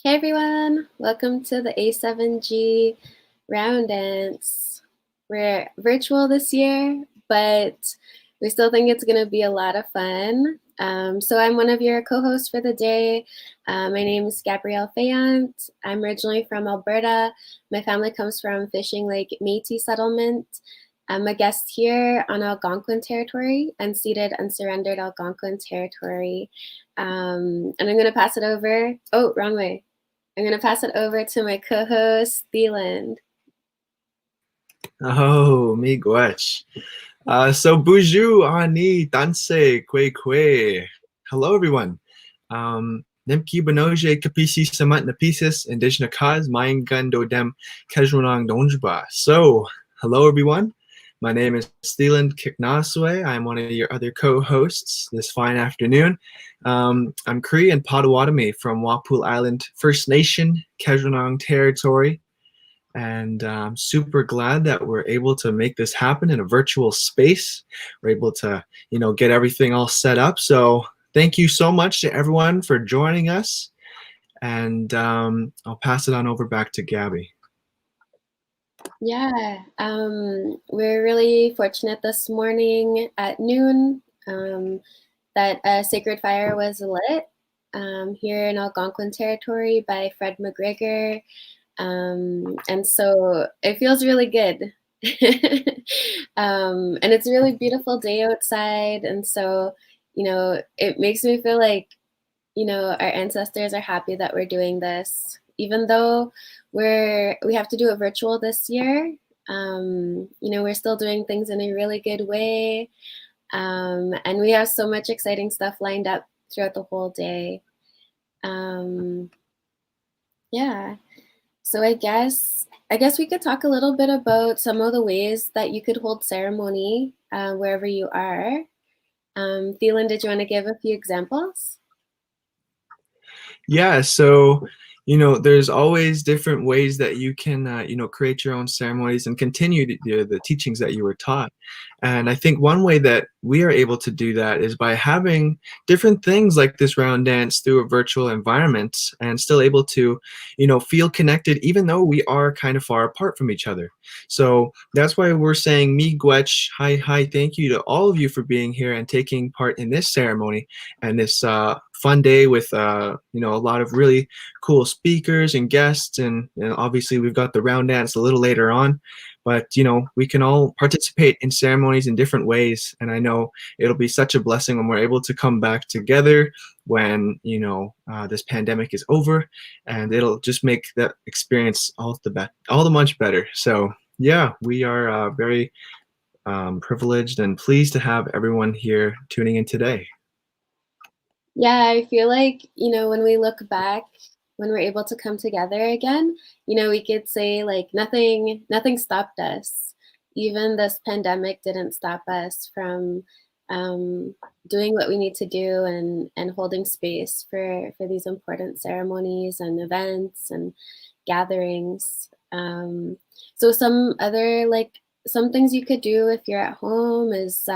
Hey everyone, welcome to the A7G round dance. We're virtual this year, but we still think it's going to be a lot of fun. So I'm one of your co-hosts for the day. My name is Gabrielle Fayant. I'm originally from Alberta. My family comes from Fishing Lake Métis settlement. I'm a guest here on Algonquin territory, unceded, unsurrendered Algonquin territory. And I'm going to pass it over. Oh, wrong way. I'm going to pass it over to my co-host, Thielen. Oh, Miigwetch. So bonjour, ani, danse, kwe. Hello, everyone. Nimki banoje kapisi samat napisis, indigenous cause, mayan gando dem kejronang donjba. So, hello, everyone. My name is Thielen Kiknaswe. I'm one of your other co-hosts this fine afternoon. I'm Cree and Potawatomi from Wapul Island First Nation, Kejronang Territory. And I'm super glad that we're able to make this happen in a virtual space. We're able to, get everything all set up. So thank you so much to everyone for joining us. And I'll pass it on over back to Gabby. Yeah, we're really fortunate this morning at noon that a sacred fire was lit here in Algonquin territory by Fred McGregor. And so it feels really good. And it's a really beautiful day outside. And so, it makes me feel like, our ancestors are happy that we're doing this, even though we have to do it virtual this year. We're still doing things in a really good way. And we have so much exciting stuff lined up throughout the whole day. Yeah. So I guess we could talk a little bit about some of the ways that you could hold ceremony wherever you are. Thielen, did you want to give a few examples? Yeah, so there's always different ways that you can create your own ceremonies and continue the teachings that you were taught. And I think one way that we are able to do that is by having different things like this round dance through a virtual environment and still able to feel connected even though we are kind of far apart from each other. So that's why we're saying Miigwetch, hi, thank you to all of you for being here and taking part in this ceremony and this fun day with a lot of really cool speakers and guests, and obviously we've got the round dance a little later on, but we can all participate in ceremonies in different ways, and I know it'll be such a blessing when we're able to come back together when this pandemic is over, and it'll just make that experience all the much better. So yeah, we are very privileged and pleased to have everyone here tuning in today. Yeah, I feel like, when we look back, when we're able to come together again, we could say like nothing stopped us. Even this pandemic didn't stop us from doing what we need to do and holding space for these important ceremonies and events and gatherings. So some things you could do if you're at home is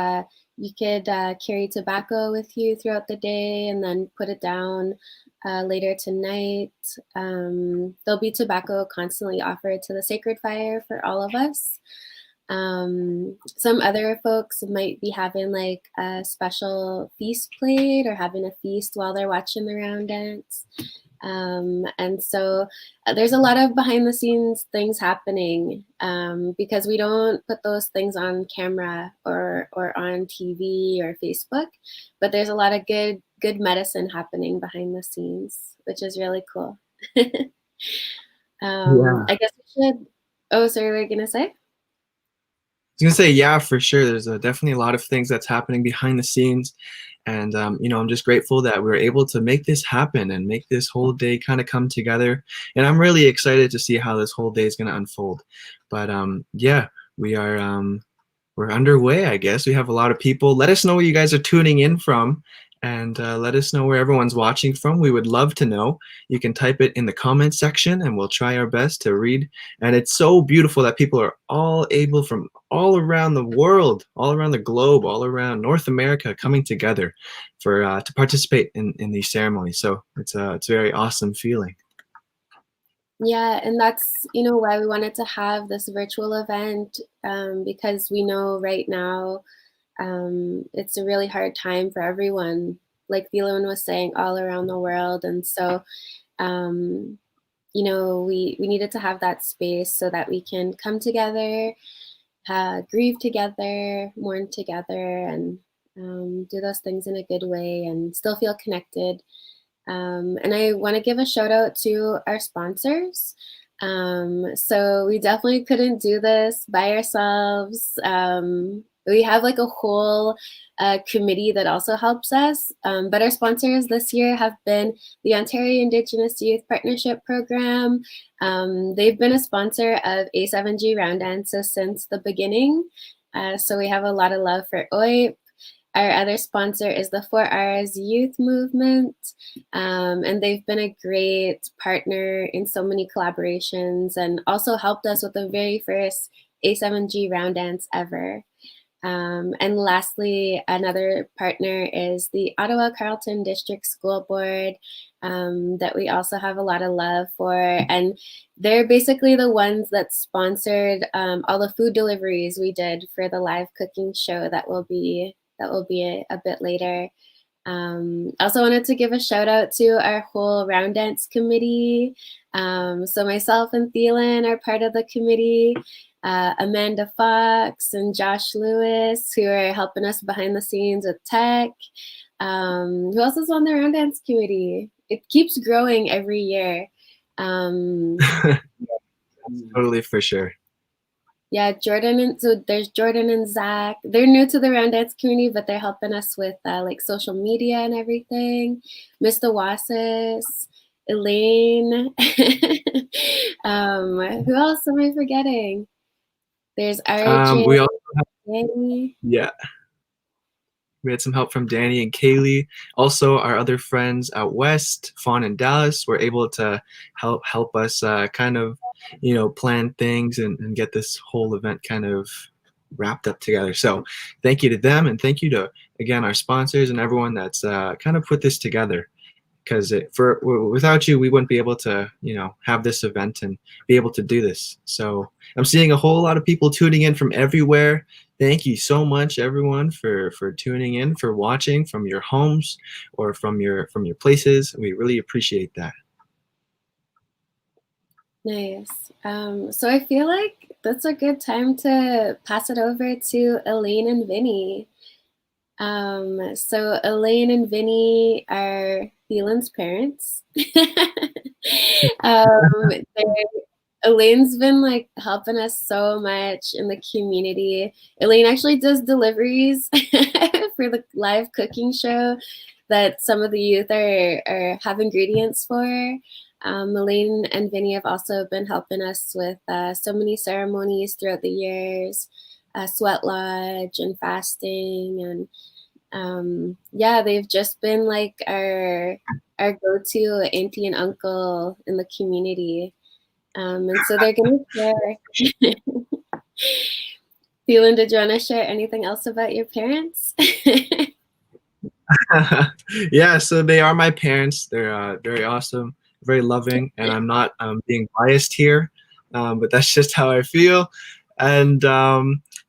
you could carry tobacco with you throughout the day and then put it down later tonight. There'll be tobacco constantly offered to the sacred fire for all of us. Some other folks might be having like a special feast plate or having a feast while they're watching the round dance. And so there's a lot of behind the scenes things happening because we don't put those things on camera or on TV or Facebook, but there's a lot of good medicine happening behind the scenes, which is really cool. Yeah. I guess we should. Oh, sorry, what were you gonna say? I was gonna say, yeah, for sure. There's definitely a lot of things that's happening behind the scenes, and I'm just grateful that we were able to make this happen and make this whole day kind of come together. And I'm really excited to see how this whole day is gonna unfold. But yeah, we are we're underway. I guess we have a lot of people. Let us know where you guys are tuning in from, and let us know where everyone's watching from. We would love to know. You can type it in the comment section and we'll try our best to read. And it's so beautiful that people are all able from all around the world, all around the globe, all around North America coming together for to participate in these ceremonies. So it's a very awesome feeling. Yeah, and that's, you know, why we wanted to have this virtual event, because we know right now it's a really hard time for everyone, like Thielen was saying, all around the world. And so, you know, we needed to have that space so that we can come together, grieve together, mourn together, and do those things in a good way and still feel connected. And I want to give a shout out to our sponsors. So we definitely couldn't do this by ourselves. We have like a whole committee that also helps us. But our sponsors this year have been the Ontario Indigenous Youth Partnership Program. They've been a sponsor of A7G Round Dances since the beginning. So we have a lot of love for OIYPP. Our other sponsor is the 4Rs Youth Movement, and they've been a great partner in so many collaborations and also helped us with the very first A7G round dance ever. And lastly, another partner is the Ottawa Carleton District School Board, that we also have a lot of love for. And they're basically the ones that sponsored all the food deliveries we did for the live cooking show that will be a bit later. Also wanted to give a shout out to our whole round dance committee. So myself and Thielen are part of the committee. Amanda Fox and Josh Lewis, who are helping us behind the scenes with tech. Who else is on the round dance committee? It keeps growing every year. Totally, for sure. Yeah, so there's Jordan and Zach. They're new to the round dance community, but they're helping us with like social media and everything. Mr. Wasis, Elaine. Who else am I forgetting? There's RJ, We also have, Danny. yeah. We had some help from Danny and Kaylee. Also, our other friends out west, Fawn and Dallas, were able to help us kind of, you know, plan things and get this whole event kind of wrapped up together. So thank you to them, and thank you to, again, our sponsors and everyone that's kind of put this together. Because without you, we wouldn't be able to, you know, have this event and be able to do this. So I'm seeing a whole lot of people tuning in from everywhere. Thank you so much, everyone, for tuning in, for watching from your homes or from your places. We really appreciate that. Nice. So I feel like that's a good time to pass it over to Elaine and Vinny. So Elaine and Vinny are Thielen's parents. Elaine's been like helping us so much in the community. Elaine actually does deliveries for the live cooking show that some of the youth have ingredients for. Elaine and Vinny have also been helping us with so many ceremonies throughout the years, sweat lodge and fasting, and yeah, they've just been like our go-to auntie and uncle in the community. And so they're gonna share. Thielen, did you want to share anything else about your parents? Yeah, so they are my parents. They're very awesome, very loving, and I'm not being biased here, but that's just how I feel. And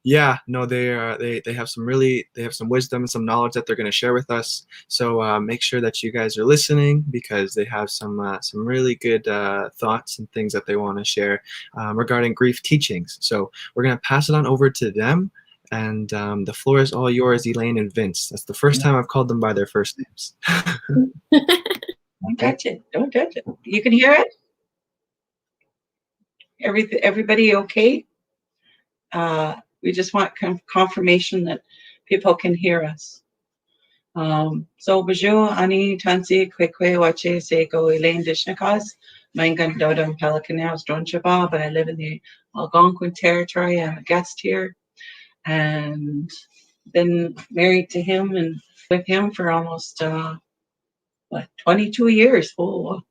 yeah, no, they have some wisdom and some knowledge that they're going to share with us. So make sure that you guys are listening, because they have some really good thoughts and things that they want to share regarding grief teachings. So we're going to pass it on over to them. And the floor is all yours, Elaine and Vince. That's the first time I've called them by their first names. Don't touch it. Don't touch it. You can hear it? Everybody okay? We just want confirmation that people can hear us. So, bonjour, Ani, Tansi, Kwekwe, Wache, Seiko, Elaine Dishnakas. Mangan Dodam Pelicaners, Dronchaba, but I live in the Algonquin territory. I'm a guest here. And been married to him and with him for almost 22 years. Oh.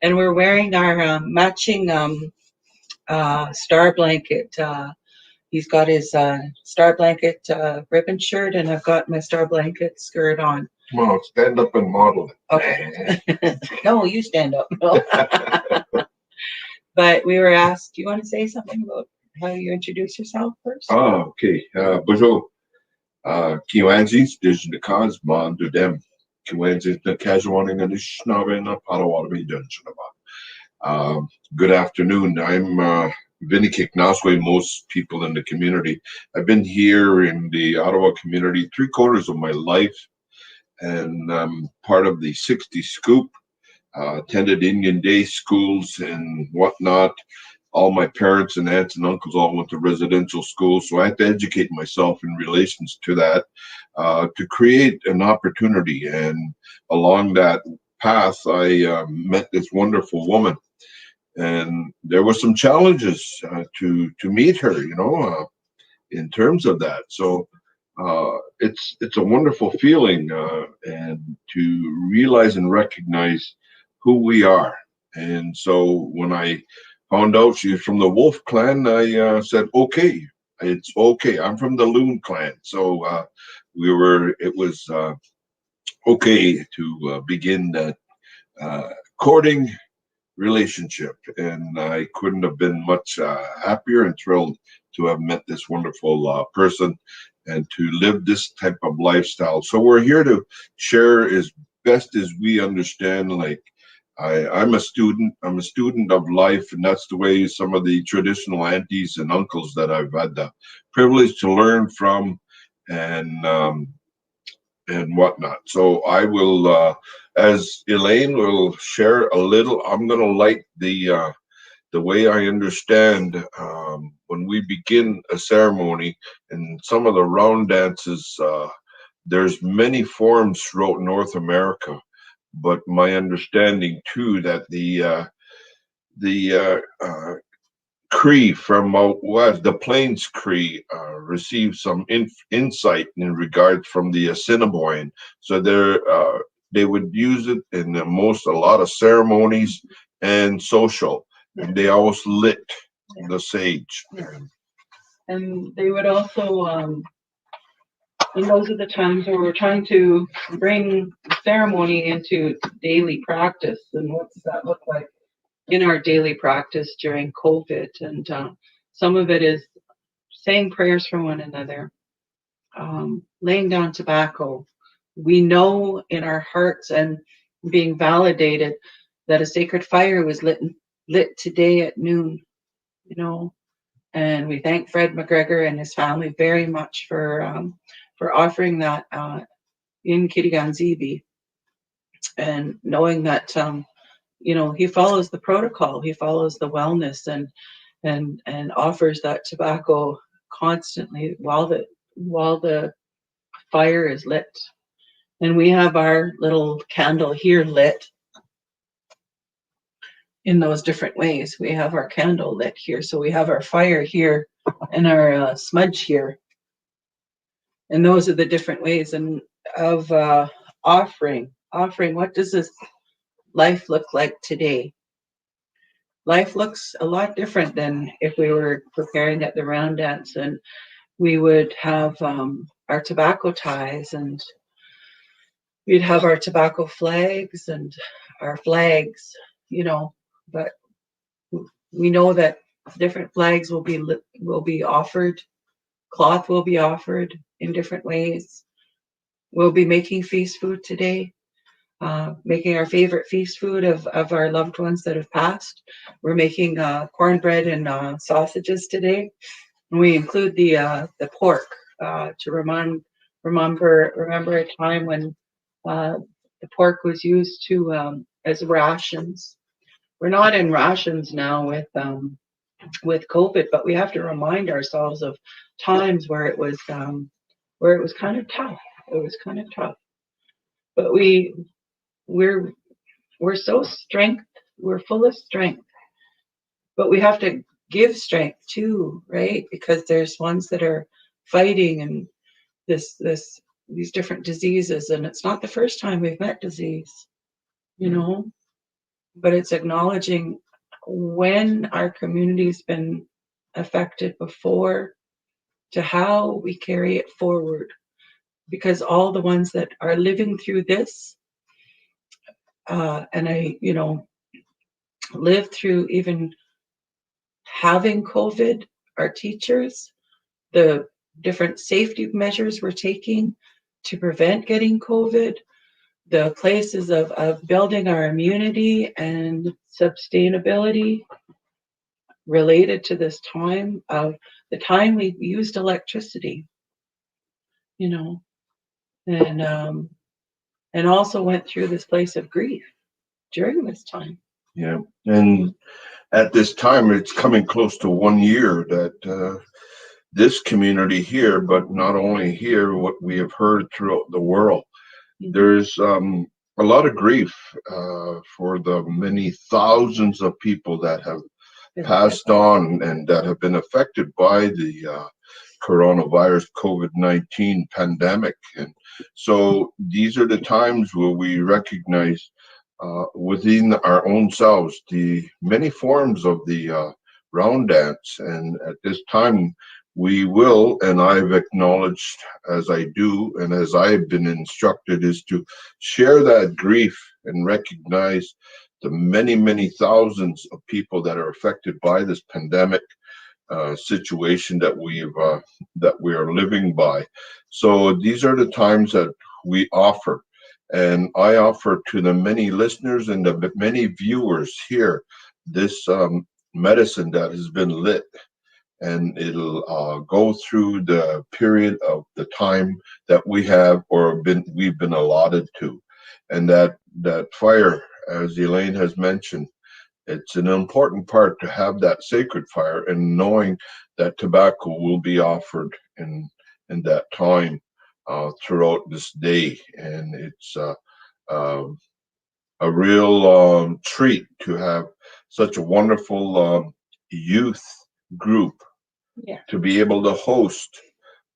And we're wearing our matching star blanket. He's got his star blanket ribbon shirt, and I've got my star blanket skirt on. Come on, stand up and model it. Okay. No, you stand up. No. But we were asked, do you want to say something about how you introduce yourself first? Okay. Bonjour. Kiwanzis, Dijnakaz, Mon Dudem. Kiwanzis, the Kajuaning and the Schnabin, Potawatomi Dungeon. Good afternoon. I'm Vinny Kiknaswe, most people in the community. I've been here in the Ottawa community 3/4 of my life, and part of the 60 Scoop, attended Indian Day schools and whatnot. All my parents and aunts and uncles all went to residential schools, so I had to educate myself in relations to that, to create an opportunity. And along that path, I met this wonderful woman, and there were some challenges to meet her, in terms of that. So it's a wonderful feeling, and to realize and recognize who we are. And so when I found out she's from the Wolf clan, I said, okay, it's okay. I'm from the Loon clan. So it was okay to begin that courting relationship. And I couldn't have been much happier and thrilled to have met this wonderful person and to live this type of lifestyle. So we're here to share as best as we understand. Like, I'm a student of life, and that's the way some of the traditional aunties and uncles that I've had the privilege to learn from and whatnot. So I will, as Elaine will share a little, I'm going to like the way I understand when we begin a ceremony and some of the round dances. There's many forms throughout North America, but my understanding too that the Cree from out west, the Plains Cree, received some insight in regard from the Assiniboine. So they would use it in a lot of ceremonies and social, and they always lit the sage. Yeah. And they would also, and those are the times where we're trying to bring ceremony into daily practice. And what does that look like in our daily practice during COVID? And some of it is saying prayers for one another, laying down tobacco. We know in our hearts and being validated that a sacred fire was lit today at noon, and we thank Fred McGregor and his family very much for offering that in Kitigan-Zibi, and knowing that he follows the protocol, he follows the wellness, and offers that tobacco constantly while the fire is lit. And we have our little candle here lit in those different ways. We have our candle lit here, so we have our fire here and our smudge here. And those are the different ways and of offering. What does this life look like today? Life looks a lot different than if we were preparing at the round dance, and we would have our tobacco ties, and we'd have our tobacco flags and our flags, but we know that different flags will be offered, cloth will be offered in different ways. We'll be making feast food today, making our favorite feast food of our loved ones that have passed. We're making cornbread and sausages today. And we include the pork to remember a time when the pork was used as rations. We're not in rations now with COVID, but we have to remind ourselves of times where it was kind of tough. It was kind of tough, but we're so we're full of strength, but we have to give strength too, right? Because there's ones that are fighting and these different diseases, and it's not the first time we've met disease, you know, but it's acknowledging when our community's been affected before to how we carry it forward, because all the ones that are living through this, and I, you know, lived through even having COVID, our teachers, the different safety measures we're taking to prevent getting COVID, the places of building our immunity and sustainability related to this time of the time we used electricity, you know, and also went through this place of grief during this time. Yeah, and at this time, it's coming close to 1 year that this community here, but not only here, what we have heard throughout the world, there's a lot of grief for the many thousands of people that have passed on and that have been affected by the coronavirus COVID-19 pandemic. And so these are the times where we recognize within our own selves the many forms of the round dance. And at this time, we will, and I've acknowledged as I do, and as I've been instructed, is to share that grief and recognize the many, many thousands of people that are affected by this pandemic situation that we are living by. So these are the times that we offer, and I offer to the many listeners and the many viewers here this medicine that has been lit, and it'll go through the period of the time that we have or we've been allotted to, and that fire, as Elaine has mentioned, it's an important part to have that sacred fire, and knowing that tobacco will be offered in that time throughout this day, and it's a real treat to have such a wonderful youth group to be able to host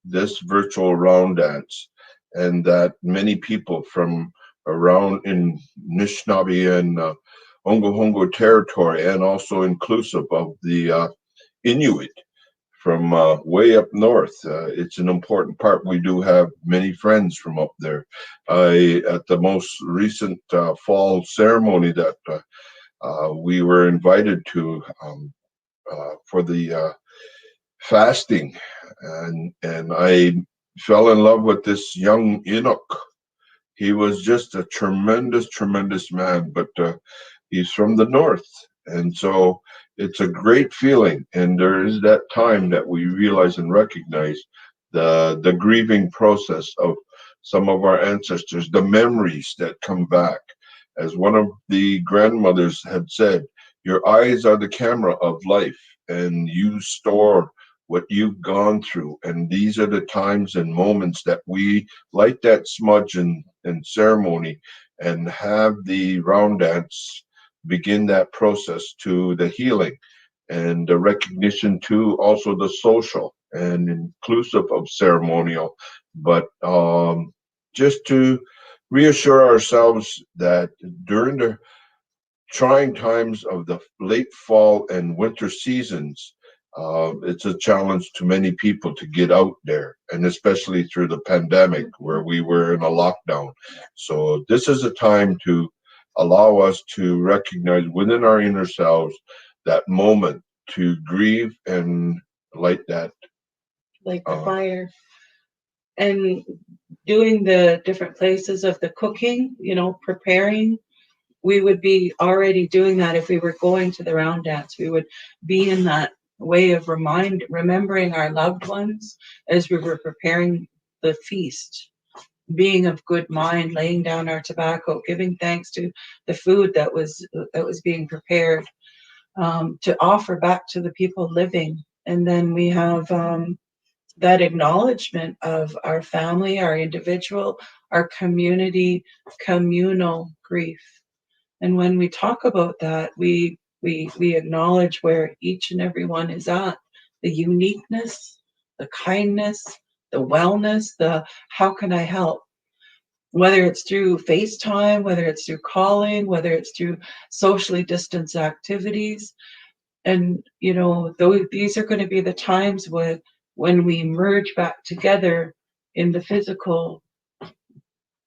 this virtual round dance, and that many people from around in Anishinaabe and Ongo territory, and also inclusive of the Inuit from way up north. It's an important part. We do have many friends from up there. At the most recent fall ceremony that we were invited to for the fasting, and I fell in love with this young Inuk. He was just a tremendous man, but he's from the north, and so it's a great feeling. And there is that time that we realize and recognize the grieving process of some of our ancestors, the memories that come back. As one of the grandmothers had said, your eyes are the camera of life, and you store what you've gone through. And these are the times and moments that we light that smudge in ceremony and have the round dance begin that process to the healing and the recognition to also the social and inclusive of ceremonial, but just to reassure ourselves that during the trying times of the late fall and winter seasons, it's a challenge to many people to get out there, and especially through the pandemic where we were in a lockdown. So this is a time to allow us to recognize within our inner selves that moment to grieve and light that. Like the fire. And doing the different places of the cooking, you know, preparing, we would be already doing that if we were going to the round dance. We would be in that way of remembering our loved ones as we were preparing the feast, being of good mind, laying down our tobacco, giving thanks to the food that was being prepared, to offer back to the people living. And then we have that acknowledgement of our family, our individual, our community, communal grief. And when we talk about that, we We acknowledge where each and every one is at, the uniqueness, the kindness, the wellness, the how can I help? Whether it's through FaceTime, whether it's through calling, whether it's through socially distanced activities. And, you know, these are going to be the times when we merge back together in the physical,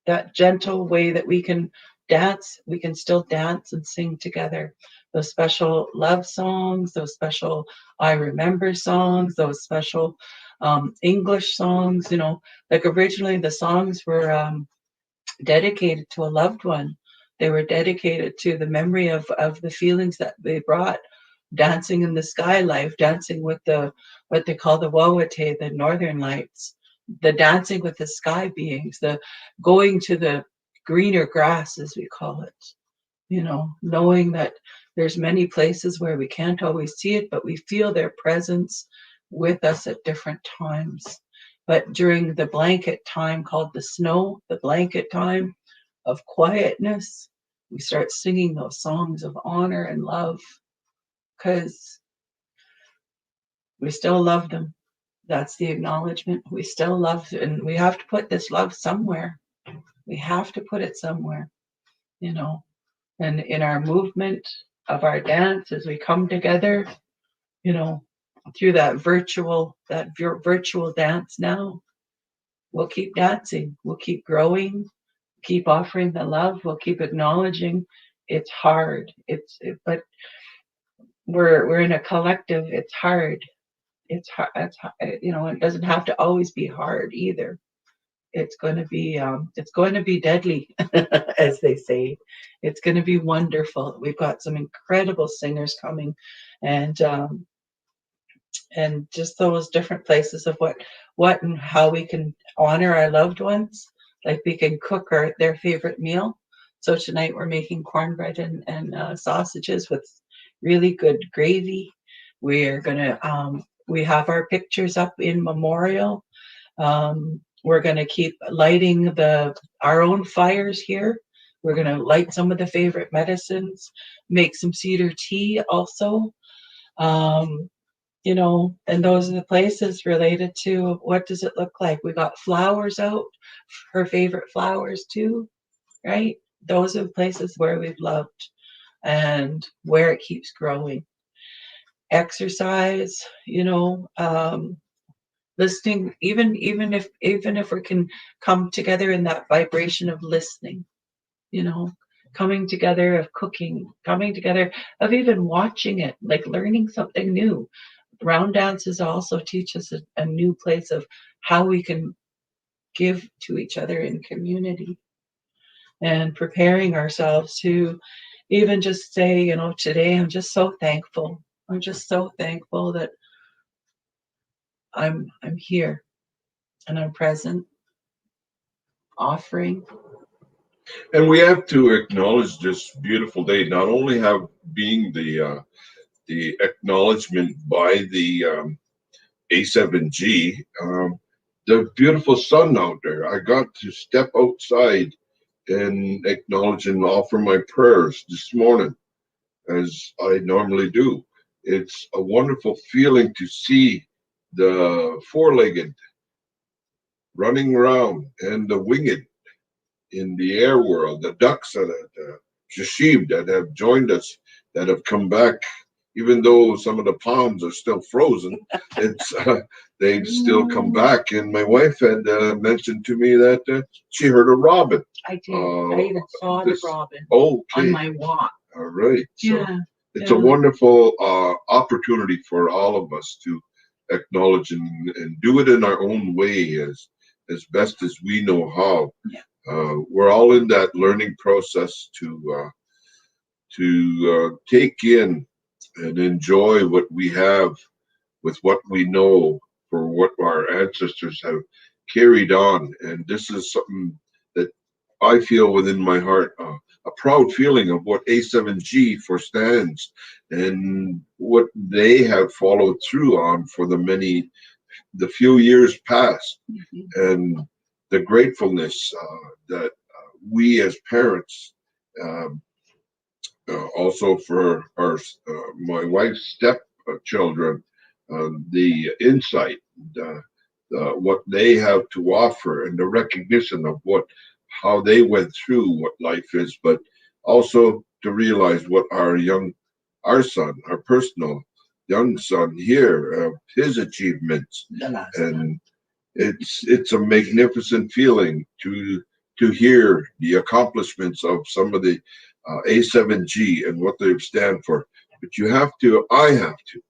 that gentle way that we can dance, we can still dance and sing together. Those special love songs, those special I remember songs, those special English songs, you know, like originally the songs were dedicated to a loved one. They were dedicated to the memory of the feelings that they brought. Dancing in the sky life, dancing with the what they call the Wawate, the northern lights, the dancing with the sky beings, the going to the greener grass, as we call it. You know, knowing that there's many places where we can't always see it, but we feel their presence with us at different times. But during the blanket time called the snow, the blanket time of quietness, we start singing those songs of honor and love because we still love them. That's the acknowledgement. We still love, and we have to put this love somewhere. We have to put it somewhere, you know. And in our movement of our dance, as we come together, you know, through that virtual dance now, we'll keep dancing. We'll keep growing. Keep offering the love. We'll keep acknowledging. It's hard. But we're in a collective. It's hard. It's hard. You know, it doesn't have to always be hard either. It's going to be deadly, as they say. It's going to be wonderful. We've got some incredible singers coming, and just those different places of what and how we can honor our loved ones. Like we can cook their favorite meal. So tonight we're making cornbread and sausages with really good gravy. We're gonna we have our pictures up in memorial. We're gonna keep lighting our own fires here. We're gonna light some of the favorite medicines, make some cedar tea also. You know, and those are the places related to what does it look like. We got flowers out, her favorite flowers too, right? Those are the places where we've loved and where it keeps growing. Exercise, you know, listening, even if we can come together in that vibration of listening, you know, coming together of cooking, coming together of even watching it, like learning something new. Round dances also teach us a new place of how we can give to each other in community, and preparing ourselves to even just say, you know, today I'm just so thankful. I'm just so thankful that I'm here and I'm present, offering. And we have to acknowledge this beautiful day, not only have being the acknowledgement by the A7G, the beautiful sun out there. I got to step outside and acknowledge and offer my prayers this morning, as I normally do. It's a wonderful feeling to see the four-legged running around and the winged in the air world, the ducks and the shashib that have joined us, that have come back, even though some of the ponds are still frozen, it's they've still come back. And my wife had mentioned to me that she heard a robin. I did. I even saw the robin okay. on my walk. All right. Yeah. So it's a wonderful opportunity for all of us to acknowledge and do it in our own way as best as we know how. Yeah. We're all in that learning process to take in and enjoy what we have with what we know for what our ancestors have carried on. And this is something that I feel within my heart, a proud feeling of what A7G for stands and what they have followed through on for the few years past. Mm-hmm. And the gratefulness that we as parents also for our my wife's stepchildren, the insight, what they have to offer, and the recognition of how they went through what life is, but also to realize what our son, our personal young son here, his achievements, and it's a magnificent feeling to hear the accomplishments of some of the A7G and what they stand for. But I have to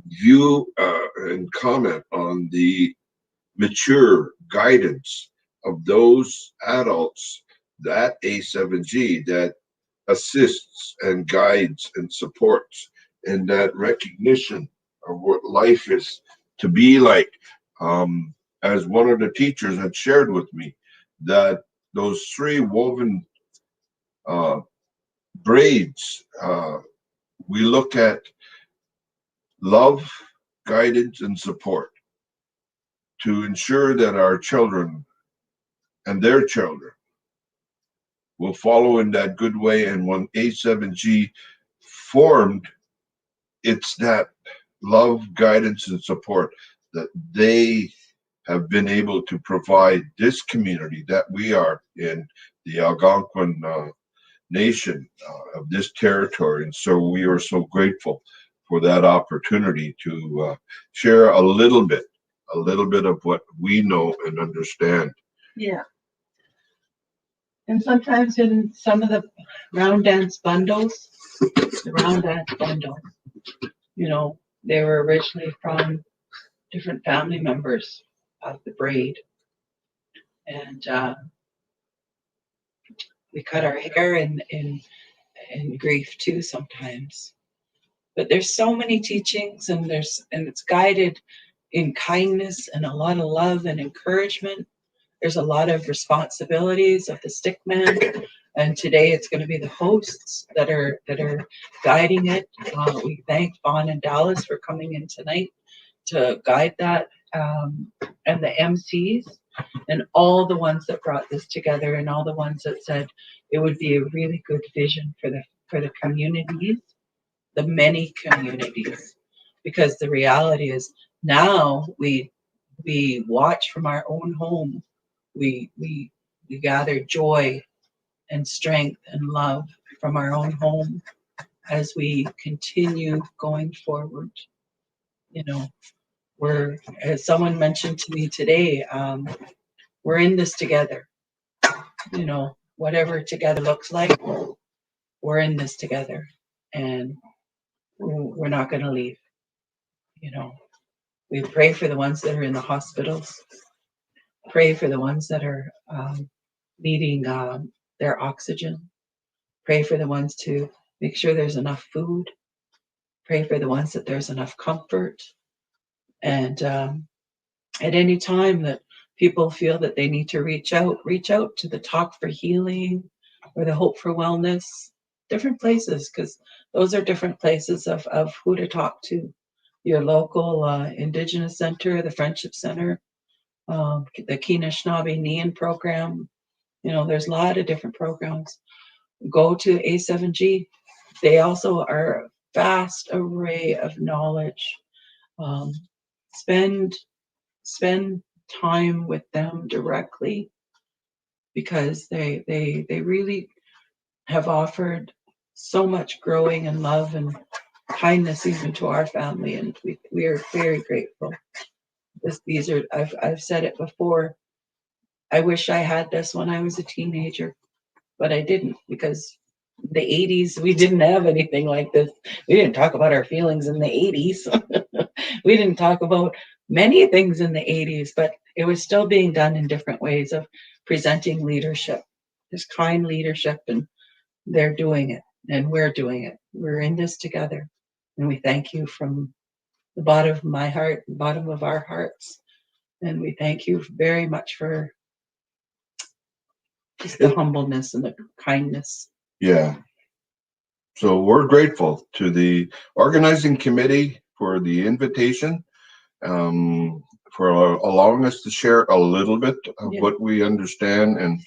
view and comment on the mature guidance of those adults, that A7G that assists and guides and supports, and that recognition of what life is to be like. As one of the teachers had shared with me, that those three woven braids, we look at love, guidance, and support to ensure that our children and their children will follow in that good way. And when A7G formed, it's that love, guidance, and support that they have been able to provide this community that we are in, the Algonquin nation of this territory. And so we are so grateful for that opportunity to share a little bit of what we know and understand. Yeah. And sometimes in some of the round dance bundles, they were originally from different family members of the braid. And we cut our hair in grief too sometimes. But there's so many teachings, and it's guided in kindness and a lot of love and encouragement. There's a lot of responsibilities of the stick man, and today it's going to be the hosts that are guiding it. We thank Vaughn and Dallas for coming in tonight to guide that, and the MCs and all the ones that brought this together, and all the ones that said it would be a really good vision for the communities, the many communities, because the reality is now we watch from our own home. We gather joy and strength and love from our own home as we continue going forward. As someone mentioned to me today, we're in this together. Whatever together looks like, we're in this together, and we're not going to leave. We pray for the ones that are in the hospitals. Pray for the ones that are needing their oxygen. Pray for the ones to make sure there's enough food. Pray for the ones that there's enough comfort. And at any time that people feel that they need to reach out to the Talk for Healing or the Hope for Wellness, different places, because those are different places of who to talk to. Your local Indigenous Center, the Friendship Center, the Anishinaabe Nian program. There's a lot of different programs. Go to A7G. They also are a vast array of knowledge. Spend time with them directly, because they really have offered so much growing and love and kindness even to our family, and we are very grateful. I've said it before. I wish I had this when I was a teenager, but I didn't, because in the 80s we didn't have anything like this. We didn't talk about our feelings in the 80s. We didn't talk about many things in the 80s, but it was still being done in different ways of presenting leadership, this kind leadership, and they're doing it, and we're doing it. We're in this together, and we thank you from the bottom of my heart, the bottom of our hearts, and we thank you very much for just the humbleness and the kindness. Yeah. So we're grateful to the organizing committee for the invitation, for allowing us to share a little bit of what we understand, and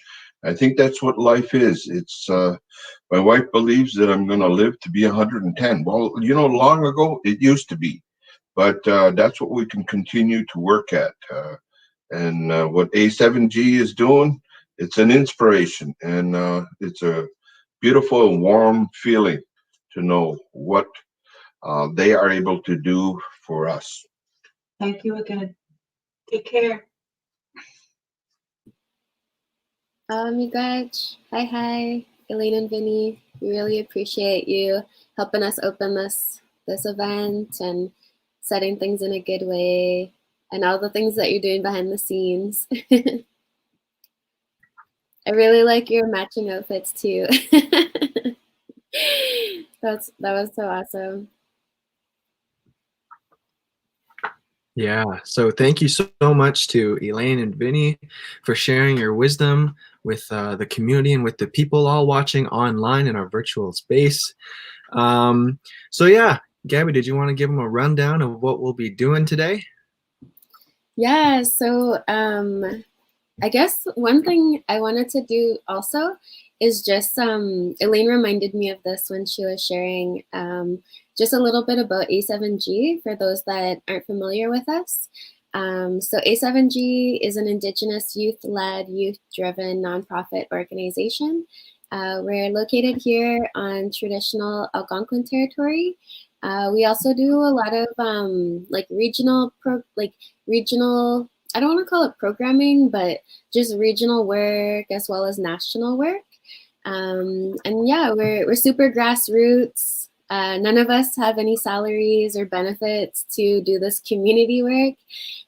I think that's what life is. It's my wife believes that I'm going to live to be 110. Well, you know, long ago it used to be, but that's what we can continue to work at. And what A7G is doing, it's an inspiration, and it's a beautiful and warm feeling to know what they are able to do for us. Thank you again. Take care. Miigwetch, hi, Elaine and Vinny. We really appreciate you helping us open this event and setting things in a good way, and all the things that you're doing behind the scenes. I really like your matching outfits too. That was so awesome. Yeah, so thank you so much to Elaine and Vinny for sharing your wisdom with the community and with the people all watching online in our virtual space. So yeah, Gabby, did you want to give them a rundown of what we'll be doing today? Yeah, so I guess one thing I wanted to do also is just, Elaine reminded me of this when she was sharing just a little bit about A7G for those that aren't familiar with us. So A7G is an Indigenous youth-led, youth-driven nonprofit organization. We're located here on traditional Algonquin territory. We also do a lot of like regional, I don't want to call it programming, but just regional work as well as national work. And yeah, we're super grassroots. None of us have any salaries or benefits to do this community work.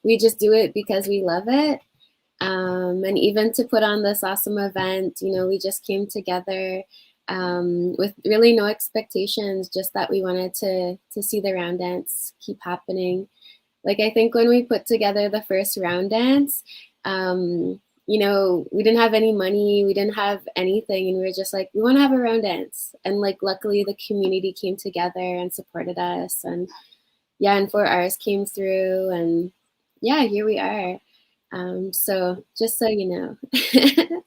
We just do it because we love it. And even to put on this awesome event, you know, we just came together with really no expectations, just that we wanted to see the round dance keep happening. Like, I think when we put together the first round dance, you know, we didn't have any money, we didn't have anything, and we were just like, we want to have a round dance. And like, luckily the community came together and supported us, and yeah, and 4 hours came through, and yeah, here we are. So just so you know,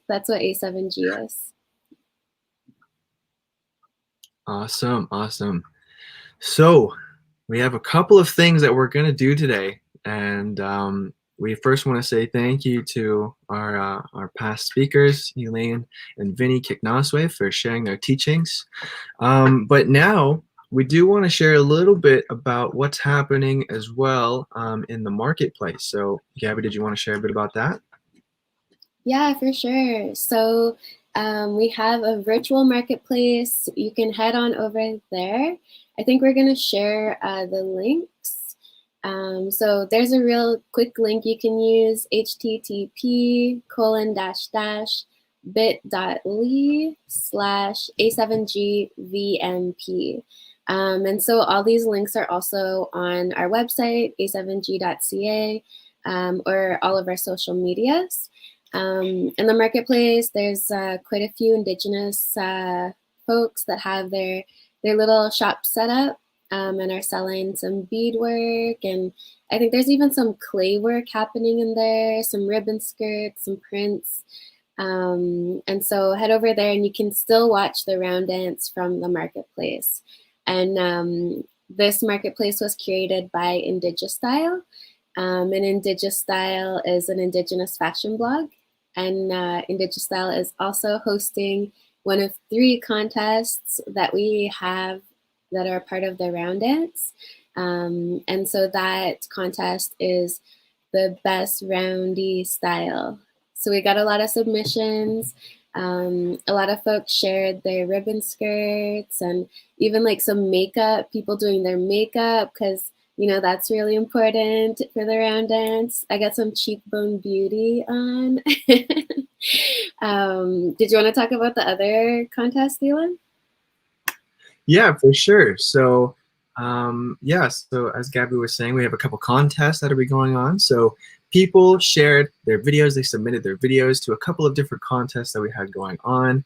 that's what A7G is. Awesome, awesome. So we have a couple of things that we're going to do today, and we first want to say thank you to our past speakers, Elaine and Vinny Kiknoswe, for sharing their teachings. But now we do want to share a little bit about what's happening as well in the marketplace. So Gabby, did you want to share a bit about that? Yeah, for sure. So we have a virtual marketplace. You can head on over there. I think we're going to share the links. So there's a real quick link you can use, http://bit.ly/A7GVMP. And so all these links are also on our website, a7g.ca, or all of our social medias. In the marketplace, there's quite a few Indigenous folks that have their little shop set up and are selling some beadwork, and I think there's even some clay work happening in there, some ribbon skirts, some prints. And so head over there and you can still watch the round dance from the marketplace. And this marketplace was created by Indigistyle. And Indigistyle is an Indigenous fashion blog. And Indigistyle is also hosting one of 3 contests that we have that are part of the round dance. And so that contest is the best roundy style. So we got a lot of submissions. A lot of folks shared their ribbon skirts and even like some makeup, people doing their makeup, because you know that's really important for the round dance. I got some cheekbone beauty on. Did you want to talk about the other contest, Leland? Yeah, for sure. So yeah, so as Gabby was saying, we have a couple contests that will be going on. So people shared their videos, they submitted their videos to a couple of different contests that we had going on.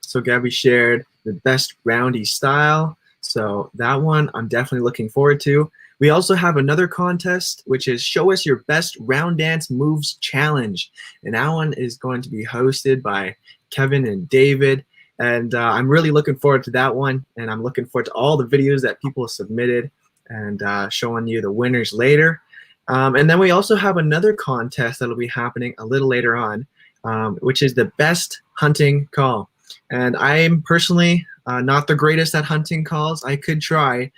So Gabby shared the best roundy style. So that one I'm definitely looking forward to. We also have another contest, which is Show Us Your Best Round Dance Moves Challenge. And that one is going to be hosted by Kevin and David. And I'm really looking forward to that one. And I'm looking forward to all the videos that people submitted and showing you the winners later. And then we also have another contest that'll be happening a little later on, which is the best hunting call. And I'm personally not the greatest at hunting calls. I could try,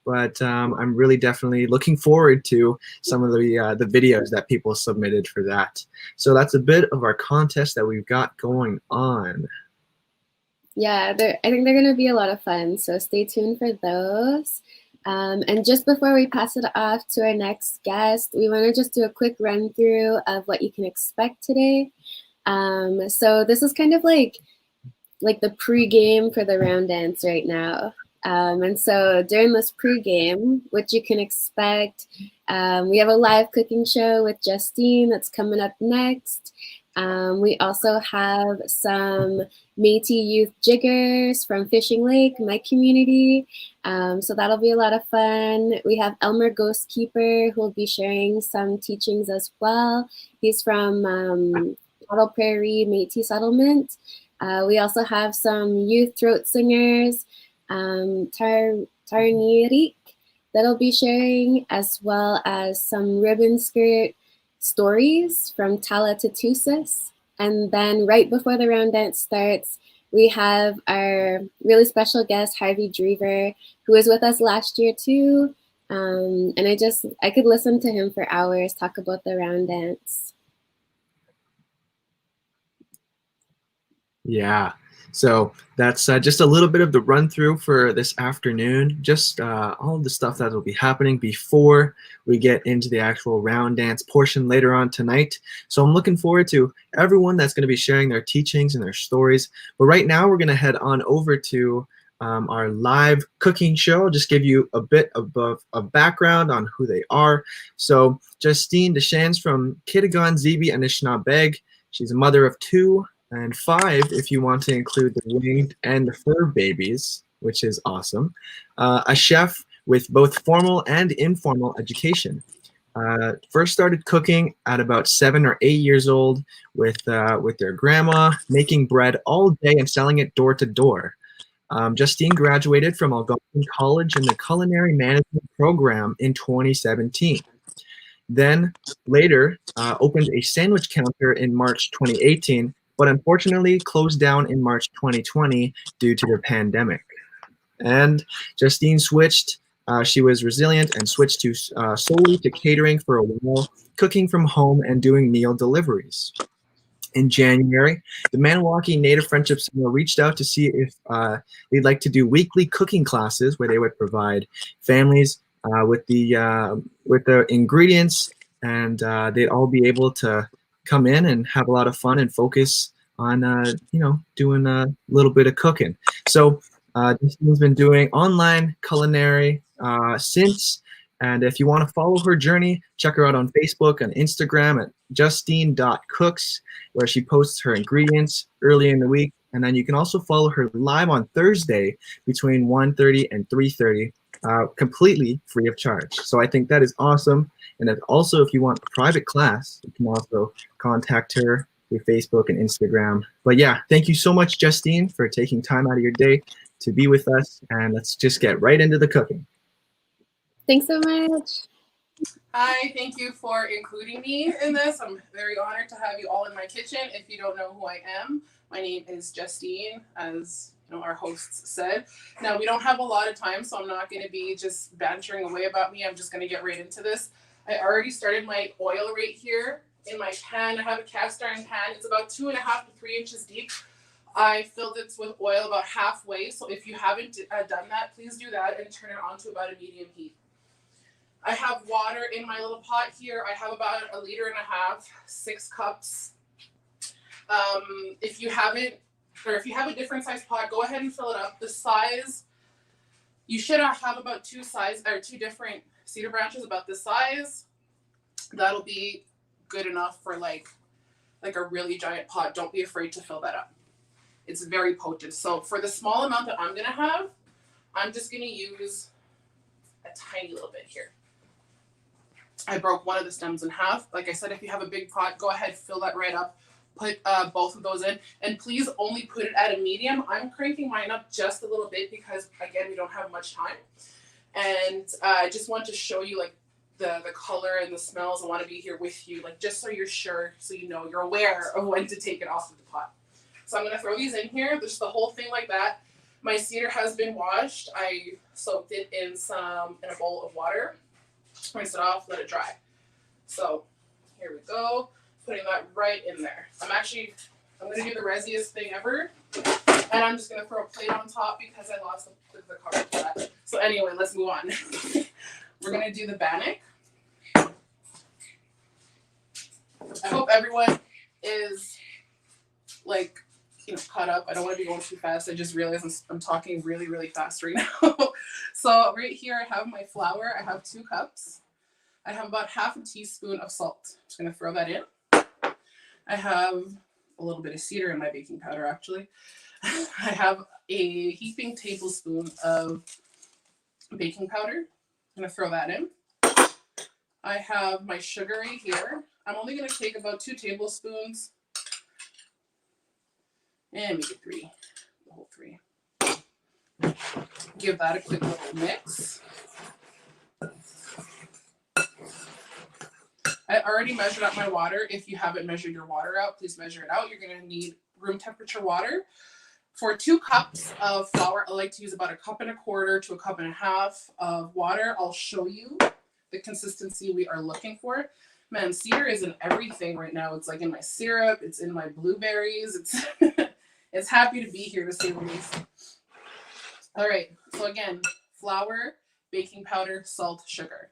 but I'm really definitely looking forward to some of the videos that people submitted for that. So that's a bit of our contest that we've got going on. Yeah, I think they're going to be a lot of fun, so stay tuned for those. And just before we pass it off to our next guest, we want to just do a quick run through of what you can expect today. So this is kind of like the pre-game for the round dance right now. And so during this pre-game, what you can expect, we have a live cooking show with Justine that's coming up next. We also have some Métis youth jiggers from Fishing Lake, my community. So that'll be a lot of fun. We have Elmer Ghostkeeper, who will be sharing some teachings as well. He's from Model Prairie Métis Settlement. We also have some youth throat singers, Tarnirik, that'll be sharing, as well as some ribbon skirt stories from Talatatusis. And then right before the round dance starts, we have our really special guest, Harvey Drever, who was with us last year too. And I could listen to him for hours talk about the round dance. Yeah, so that's just a little bit of the run through for this afternoon, just all of the stuff that will be happening before we get into the actual round dance portion later on tonight. So I'm looking forward to everyone that's going to be sharing their teachings and their stories. But right now we're going to head on over to our live cooking show. I'll just give you a bit of background on who they are. So Justine Deschamps from Kitigan, Zibi, and Anishinabeg. She's a mother of 2 and 5 if you want to include the winged and the fur babies, which is awesome. A chef with both formal and informal education. First started cooking at about 7 or 8 years old with their grandma, making bread all day and selling it door to door. Justine graduated from Algonquin College in the Culinary Management program in 2017. Then later opened a sandwich counter in March 2018, but unfortunately closed down in March 2020 due to the pandemic. And Justine switched. She was resilient and switched to solely to catering for a while, cooking from home and doing meal deliveries. In January, the Maniwaki Native Friendship Center reached out to see if they'd like to do weekly cooking classes where they would provide families with the ingredients, and they'd all be able to come in and have a lot of fun and focus on doing a little bit of cooking. So Justine's been doing online culinary since. And if you want to follow her journey, check her out on Facebook and Instagram at justine.cooks, where she posts her ingredients early in the week. And then you can also follow her live on Thursday between 1:30 and 3:30, completely free of charge. So I think that is awesome. And also, if you want a private class, you can also contact her through Facebook and Instagram. But yeah, thank you so much, Justine, for taking time out of your day to be with us. And let's just get right into the cooking. Thanks so much. Hi, thank you for including me in this. I'm very honored to have you all in my kitchen. If you don't know who I am, my name is Justine, as our hosts said. Now, we don't have a lot of time, so I'm not going to be just bantering away about me. I'm just going to get right into this. I already started my oil right here in my pan. I have a cast iron pan. It's about 2.5 to 3 inches deep. I filled it with oil about halfway, so if you haven't done that, please do that and turn it on to about a medium heat. I have water in my little pot here. I have about 1.5 liters, 6 cups. If you have a different size pot, go ahead and fill it up. The size, you should have about 2 different cedar branches about this size. That'll be good enough for like a really giant pot. Don't be afraid to fill that up. It's very potent. So for the small amount that I'm gonna have, I'm just gonna use a tiny little bit here. I broke one of the stems in half. Like I said, if you have a big pot, go ahead, fill that right up. Put both of those in, and please only put it at a medium. I'm cranking mine up just a little bit because, again, we don't have much time. And I just want to show you like the color and the smells. I want to be here with you, like just so you're sure, so you know, you're aware of when to take it off of the pot. So I'm going to throw these in here. There's the whole thing like that. My cedar has been washed. I soaked it in a bowl of water. Rinse it off, let it dry. So here we go. Putting that right in there. I'm going to do the resiest thing ever. And I'm just going to throw a plate on top because I lost the cover for that. So anyway, let's move on. We're going to do the bannock. I hope everyone is like, caught up. I don't want to be going too fast. I just realized I'm talking really, really fast right now. So right here I have my flour. I have 2 cups. I have about half a teaspoon of salt. I'm just going to throw that in. I have a little bit of cedar in my baking powder, actually. I have a heaping tablespoon of baking powder. I'm going to throw that in. I have my sugar right here. I'm only going to take about 2 tablespoons and make it 3, the whole 3. Give that a quick little mix. I already measured out my water. If you haven't measured your water out, please measure it out. You're going to need room temperature water. For 2 cups of flour, I like to use about 1.25 cups to 1.5 cups of water. I'll show you the consistency we are looking for. Man, cedar is in everything right now. It's like in my syrup. It's in my blueberries. It's happy to be here, to say the least. All right. So again, flour, baking powder, salt, sugar.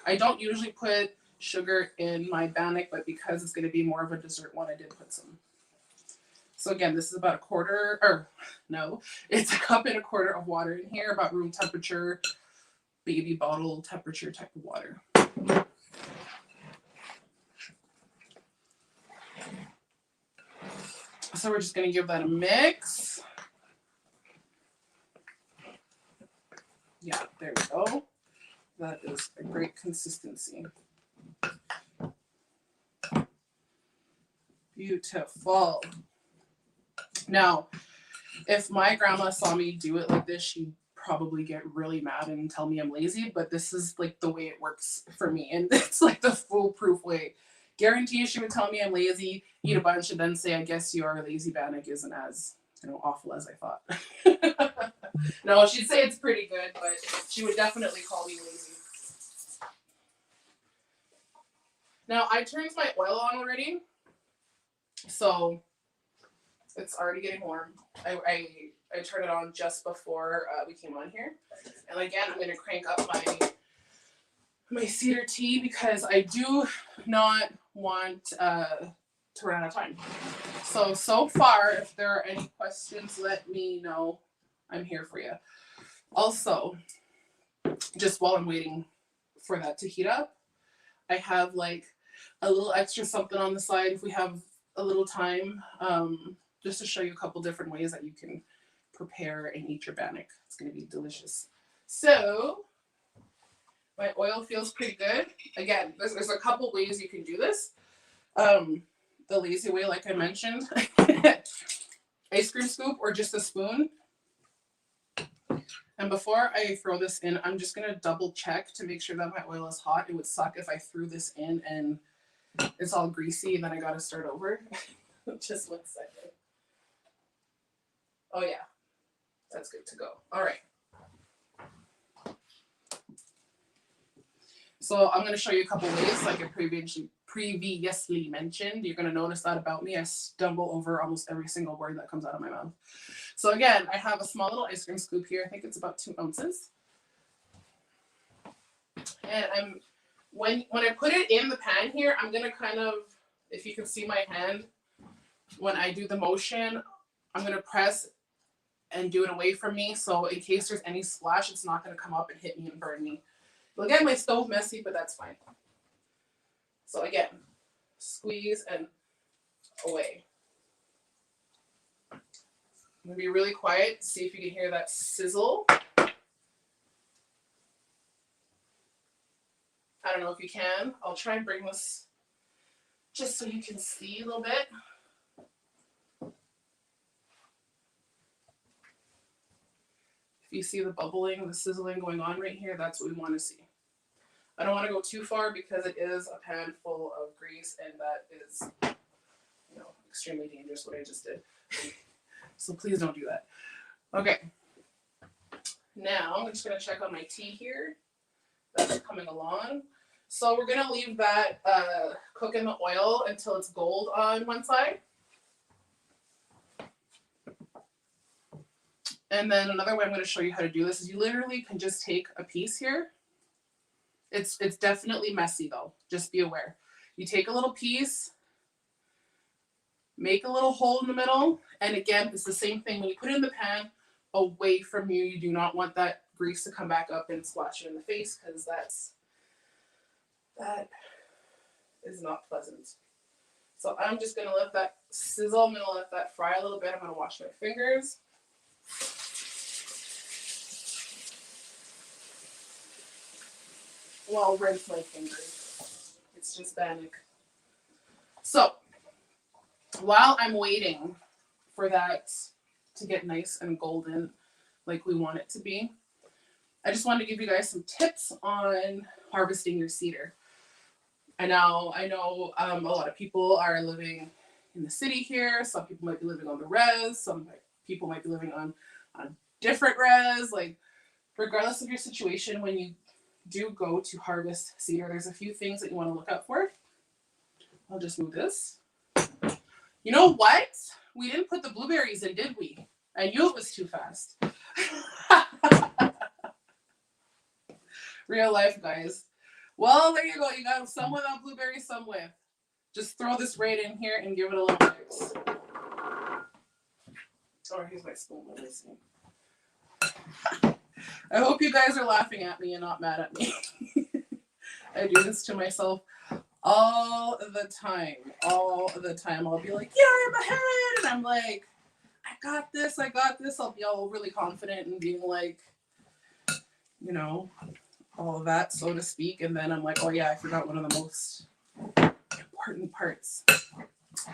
I don't usually put sugar in my bannock, but because it's going to be more of a dessert one, I did put some. So again, this is about it's 1.25 cups of water in here, about room temperature, baby bottle temperature type of water. So we're just going to give that a mix. Yeah, there we go. That is a great consistency. Beautiful. Now, if my grandma saw me do it like this, she'd probably get really mad and tell me I'm lazy, but this is like the way it works for me. And it's like the foolproof way. Guarantee you she would tell me I'm lazy, eat a bunch, and then say, I guess your lazy bannock isn't as awful as I thought. No, she'd say it's pretty good, but she would definitely call me lazy. Now, I turned my oil on already, so it's already getting warm. I turned it on just before we came on here. And again, I'm going to crank up my cedar tea because I do not want to run out of time. So far, if there are any questions, let me know. I'm here for you. Also, just while I'm waiting for that to heat up, I have like a little extra something on the side if we have a little time, just to show you a couple different ways that you can prepare and eat your bannock. It's going to be delicious. So my oil feels pretty good. Again, there's a couple ways you can do this. The lazy way, like I mentioned, ice cream scoop or just a spoon. And before I throw this in, I'm just going to double check to make sure that my oil is hot. It would suck if I threw this in and it's all greasy and then I got to start over. Just 1 second. Oh yeah, that's good to go. All right. So I'm going to show you a couple ways, like I previously mentioned. You're going to notice that about me. I stumble over almost every single word that comes out of my mouth. So again, I have a small little ice cream scoop here. I think it's about 2 ounces. And when I put it in the pan here, I'm going to kind of, if you can see my hand, when I do the motion, I'm going to press and do it away from me. So in case there's any splash, it's not going to come up and hit me and burn me. You'll get my stove messy, but that's fine. So again, squeeze and away. I'm going to be really quiet, see if you can hear that sizzle. I don't know if you can. I'll try and bring this just so you can see a little bit. If you see the bubbling, the sizzling going on right here, that's what we want to see. I don't want to go too far because it is a pan full of grease, and that is, you know, extremely dangerous what I just did. So please don't do that. Okay. Now I'm just going to check on my tea here. That's coming along. So we're going to leave that cook in the oil until it's gold on one side. And then another way I'm going to show you how to do this is you literally can just take a piece here. It's definitely messy though. Just be aware. You take a little piece, make a little hole in the middle. And again, it's the same thing. When you put it in the pan, away from you, you do not want that grease to come back up and splash you in the face, because that is not pleasant. So I'm just going to let that sizzle. I'm going to let that fry a little bit. I'm going to wash my fingers. Well, I'll rinse my fingers. It's just panic. So while I'm waiting for that to get nice and golden like we want it to be, I just wanted to give you guys some tips on harvesting your cedar. I know a lot of people are living in the city here. Some people might be living on the res. Some people might be living on a different res. Like, regardless of your situation, when you do go to harvest cedar, there's a few things that you want to look out for. I'll just move this. You know what? We didn't put the blueberries in, did we? I knew it was too fast. Real life, guys. Well, there you go. You got some without blueberries, some with. Just throw this right in here and give it a little mix. Oh, here's my spoon. Let me see. I hope you guys are laughing at me and not mad at me. I do this to myself all the time. All the time. I'll be like, yeah, I'm ahead. And I'm like, I got this. I'll be all overly confident and being like, you know, all of that, so to speak. And then I'm like, oh yeah, I forgot one of the most important parts.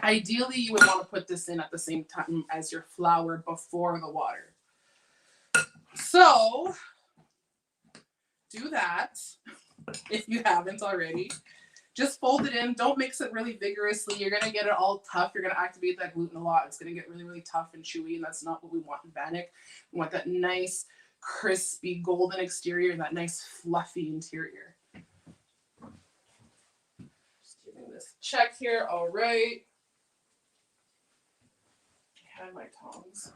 Ideally, you would want to put this in at the same time as your flour before the water. So do that if you haven't already. Just fold it in. Don't mix it really vigorously. You're going to get it all tough. You're going to activate that gluten a lot. It's going to get really, really tough and chewy, and that's not what we want in bannock. We want that nice, crispy, golden exterior and that nice, fluffy interior. Just giving this check here. All right. I have my tongs.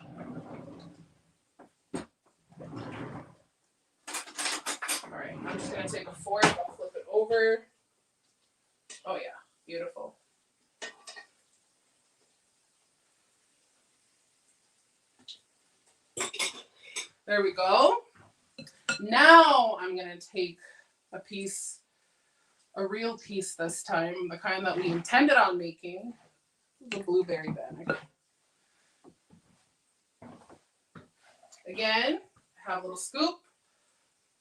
All right. I'm just going to take a fork. I'll flip it over. Oh yeah, beautiful. There we go. Now I'm gonna take a piece, a real piece this time, the kind that we intended on making, the blueberry bannock. Again, I have a little scoop.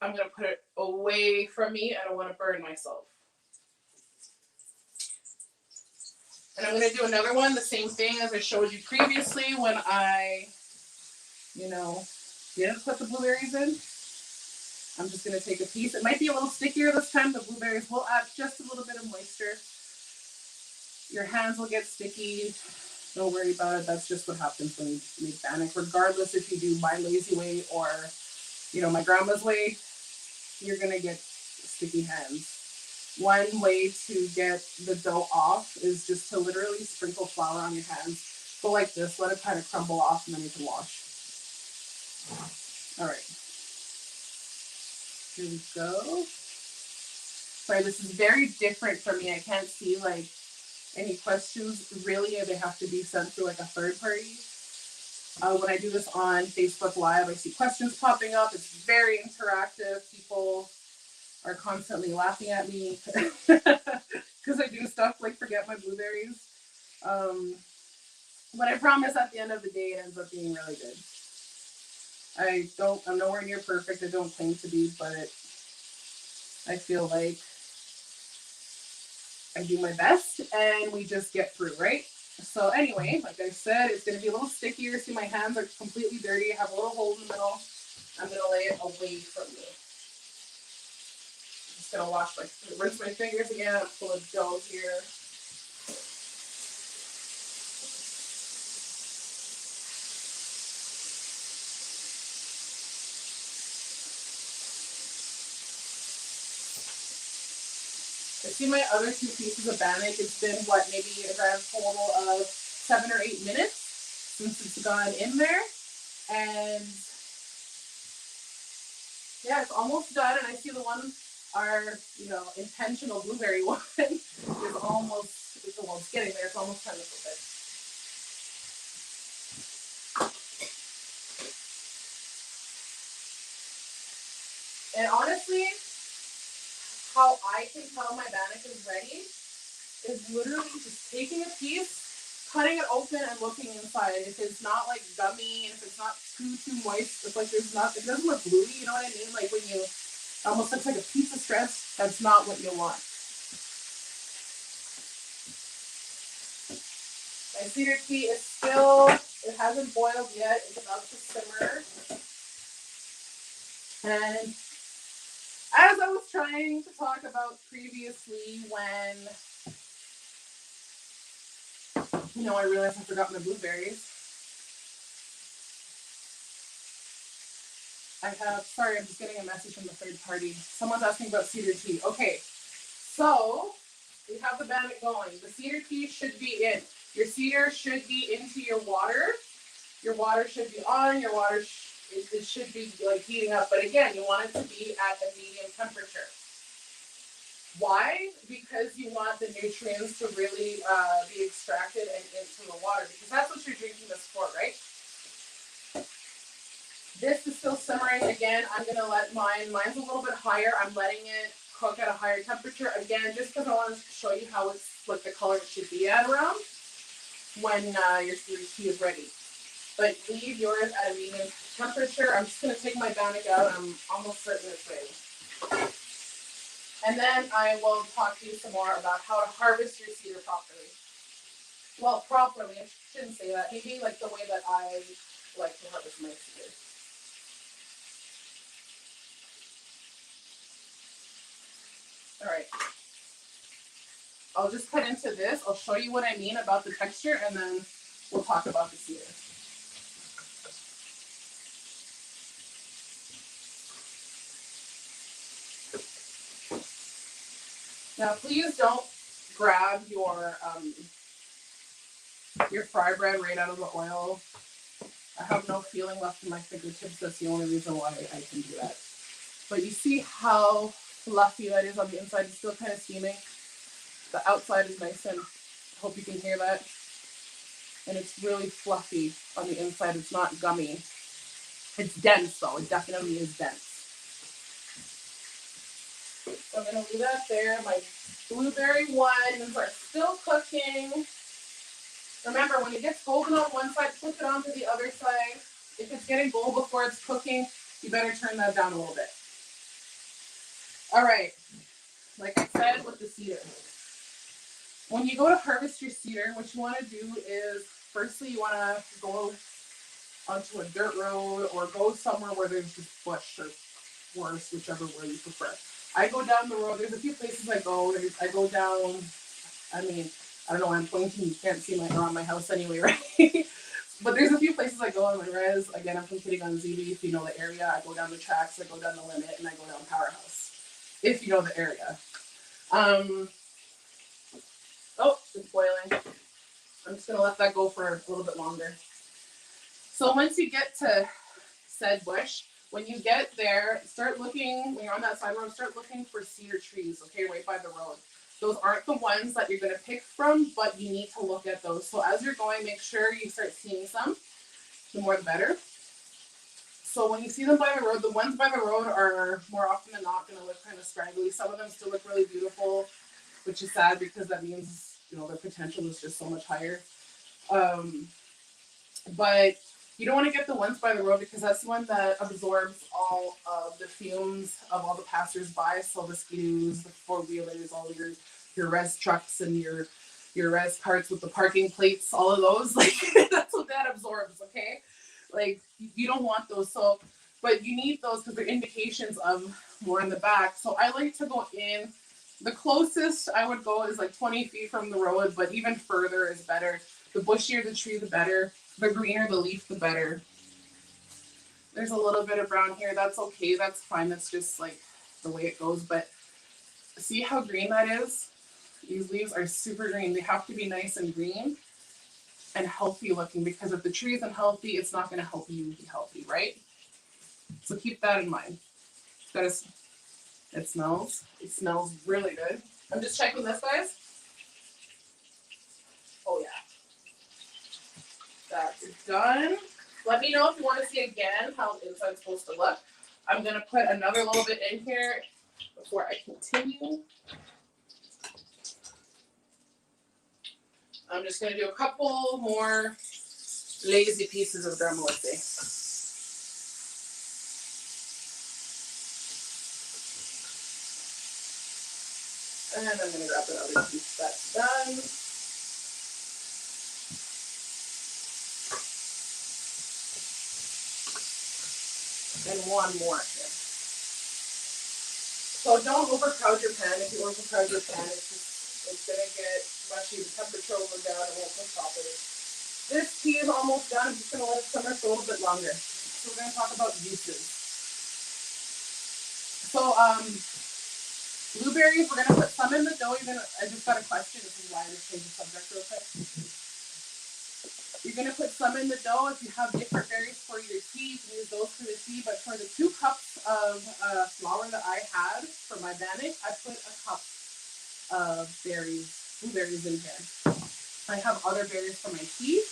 I'm gonna put it away from me. I don't want to burn myself. And I'm going to do another one, the same thing as I showed you previously when I, didn't put the blueberries in. I'm just going to take a piece. It might be a little stickier this time. The blueberries will add just a little bit of moisture. Your hands will get sticky. Don't worry about it. That's just what happens when you make bannock. Regardless if you do my lazy way or, my grandma's way, you're going to get sticky hands. One way to get the dough off is just to literally sprinkle flour on your hands. Go like this, let it kind of crumble off, and then you can wash. All right. Here we go. Sorry, this is very different for me. I can't see any questions really, or they have to be sent through a third party. When I do this on Facebook Live, I see questions popping up. It's very interactive. People are constantly laughing at me because I do stuff like forget my blueberries. But I promise at the end of the day, it ends up being really good. I'm nowhere near perfect. I don't claim to be, but I feel like I do my best and we just get through, right? So anyway, like I said, it's going to be a little stickier. See, my hands are completely dirty. I have a little hole in the middle. I'm going to lay it away from me. I'm just going to rinse my fingers again. I'm full of dough here. I see my other 2 pieces of bannock. It's been what, maybe a grand total of 7 or 8 minutes since it's gone in there. And yeah, it's almost done. And I see the one, our, intentional blueberry one is almost, well, it's getting there. It's almost time to flip it. And honestly, how I can tell my bannock is ready is literally just taking a piece, cutting it open and looking inside. If it's not like gummy and if it's not too moist, it's like it doesn't look gluey, you know what I mean? Like when it almost looks like a pizza stress, that's not what you want. My cedar tea is still, it hasn't boiled yet, it's about to simmer. And as I was trying to talk about previously when, I realized I forgot my blueberries. I'm just getting a message from the third party. Someone's asking about cedar tea. Okay, so we have the bannock going. The cedar tea should be in. Your cedar should be into your water. Your water should be on. Your water, it should be like heating up. But again, you want it to be at a medium temperature. Why? Because you want the nutrients to really be extracted and into the water, because that's what you're drinking this for, right? This is still simmering. Again, I'm going to let mine's a little bit higher. I'm letting it cook at a higher temperature. Again, just because I want to show you how it's, what the color it should be at around when your cedar tea is ready. But leave yours at a medium temperature. I'm just going to take my bannock out. I'm almost certain it's ready. And then I will talk to you some more about how to harvest your cedar properly. Well, properly, I shouldn't say that. Maybe like the way that I like to harvest my cedar. All right. I'll just cut into this. I'll show you what I mean about the texture, and then we'll talk about the cedar. Now, please don't grab your fry bread right out of the oil. I have no feeling left in my fingertips. That's the only reason why I can do that. But you see how fluffy that is on the inside? It's still kind of steaming. The outside is nice, and I hope you can hear that. And it's really fluffy on the inside. It's not gummy. It's dense, though. It definitely is dense. So I'm going to leave that there. My blueberry ones are still cooking. Remember, when it gets golden on one side, flip it onto the other side. If it's getting gold before it's cooking, you better turn that down a little bit. All right. Like I said with the cedar. When you go to harvest your cedar, what you want to do is, firstly, you want to go onto a dirt road or go somewhere where there's just bush or forest, whichever way you prefer. I go down the road. There's a few places I go. I go down, I don't know why I'm pointing. You can't see around my house anyway, right? But there's a few places I go on my res. Again, I'm competing on ZB. If you know the area, I go down the tracks, I go down the limit, and I go down Powerhouse. If you know the area. Oh, it's boiling. I'm just going to let that go for a little bit longer. So once you get to said bush, when you get there, start looking, when you're on that side road, start looking for cedar trees, okay, right by the road. Those aren't the ones that you're going to pick from, but you need to look at those. So as you're going, make sure you start seeing some. The more the better. So when you see them by the road, the ones by the road are more often than not going to look kind of scraggly. Some of them still look really beautiful, which is sad because that means, their potential is just so much higher. But you don't want to get the ones by the road because that's the one that absorbs all of the fumes of all the passers-by. So the skidoos, the four-wheelers, all your res trucks and your res carts with the parking plates, all of those, like that's what that absorbs, okay? Like you don't want those, so but you need those because they're indications of more in the back. So I like to go in. The closest I would go is like 20 feet from the road, but even further is better. The bushier the tree, the better. The greener the leaf, the better. There's a little bit of brown here. That's okay. That's fine. That's just like the way it goes. But see how green that is? These leaves are super green. They have to be nice and green and healthy looking, because if the tree isn't healthy, it's not going to help you be healthy, right? So keep that in mind. It smells really good. I'm just checking this, guys. Oh yeah, that's done. Let me know if you want to see again how the inside's supposed to look. I'm gonna put another little bit in here before I continue. I'm just gonna do a couple more lazy pieces of drum molde. And I'm gonna grab another piece that's done. And one more here. So don't overcrowd your pan. If you overcrowd your pan, it's gonna get mushy. The temperature will go down and won't cook properly. This tea is almost done. I'm just gonna let it simmer for a little bit longer. So we're gonna talk about uses. So blueberries, we're gonna put some in the dough. I just got a question. This is why I just changed the subject real quick. You're going to put some in the dough. If you have different berries for your tea, you can use those for the tea. But for the 2 cups of flour that I had for my bannock, I put a cup of blueberries in here. I have other berries for my tea,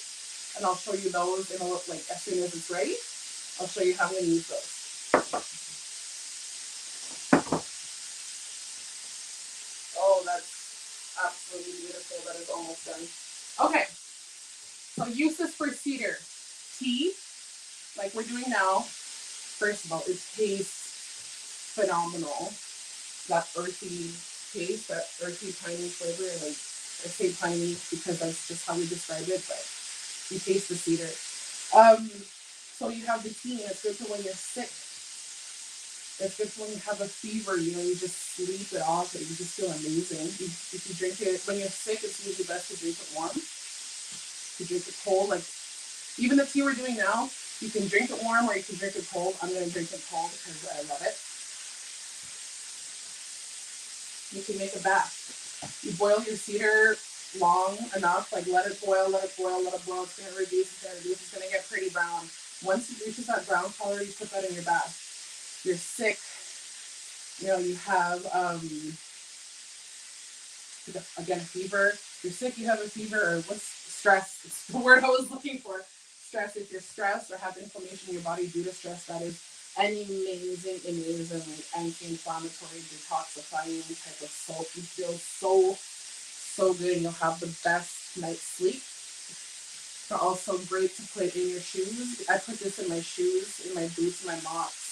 and I'll show you those in as soon as it's ready. I'll show you how I'm going to use those. Oh, that's absolutely beautiful. That is almost done. Okay. So uses for cedar. Tea, like we're doing now. First of all, it tastes phenomenal. That earthy taste, that earthy piney flavor. Like I say piney because that's just how we describe it, but you taste the cedar. So you have the tea, and it's good for when you're sick. It's good for when you have a fever. You just sleep it off, and you just feel amazing. If you drink it when you're sick, it's usually best to drink it warm. To drink it cold, like even the tea we're doing now, you can drink it warm or you can drink it cold. I'm going to drink it cold because I love it. You can make a bath. You boil your cedar long enough, like let it boil, let it boil, let it boil. It's going to reduce, it's going to get pretty brown. Once it reaches that brown color, you put that in your bath. You're sick, you have, again, a fever. You're sick, you have a fever, or what's stress? It's the word I was looking for. Stress. If you're stressed or have inflammation in your body due to stress, that is an amazing like anti-inflammatory, detoxifying type of soap. You feel so good, and you'll have the best night's sleep. They're also great to put in your shoes. I put this in my shoes, in my boots, my mocs.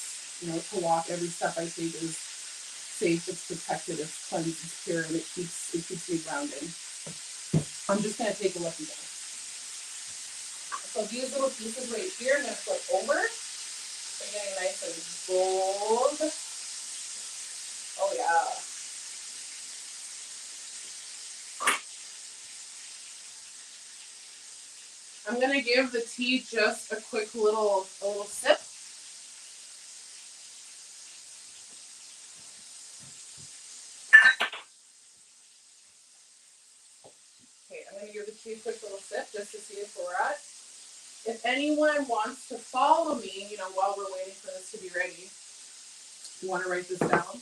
To walk. Every step I take is safe, it's protected, it's cleansed, it's pure, and it keeps me grounded. I'm just gonna take a look again. So these little pieces right here, I'm gonna flip over. They're getting nice and gold. Oh yeah. I'm gonna give the tea just a quick little sip. Okay, I'm gonna give the tea a quick little sip just to see if we're at. If anyone wants to follow me, while we're waiting for this to be ready, you want to write this down.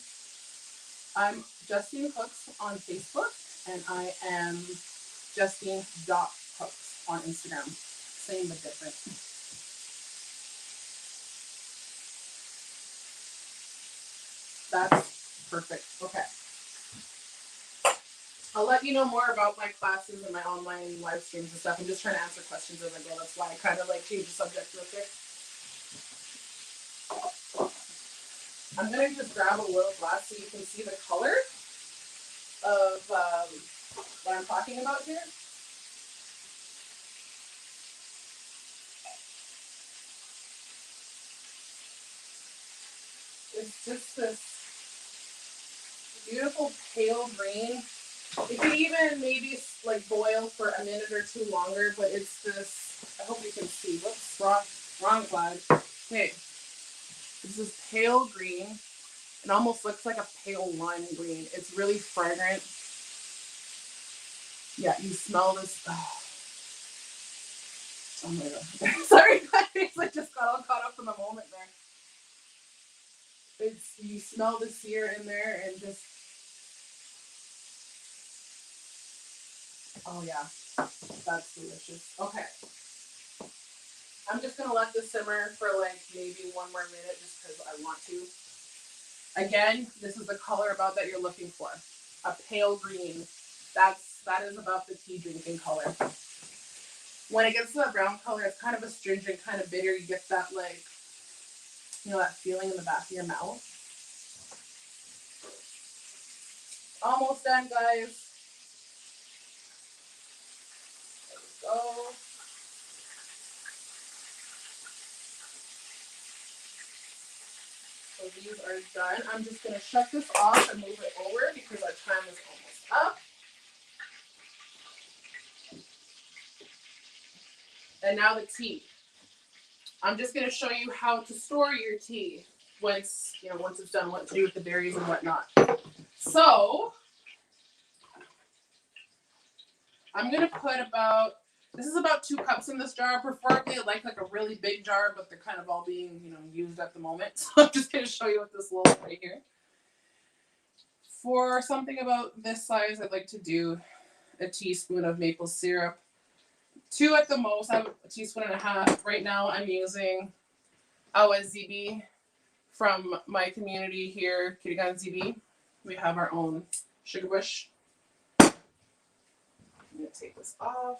I'm Justine Cooks on Facebook, and I am Justine.Cooks on Instagram. Same but different. That's perfect. Okay. I'll let you know more about my classes and my online live streams and stuff. I'm just trying to answer questions as I go. That's why I kind of change the subject real quick. I'm going to just grab a little glass so you can see the color. of what I'm talking about here. It's just this beautiful pale green. It could even maybe like boil for a minute or two longer, but it's this, I hope you can see. Whoops, wrong flag. Okay. It's this pale green. It almost looks like a pale lime green. It's really fragrant. Yeah, you smell this. Oh my god. Sorry guys, I just got all caught up in the moment there. You smell the sear in there and just, oh yeah, that's delicious. Okay. I'm just gonna let this simmer for like maybe one more minute just because I want to. Again, this is the color about that you're looking for. A pale green. That is about the tea drinking color. When it gets to that brown color, it's kind of astringent, kind of bitter. You get that like, you know, that feeling in the back of your mouth. Almost done, guys. There we go. So these are done. I'm just going to shut this off and move it over because our time is almost up. And now the tea. I'm just going to show you how to store your tea once it's done, what to do with the berries and whatnot. So I'm going to put this is about 2 cups in this jar. Preferably I like a really big jar, but they're kind of all being, used at the moment. So I'm just going to show you what this looks like right here. For something about this size, I'd like to do a teaspoon of maple syrup. 2 at the most. I have a teaspoon and a half. Right now I'm using OIYPP from my community here, Culinary. We have our own sugar bush. I'm going to take this off.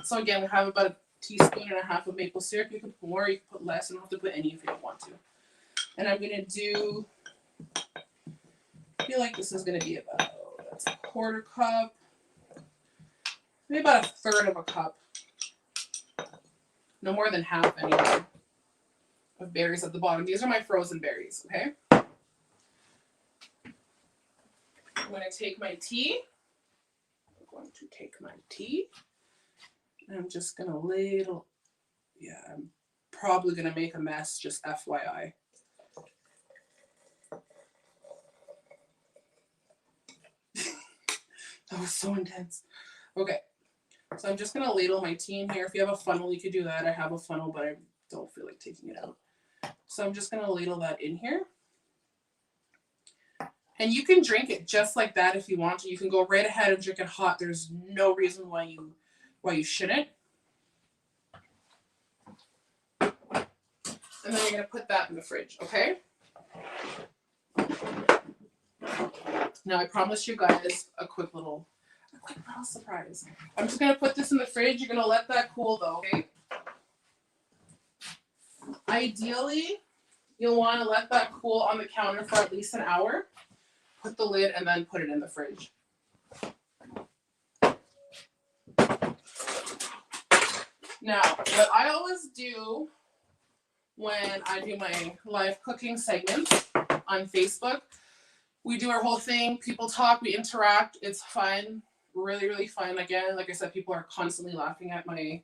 So again, we have about a teaspoon and a half of maple syrup. You can put more, you can put less. You don't have to put any if you don't want to. And I'm going to do, I feel like this is going to be about, that's a 1/4 cup. Maybe about 1/3 of a cup. No more than half anyway. Of berries at the bottom. These are my frozen berries, okay? I'm going to take my tea. And I'm just going to ladle. Yeah, I'm probably going to make a mess, just FYI. That was so intense. Okay. So I'm just going to ladle my tea in here. If you have a funnel, you could do that. I have a funnel, but I don't feel like taking it out. So I'm just going to ladle that in here. And you can drink it just like that if you want to. You can go right ahead and drink it hot. There's no reason why you shouldn't. And then you're going to put that in the fridge, okay? Now I promised you guys a quick little surprise. I'm just going to put this in the fridge. You're going to let that cool though, okay? Ideally, you'll want to let that cool on the counter for at least an hour. Put the lid and then put it in the fridge. Now, what I always do when I do my live cooking segments on Facebook, we do our whole thing. People talk, we interact. It's fun. Really, really fun. Again, like I said, people are constantly laughing at my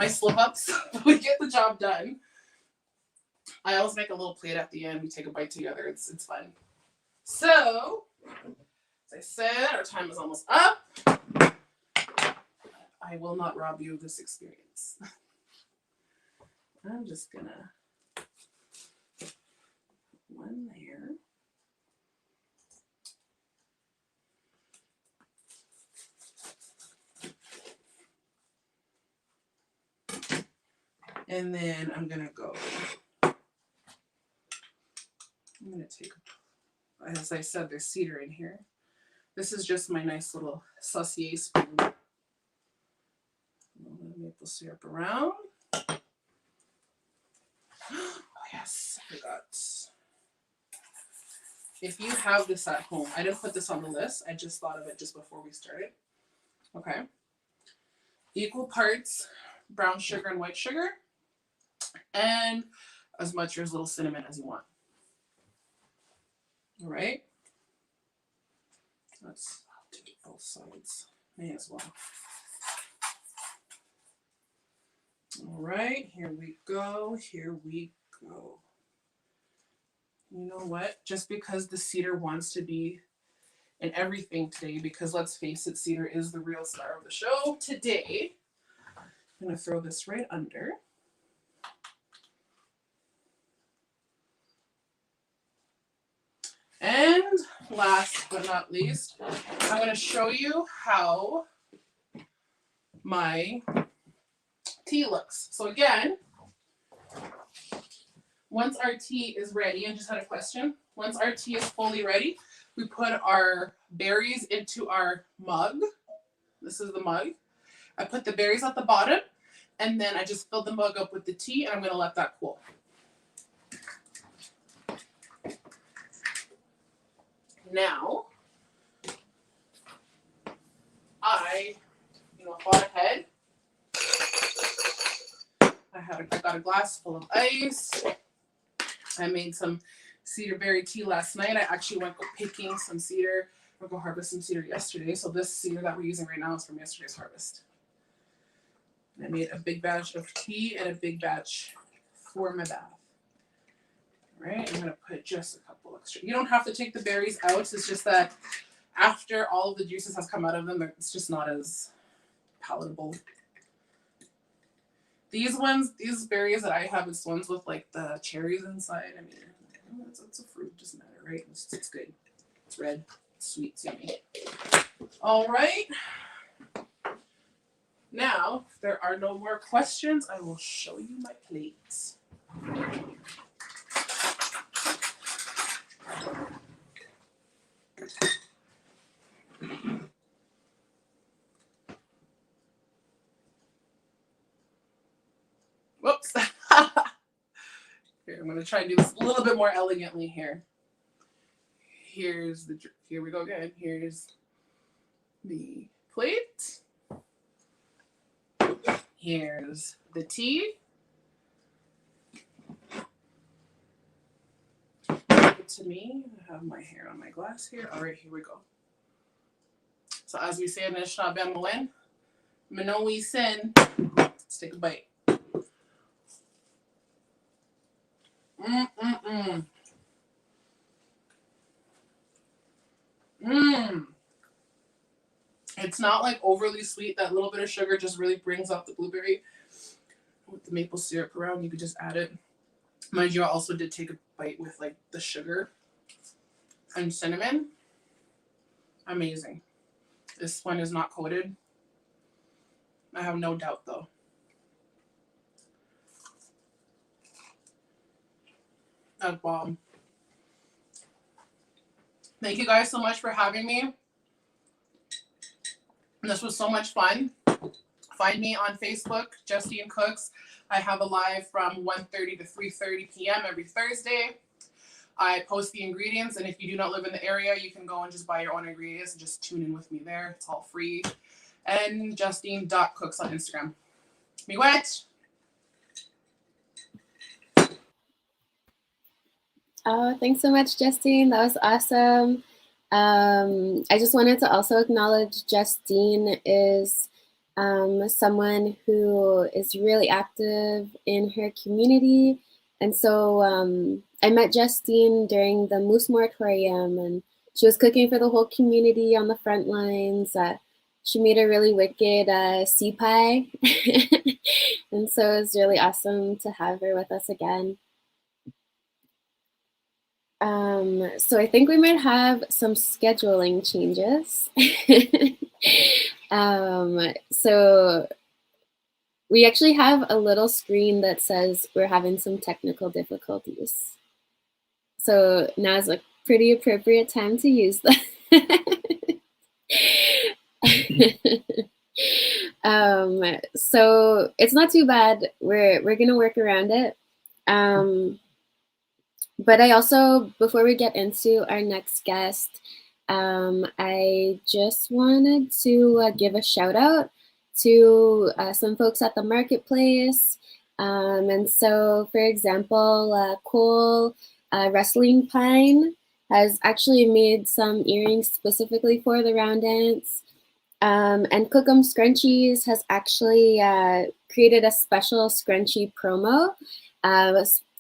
slip-ups. We get the job done. I always make a little plate at the end. We take a bite together. It's fun. So, as I said, our time is almost up. I will not rob you of this experience. I'm just gonna put one there. And then I'm gonna take, as I said, there's cedar in here. This is just my nice little saucier spoon. Maple syrup around. Oh yes, I forgot. if you have this at home, I didn't put this on the list. I just thought of it just before we started. Okay. Equal parts brown sugar and white sugar, and as much or as little cinnamon as you want. All right. Let's do both sides. May as well. All right, here we go. Here we go. You know what? Just because the cedar wants to be in everything today, because let's face it, cedar is the real star of the show today. I'm going to throw this right under. And last but not least, I'm going to show you how my tea looks. So again, once our tea is ready, I just had a question. Once our tea is fully ready, we put our berries into our mug. This is the mug. I put the berries at the bottom, and then I just fill the mug up with the tea, and I'm going to let that cool. Now, I thought ahead. I got a glass full of ice. I made some cedar berry tea last night. I actually went go picking some cedar. I go harvest some cedar yesterday. So this cedar that we're using right now is from yesterday's harvest. And I made a big batch of tea and a big batch for my bath. All right, I'm gonna put just a couple extra. You don't have to take the berries out. It's just that after all of the juices has come out of them, it's just not as palatable. These berries that I have, it's ones with like the cherries inside. I mean, it's a fruit, doesn't matter, right? It's good. It's red, it's sweet, it's yummy. All right. Now, if there are no more questions, I will show you my plates. Whoops. Here, I'm going to try and do this a little bit more elegantly here. Here we go again. Here's the plate. Here's the tea. Give it to me. I have my hair on my glass here. All right, here we go. So as we say in Anishinaabe, Manowi Sin. Let's take a bite. It's not like overly sweet. That little bit of sugar just really brings out the blueberry. With the maple syrup around, you could just add it. Mind you, I also did take a bite with like the sugar and cinnamon. Amazing. This one is not coated. I have no doubt though. That's bomb. Thank you guys so much for having me. This was so much fun. Find me on Facebook, Justine Cooks. I have a live from 1:30 to 3:30 p.m. every Thursday. I post the ingredients, and if you do not live in the area, you can go and just buy your own ingredients and just tune in with me there. It's all free. And Justine.cooks on Instagram. Miigwetch. Oh, thanks so much, Justine. That was awesome. I just wanted to also acknowledge Justine is someone who is really active in her community. And so I met Justine during the Moose Moratorium, and she was cooking for the whole community on the front lines. She made a really wicked sea pie. And so it was really awesome to have her with us again. So I think we might have some scheduling changes. So we actually have a little screen that says we're having some technical difficulties. So now's a pretty appropriate time to use that. So it's not too bad. We're gonna work around it. But I also, before we get into our next guest, I just wanted to give a shout out to some folks at the marketplace. And so, for example, Cole Wrestling Pine has actually made some earrings specifically for the round dance. And Cookum Scrunchies has actually created a special scrunchie promo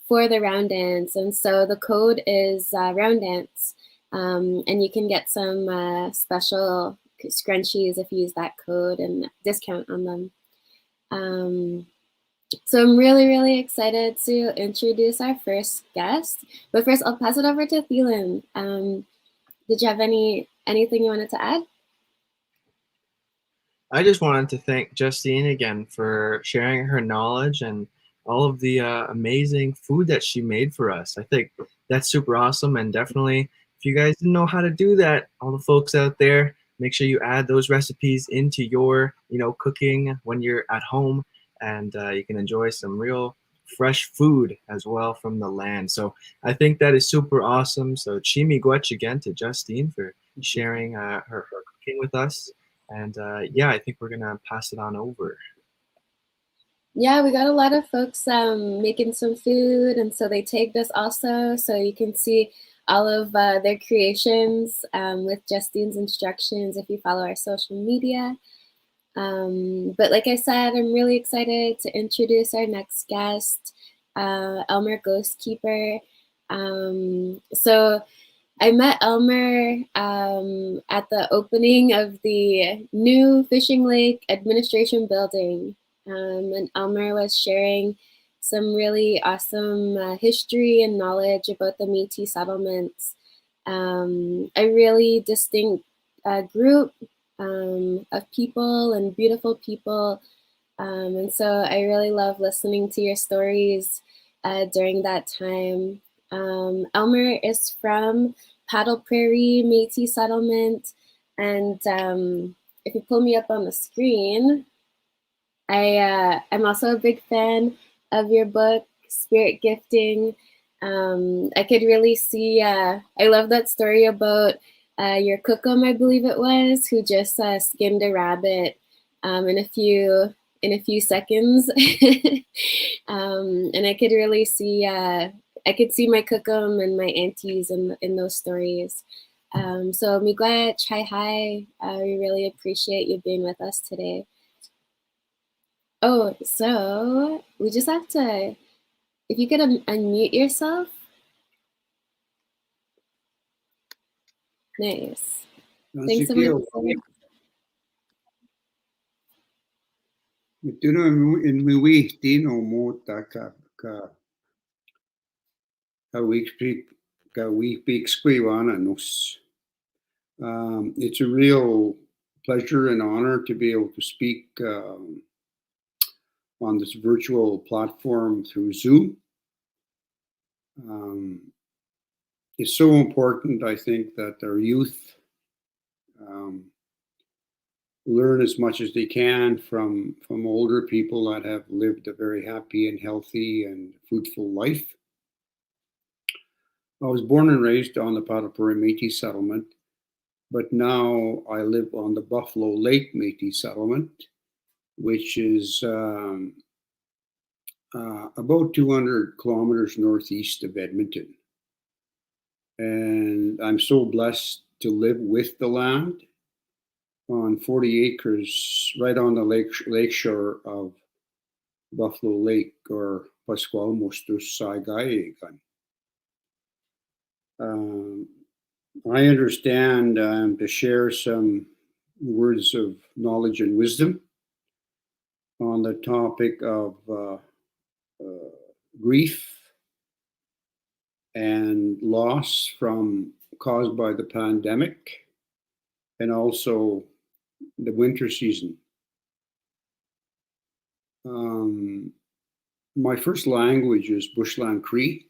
for the round dance. And so the code is round dance. And you can get some special scrunchies if you use that code and discount on them. So I'm really, really excited to introduce our first guest. But first, I'll pass it over to Thielen. Did you have anything you wanted to add? I just wanted to thank Justine again for sharing her knowledge and all of the amazing food that she made for us. I think that's super awesome, and definitely, if you guys didn't know how to do that, all the folks out there, make sure you add those recipes into your, cooking when you're at home, and you can enjoy some real fresh food as well from the land. So I think that is super awesome. So Miigwetch again to Justine for sharing her cooking with us. And yeah, I think we're gonna pass it on over. Yeah, we got a lot of folks making some food, and so they tagged us also, so you can see all of their creations with Justine's instructions if you follow our social media. But like I said, I'm really excited to introduce our next guest, Elmer Ghostkeeper. So I met Elmer at the opening of the new Fishing Lake Administration Building. And Elmer was sharing some really awesome history and knowledge about the Métis settlements. A really distinct group of people and beautiful people. And so I really love listening to your stories during that time. Elmer is from Paddle Prairie Métis settlement, and if you pull me up on the screen, I'm also a big fan of your book, Spirit Gifting. I could really see, I love that story about your cookum, I believe it was, who just skinned a rabbit in a few seconds. And I could really see, I could see my cookum and my aunties in those stories. So Miigwetch, hi. We really appreciate you being with us today. Oh, so we just have to, if you could unmute yourself. Nice. Thanks so much. It's a real pleasure and honor to be able to speak on this virtual platform through Zoom. It's so important, I think, that our youth learn as much as they can from older people that have lived a very happy and healthy and fruitful life. I was born and raised on the Paddle Prairie Métis settlement, but now I live on the Buffalo Lake Métis settlement, which is about 200 kilometers northeast of Edmonton. And I'm so blessed to live with the land on 40 acres right on the lakeshore of Buffalo Lake, or Pascual-Mostus Saigayegan. I understand to share some words of knowledge and wisdom on the topic of grief and loss caused by the pandemic, and also the winter season. My first language is Bushland Cree,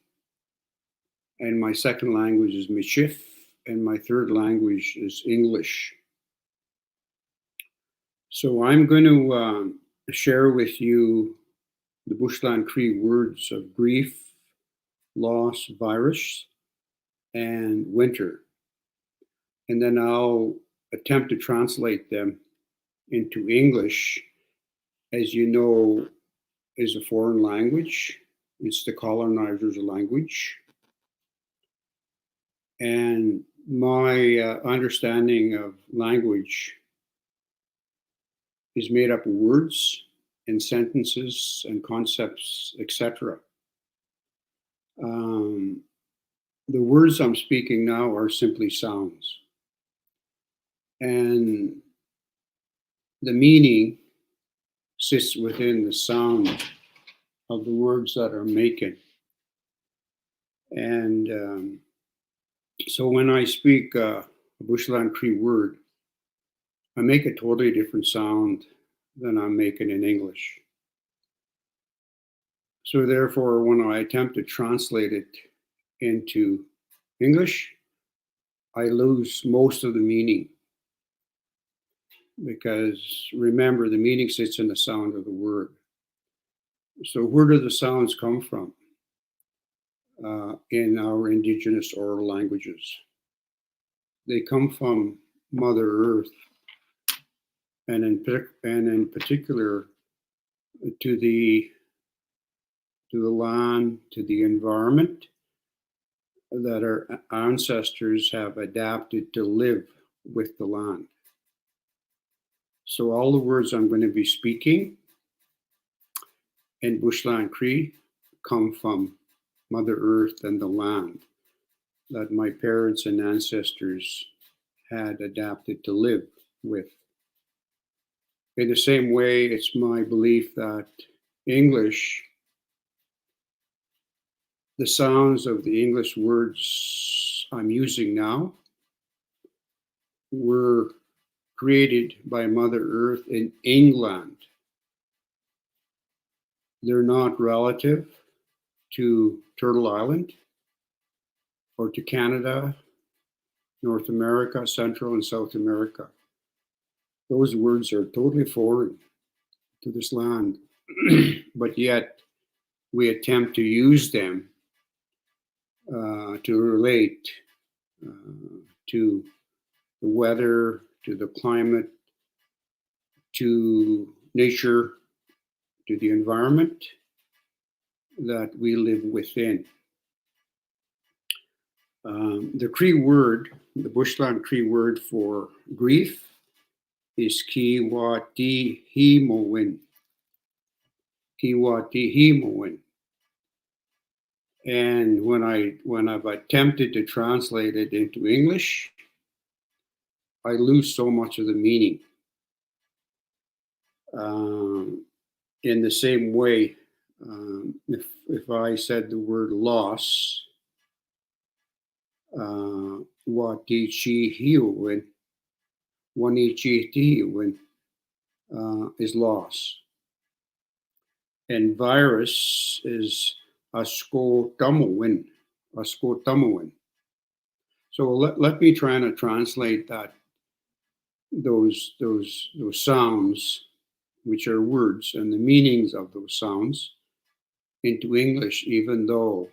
and my second language is Michif, and my third language is English. So I'm going to share with you the Bushland Cree words of grief loss, virus, and winter. And then I'll attempt to translate them into English. As you know, is a foreign language. It's the colonizer's language. And my understanding of language is made up of words and sentences and concepts, etc. The words I'm speaking now are simply sounds. And the meaning sits within the sound of the words that are making. And so when I speak a Bushland Cree word, I make a totally different sound than I'm making in English. So therefore, when I attempt to translate it into English, I lose most of the meaning. Because remember, the meaning sits in the sound of the word. So where do the sounds come from in our Indigenous oral languages? They come from Mother Earth, and in particular to the land, to the environment that our ancestors have adapted to live with the land. So all the words I'm going to be speaking in Bushland Cree come from Mother Earth and the land that my parents and ancestors had adapted to live with. In the same way, it's my belief that English, the sounds of the English words I'm using now, were created by Mother Earth in England. They're not relative to Turtle Island or to Canada, North America, Central and South America. Those words are totally foreign to this land, but yet we attempt to use them to relate to the weather, to the climate, to nature, to the environment that we live within. The Cree word, the Bushland Cree word for grief is Kiwatihimowin. Kiwatihimowin. And when I've attempted to translate it into English, I lose so much of the meaning. In the same way, if I said the word loss, watichihiwin, wanichihiwin is loss. And virus is askotamowin. So let me try to translate that those sounds, which are words, and the meanings of those sounds into English, even though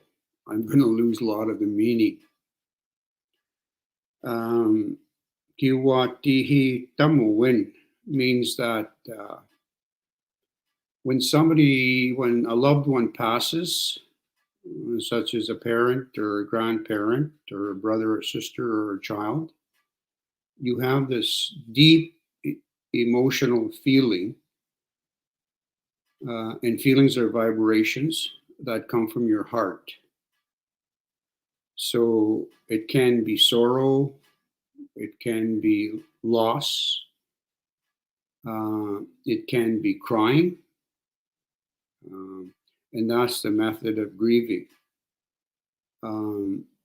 I'm going to lose a lot of the meaning. Kiwatihi tamowin means that when a loved one passes, such as a parent or a grandparent or a brother or sister or a child, you have this deep emotional feeling, and feelings are vibrations that come from your heart. So it can be sorrow, it can be loss, it can be crying, and that's the method of grieving.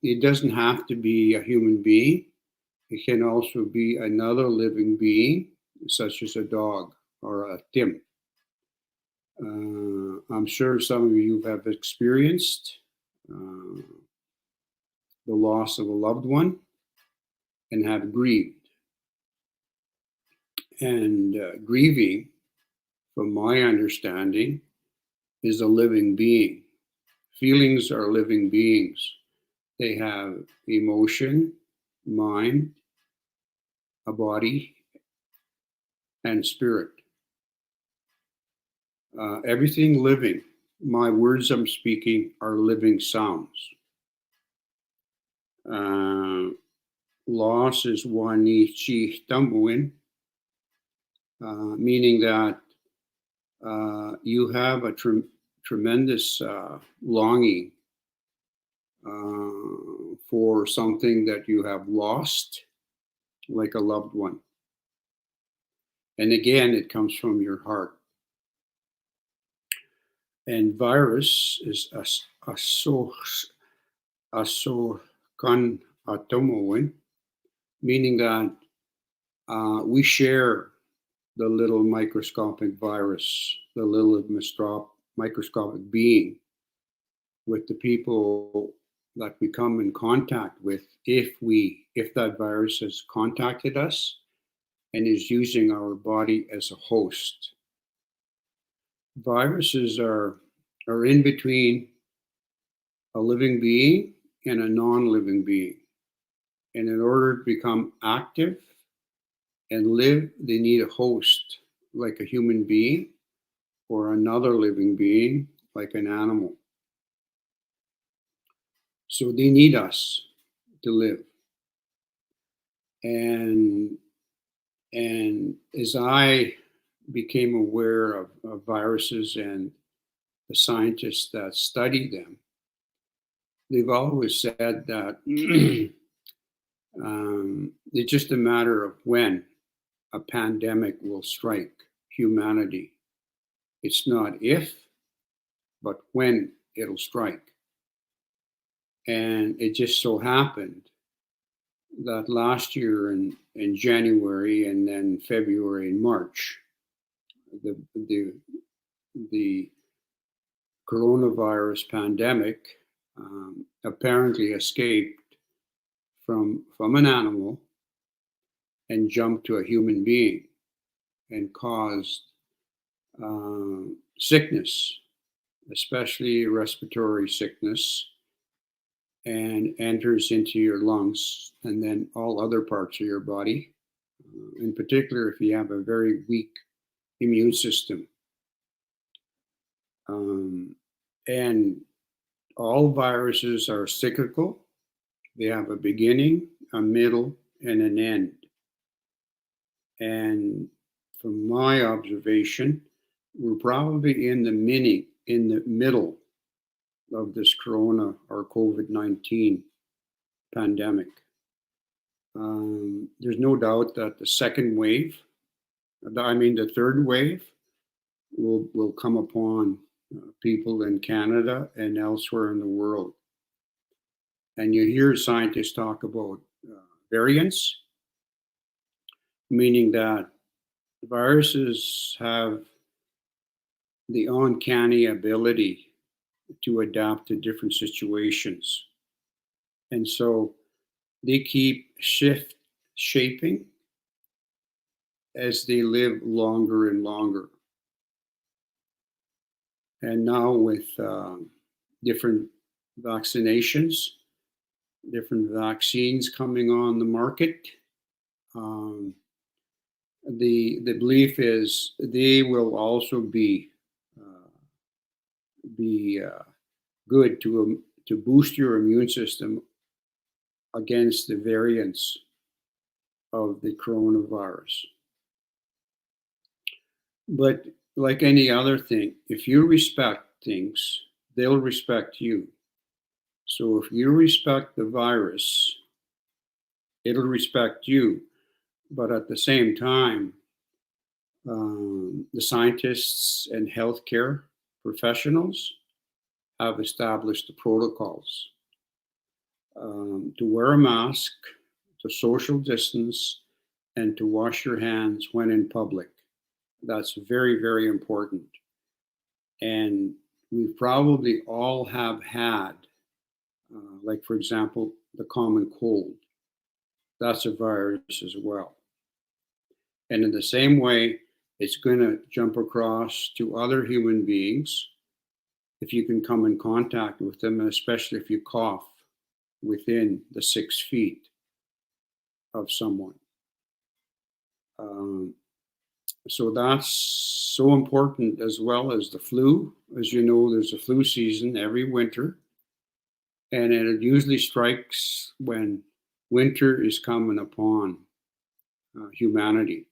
It doesn't have to be a human being. It can also be another living being, such as a dog or a tim. I'm sure some of you have experienced the loss of a loved one and have grieved. And grieving, from my understanding, is a living being Feelings are living beings. They have emotion, mind, a body, and spirit. Everything living, my words I'm speaking are living sounds. Loss is wani chi tambuin, meaning that you have a tremendous longing for something that you have lost, like a loved one. And again, it comes from your heart. And virus is kan atomoin, meaning that we share the little microscopic virus, the little microscopic being, with the people that we come in contact with, if that virus has contacted us and is using our body as a host. Viruses are in between a living being and a non-living being. And in order to become active and live, they need a host, like a human being, or another living being, like an animal. So they need us to live. And as I became aware of viruses and the scientists that study them, they've always said that it's just a matter of when a pandemic will strike humanity. It's not if, but when it'll strike. And it just so happened that last year in January and then February and March, the coronavirus pandemic apparently escaped from an animal and jumped to a human being and caused sickness, especially respiratory sickness, and enters into your lungs and then all other parts of your body, in particular if you have a very weak immune system. And all viruses are cyclical. They have a beginning, a middle, and an end. And from my observation, we're probably in the middle of this corona or COVID-19 pandemic. There's no doubt that the third wave will come upon people in Canada and elsewhere in the world. And you hear scientists talk about variants, meaning that viruses have the uncanny ability to adapt to different situations. And so they keep shaping as they live longer and longer. And now with different vaccinations, different vaccines coming on the market, the belief is they will also be good to boost your immune system against the variants of the coronavirus. But like any other thing, if you respect things, they'll respect you. So if you respect the virus, it'll respect you. But at the same time, the scientists and healthcare professionals have established the protocols to wear a mask, to social distance, and to wash your hands when in public. That's very, very important. And we probably all have had, like for example, the common cold. That's a virus as well. And in the same way, it's going to jump across to other human beings if you can come in contact with them, and especially if you cough within the 6 feet of someone. So that's so important, as well as the flu. As you know, there's a flu season every winter, and it usually strikes when winter is coming upon humanity.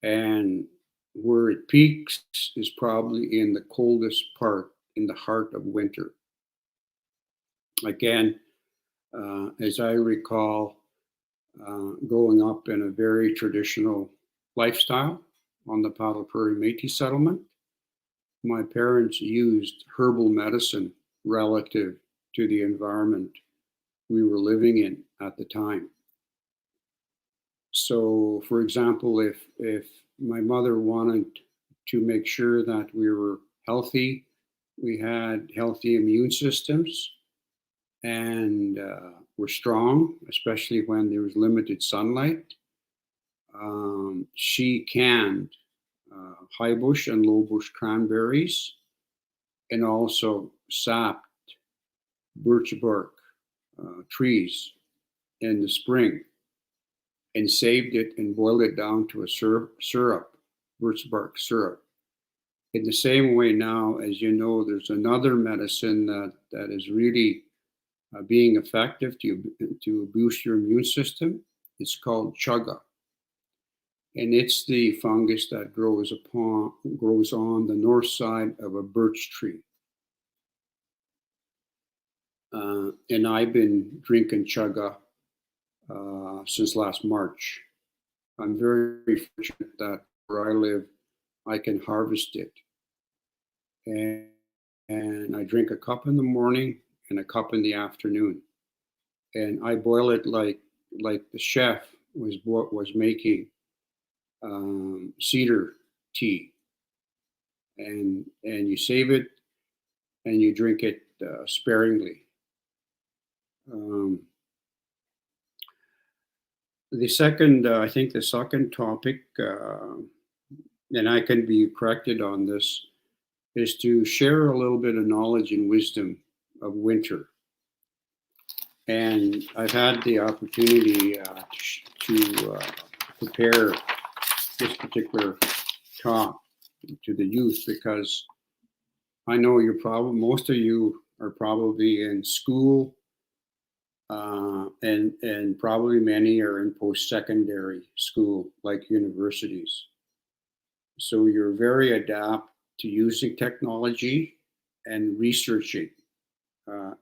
And where it peaks is probably in the coldest part, in the heart of winter. Again, as I recall, growing up in a very traditional lifestyle on the Paddle Prairie Métis settlement, my parents used herbal medicine relative to the environment we were living in at the time. So, for example, if my mother wanted to make sure that we were healthy, we had healthy immune systems, and were strong, especially when there was limited sunlight, she canned high bush and low bush cranberries, and also sapped birch bark trees in the spring, and saved it and boiled it down to a syrup, birch bark syrup. In the same way now, as you know, there's another medicine that is really being effective to boost your immune system. It's called chaga. And it's the fungus that grows on the north side of a birch tree. And I've been drinking chaga since last March. I'm very fortunate that where I live, I can harvest it. And I drink a cup in the morning and a cup in the afternoon. And I boil it like the chef was making cedar tea. And you save it and you drink it sparingly. I think the second topic, and I can be corrected on this, is to share a little bit of knowledge and wisdom of winter. And I've had the opportunity to prepare this particular talk to the youth, because I know most of you are probably in school, and probably many are in post-secondary school, like universities. So you're very adept to using technology and researching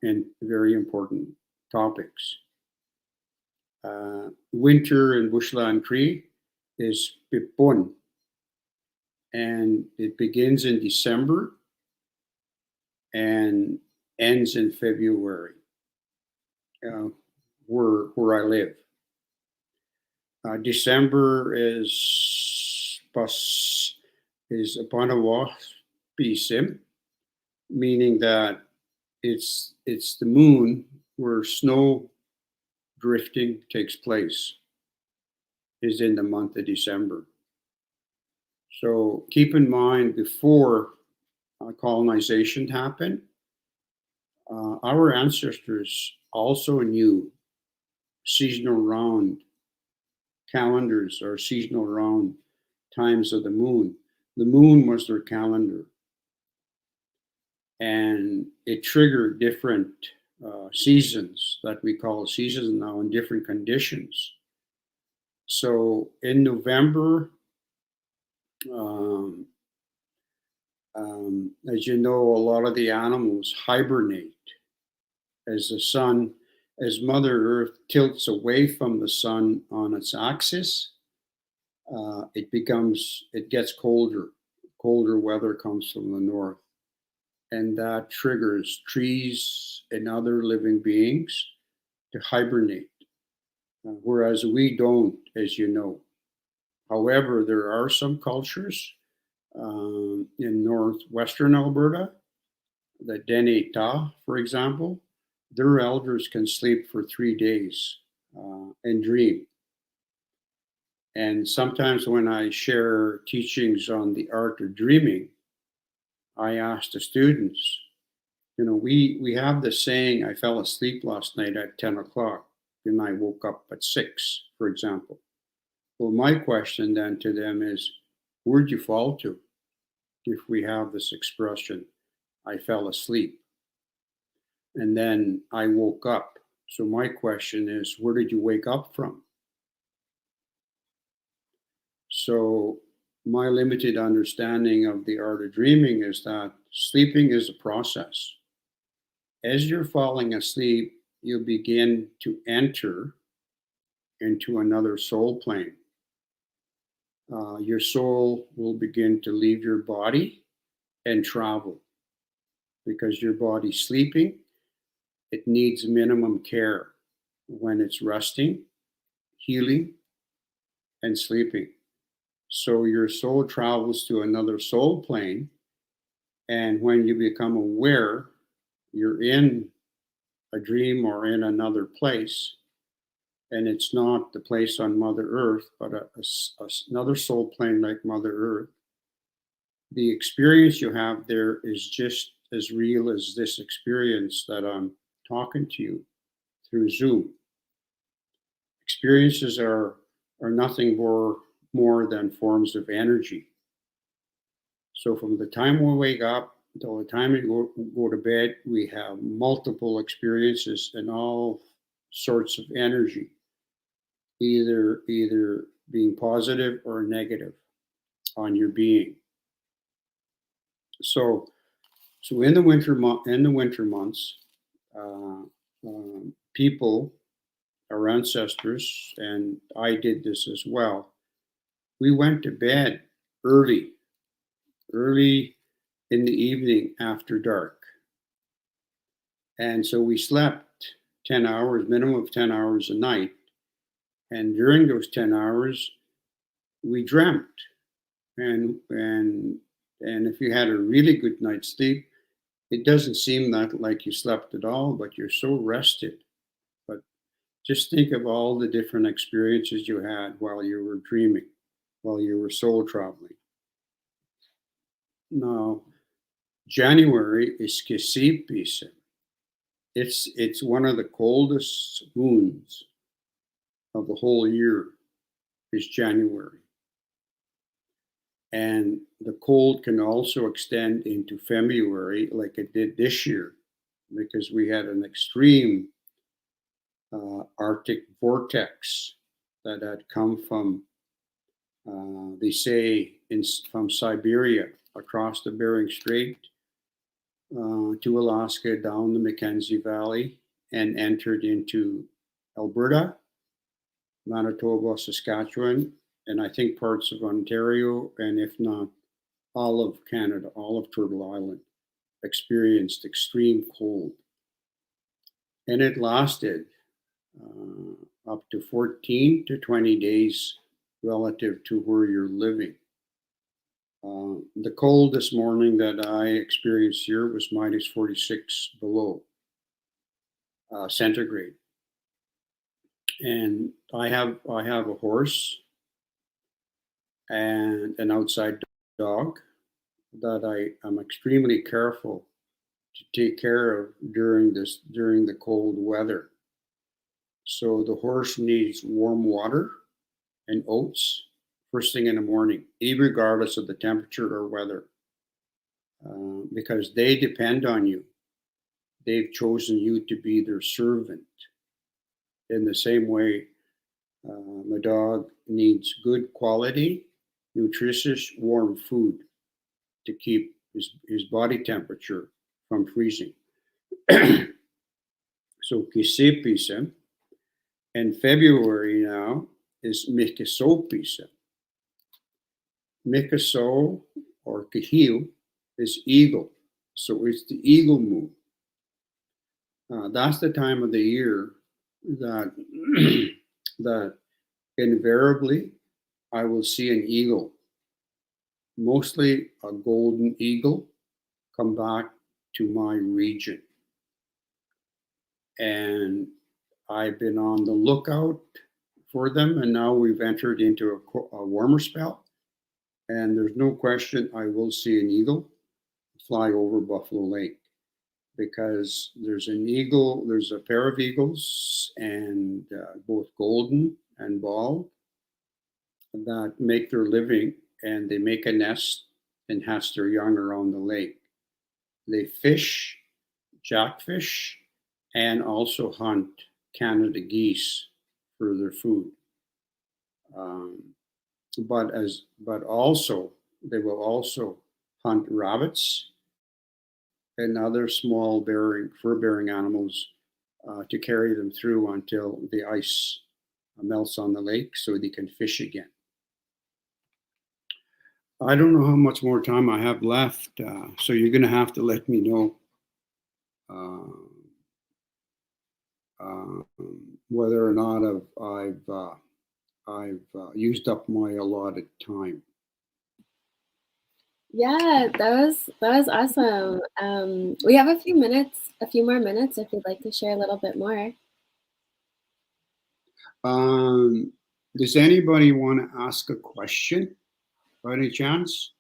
in very important topics. Winter in Bushland Cree is Pipon, and it begins in December and ends in February, where I live. December is Apanawaspisim, meaning that it's the moon where snow drifting takes place, is in the month of December. So keep in mind, before colonization happened, our ancestors also knew seasonal round calendars, or seasonal round times of the moon. The moon was their calendar, and it triggered different seasons that we call seasons now, in different conditions. So in November, as you know, a lot of the animals hibernate as Mother Earth tilts away from the sun on its axis. It gets colder. Colder weather comes from the north, and that triggers trees and other living beings to hibernate, whereas we don't, as you know. However, there are some cultures in northwestern Alberta, the Dene Ta, for example, their elders can sleep for 3 days and dream. And sometimes when I share teachings on the art of dreaming, I asked the students, we have this saying, I fell asleep last night at 10 o'clock and I woke up at 6, for example. Well, my question then to them is, where'd you fall to? If we have this expression, I fell asleep and then I woke up. So my question is, where did you wake up from? So my limited understanding of the art of dreaming is that sleeping is a process. As you're falling asleep, you begin to enter into another soul plane. Your soul will begin to leave your body and travel because your body's sleeping. It needs minimum care when it's resting, healing, and sleeping. So your soul travels to another soul plane, and when you become aware, you're in a dream or in another place, and it's not the place on Mother Earth, but another soul plane like Mother Earth. The experience you have there is just as real as this experience that I'm talking to you through Zoom. Experiences are nothing more than forms of energy. So from the time we wake up until the time we go to bed, we have multiple experiences and all sorts of energy, either being positive or negative on your being. So in the winter months, people, our ancestors, and I did this as well, we went to bed early in the evening after dark. And so we slept 10 hours, minimum of 10 hours a night. And during those 10 hours, we dreamt. And if you had a really good night's sleep, it doesn't seem that like you slept at all, but you're so rested. But just think of all the different experiences you had while you were dreaming, while you were soul traveling. Now, January is Kisipisa. It's one of the coldest moons of the whole year is January. And the cold can also extend into February like it did this year because we had an extreme Arctic vortex that had come from, they say, from Siberia across the Bering Strait to Alaska, down the Mackenzie Valley, and entered into Alberta, Manitoba, Saskatchewan, and I think parts of Ontario, and if not, all of Canada, all of Turtle Island, experienced extreme cold. And it lasted up to 14 to 20 days relative to where you're living. The cold this morning that I experienced here was minus 46 below centigrade. And I have a horse and an outside dog that I'm extremely careful to take care of during the cold weather. So the horse needs warm water and oats first thing in the morning, regardless of the temperature or weather, because they depend on you. They've chosen you to be their servant. In the same way, my dog needs good quality, nutritious, warm food to keep his body temperature from freezing. So Kisipisa, and February now is Mikisopisa. Mikaso or Kahil is eagle, so it's the eagle moon. That's the time of the year that that invariably I will see an eagle, mostly a golden eagle, come back to my region. And I've been on the lookout for them, and now we've entered into a warmer spell. And there's no question I will see an eagle. fly over Buffalo Lake, because there's a pair of eagles, and both golden and bald, that make their living, and they make a nest and hatch their young around the lake. They fish, jackfish, and also hunt Canada geese for their food. But also they will also hunt rabbits and other small fur-bearing animals to carry them through until the ice melts on the lake so they can fish again. I don't know how much more time I have left, so you're going to have to let me know whether or not I've used up my allotted time. Yeah, that was awesome. We have a few more minutes if you'd like to share a little bit more. Does anybody want to ask a question by any chance?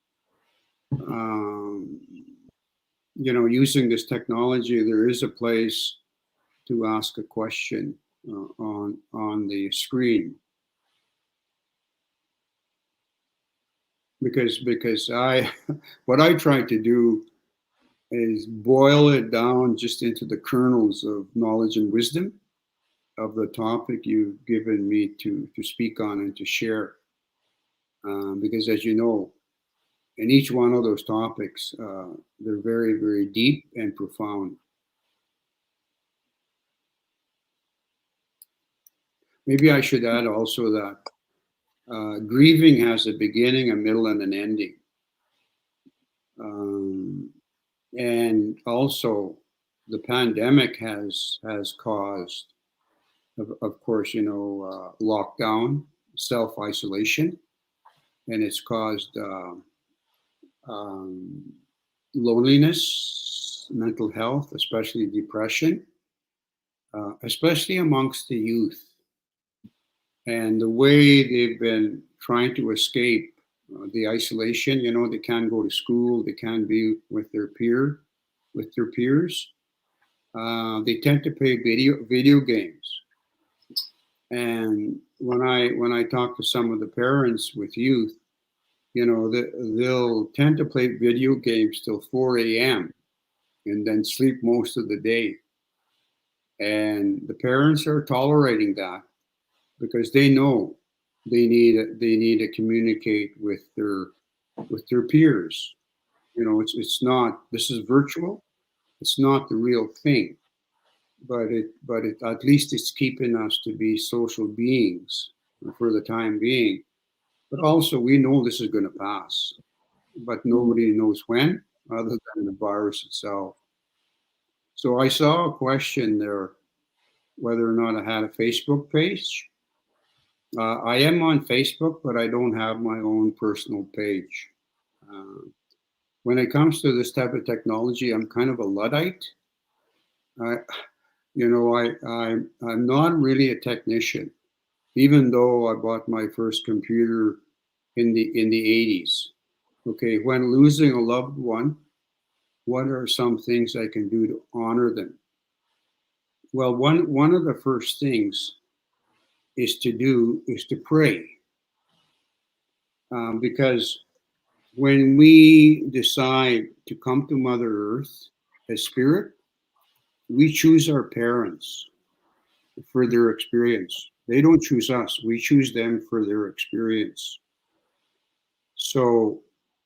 Using this technology, there is a place to ask a question on the screen. Because what I try to do is boil it down just into the kernels of knowledge and wisdom of the topic you've given me to speak on and to share. Because as you know, in each one of those topics, they're very, very deep and profound. Maybe I should add also that grieving has a beginning, a middle, and an ending. And also, the pandemic has caused, of course, lockdown, self-isolation, and it's caused loneliness, mental health, especially depression, especially amongst the youth. And the way they've been trying to escape the isolation, they can't go to school, they can't be with their peers. They tend to play video games. And when I talk to some of the parents with youth, they'll tend to play video games till 4 a.m. and then sleep most of the day. And the parents are tolerating that because they know they need to communicate with their peers. It's not, this is virtual. It's not the real thing, but at least it's keeping us to be social beings for the time being. But also we know this is going to pass, but nobody knows when other than the virus itself. So I saw a question there, whether or not I had a Facebook page. I am on Facebook, but I don't have my own personal page. When it comes to this type of technology, I'm kind of a Luddite. I'm not really a technician, even though I bought my first computer in the 80s. Okay, when losing a loved one, what are some things I can do to honor them? Well, one of the first things is to pray, because when we decide to come to Mother Earth as spirit, we choose our parents for their experience. They don't choose us. We choose them for their experience. So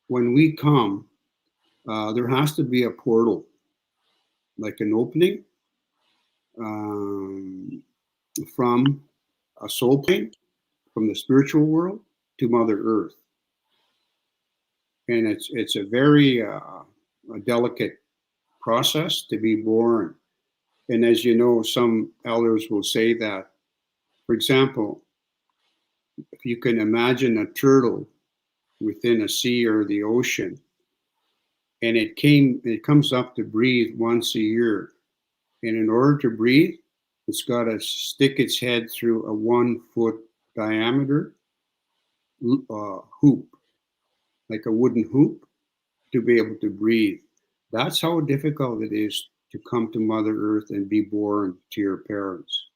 when we come, there has to be a portal, like an opening from a soul plane, from the spiritual world to Mother Earth. And it's a very a delicate process to be born. And as you know, some elders will say that, for example, if you can imagine a turtle within a sea or the ocean, and it comes up to breathe once a year. And in order to breathe, it's got to stick its head through a 1-foot diameter hoop, like a wooden hoop, to be able to breathe. That's how difficult it is to come to Mother Earth and be born to your parents.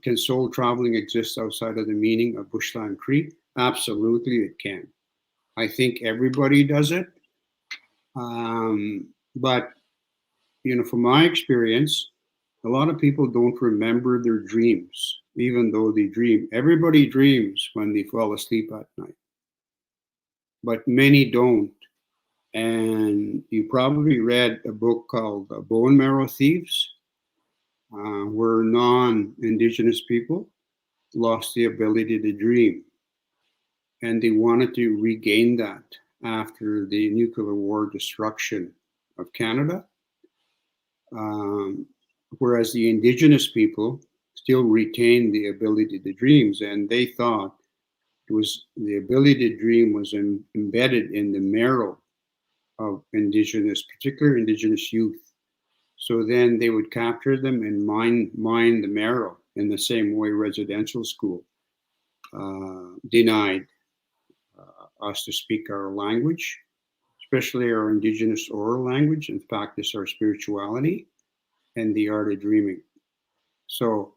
Can soul traveling exist outside of the meaning of Bushland Creek? Absolutely, it can. I think everybody does it. But, from my experience, a lot of people don't remember their dreams, even though they dream. Everybody dreams when they fall asleep at night, but many don't. And you probably read a book called Bone Marrow Thieves, where non-Indigenous people lost the ability to dream. And they wanted to regain that after the nuclear war destruction of Canada. Whereas the Indigenous people still retained the ability to dreams, and they thought it was the ability to dream was embedded in the marrow of particular Indigenous youth. So then they would capture them and mine the marrow in the same way residential school denied us to speak our language, especially our Indigenous oral language, and practice our spirituality and the art of dreaming. So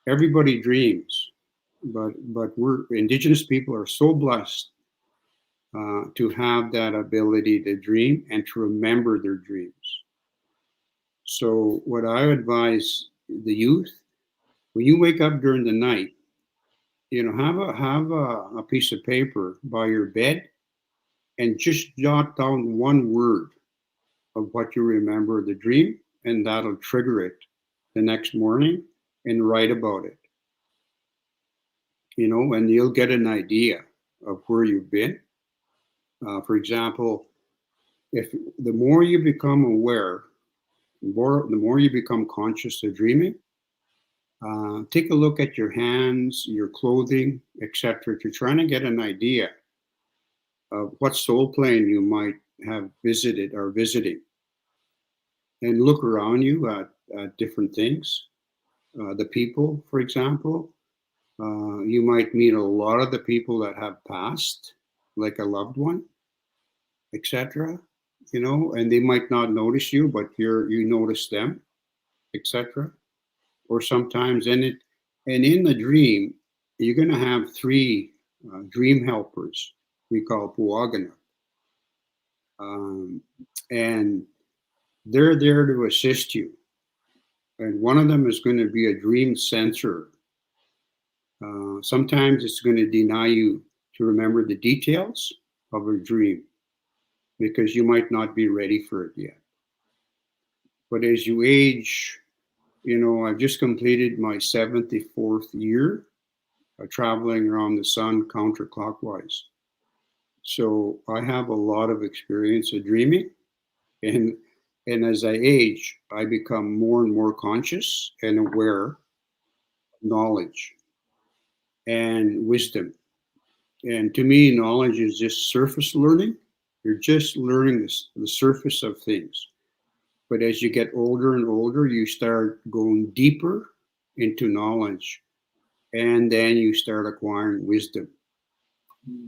everybody dreams, but we're Indigenous people are so blessed to have that ability to dream and to remember their dreams. So what I advise the youth, when you wake up during the night, have a piece of paper by your bed and just jot down one word of what you remember the dream, and that'll trigger it the next morning, and write about it. And you'll get an idea of where you've been. For example, if the more you become aware, the more you become conscious of dreaming, take a look at your hands, your clothing, etc., to try to get an idea of what soul plane you might have visited or visiting. And look around you at different things. The people, for example, you might meet a lot of the people that have passed, like a loved one, etc. And they might not notice you, but you notice them, etc. Or sometimes in the dream, you're going to have three dream helpers we call puagana, and they're there to assist you. And one of them is going to be a dream censor. Sometimes it's going to deny you to remember the details of a dream because you might not be ready for it yet. But as you age, I've just completed my 74th year traveling around the sun counterclockwise. So I have a lot of experience of dreaming, and as I age, I become more and more conscious and aware of knowledge and wisdom. And to me, knowledge is just surface learning. You're just learning the surface of things. But as you get older and older, you start going deeper into knowledge. And then you start acquiring wisdom,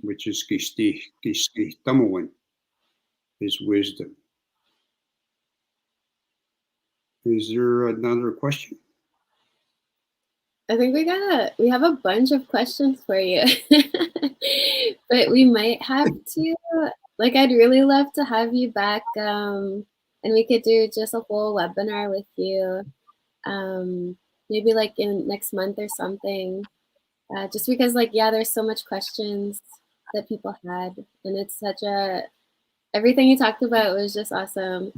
which is tamuan, is wisdom. Is there another question? I think we have a bunch of questions for you, but we might have to, I'd really love to have you back, and we could do just a whole webinar with you, maybe in next month or something, just because there's so much questions that people had, and it's everything you talked about was just awesome.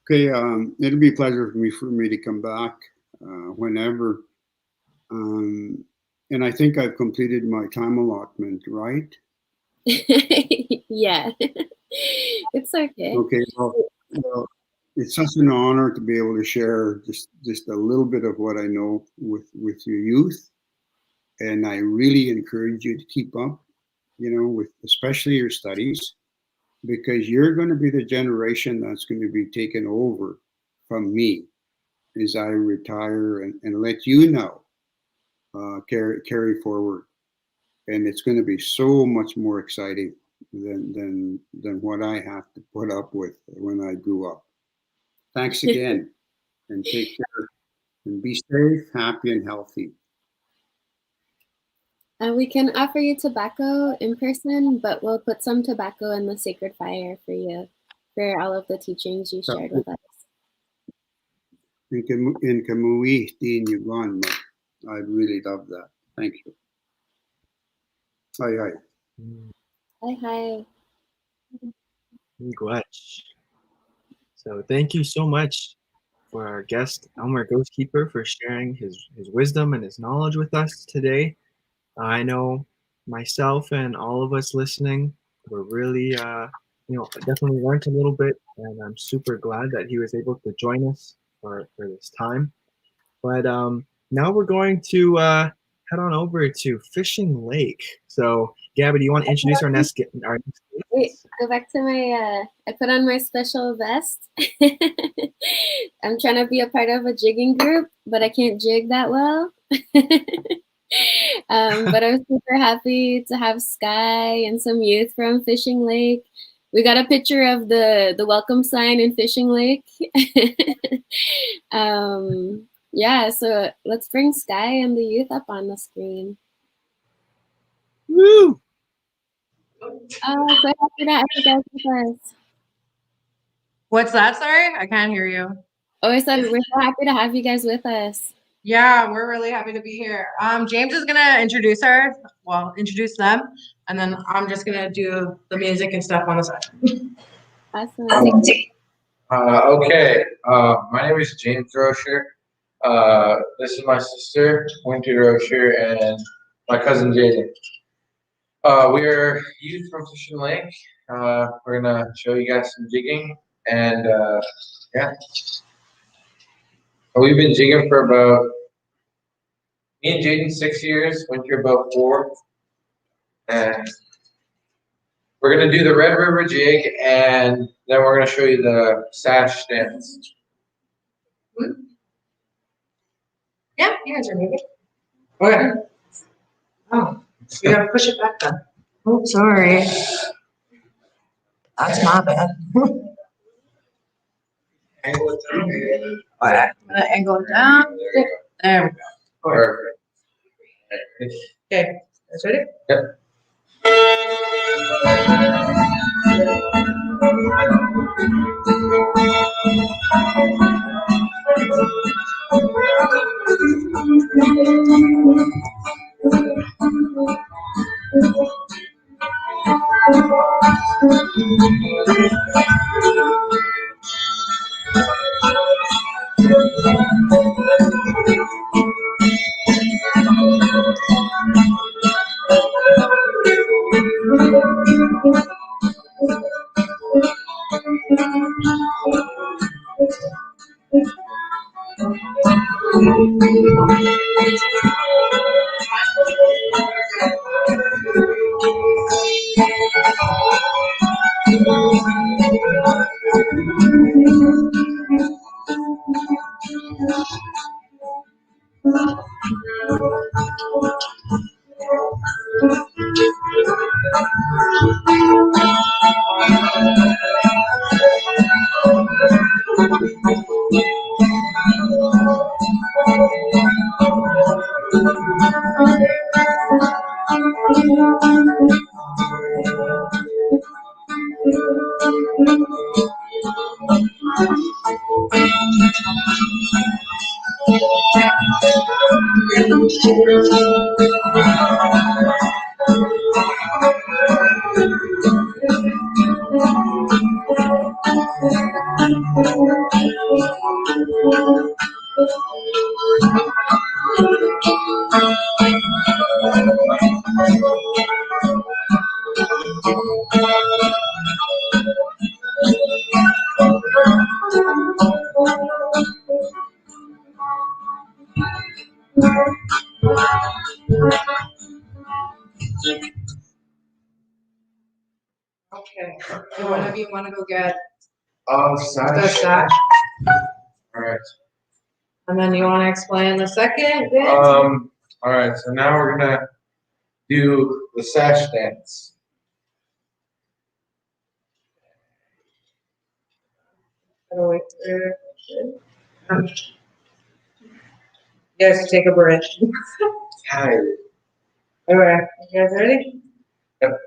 Okay, it'll be a pleasure for me to come back whenever. And I think I've completed my time allotment, right? Yeah, it's okay. Okay, well, it's such an honor to be able to share just a little bit of what I know with your youth, and I really encourage you to keep up, with especially your studies, because you're going to be the generation that's going to be taken over from me as I retire and let you know, carry forward. and it's going to be so much more exciting than what I have to put up with when I grew up. Thanks again, and take care, and be safe, happy, and healthy. We can offer you tobacco in person, but we'll put some tobacco in the sacred fire for you, for all of the teachings you shared with us. In Kamui, I'd really love that. Thank you. Hi, hi. Hi, hi. Miigwetch. So thank you so much for our guest, Elmer Ghostkeeper, for sharing his wisdom and his knowledge with us today. I know myself and all of us listening were really, definitely learned a little bit, and I'm super glad that he was able to join us for this time. But now we're going to head on over to Fishing Lake. So, Gabby, do you want to introduce our next guest? Wait, go back to my, I put on my special vest. I'm trying to be a part of a jigging group, but I can't jig that well. But I'm super happy to have Sky and some youth from Fishing Lake. We got a picture of the welcome sign in Fishing Lake. Yeah, so let's bring Sky and the youth up on the screen. Woo! Oh, so happy to have you guys with us. What's that? Sorry, I can't hear you. Oh, I said we're so happy to have you guys with us. Yeah, we're really happy to be here. James is gonna introduce them, and then I'm just gonna do the music and stuff on the side. Awesome. Okay, my name is James Rocher. This is my sister, Winter Rocher, and my cousin Jaden. We're youth from Fishing Lake. We're gonna show you guys some jigging, and yeah. We've been jigging for about, me and Jaden, 6 years, Winter about 4. And we're gonna do the Red River jig, and then we're gonna show you the sash dance. Yeah, you guys are moving. Okay. Oh, you gotta push it back then. Oh, sorry. That's my bad. Angle it down. Alright, I'm gonna angle it down. There we go. Perfect. Okay, guys ready? Yep. Okay. So one of you want to go get Oh, the sash, All right. and then you want to explain the second bit? All right. So now we're gonna do the sash dance. You guys take a breath. Hi. Alright, you guys ready? Yep.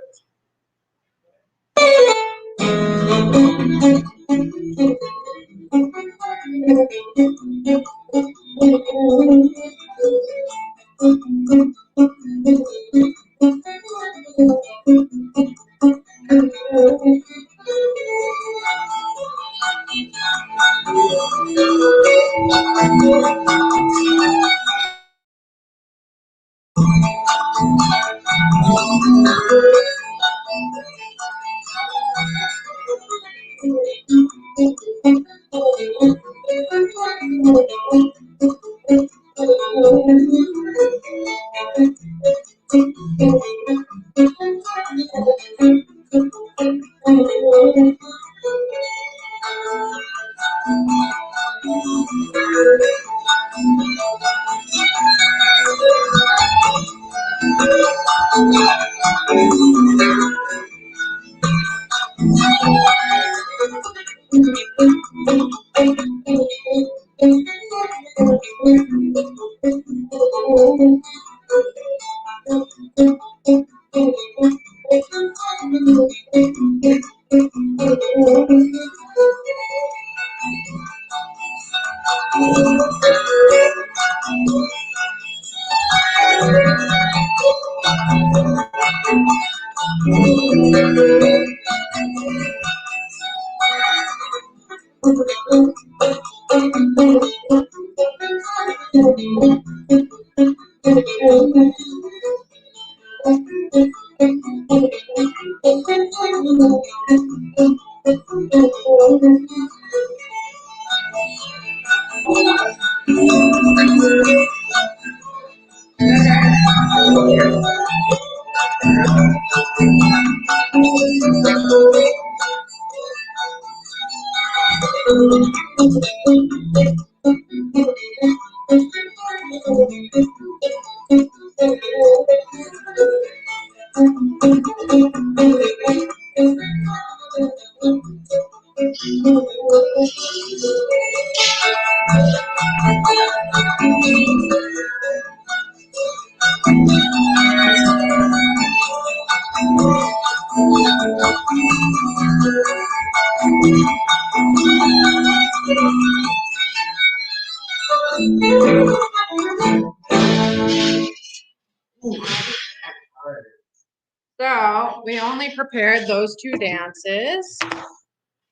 So we only prepared those two dances.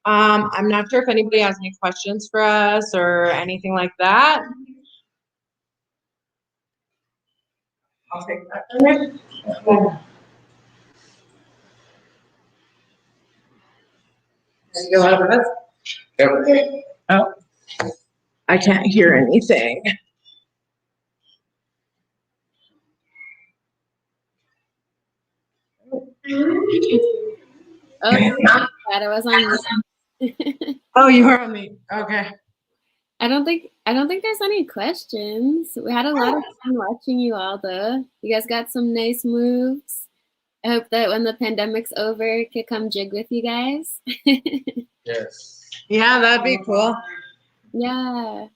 I'm not sure if anybody has any questions for us or anything like that. I'll take that. You go out of it? Yep. Oh, I can't hear anything. Oh, glad I was on. Oh, you heard me. Okay. I don't think there's any questions. We had a lot of fun watching you all though. You guys got some nice moves. I hope that when the pandemic's over, I could come jig with you guys. Yes. Yeah, that'd be cool. Yeah.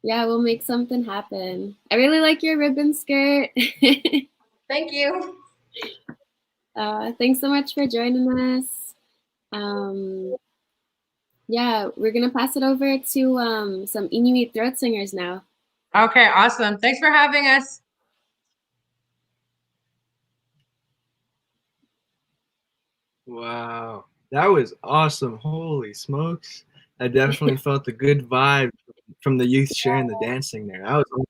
Yeah, we'll make something happen. I really like your ribbon skirt. Thank you. Thanks so much for joining us. Yeah, we're gonna pass it over to some Inuit throat singers now. Okay, awesome. Thanks for having us. Wow, that was awesome. Holy smokes. I definitely felt the good vibe from the youth sharing the dancing there. That was awesome.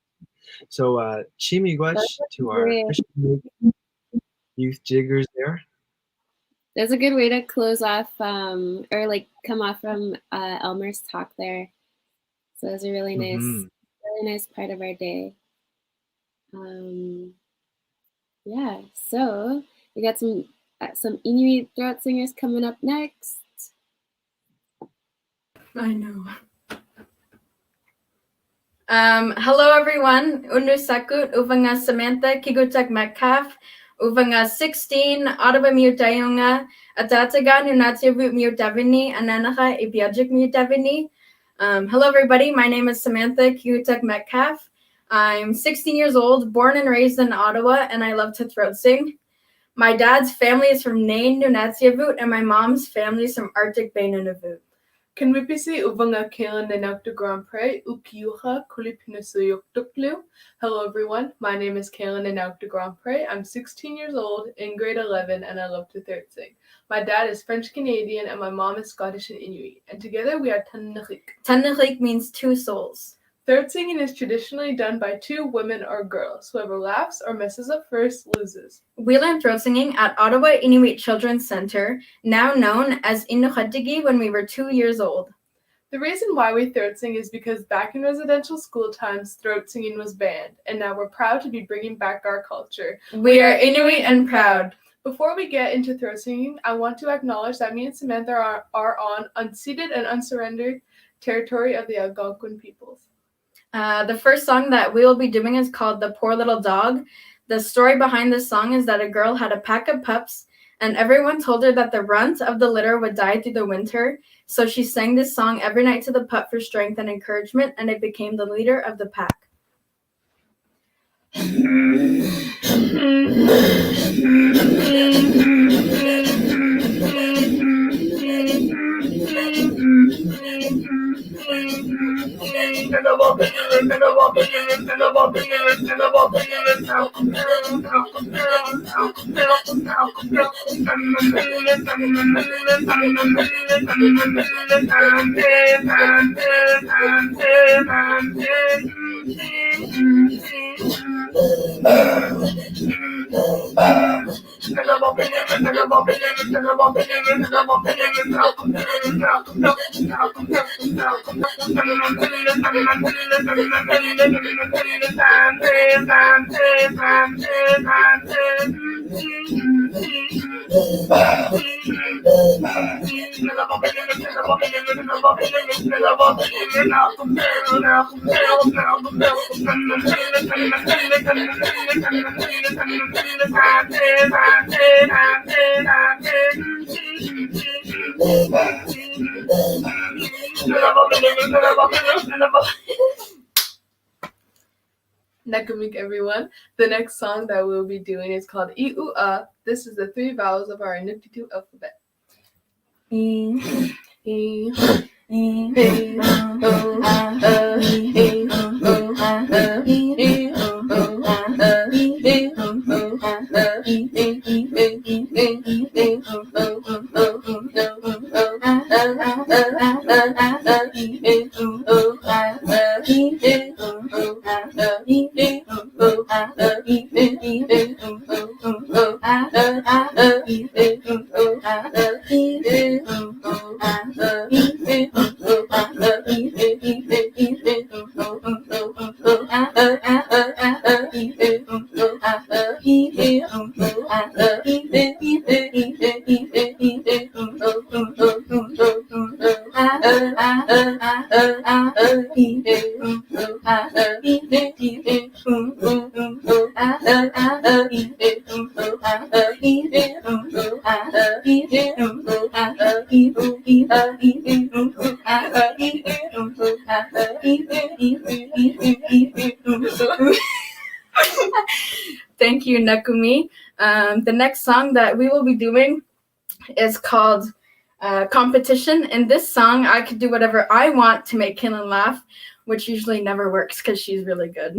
So, Miigwetch to our Great. youth jiggers there. That's a good way to close off or like come off from Elmer's talk there. So it was a really nice part of our day. Yeah, so we got some Inuit throat singers coming up next. I know. Hello everyone. Unu sakut uvanga Samantha Kigutak Metcalf. Uvanga 16 Ottawa Mutayunga Atataga Nunatiavu Mutavini Ananaha Ibiajik Mutavini. Hello everybody. My name is Samantha Kigutak Metcalf. I'm 16 years old, born and raised in Ottawa, and I love to throat sing. My dad's family is from Nain, Nunatsiavut, and my mom's family is from Arctic Bay, Nunavut. Kanwipisi uvanga kailan nanakta Grand Prix ukiuha kulipinasuyuktuklu. Hello everyone, my name is Kailan Nanakta Grand Prix. I'm 16 years old, in grade 11, and I love to third sing. My dad is French Canadian and my mom is Scottish and Inuit, and together we are Tanachik. Tanachik means two souls. Third singing is traditionally done by two women or girls. Whoever laughs or messes up first loses. We learned throat singing at Ottawa Inuit Children's Center, now known as Inukhadigi, when we were 2 years old. The reason why we throat sing is because back in residential school times, throat singing was banned, and now we're proud to be bringing back our culture. We are Inuit and proud. Before we get into throat singing, I want to acknowledge that me and Samantha are on unceded and unsurrendered territory of the Algonquin peoples. The first song that we will be doing is called The Poor Little Dog. The story behind this song is that a girl had a pack of pups, and everyone told her that the runt of the litter would die through the winter, so she sang this song every night to the pup for strength and encouragement, and it became the leader of the pack. Nakamik everyone. The next song that we'll be doing is called I-U-A. This is the 3 vowels of our Inuktitut alphabet. Thank you, Nakumi. The next song that we will be doing is called Competition. In this song, I could do whatever I want to make Kailan laugh, which usually never works because she's really good.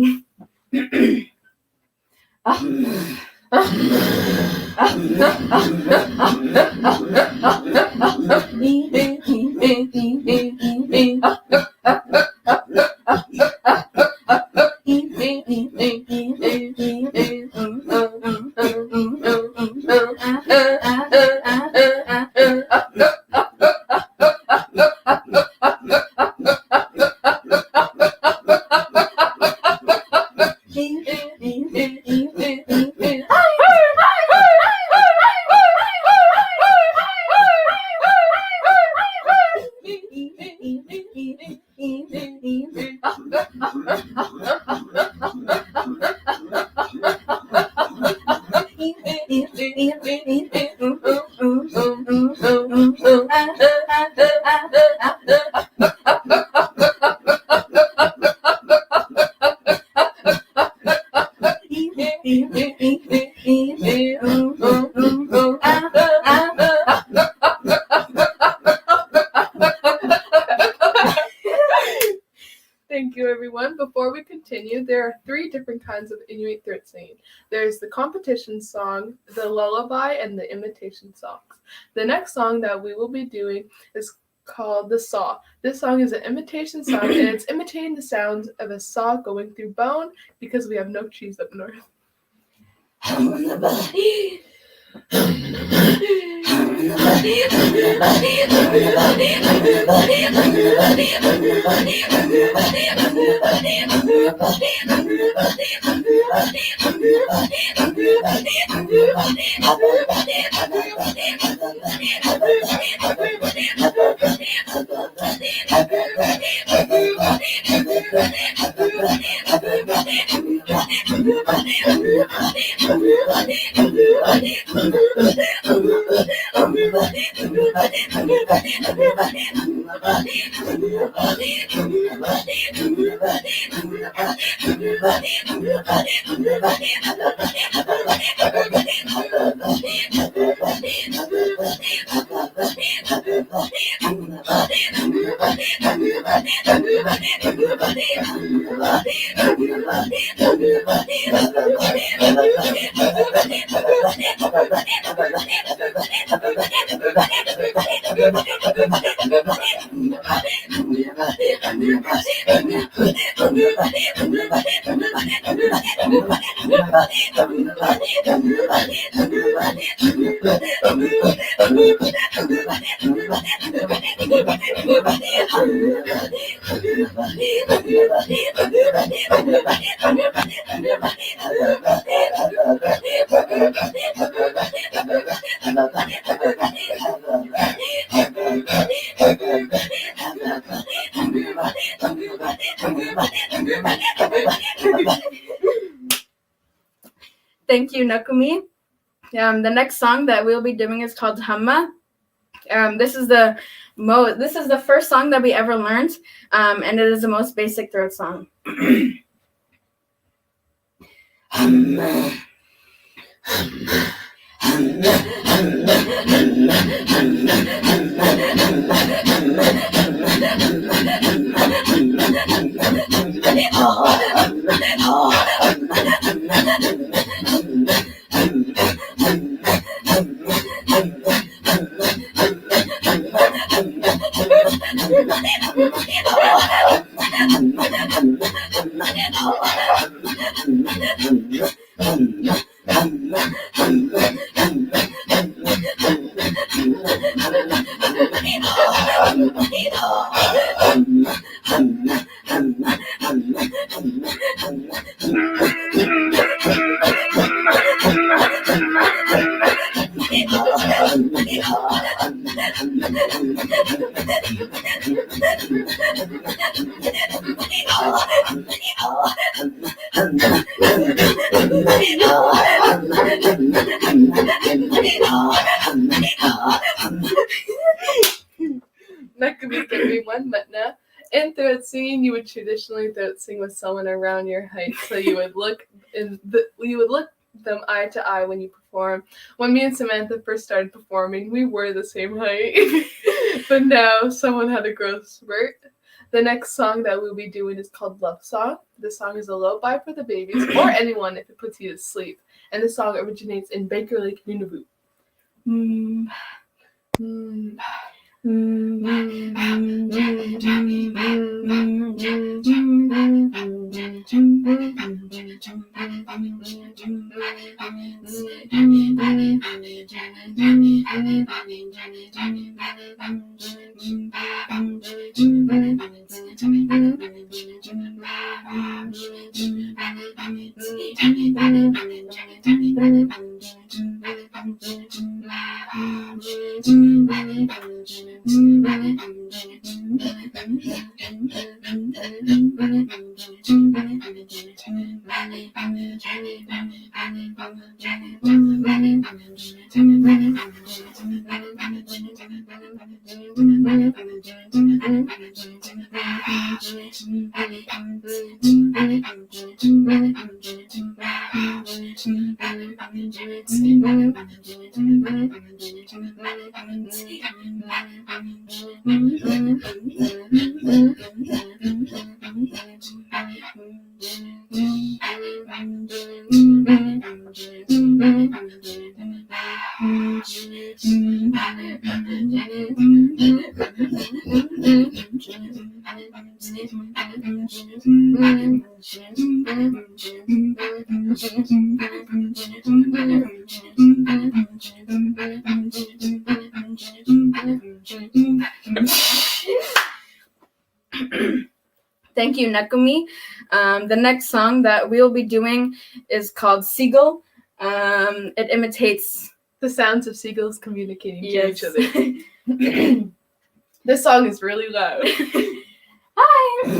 Thank you, everyone. Before we continue, there are 3 different kinds of Inuit throat singing. There's the competition song, the lullaby, and the imitation songs. The next song that we will be doing is called the saw. This song is an imitation song, and it's imitating the sounds of a saw going through bone because we have no cheese up north. Thank you, Nakumi. The next song that we'll be doing is called Hamma. This is the first song that we ever learned, and it is the most basic throat song. Hamma. Nakumi, give me one matna. In throat singing, you would traditionally throat sing with someone around your height, so you would look them eye to eye when you perform. When me and Samantha first started performing, we were the same height, but now someone had a growth spurt. The next song that we'll be doing is called Love Song. This song is a lullaby for the babies or anyone if it puts you to sleep, and the song originates in Baker Lake, Nunavut. Thank you, Nakumi. The next song that we'll be doing is called Seagull. It imitates the sounds of seagulls communicating to yes. each other. This song is really loud. Hi.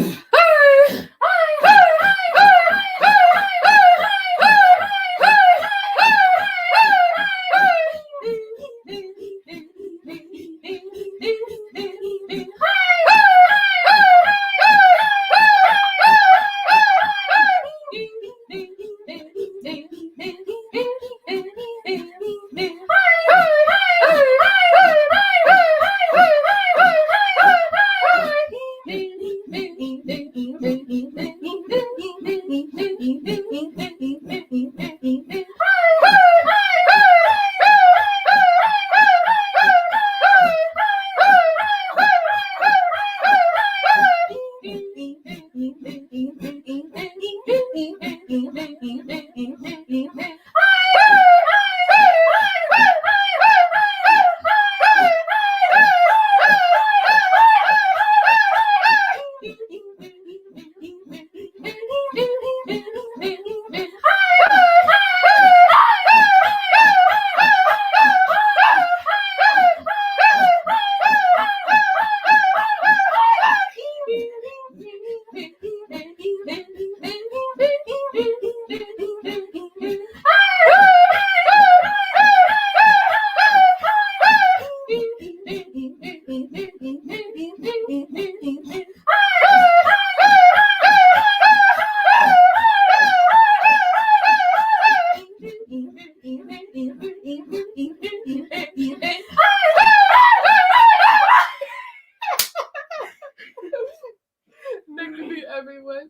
Everyone,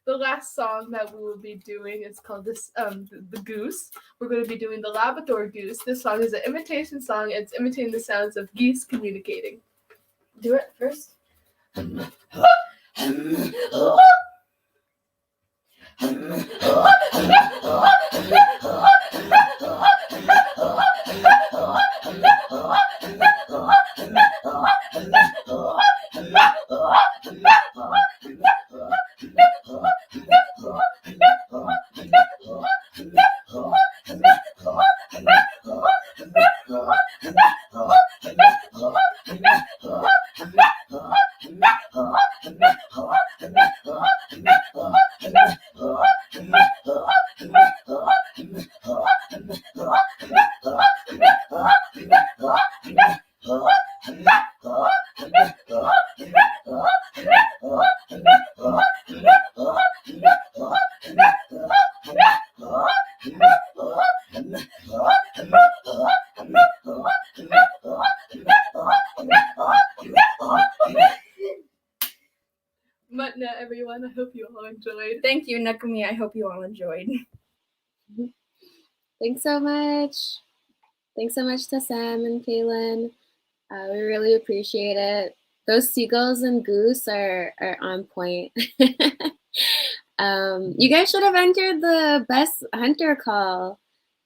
the last song that we will be doing is called the Goose. We're going to be doing the Labrador Goose. This song is an imitation song. It's imitating the sounds of geese communicating. Do it first. Matna, everyone. I hope you all enjoyed. Thank you, Nakumi. I hope you all enjoyed. Thanks so much. Thanks so much to Sam and Kaylin. We really appreciate it. Those seagulls and goose are on point. You guys should have entered the best hunter call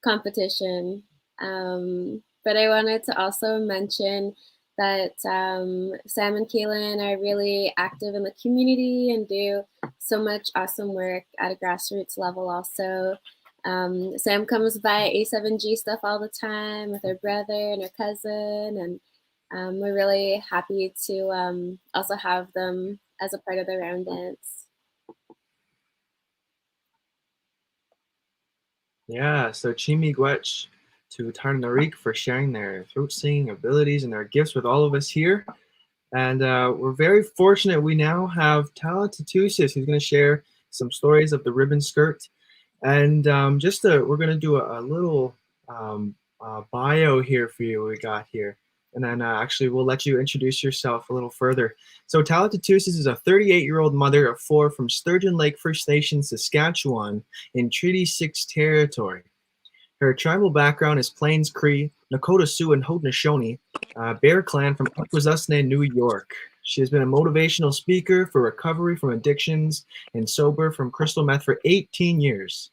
competition. But I wanted to also mention that Sam and Kaylin are really active in the community and do so much awesome work at a grassroots level also. Sam comes by A7G stuff all the time with her brother and her cousin, and we're really happy to also have them as a part of the round dance. Yeah, so Miigwetch to Tarnarik for sharing their throat singing abilities and their gifts with all of us here. And we're very fortunate we now have Tala Tatusis, who's going to share some stories of the ribbon skirt. And we're going to do a little bio here for you we got here. And then actually we'll let you introduce yourself a little further. So Talatatusis is a 38-year-old mother of 4 from Sturgeon Lake First Nation, Saskatchewan in Treaty 6 territory. Her tribal background is Plains Cree, Nakota Sioux, and Haudenosaunee, Bear Clan from Akwesasne, New York. She has been a motivational speaker for recovery from addictions and sober from crystal meth for 18 years.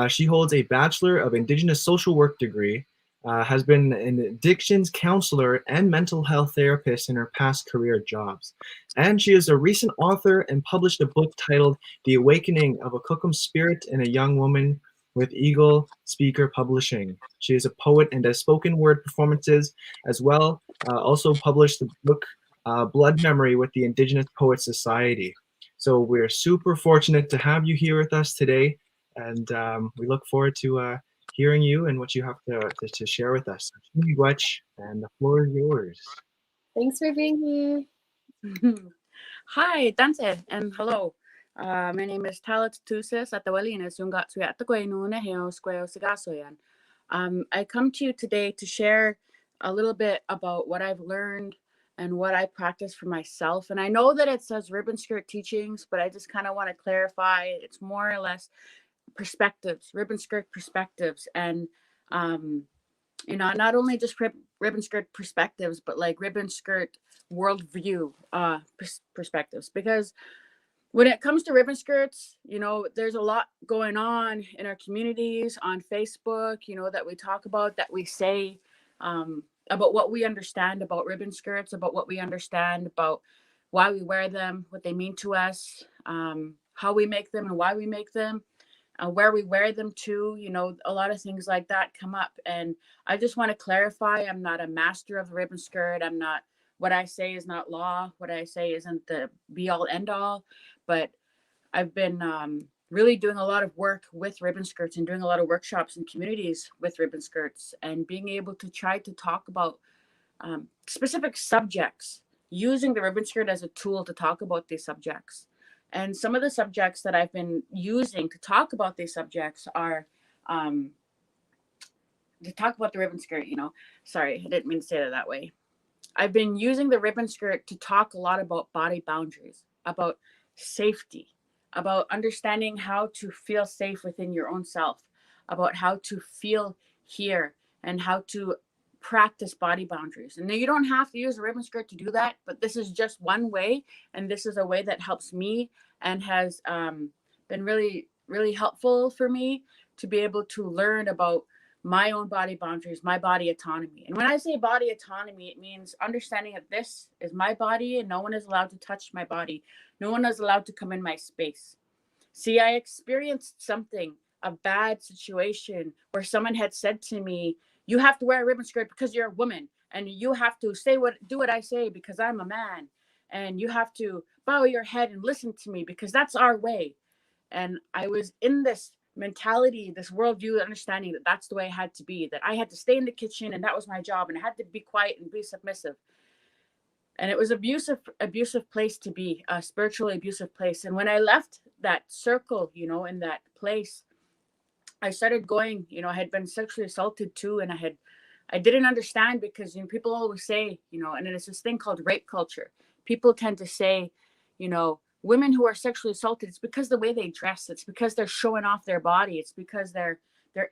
She holds a Bachelor of Indigenous Social Work degree, has been an addictions counselor and mental health therapist in her past career jobs. And she is a recent author and published a book titled The Awakening of a Cookum Spirit in a Young Woman with Eagle Speaker Publishing. She is a poet and does spoken word performances as well. Also published the book Blood Memory with the Indigenous Poets Society. So we're super fortunate to have you here with us today. And we look forward to hearing you and what you have to share with us. Miigwetch, and the floor is yours. Thanks for being here. Hi, Dante, and hello. My name is Talatatusis Atawalinas Yungatsu Atakoinuna Heo Square Sigasoyan. I come to you today to share a little bit about what I've learned and what I practice for myself. And I know that it says ribbon skirt teachings, but I just kind of want to clarify it's more or less perspectives, ribbon skirt perspectives, and not only just ribbon skirt perspectives, but like ribbon skirt worldview perspectives. Because when it comes to ribbon skirts, there's a lot going on in our communities on Facebook, that we talk about, that we say about what we understand about ribbon skirts, about what we understand about why we wear them, what they mean to us, how we make them and why we make them. Where we wear them to, a lot of things like that come up. And I just want to clarify, I'm not a master of the ribbon skirt. I'm not, what I say is not law. What I say isn't the be all end all, but I've been really doing a lot of work with ribbon skirts and doing a lot of workshops in communities with ribbon skirts and being able to try to talk about specific subjects, using the ribbon skirt as a tool to talk about these subjects. And some of the subjects that I've been using to talk about these subjects are to talk about the ribbon skirt, sorry, I didn't mean to say that way. I've been using the ribbon skirt to talk a lot about body boundaries, about safety, about understanding how to feel safe within your own self, about how to feel here and how to practice body boundaries. And you don't have to use a ribbon skirt to do that, but this is just one way, and this is a way that helps me and has been really, really helpful for me to be able to learn about my own body boundaries, my body autonomy. And when I say body autonomy, it means understanding that this is my body and no one is allowed to touch my body. No one is allowed to come in my space. See, I experienced something, a bad situation where someone had said to me, you have to wear a ribbon skirt because you're a woman, and you have to do what I say because I'm a man, and you have to bow your head and listen to me because that's our way. And I was in this mentality, this worldview, understanding that that's the way I had to be, that I had to stay in the kitchen and that was my job, and I had to be quiet and be submissive. And it was abusive place to be, a spiritually abusive place. And when I left that circle, in that place, I started going, I had been sexually assaulted too. And I didn't understand because, people always say, and it's this thing called rape culture. People tend to say, women who are sexually assaulted, it's because the way they dress, it's because they're showing off their body. It's because they're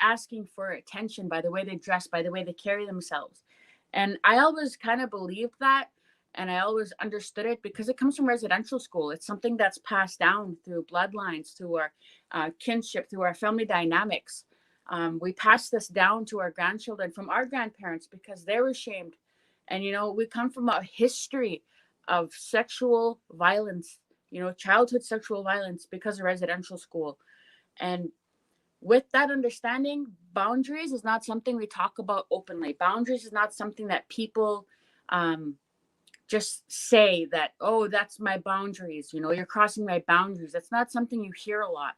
asking for attention by the way they dress, by the way they carry themselves. And I always kind of believed that. And I always understood it because it comes from residential school. It's something that's passed down through bloodlines, through our kinship, through our family dynamics. We pass this down to our grandchildren from our grandparents because they're ashamed. And, we come from a history of sexual violence, childhood sexual violence because of residential school. And with that understanding, boundaries is not something we talk about openly. Boundaries is not something that people just say that, oh, that's my boundaries, you're crossing my boundaries. That's not something you hear a lot.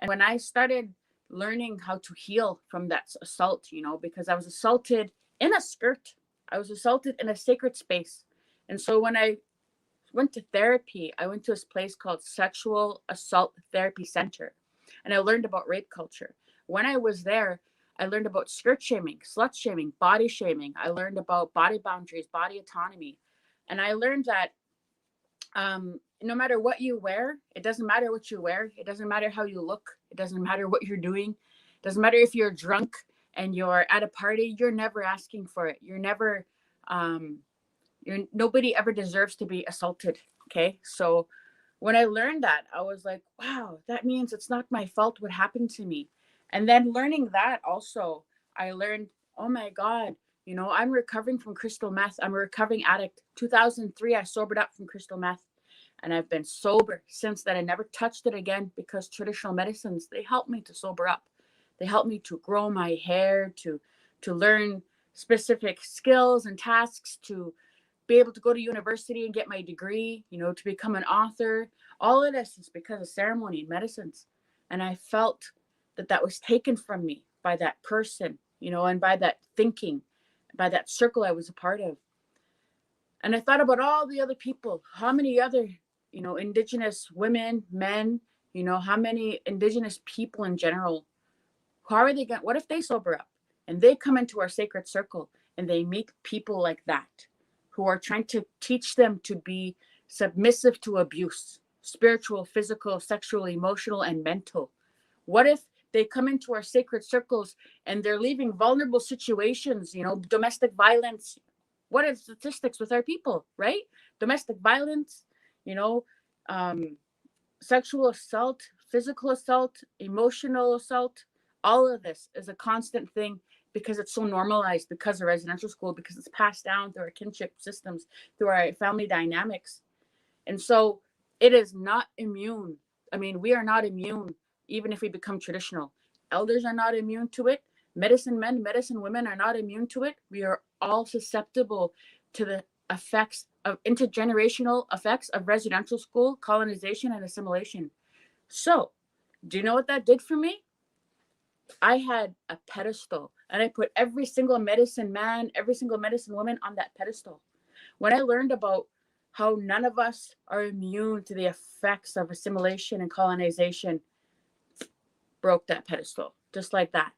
And when I started learning how to heal from that assault, because I was assaulted in a skirt, I was assaulted in a sacred space. And so when I went to therapy, I went to this place called Sexual Assault Therapy Center. and I learned about rape culture. When I was there, I learned about skirt shaming, slut shaming, body shaming. I learned about body boundaries, body autonomy. And I learned that no matter what you wear, it doesn't matter what you wear. It doesn't matter how you look. It doesn't matter what you're doing. It doesn't matter if you're drunk and you're at a party, you're never asking for it. You're never, nobody ever deserves to be assaulted. Okay. So when I learned that, I was like, wow, that means it's not my fault what happened to me. And then learning that also, I learned, oh my God, you know, I'm recovering from crystal meth. I'm a recovering addict. 2003, I sobered up from crystal meth. And I've been sober since then. I never touched it again because traditional medicines, they helped me to sober up. They helped me to grow my hair, to learn specific skills and tasks, to be able to go to university and get my degree, you know, to become an author. All of this is because of ceremony and medicines. And I felt that that was taken from me by that person, you know, and by that thinking, by that circle I was a part of. And I thought about all the other people, how many other, you know, Indigenous women, men, you know, how many Indigenous people in general, how are they going, what if they sober up and they come into our sacred circle and they meet people like that who are trying to teach them to be submissive to abuse, spiritual, physical, sexual, emotional, and mental? What if they come into our sacred circles and they're leaving vulnerable situations, you know, domestic violence? What are the statistics with our people, right? Domestic violence, you know, sexual assault, physical assault, emotional assault. All of this is a constant thing because it's so normalized, because of residential school, because it's passed down through our kinship systems, through our family dynamics. And so it is not immune. I mean, we are not immune, even if we become traditional. Elders are not immune to it. Medicine men, medicine women are not immune to it. We are all susceptible to the effects of intergenerational effects of residential school, colonization, and assimilation. So, do you know what that did for me? I had a pedestal, and I put every single medicine man, every single medicine woman on that pedestal. When I learned about how none of us are immune to the effects of assimilation and colonization, broke that pedestal, just like that.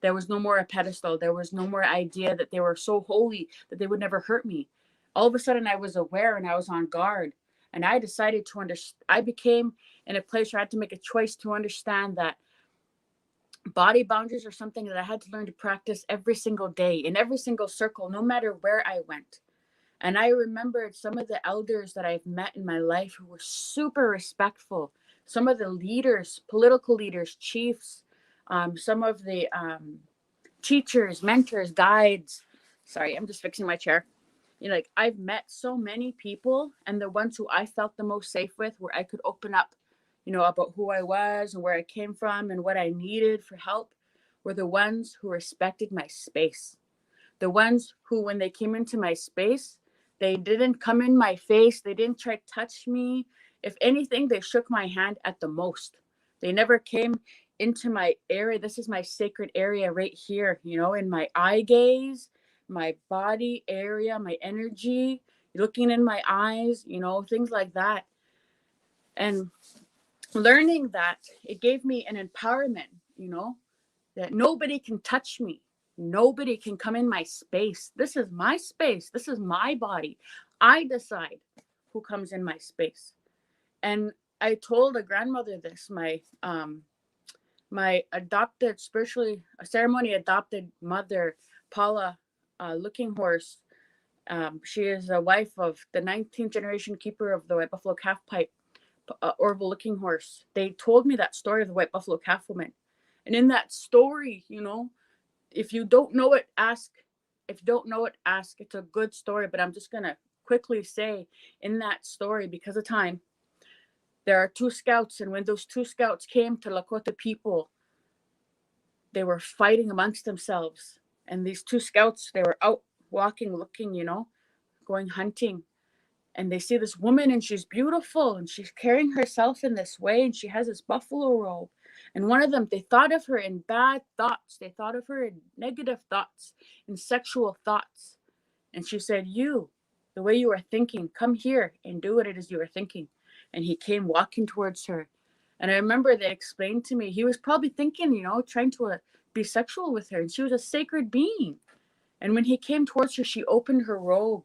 There was no more a pedestal. There was no more idea that they were so holy that they would never hurt me. All of a sudden, I was aware and I was on guard. And I decided to understand. I became in a place where I had to make a choice to understand that body boundaries are something that I had to learn to practice every single day, in every single circle, no matter where I went. And I remembered some of the elders that I've met in my life who were super respectful. Some of the leaders, political leaders, chiefs, some of the teachers, mentors, guides. Sorry, I'm just fixing my chair. You know, like I've met so many people, and the ones who I felt the most safe with, where I could open up, you know, about who I was and where I came from and what I needed for help, were the ones who respected my space. The ones who, when they came into my space, they didn't come in my face. They didn't try to touch me. If anything, they shook my hand at the most. They never came into my area. This is my sacred area right here, you know, in my eye gaze, my body area, my energy, looking in my eyes, you know, things like that. And learning that, it gave me an empowerment, you know, that nobody can touch me. Nobody can come in my space. This is my space. This is my body. I decide who comes in my space. And I told a grandmother this, my adopted, spiritually, ceremony adopted mother, Paula Looking Horse. She is a wife of the 19th generation keeper of the White Buffalo Calf Pipe, Orville Looking Horse. They told me that story of the White Buffalo Calf woman. And in that story, you know, if you don't know it, ask. If you don't know it, ask. It's a good story, but I'm just going to quickly say, in that story, because of time, there are two scouts, and when those two scouts came to Lakota people, they were fighting amongst themselves. And these two scouts, they were out walking, looking, you know, going hunting. And they see this woman, and she's beautiful, and she's carrying herself in this way, and she has this buffalo robe. And one of them, they thought of her in bad thoughts. They thought of her in negative thoughts, in sexual thoughts. And she said, you, the way you are thinking, come here and do what it is you are thinking. And he came walking towards her. And I remember they explained to me, he was probably thinking, you know, trying to be sexual with her. And she was a sacred being. And when he came towards her, she opened her robe.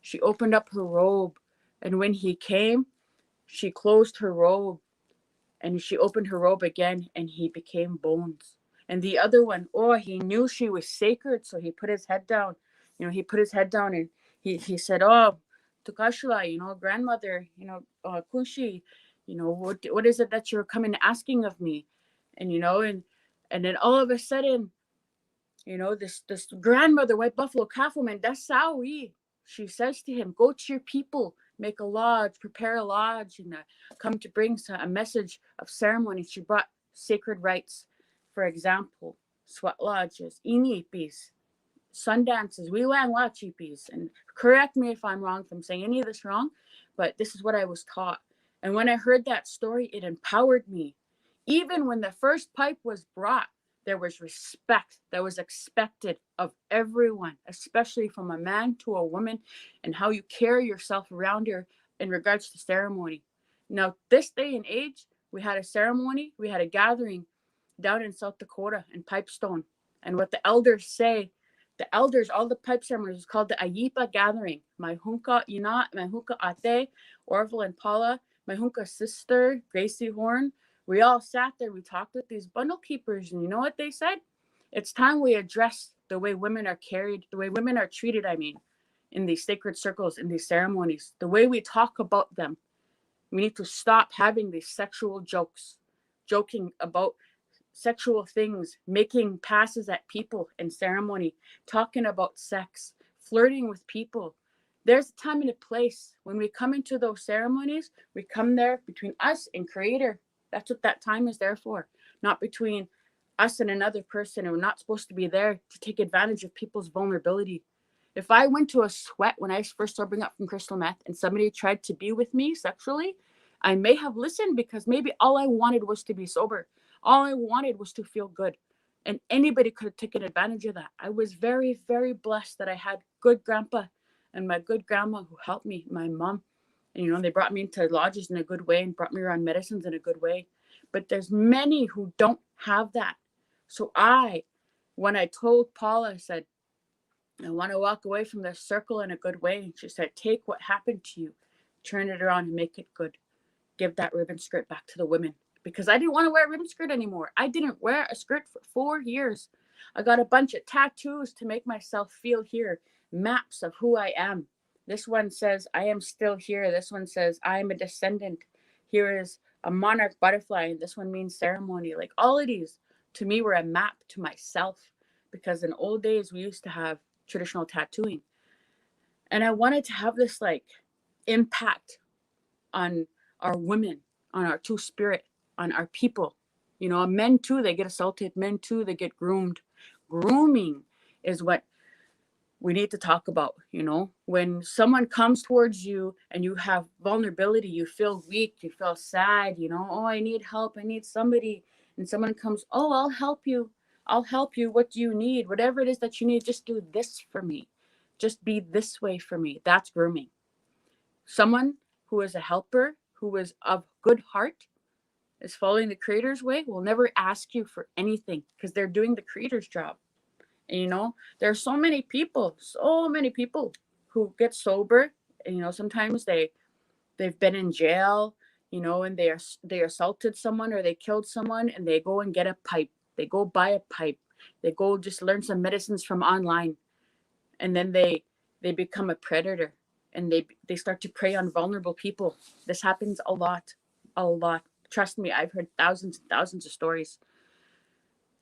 She opened up her robe. And when he came, she closed her robe. And she opened her robe again, and he became bones. And the other one, oh, he knew she was sacred, so he put his head down. You know, he put his head down, and he said, oh, Tukashla, you know, grandmother, you know, Kunshi, you know, what is it that you're coming asking of me? And, you know, and then all of a sudden, you know, this grandmother, white buffalo calf woman, that's Sawi. She says to him, go to your people, make a lodge, prepare a lodge, and come to bring a message of ceremony. She brought sacred rites, for example, sweat lodges, inipis, sun dances, wiwan wachipis. And correct me if I'm wrong, if I'm saying any of this wrong, but this is what I was taught. And when I heard that story, it empowered me. Even when the first pipe was brought, there was respect that was expected of everyone, especially from a man to a woman, and how you carry yourself around here in regards to ceremony. Now, this day and age, we had a ceremony, we had a gathering down in South Dakota in Pipestone. And what the elders say, the elders, all the pipe ceremonies was called the OIYPP gathering. My hunka ina, my hunka ate, Orville and Paula, my hunka sister, Gracie Horn. We all sat there, we talked with these bundle keepers, and you know what they said? It's time we address the way women are carried, the way women are treated, in these sacred circles, in these ceremonies, the way we talk about them. We need to stop having these sexual jokes, joking about sexual things, making passes at people in ceremony, talking about sex, flirting with people. There's a time and a place. When we come into those ceremonies, we come there between us and Creator. That's what that time is there for, not between us and another person. And we're not supposed to be there to take advantage of people's vulnerability. If I went to a sweat when I first sobering up from crystal meth and somebody tried to be with me sexually, I may have listened because maybe all I wanted was to be sober. All I wanted was to feel good. And anybody could have taken advantage of that. I was very, very blessed that I had good grandpa and my good grandma who helped me, my mom. And, you know, they brought me into lodges in a good way and brought me around medicines in a good way. But there's many who don't have that. So when I told Paula, I said, I want to walk away from this circle in a good way. And she said, take what happened to you, turn it around and make it good. Give that ribbon skirt back to the women. Because I didn't want to wear a ribbon skirt anymore. I didn't wear a skirt for 4 years. I got a bunch of tattoos to make myself feel here. Maps of who I am. This one says, I am still here. This one says, I am a descendant. Here is a monarch butterfly. And this one means ceremony. Like all of these, to me, were a map to myself. Because in old days, we used to have traditional tattooing. And I wanted to have this impact on our women, on our two-spirit, on our people. You know, men too, they get assaulted. Men too, they get groomed. Grooming is what we need to talk about. You know, when someone comes towards you and you have vulnerability, you feel weak, you feel sad, you know, oh, I need help, I need somebody. And someone comes, oh, I'll help you. I'll help you. What do you need? Whatever it is that you need, just do this for me. Just be this way for me. That's grooming. Someone who is a helper, who is of good heart, is following the Creator's way, will never ask you for anything because they're doing the Creator's job. And, you know, there are so many people who get sober. And, you know, sometimes they've been in jail, you know, and they assaulted someone or they killed someone, and they go and get a pipe. They go buy a pipe. They go just learn some medicines from online, and then they become a predator. And they start to prey on vulnerable people. This happens a lot. Trust me, I've heard thousands and thousands of stories.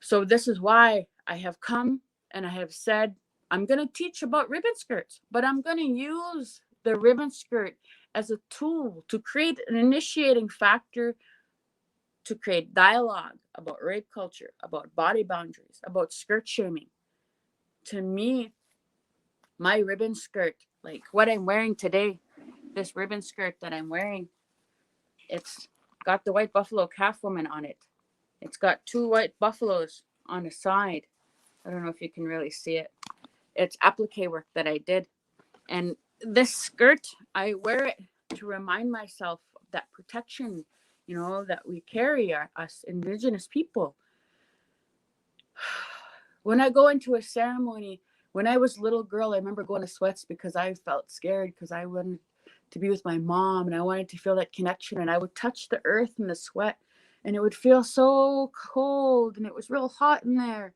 So this is why I have come and I have said, I'm going to teach about ribbon skirts, but I'm going to use the ribbon skirt as a tool to create an initiating factor, to create dialogue about rape culture, about body boundaries, about skirt shaming. To me, my ribbon skirt, like what I'm wearing today, this ribbon skirt that I'm wearing, it's got the white buffalo calf woman on it. It's got 2 white buffaloes on the side. I don't know if you can really see it. It's applique work that I did. And this skirt, I wear it to remind myself of that protection, you know, that we carry, us Indigenous people. When I go into a ceremony, when I was a little girl, I remember going to sweats because I felt scared because I wanted to be with my mom and I wanted to feel that connection. And I would touch the earth in the sweat and it would feel so cold and it was real hot in there.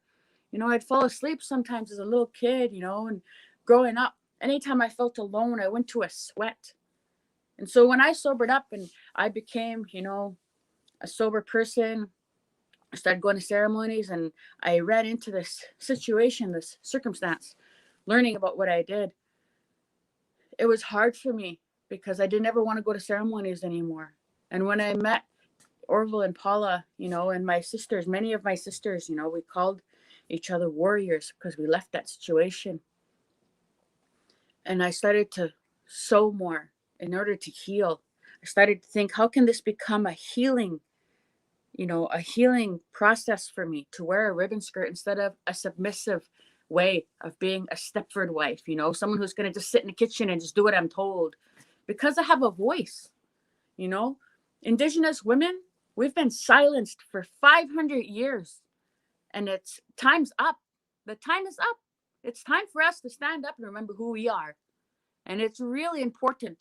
You know, I'd fall asleep sometimes as a little kid, you know, and growing up, anytime I felt alone, I went to a sweat. And so when I sobered up and I became, you know, a sober person, I started going to ceremonies and I ran into this situation, this circumstance, learning about what I did. It was hard for me because I didn't ever want to go to ceremonies anymore. And when I met Orville and Paula, you know, and my sisters, many of my sisters, you know, we called each other warriors because we left that situation. And I started to sow more in order to heal. I started to think, how can this become a healing, you know, a healing process for me to wear a ribbon skirt instead of a submissive way of being a Stepford wife, you know, someone who's going to just sit in the kitchen and just do what I'm told. Because I have a voice, you know, Indigenous women, we've been silenced for 500 years and it's time's up. The time is up. It's time for us to stand up and remember who we are. And it's really important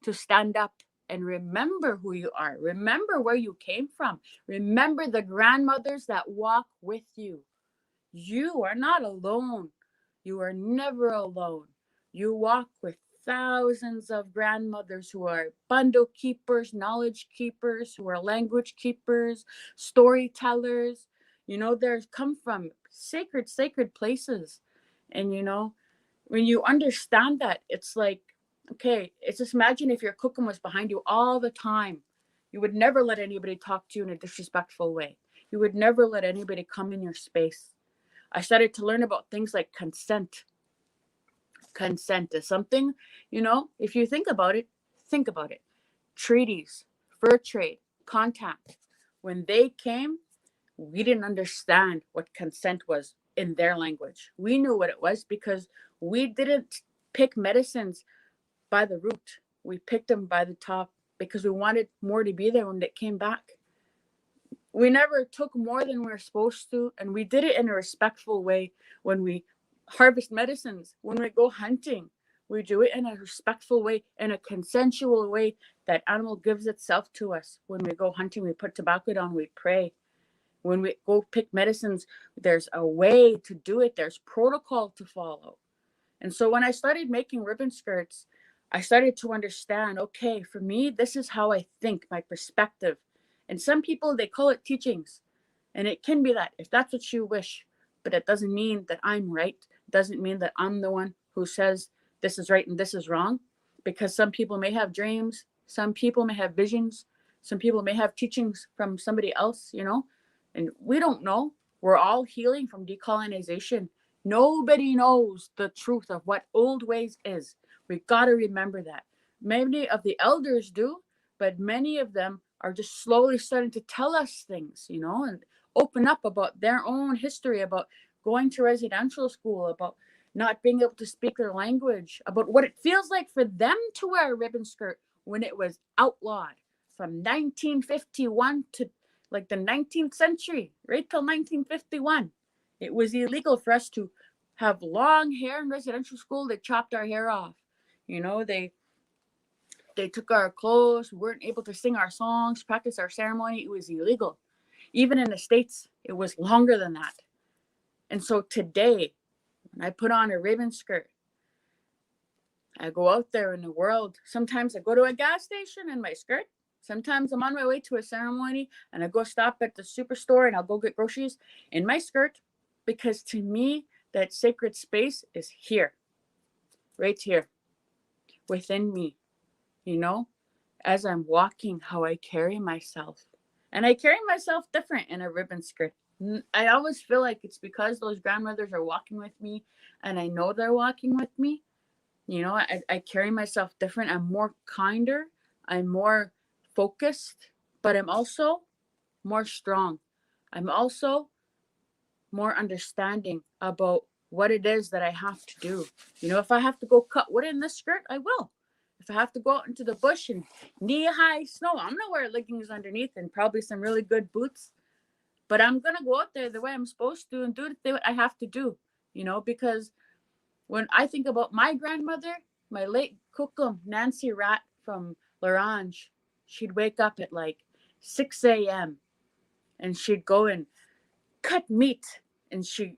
to stand up and remember who you are. Remember where you came from. Remember the grandmothers that walk with you. You are not alone. You are never alone. You walk with thousands of grandmothers who are bundle keepers, knowledge keepers, who are language keepers, storytellers. You know, they're come from sacred places. And, you know, when you understand that, it's like, okay, it's just imagine if your cooking was behind you all the time. You would never let anybody talk to you in a disrespectful way. You would never let anybody come in your space. I started to learn about things like consent. Consent is something, you know, if you think about it. Treaties, fur trade, contact. When they came, we didn't understand what consent was in their language. We knew what it was because we didn't pick medicines by the root. We picked them by the top because we wanted more to be there when they came back. We never took more than we were supposed to, and we did it in a respectful way. When we harvest medicines, when we go hunting, we do it in a respectful way, in a consensual way. That animal gives itself to us. When we go hunting, we put tobacco down, we pray. When we go pick medicines, there's a way to do it. There's protocol to follow. And so when I started making ribbon skirts, I started to understand, okay, for me, this is how I think, my perspective. And some people, they call it teachings. And it can be that, if that's what you wish. But it doesn't mean that I'm right. It doesn't mean that I'm the one who says this is right and this is wrong. Because some people may have dreams. Some people may have visions. Some people may have teachings from somebody else, you know. And we don't know. We're all healing from decolonization. Nobody knows the truth of what old ways is. We got to remember that. Many of the elders do, but many of them are just slowly starting to tell us things, you know, and open up about their own history, about going to residential school, about not being able to speak their language, about what it feels like for them to wear a ribbon skirt when it was outlawed from 1951 to like the 19th century, right till 1951. It was illegal for us to have long hair in residential school. They chopped our hair off. You know, they took our clothes. We weren't able to sing our songs, practice our ceremony. It was illegal. Even in the States, it was longer than that. And so today, when I put on a ribbon skirt, I go out there in the world. Sometimes I go to a gas station in my skirt. Sometimes I'm on my way to a ceremony and I go stop at the superstore and I'll go get groceries in my skirt, because to me, that sacred space is here, right here, within me, you know, as I'm walking, how I carry myself. And I carry myself different in a ribbon skirt. I always feel like it's because those grandmothers are walking with me and I know they're walking with me. You know, I carry myself different. I'm more kinder. I'm more focused, but I'm also more strong. I'm also more understanding about what it is that I have to do. You know, if I have to go cut wood in this skirt, I will. If I have to go out into the bush and knee-high snow, I'm gonna wear leggings underneath and probably some really good boots. But I'm gonna go out there the way I'm supposed to and do the thing I have to do, you know, because when I think about my grandmother, my late Kukum, Nancy Rat from Larange, she'd wake up at like 6 a.m. and she'd go and cut meat, and she'd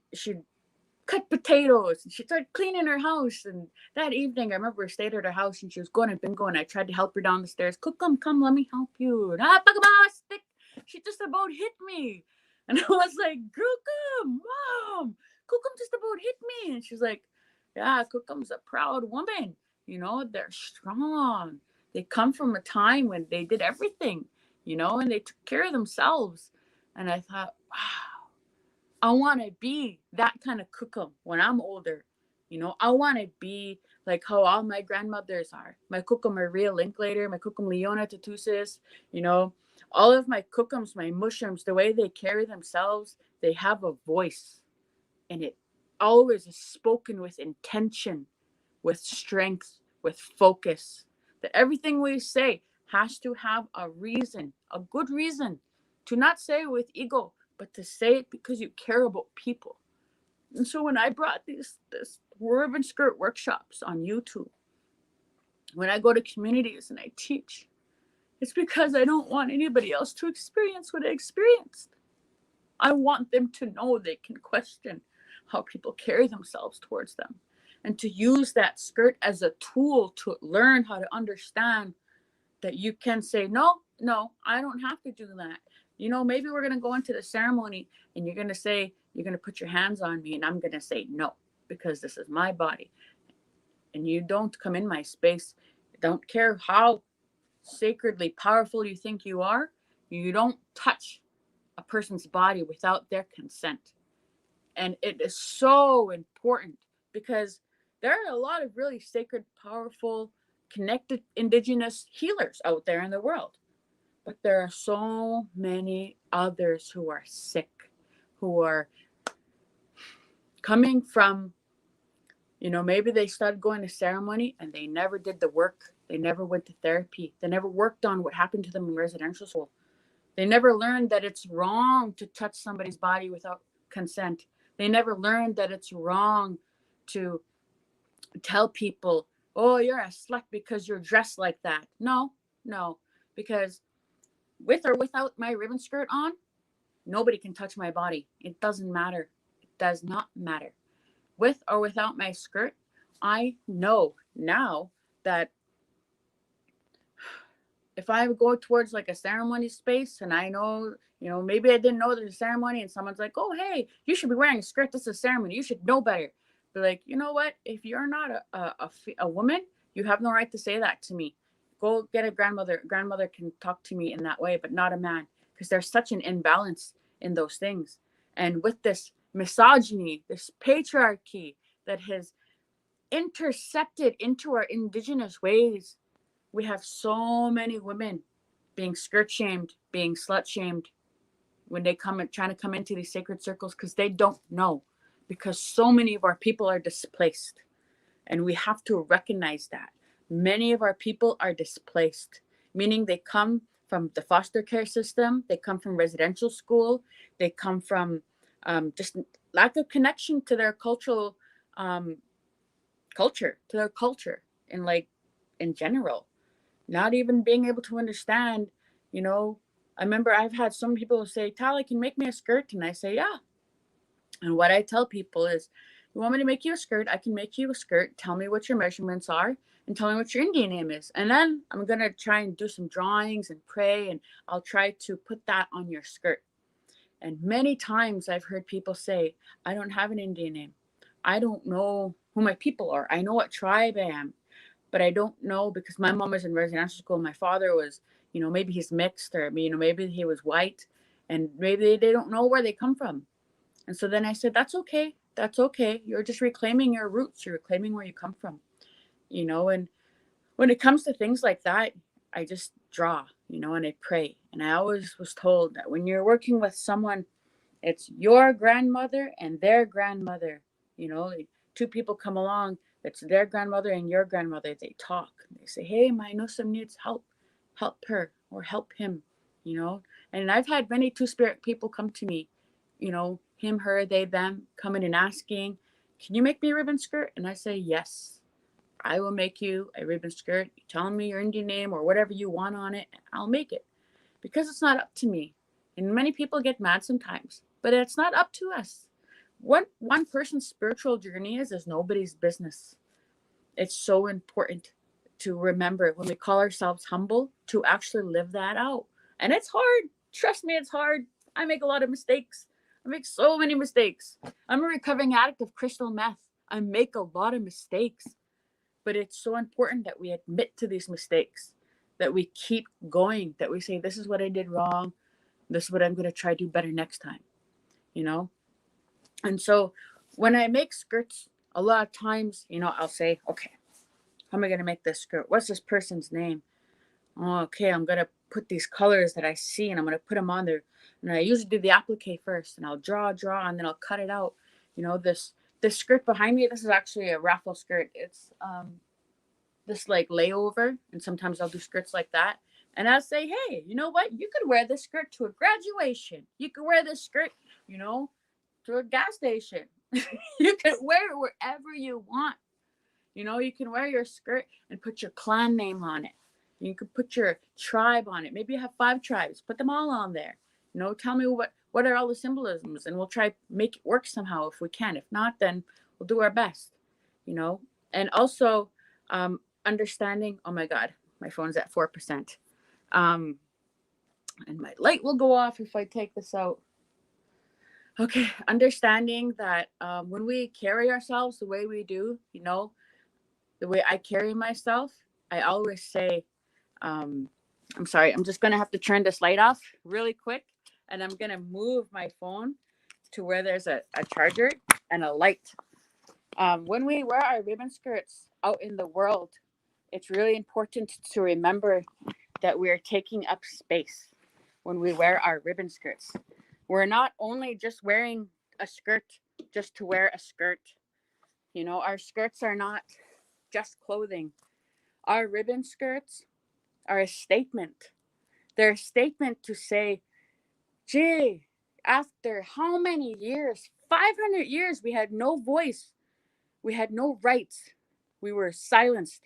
cut potatoes, and she'd start cleaning her house. And that evening, I remember I stayed at her house and she was going and bingo, and I tried to help her down the stairs. Kukum, come, let me help you. And stick. She just about hit me. And I was like, Kukum, Mom, Kukum just about hit me. And she's like, yeah, Kukum's a proud woman. You know, they're strong. They come from a time when they did everything, you know, and they took care of themselves. And I thought, wow, I want to be that kind of Kukum when I'm older. You know, I want to be like how all my grandmothers are. My Kukum Maria Linklater, my Kukum Leona Tatusis, you know, all of my Kukums, my mushrooms, the way they carry themselves, they have a voice. And it always is spoken with intention, with strength, with focus. That everything we say has to have a reason, a good reason, to not say it with ego, but to say it because you care about people. And so when I brought this ribbon skirt workshops on YouTube, when I go to communities and I teach, it's because I don't want anybody else to experience what I experienced. I want them to know they can question how people carry themselves towards them, and to use that skirt as a tool to learn how to understand that you can say, no, I don't have to do that. You know, maybe we're going to go into the ceremony and you're going to say, you're going to put your hands on me, and I'm going to say no, because this is my body. And you don't come in my space. Don't care how sacredly powerful you think you are. You don't touch a person's body without their consent. And it is so important, because there are a lot of really sacred, powerful, connected Indigenous healers out there in the world. But there are so many others who are sick, who are coming from, you know, maybe they started going to ceremony and they never did the work. They never went to therapy. They never worked on what happened to them in residential school. They never learned that it's wrong to touch somebody's body without consent. They never learned that it's wrong to tell people, oh, you're a slut because you're dressed like that. No, because with or without my ribbon skirt on, nobody can touch my body. It doesn't matter. It does not matter. With or without my skirt, I know now that if I go towards like a ceremony space and I know, you know, maybe I didn't know there's a ceremony and someone's like, oh, hey, you should be wearing a skirt. This is a ceremony. You should know better. But like, you know what? If you're not a woman, you have no right to say that to me. Go get a grandmother. Grandmother can talk to me in that way, but not a man, because there's such an imbalance in those things. And with this misogyny, this patriarchy that has intercepted into our Indigenous ways, we have so many women being skirt shamed, being slut shamed when they come and trying to come into these sacred circles, because they don't know, because so many of our people are displaced. And we have to recognize that. Many of our people are displaced, meaning they come from the foster care system, they come from residential school, they come from just lack of connection to their cultural culture, to their culture in general. Not even being able to understand, you know, I remember I've had some people say, Tali, can you make me a skirt? And I say, yeah. And what I tell people is, you want me to make you a skirt? I can make you a skirt. Tell me what your measurements are and tell me what your Indian name is. And then I'm going to try and do some drawings and pray, and I'll try to put that on your skirt. And many times I've heard people say, I don't have an Indian name. I don't know who my people are. I know what tribe I am, but I don't know, because my mom was in residential school. My father was, you know, maybe he's mixed, or, you know, maybe he was white, and maybe they don't know where they come from. And so then I said, that's okay. That's okay. You're just reclaiming your roots. You're reclaiming where you come from, you know. And when it comes to things like that, I just draw, you know, and I pray. And I always was told that when you're working with someone, it's your grandmother and their grandmother, you know, two people come along, It's their grandmother and your grandmother. They talk. They say, hey, my Nusum needs help. Help her or help him, you know. And I've had many Two-Spirit people come to me, you know, him, her, they, them, coming and asking, can you make me a ribbon skirt? And I say, yes, I will make you a ribbon skirt. You tell me your Indian name or whatever you want on it, and I'll make it. Because it's not up to me. And many people get mad sometimes, but it's not up to us. What one person's spiritual journey is nobody's business. It's so important to remember when we call ourselves humble to actually live that out. And it's hard. Trust me, it's hard. I make a lot of mistakes. I make so many mistakes. I'm a recovering addict of crystal meth. I make a lot of mistakes. But it's so important that we admit to these mistakes, that we keep going, that we say, this is what I did wrong. This is what I'm going to try to do better next time, you know? And so when I make skirts, a lot of times, you know, I'll say, okay, how am I going to make this skirt? What's this person's name? Oh, okay, I'm going to put these colors that I see and I'm going to put them on there. And I usually do the applique first and I'll draw, and then I'll cut it out. You know, this skirt behind me, this is actually a raffle skirt. It's this like layover, and sometimes I'll do skirts like that. And I'll say, hey, you know what? You could wear this skirt to a graduation. You could wear this skirt, you know, to a gas station. You can wear it wherever you want. You know, you can wear your skirt and put your clan name on it. You can put your tribe on it. Maybe you have 5 tribes. Put them all on there. You know, tell me what are all the symbolisms, and we'll try to make it work somehow if we can. If not, then we'll do our best, you know. And also understanding, oh my God, my phone's at 4%. And my light will go off if I take this out. Okay, understanding that when we carry ourselves the way we do, you know, the way I carry myself, I always say, I'm sorry, I'm just going to have to turn this light off really quick. And I'm going to move my phone to where there's a charger and a light. When we wear our ribbon skirts out in the world, it's really important to remember that we're taking up space when we wear our ribbon skirts. We're not only just wearing a skirt just to wear a skirt. You know, our skirts are not just clothing. Our ribbon skirts are a statement. They're a statement to say, gee, after how many years? 500 years, we had no voice. We had no rights. We were silenced.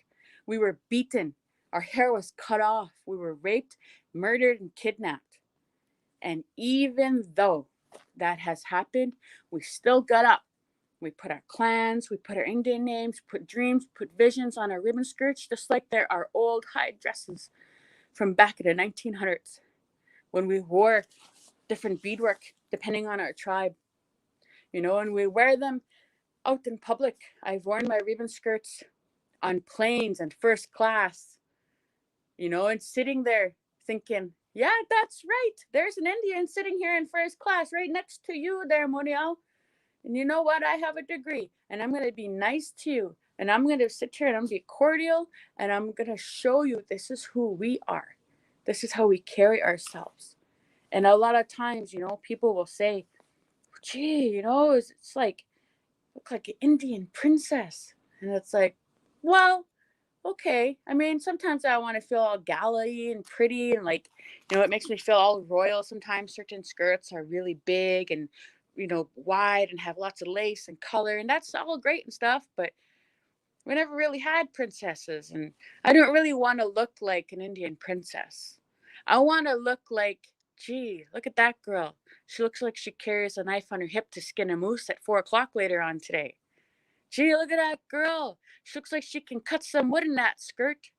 We were beaten. Our hair was cut off. We were raped, murdered, and kidnapped. And even though that has happened, we still got up. We put our clans, we put our Indian names, put dreams, put visions on our ribbon skirts, just like there are old high dresses from back in the 1900s when we wore different beadwork depending on our tribe. You know, and we wear them out in public. I've worn my ribbon skirts on planes and first class, you know, and sitting there thinking, yeah, that's right. There's an Indian sitting here in first class right next to you there, Moniel. And you know what? I have a degree and I'm going to be nice to you. And I'm going to sit here and I'm going to be cordial and I'm going to show you this is who we are. This is how we carry ourselves. And a lot of times, you know, people will say, gee, you know, it's like, look like an Indian princess. And it's like, well, okay. I mean, sometimes I want to feel all gala-y and pretty and like, you know, it makes me feel all royal. Sometimes certain skirts are really big and, you know, wide and have lots of lace and color. And that's all great and stuff. But we never really had princesses. And I don't really want to look like an Indian princess. I want to look like, gee, look at that girl. She looks like she carries a knife on her hip to skin a moose at 4 o'clock later on today. Gee, look at that girl. She looks like she can cut some wood in that skirt.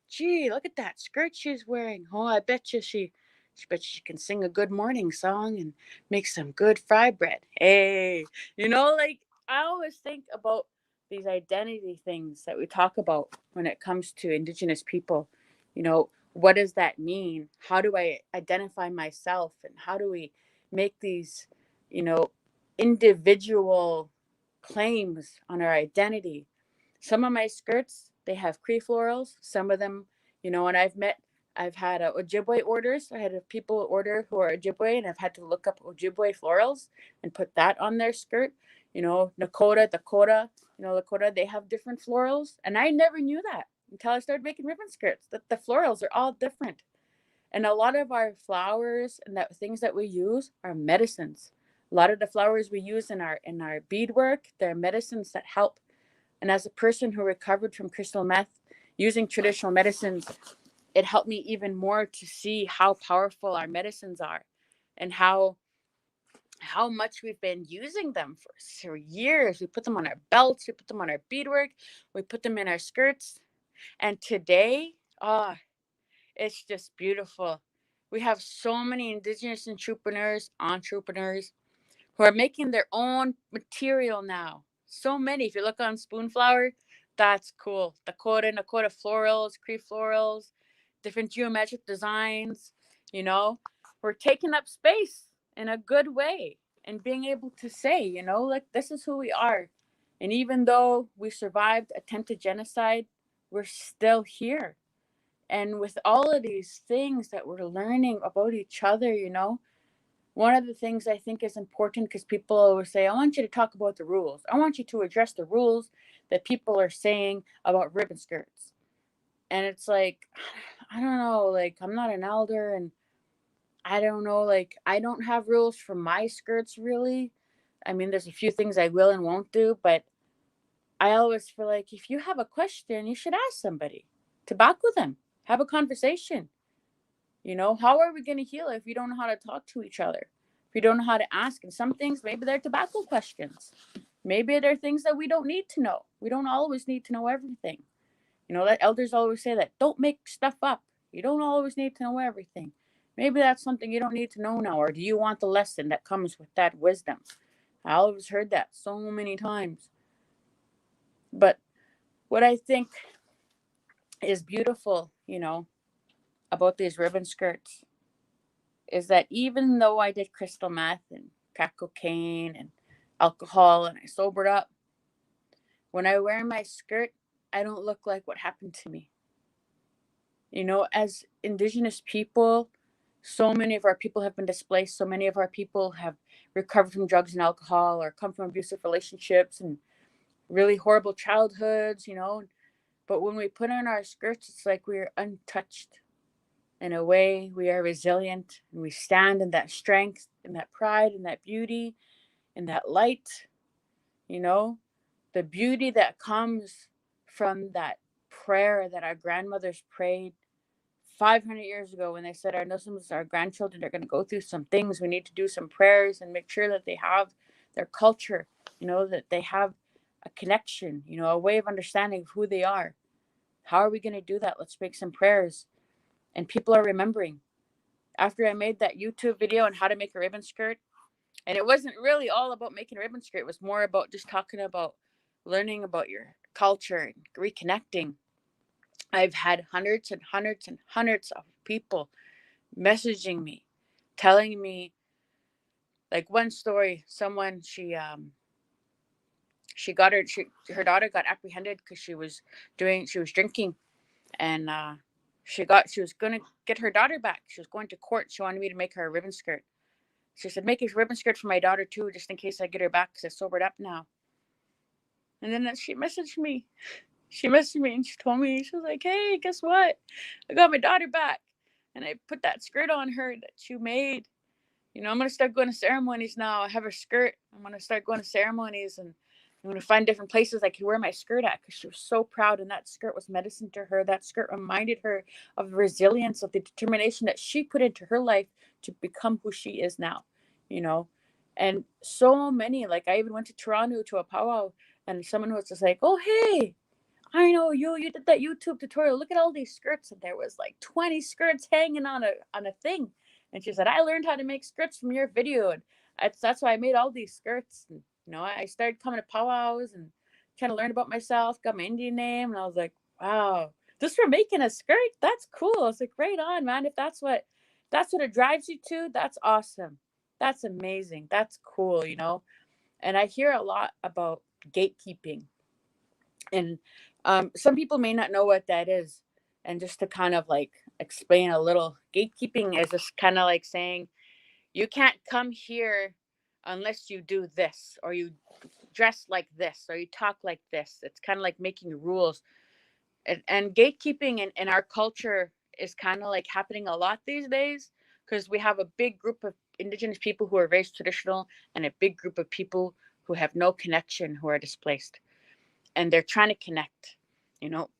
Gee, look at that skirt she's wearing. Oh, I bet you she can sing a good morning song and make some good fry bread. Hey, you know, like I always think about these identity things that we talk about when it comes to Indigenous people. You know, what does that mean? How do I identify myself? And how do we make these, you know, individual claims on our identity? Some of my skirts, they have Cree florals. Some of them, you know, and I've had Ojibwe orders. I had people order who are Ojibwe, and I've had to look up Ojibwe florals and put that on their skirt. You know, Dakota, Lakota, they have different florals. And I never knew that until I started making ribbon skirts, that the florals are all different. And a lot of our flowers and that things that we use are medicines. A lot of the flowers we use in our beadwork, they're medicines that help. And as a person who recovered from crystal meth, using traditional medicines, it helped me even more to see how powerful our medicines are, and how much we've been using them for years. We put them on our belts, we put them on our beadwork, we put them in our skirts. And today, it's just beautiful. We have so many Indigenous entrepreneurs who are making their own material now. So many. If you look on Spoonflower, that's cool. Dakota florals, Cree florals, different geometric designs. You know, we're taking up space in a good way and being able to say, you know, like, this is who we are. And even though we survived attempted genocide, we're still here. And with all of these things that we're learning about each other, you know, one of the things I think is important, because people always say, I want you to talk about the rules. I want you to address the rules that people are saying about ribbon skirts. And it's like, I don't know, like, I'm not an elder, and I don't know, like, I don't have rules for my skirts, really. I mean, there's a few things I will and won't do, but I always feel like if you have a question, you should ask somebody. Talk with them. Have a conversation. You know, how are we going to heal if we don't know how to talk to each other? If we don't know how to ask? And some things, maybe they're tobacco questions. Maybe they're things that we don't need to know. We don't always need to know everything. You know, that elders always say that, don't make stuff up. You don't always need to know everything. Maybe that's something you don't need to know now. Or do you want the lesson that comes with that wisdom? I always heard that so many times. But what I think is beautiful, you know, about these ribbon skirts is that even though I did crystal meth and crack cocaine and alcohol and I sobered up, when I wear my skirt, I don't look like what happened to me. You know, as Indigenous people, so many of our people have been displaced. So many of our people have recovered from drugs and alcohol, or come from abusive relationships and really horrible childhoods, you know. But when we put on our skirts, it's like we're untouched. In a way, we are resilient, and we stand in that strength, in that pride, in that beauty, in that light, you know, the beauty that comes from that prayer that our grandmothers prayed 500 years ago, when they said, our grandchildren are going to go through some things. We need to do some prayers and make sure that they have their culture, you know, that they have a connection, you know, a way of understanding of who they are. How are we going to do that? Let's make some prayers. And people are remembering. After I made that YouTube video on how to make a ribbon skirt, and it wasn't really all about making a ribbon skirt, it was more about just talking about learning about your culture and reconnecting. I've had hundreds and hundreds and hundreds of people messaging me, telling me, like, one story, someone, her daughter got apprehended because she was drinking, and she was gonna get her daughter back. She was going to court. She wanted me to make her a ribbon skirt. She said, make a ribbon skirt for my daughter too, just in case I get her back, because I sobered up now. And then she messaged me. She messaged me and she told me, she was like, hey, guess what? I got my daughter back. And I put that skirt on her that you made. You know, I'm going to start going to ceremonies now. I have her skirt. I'm going to start going to ceremonies, and I'm going to find different places I could wear my skirt at, because she was so proud. And that skirt was medicine to her. That skirt reminded her of the resilience, of the determination that she put into her life to become who she is now, you know. And so many, like, I even went to Toronto to a powwow, and someone was just like, oh, hey, I know you did that YouTube tutorial. Look at all these skirts. And there was like 20 skirts hanging on a thing. And she said, I learned how to make skirts from your video. And that's why I made all these skirts. And, you know, I started coming to powwows and trying to learn about myself, got my Indian name. And I was like, wow, just for making a skirt? That's cool. I was like, right on, man. If that's what it drives you to, that's awesome. That's amazing. That's cool, you know. And I hear a lot about gatekeeping. And some people may not know what that is. And just to kind of like explain a little, gatekeeping is just kind of like saying, you can't come here unless you do this, or you dress like this or you talk like this. It's kind of like making rules. And gatekeeping in our culture is kind of like happening a lot these days, because we have a big group of Indigenous people who are raised traditional and a big group of people who have no connection, who are displaced, and they're trying to connect, you know.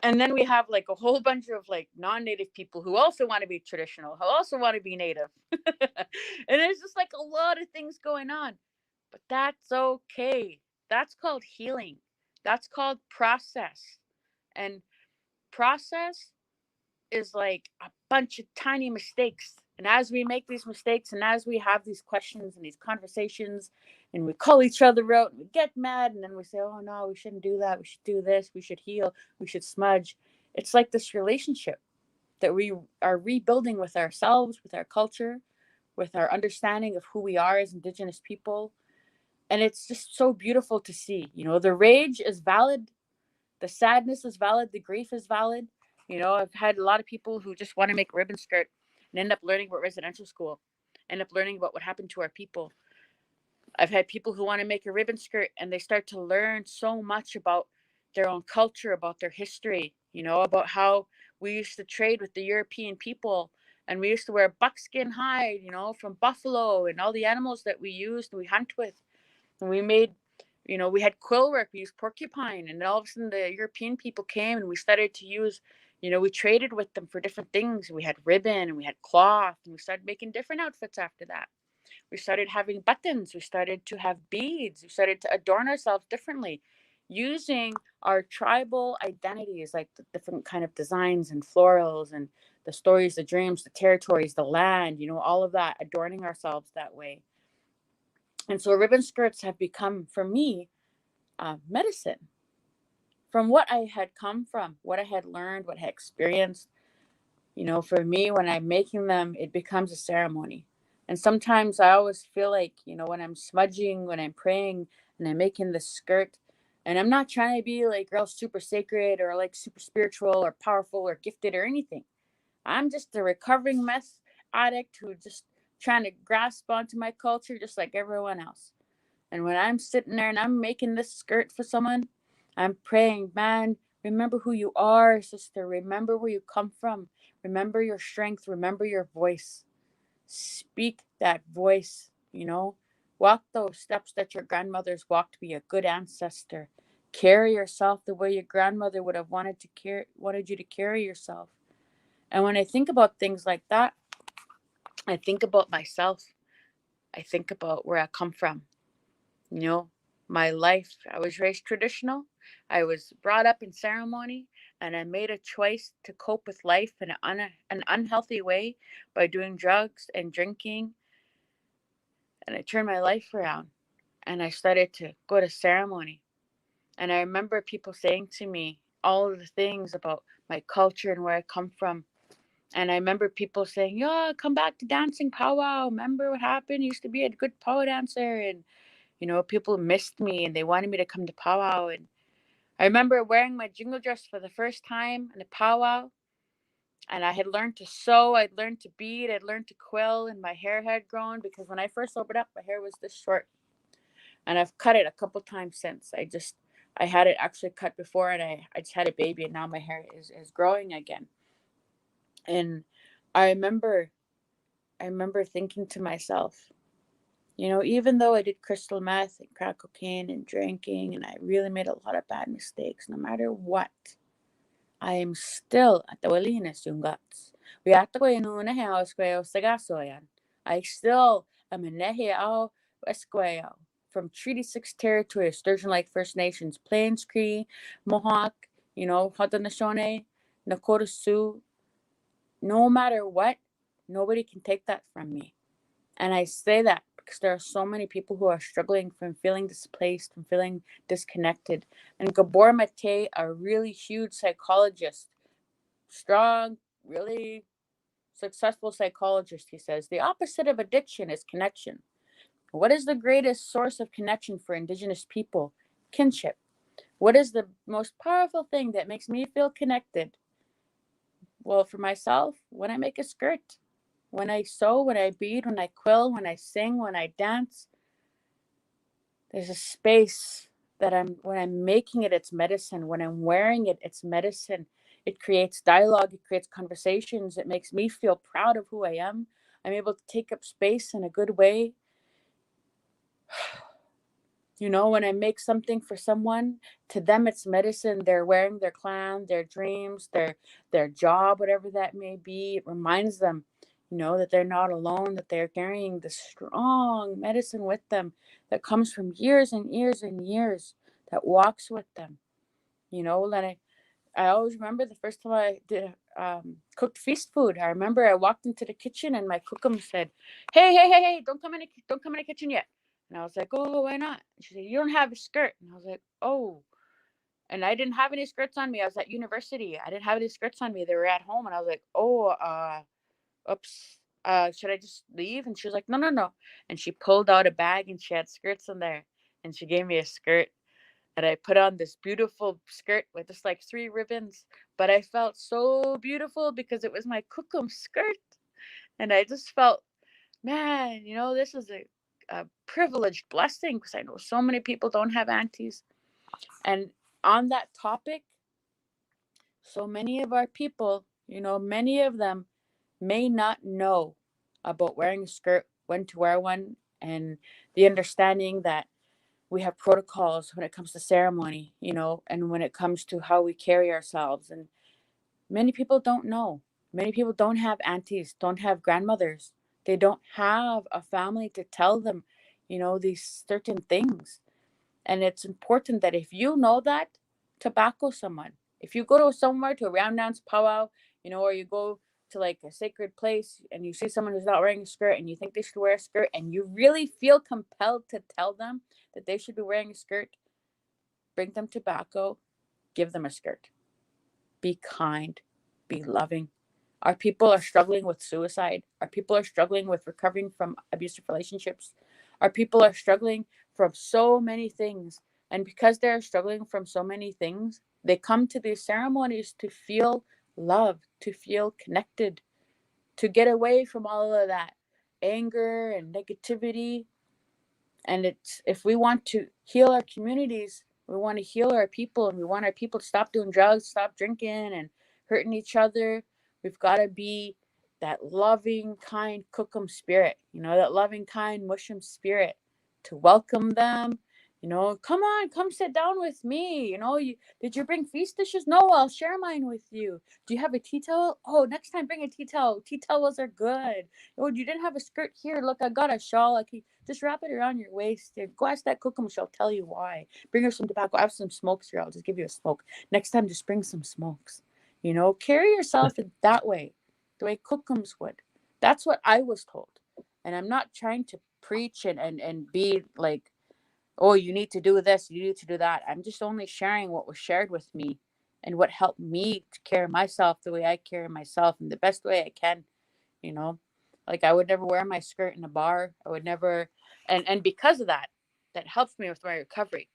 And then we have like a whole bunch of like non-native people who also want to be traditional, who also want to be native. And there's just like a lot of things going on, but that's okay. That's called healing. That's called process. And process is like a bunch of tiny mistakes. And as we make these mistakes and as we have these questions and these conversations and we call each other out and we get mad and then we say, oh no, we shouldn't do that. We should do this. We should heal. We should smudge. It's like this relationship that we are rebuilding with ourselves, with our culture, with our understanding of who we are as Indigenous people. And it's just so beautiful to see. You know, the rage is valid. The sadness is valid. The grief is valid. You know, I've had a lot of people who just want to make a ribbon skirt and end up learning about residential school, end up learning about what happened to our people. I've had people who want to make a ribbon skirt and they start to learn so much about their own culture, about their history, you know, about how we used to trade with the European people and we used to wear buckskin hide, you know, from buffalo and all the animals that we used and we hunt with. And we made, you know, we had quill work, we used porcupine, and then all of a sudden the European people came and we started to use, you know, we traded with them for different things. We had ribbon and we had cloth and we started making different outfits after that. We started having buttons, we started to have beads, we started to adorn ourselves differently using our tribal identities, like the different kind of designs and florals and the stories, the dreams, the territories, the land, you know, all of that, adorning ourselves that way. And so ribbon skirts have become, for me, medicine. From what I had come from, what I had learned, what I had experienced, you know, for me, when I'm making them, it becomes a ceremony. And sometimes I always feel like, you know, when I'm smudging, when I'm praying, and I'm making this skirt, and I'm not trying to be like real super sacred or like super spiritual or powerful or gifted or anything. I'm just a recovering meth addict who just trying to grasp onto my culture just like everyone else. And when I'm sitting there and I'm making this skirt for someone, I'm praying, man, remember who you are, sister. Remember where you come from. Remember your strength. Remember your voice. Speak that voice, you know. Walk those steps that your grandmothers walked to be a good ancestor. Carry yourself the way your grandmother would have wanted you to carry yourself. And when I think about things like that, I think about myself. I think about where I come from. You know, my life, I was raised traditional. I was brought up in ceremony, and I made a choice to cope with life in an unhealthy way by doing drugs and drinking. And I turned my life around and I started to go to ceremony. And I remember people saying to me all of the things about my culture and where I come from. And I remember people saying, "Yeah, come back to dancing powwow. Remember what happened? You used to be a good powwow dancer." And, you know, people missed me and they wanted me to come to powwow. And I remember wearing my jingle dress for the first time in a powwow. And I had learned to sew, I'd learned to bead, I'd learned to quill, and my hair had grown because when I first opened up, my hair was this short. And I've cut it a couple times since. I had it actually cut before and I just had a baby and now my hair is growing again. And I remember thinking to myself, you know, even though I did crystal meth and crack cocaine and drinking and I really made a lot of bad mistakes, no matter what, I am still at the Walinas yung guts. I still am a Nehiao Esqueo from Treaty 6 territory of Sturgeon Lake First Nations, Plains Cree, Mohawk, you know, Haudenosaunee, Nakota Sioux. No matter what, nobody can take that from me. And I say that because there are so many people who are struggling from feeling displaced, from feeling disconnected. And Gabor Mate, a really huge psychologist, strong, really successful psychologist, he says, the opposite of addiction is connection. What is the greatest source of connection for Indigenous people? Kinship. What is the most powerful thing that makes me feel connected? Well, for myself, when I make a skirt, when I sew, when I bead, when I quill, when I sing, when I dance, There's a space that when I'm making it, it's medicine. When I'm wearing it, it's medicine. It creates dialogue, it creates conversations. It makes me feel proud of who I am. I'm able to take up space in a good way. You know, when I make something for someone, to them it's medicine. They're wearing their clan, their dreams, their job, whatever that may be. It reminds them, you know, that they're not alone, that they're carrying this strong medicine with them that comes from years and years and years, that walks with them. You know, and I always remember the first time I did cooked feast food. I remember I walked into the kitchen and my cookum said, "Hey, don't come in the kitchen yet." And I was like, "Oh, why not?" And she said, "You don't have a skirt." And I was like, "Oh." And I didn't have any skirts on me. I was at university. I didn't have any skirts on me. They were at home. And I was like, "Oh, oops. Should I just leave?" And she was like, "No, no, no." And she pulled out a bag and she had skirts in there. And she gave me a skirt. And I put on this beautiful skirt with just like 3 ribbons. But I felt so beautiful because it was my cookum skirt. And I just felt, man, you know, this is a privileged blessing because I know so many people don't have aunties. And on that topic, so many of our people, you know, many of them may not know about wearing a skirt, when to wear one, and the understanding that we have protocols when it comes to ceremony, you know, and when it comes to how we carry ourselves. And many people don't know. Many people don't have aunties, don't have grandmothers. They don't have a family to tell them, you know, these certain things. And it's important that if you know that, tobacco someone. If you go to somewhere to a round dance powwow, you know, or you go to like a sacred place and you see someone who's not wearing a skirt and you think they should wear a skirt and you really feel compelled to tell them that they should be wearing a skirt, bring them tobacco, give them a skirt. Be kind, be loving. Our people are struggling with suicide. Our people are struggling with recovering from abusive relationships. Our people are struggling from so many things. And because they're struggling from so many things, they come to these ceremonies to feel loved, to feel connected, to get away from all of that anger and negativity. And it's, if we want to heal our communities, we want to heal our people, and we want our people to stop doing drugs, stop drinking and hurting each other. We've got to be that loving, kind cookum spirit, you know, that loving, kind mushroom spirit, to welcome them. You know, come on, come sit down with me. You know, did you bring feast dishes? No, I'll share mine with you. Do you have a tea towel? Oh, next time bring a tea towel. Tea towels are good. Oh, you didn't have a skirt here. Look, I got a shawl. I can just wrap it around your waist. Go ask that cookum. She'll tell you why. Bring her some tobacco. I have some smokes here. I'll just give you a smoke. Next time, just bring some smokes. You know, carry yourself in that way, the way cookums would. That's what I was told. And I'm not trying to preach and be like, oh, you need to do this, you need to do that. I'm just only sharing what was shared with me and what helped me to carry myself the way I carry myself in the best way I can, you know. Like I would never wear my skirt in a bar. I would never, and because of that, that helps me with my recovery.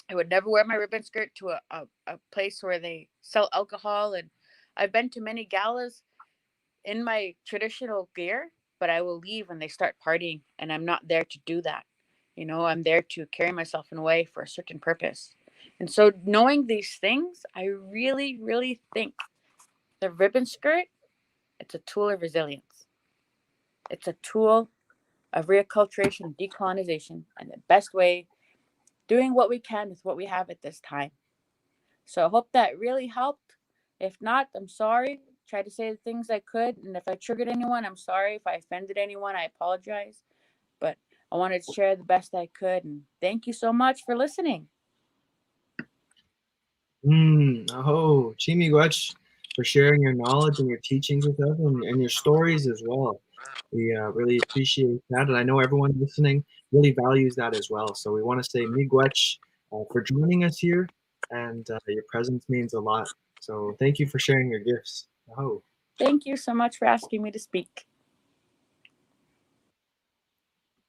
I would never wear my ribbon skirt to a place where they sell alcohol. And I've been to many galas in my traditional gear, but I will leave when they start partying, and I'm not there to do that. You know, I'm there to carry myself in a way for a certain purpose. And so knowing these things, I really, really think the ribbon skirt, it's a tool of resilience. It's a tool of reacculturation, decolonization, and the best way, doing what we can with what we have at this time. So I hope that really helped. If not, I'm sorry. Tried to say the things I could. And if I triggered anyone, I'm sorry. If I offended anyone, I apologize. But I wanted to share the best I could. And thank you so much for listening. Miigwetch, for sharing your knowledge and your teachings with us, and your stories as well. We really appreciate that, and I know everyone listening really values that as well. So we want to say Miigwetch for joining us here, and your presence means a lot. So thank you for sharing your gifts. Thank you so much for asking me to speak.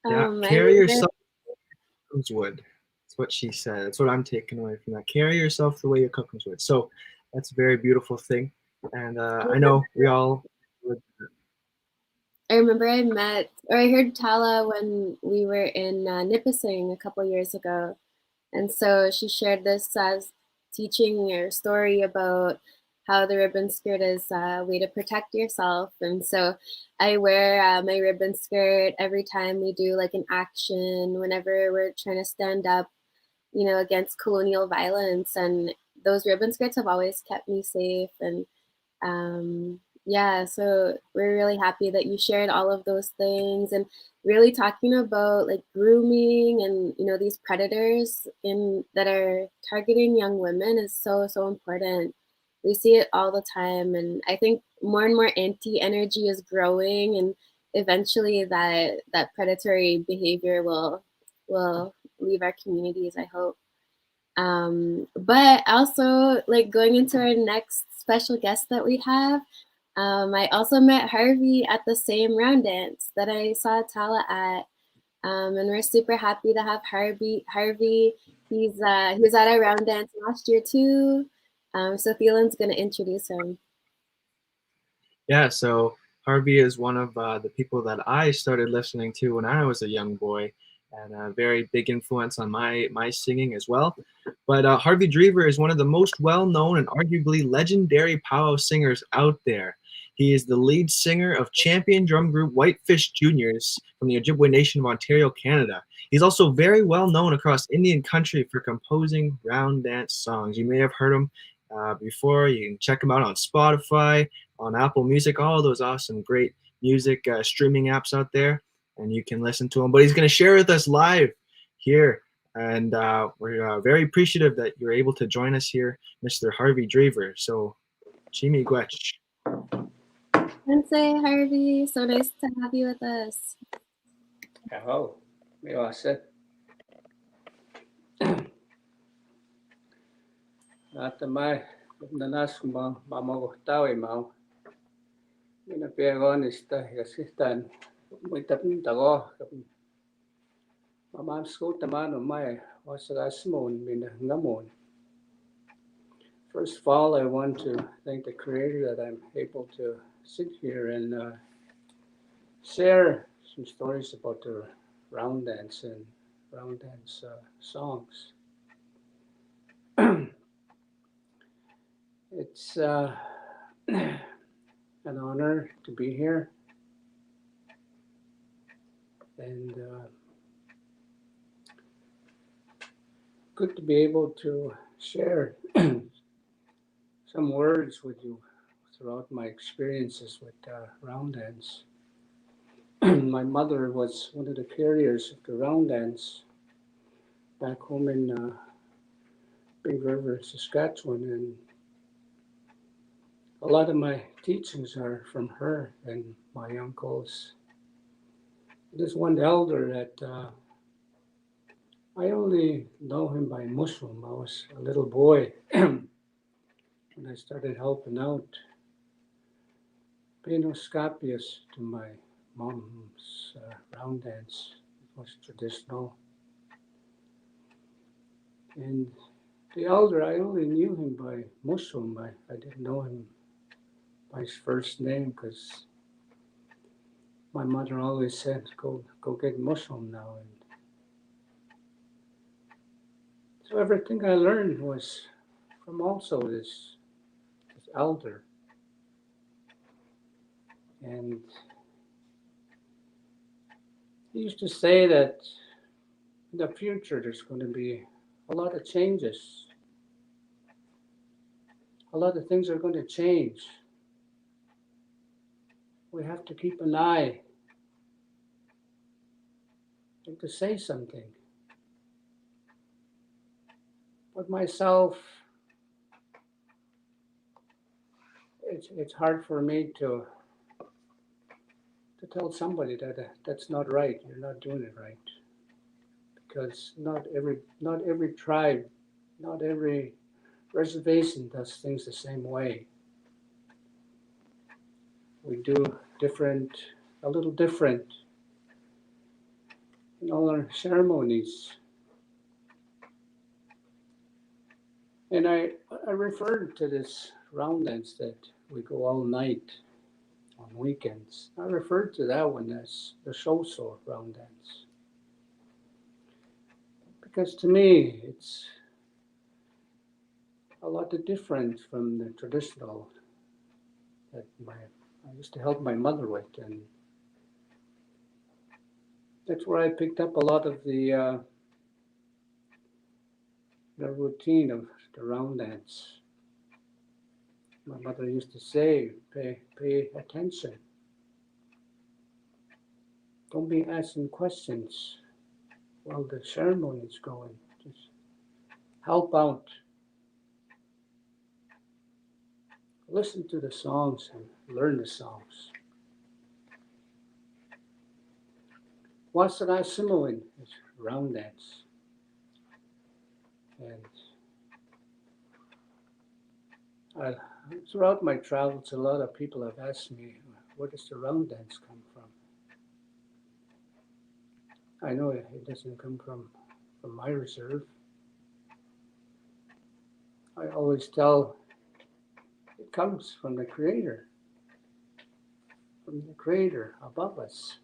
Yeah, carry yourself cookums would. That's what she said. That's what I'm taking away from that. Carry yourself the way your cookums would. So that's a very beautiful thing, and I know we all would. I remember I heard Tala when we were in Nipissing a couple years ago. And so she shared this teaching or story about how the ribbon skirt is a way to protect yourself. And so I wear my ribbon skirt every time we do like an action, whenever we're trying to stand up, against colonial violence. And those ribbon skirts have always kept me safe. And yeah, so we're really happy that you shared all of those things and really talking about like grooming and these predators that are targeting young women is so important. We see it all the time, and I think more and more anti-energy is growing, and eventually that predatory behavior will leave our communities, I hope. But also, like, going into our next special guest that we have, I also met Harvey at the same round dance that I saw Tala at, and we're super happy to have Harvey. He was at our round dance last year too. So Thielen's gonna introduce him. Yeah, so Harvey is one of the people that I started listening to when I was a young boy, and a very big influence on my singing as well. But Harvey Drever is one of the most well-known and arguably legendary powwow singers out there. He is the lead singer of champion drum group Whitefish Juniors from the Ojibwe Nation of Ontario, Canada. He's also very well known across Indian country for composing round dance songs. You may have heard him before. You can check him out on Spotify, on Apple Music, all those awesome, great music streaming apps out there, and you can listen to him. But he's going to share with us live here, and we're very appreciative that you're able to join us here, Mr. Harvey Drever. So, Miigwetch. Namaste, Harvey. So nice to have you with us. Hello, Miigwetch. Natamai, nanas mamagotawi mau. Mina piagonista gasistan muy tapin tago. Mamam school tamano mai wasagasmon mina ngamon. First of all, I want to thank the Creator that I'm able to sit here and share some stories about the round dance and round dance songs. It's an honor to be here, and good to be able to share some words with you throughout my experiences with round dance. My mother was one of the carriers of the round dance back home in Big River, Saskatchewan, and a lot of my teachings are from her and my uncles. There's one elder that I only know him by Muslim. I was a little boy when I started helping out, being scapious to my mom's round dance. It was traditional. And the elder, I only knew him by Muslim. I didn't know him by his first name because my mother always said, go get Muslim now. And so everything I learned was from also this elder. And he used to say that in the future there's going to be a lot of changes. A lot of things are going to change. We have to keep an eye and to say something. But myself, it's hard for me to tell somebody that that's not right. You're not doing it right, because not every tribe, not every reservation does things the same way. We do a little different in all our ceremonies. And I referred to this round dance that we go all night on weekends. I refer to that one as the so-so round dance. Because to me, it's a lot different from the traditional that I used to help my mother with, and that's where I picked up a lot of the routine of the round dance. My mother used to say, pay attention. Don't be asking questions while the ceremony is going. Just help out. Listen to the songs and learn the songs. Wasara Simowin is round dance. And throughout my travels, a lot of people have asked me, where does the round dance come from? I know it doesn't come from my reserve. I always tell it comes from the Creator above us.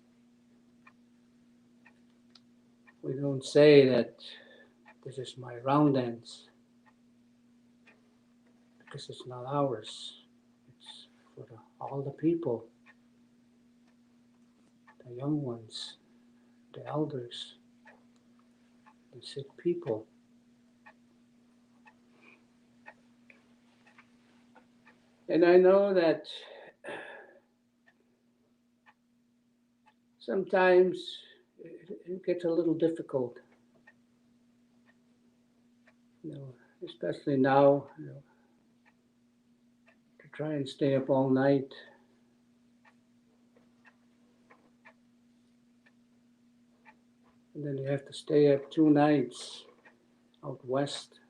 We don't say that this is my round dance because it's not ours. It's for all the people, the young ones, the elders, the sick people. And I know that sometimes it gets a little difficult, especially now, to try and stay up all night. And then you have to stay up 2 nights out west,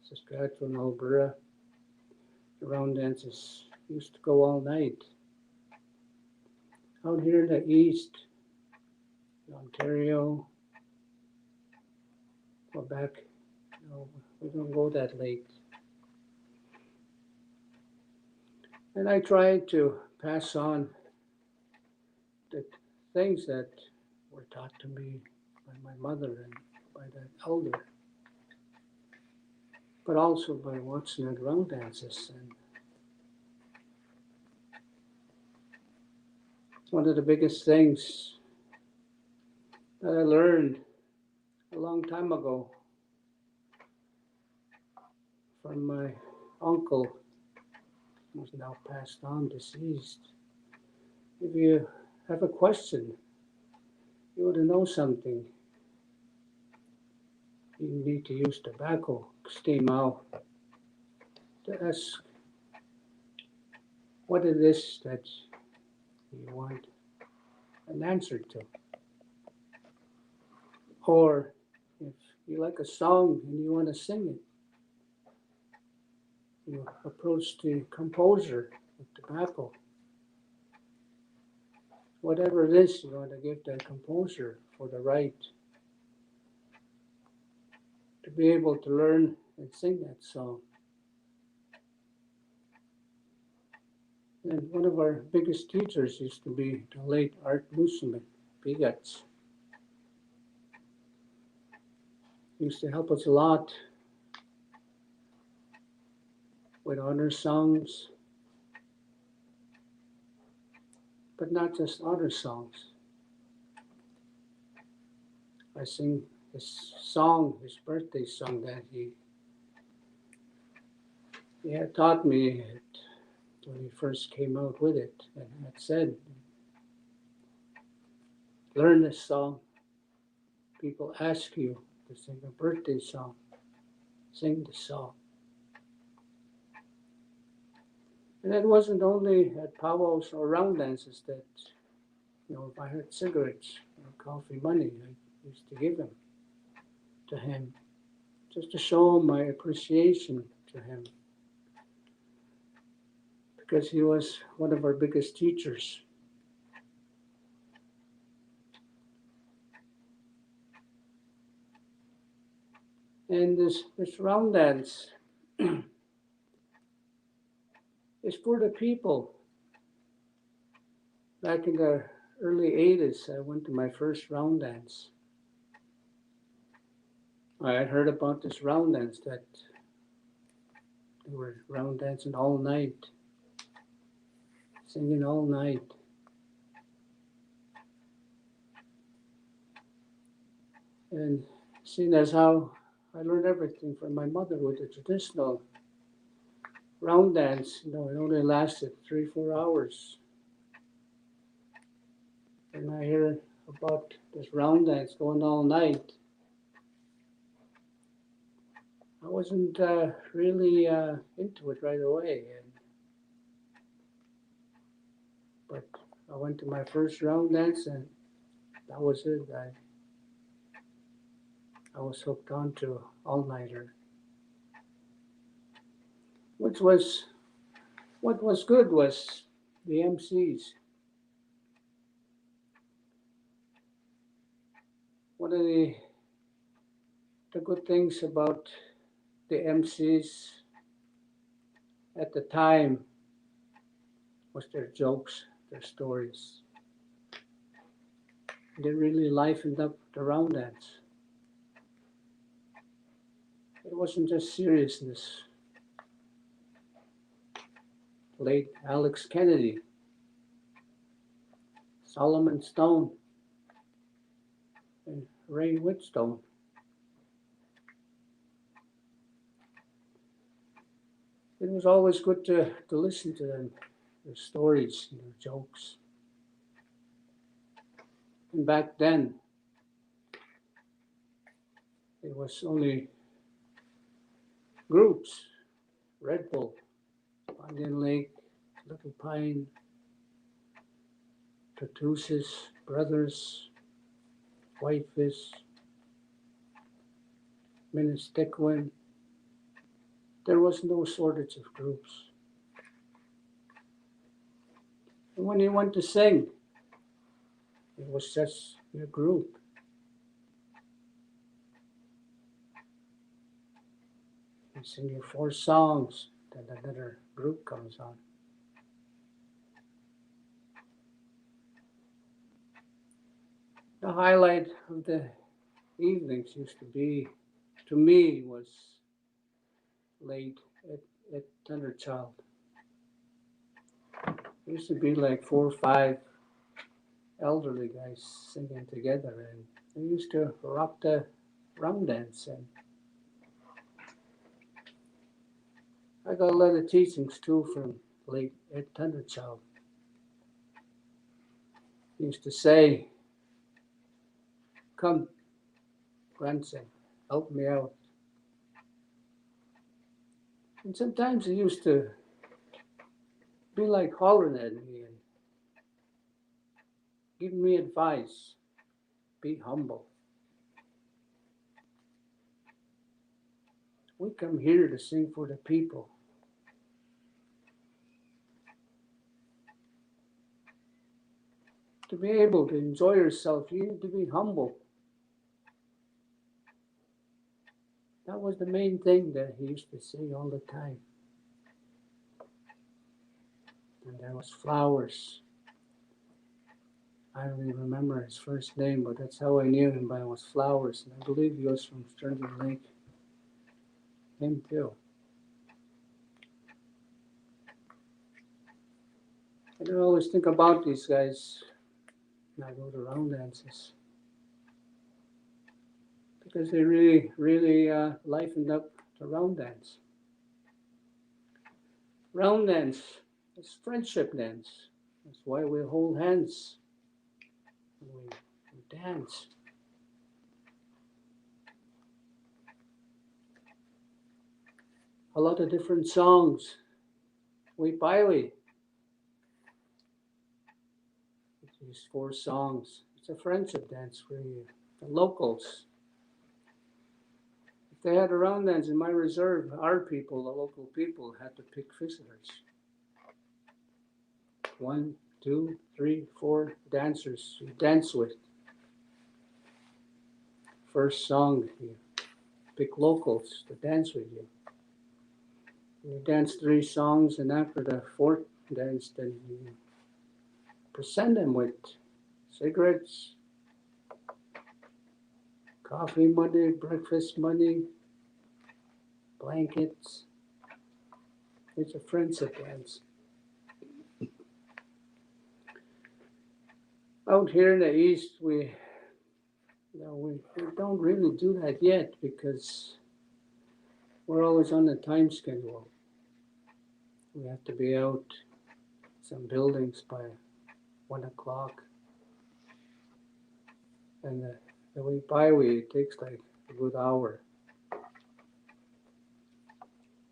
Saskatchewan, Alberta. The round dances used to go all night. Out here in the east, Ontario, Quebec, we don't go that late. And I try to pass on the things that were taught to me by my mother and by the elder, but also by watching the round dances. And one of the biggest things that I learned a long time ago from my uncle, who's now passed on, deceased. If you have a question, you want to know something, you need to use tobacco, steam out, to ask what it is that you want an answer to. Or if you like a song and you want to sing it, you approach the composer with tobacco. Whatever it is, you want to give the composer for the right to be able to learn and sing that song. And one of our biggest teachers used to be the late Art Musuman, Miigwetch. He used to help us a lot with honor songs, but not just honor songs. I sing his song, his birthday song that he had taught me when he first came out with it, and had said, learn this song. People ask you to sing a birthday song. Sing the song. And it wasn't only at powwows or round dances that, if I had cigarettes or coffee money, I used to give them to him, just to show my appreciation to him, because he was one of our biggest teachers. And this round dance is for the people back in the early 80s, I went to my first round dance. I had heard about this round dance that they were round dancing all night, singing all night. And seeing as how I learned everything from my mother with the traditional round dance, it only lasted 3-4 hours. And I hear about this round dance going all night. I wasn't really into it right away. But I went to my first round dance and that was it. I was hooked on to all-nighter. What was good was the MCs. One of the good things about the MCs at the time was their jokes, their stories. They really livened up the round dance. It wasn't just seriousness. Late Alex Kennedy, Solomon Stone, and Ray Whitstone. It was always good to listen to them, their stories, and their jokes. And back then, it was only groups, Red Bull, Indian Lake, Little Pine, Tatusis, Brothers, Whitefish, Minnestickwin. There was no shortage of groups. And when you went to sing, it was just your group. You sing your 4 songs, then another group comes on. The highlight of the evenings used to be, to me, was late at Thunderchild. There used to be like 4 or 5 elderly guys singing together, and they used to rock the round dance. And I got a lot of teachings too from late Ed Thunderchild. He used to say, "Come, grandson, help me out." And sometimes he used to be like hollering at me and giving me advice. Be humble. We come here to sing for the people. To be able to enjoy yourself, you need to be humble. That was the main thing that he used to say all the time. And there was Flowers. I don't even remember his first name, but that's how I knew him, by was Flowers. And I believe he was from Sturgeon Lake. Him too. And I always think about these guys when I go to round dances, because they really livened up the round dance. Round dance is friendship dance. That's why we hold hands when we dance. A lot of different songs. OIYPP. It's used 4 songs. It's a friendship dance for you, the locals. If they had a round dance in my reserve, our people, the local people, had to pick visitors. 1, 2, 3, 4 dancers you dance with. First song, you pick locals to dance with you. You dance 3 songs, and after the 4th dance, then you present them with cigarettes, coffee money, breakfast money, blankets. It's a friendship dance. Out here in the East, we don't really do that yet because we're always on a time schedule. We have to be out some buildings by 1 o'clock. And the way it takes like a good hour.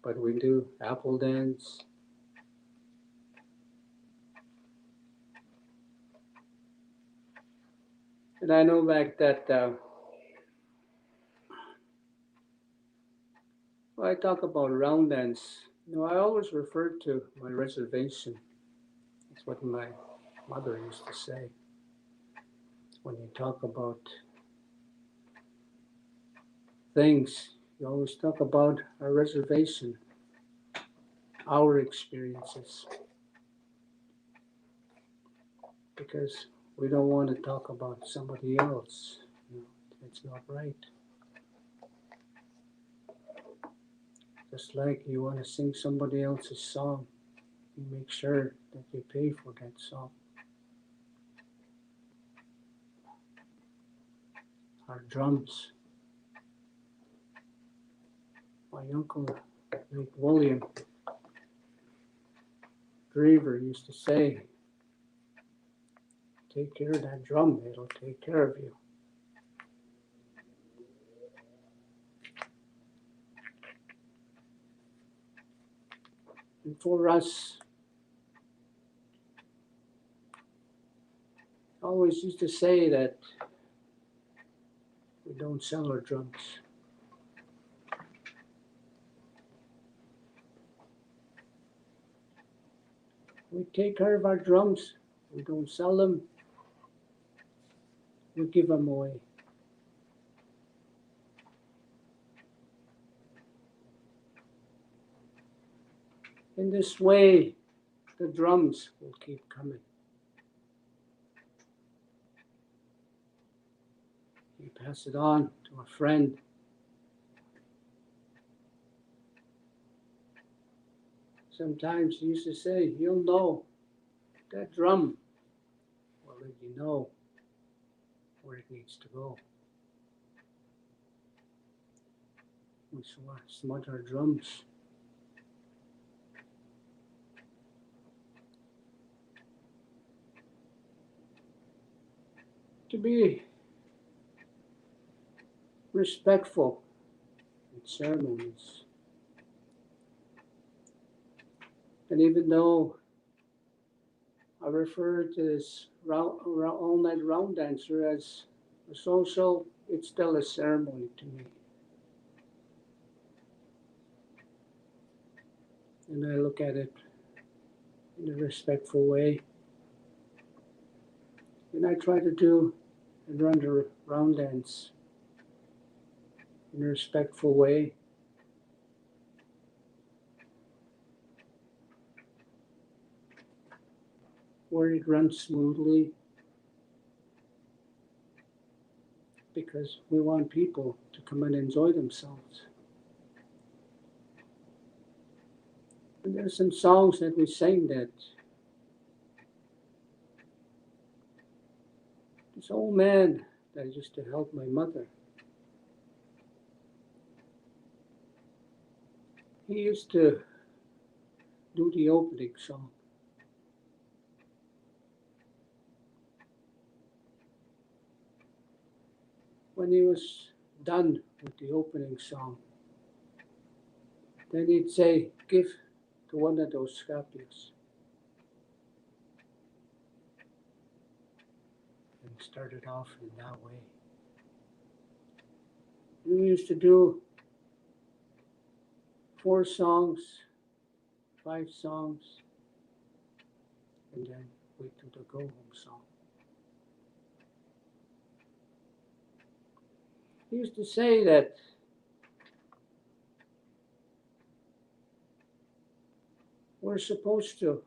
But we do apple dance. And I know back that when I talk about round dance, I always refer to my reservation. That's what my mother used to say. When you talk about things, you always talk about our reservation, our experiences. Because we don't want to talk about somebody else. It's not right. Just like you want to sing somebody else's song, you make sure that you pay for that song. Our drums. My uncle, like William Drever, used to say, take care of that drum, it'll take care of you. And for us, I always used to say that we don't sell our drums. We take care of our drums. We don't sell them. We give them away. In this way, the drums will keep coming. You pass it on to a friend. Sometimes he used to say, you'll know that drum will let you know where it needs to go. We smudge our drums. To be respectful in ceremonies. And even though I refer to this all-night round dancer as a social, it's still a ceremony to me. And I look at it in a respectful way. And I try to do and run the round dance in a respectful way. Where it runs smoothly. Because we want people to come and enjoy themselves. And there's some songs that we sing that this old man that used to help my mother, he used to do the opening song. When he was done with the opening song, then he'd say, give to one of those scapios. And started off in that way. And we used to do 4 songs, 5 songs, and then wait till the go home song. He used to say that we're supposed to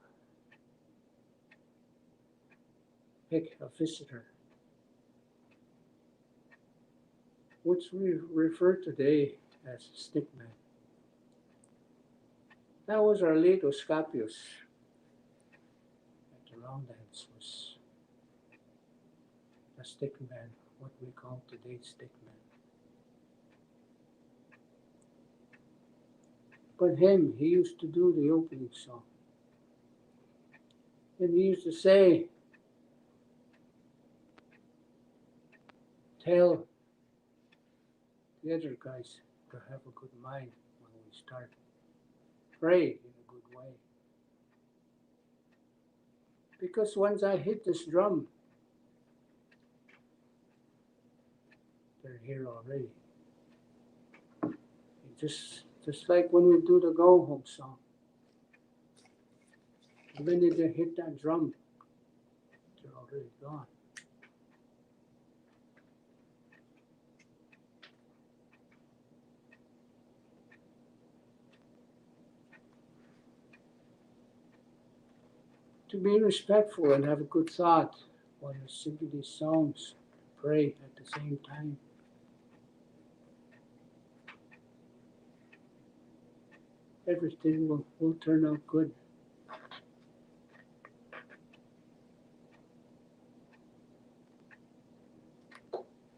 pick a visitor, which we refer today as stickman. That was our late Oscapios at the round dance, was a stickman, what we call today stickman. But he used to do the opening song. And he used to say, tell the other guys to have a good mind when we start. Pray in a good way. Because once I hit this drum, they're here already. Just like when we do the go home song. The minute they hit that drum, they're already gone. To be respectful and have a good thought while you're singing these songs, pray at the same time. Everything will turn out good.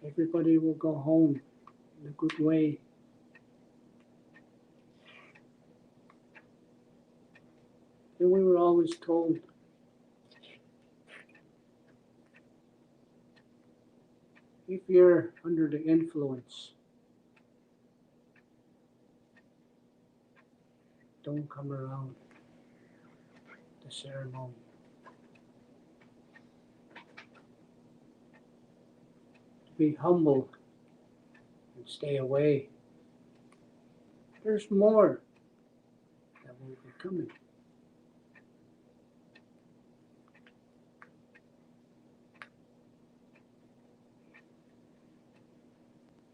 Everybody will go home in a good way. And we were always told, if you're under the influence, don't come around the ceremony. Be humble and stay away. There's more that will be coming.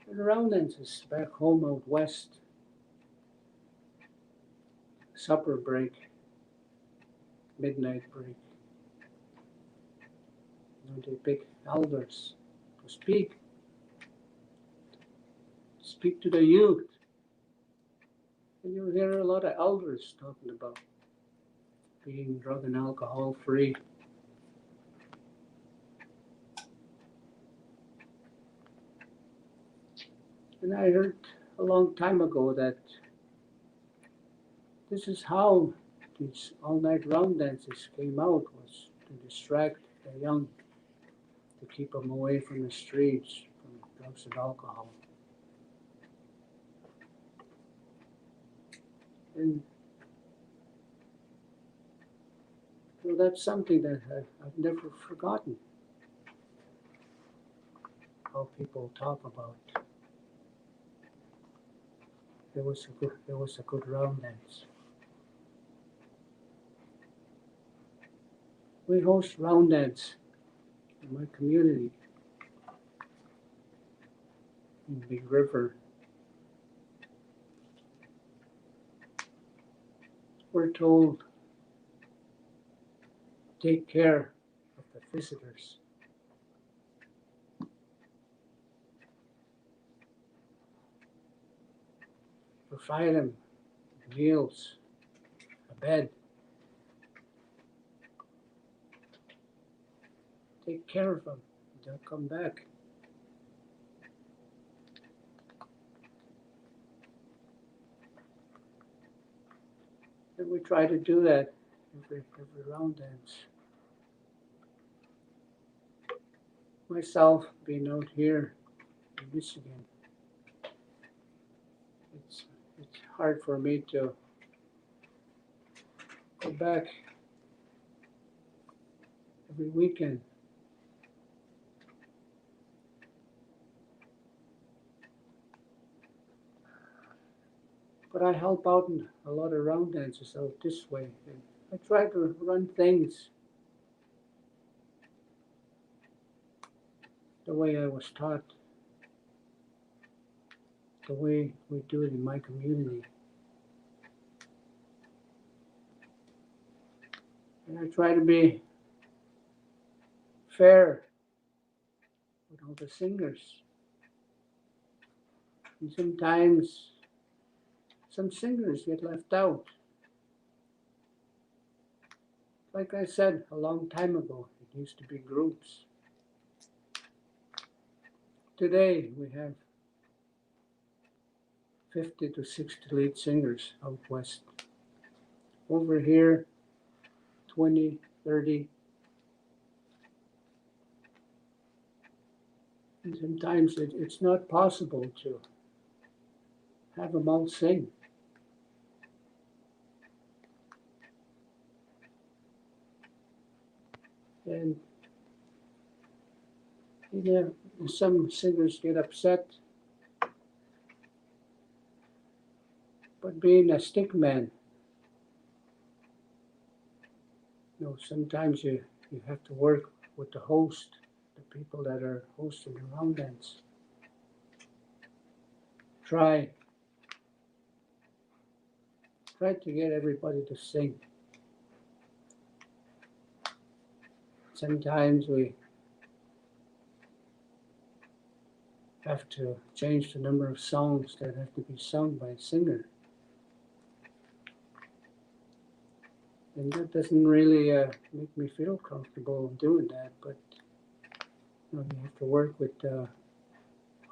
And around dances back home out west, supper break, midnight break. You know, they pick elders to speak to the youth. And you'll hear a lot of elders talking about being drug and alcohol free. And I heard a long time ago that this is how these all-night round dances came out, was to distract the young, to keep them away from the streets, from drugs and alcohol. And so that's something that I've never forgotten, how people talk about. It was a good round dance. We host round dance in my community in Big River. We're told, take care of the visitors. Provide them meals, a bed. Take care of them. They'll come back. And we try to do that every round dance. Myself being out here in Michigan, it's hard for me to go back every weekend. But I help out in a lot of round dances out this way. And I try to run things the way I was taught, the way we do it in my community. And I try to be fair with all the singers. And sometimes some singers get left out. Like I said a long time ago, it used to be groups. Today we have 50 to 60 lead singers out west. Over here, 20, 30. And sometimes it's not possible to have them all sing. And you know, some singers get upset. But being a stick man, you know, sometimes you have to work with the host, the people that are hosting the round dance. Try to get everybody to sing. Sometimes we have to change the number of songs that have to be sung by a singer. And that doesn't really make me feel comfortable doing that, but you know, you have to work with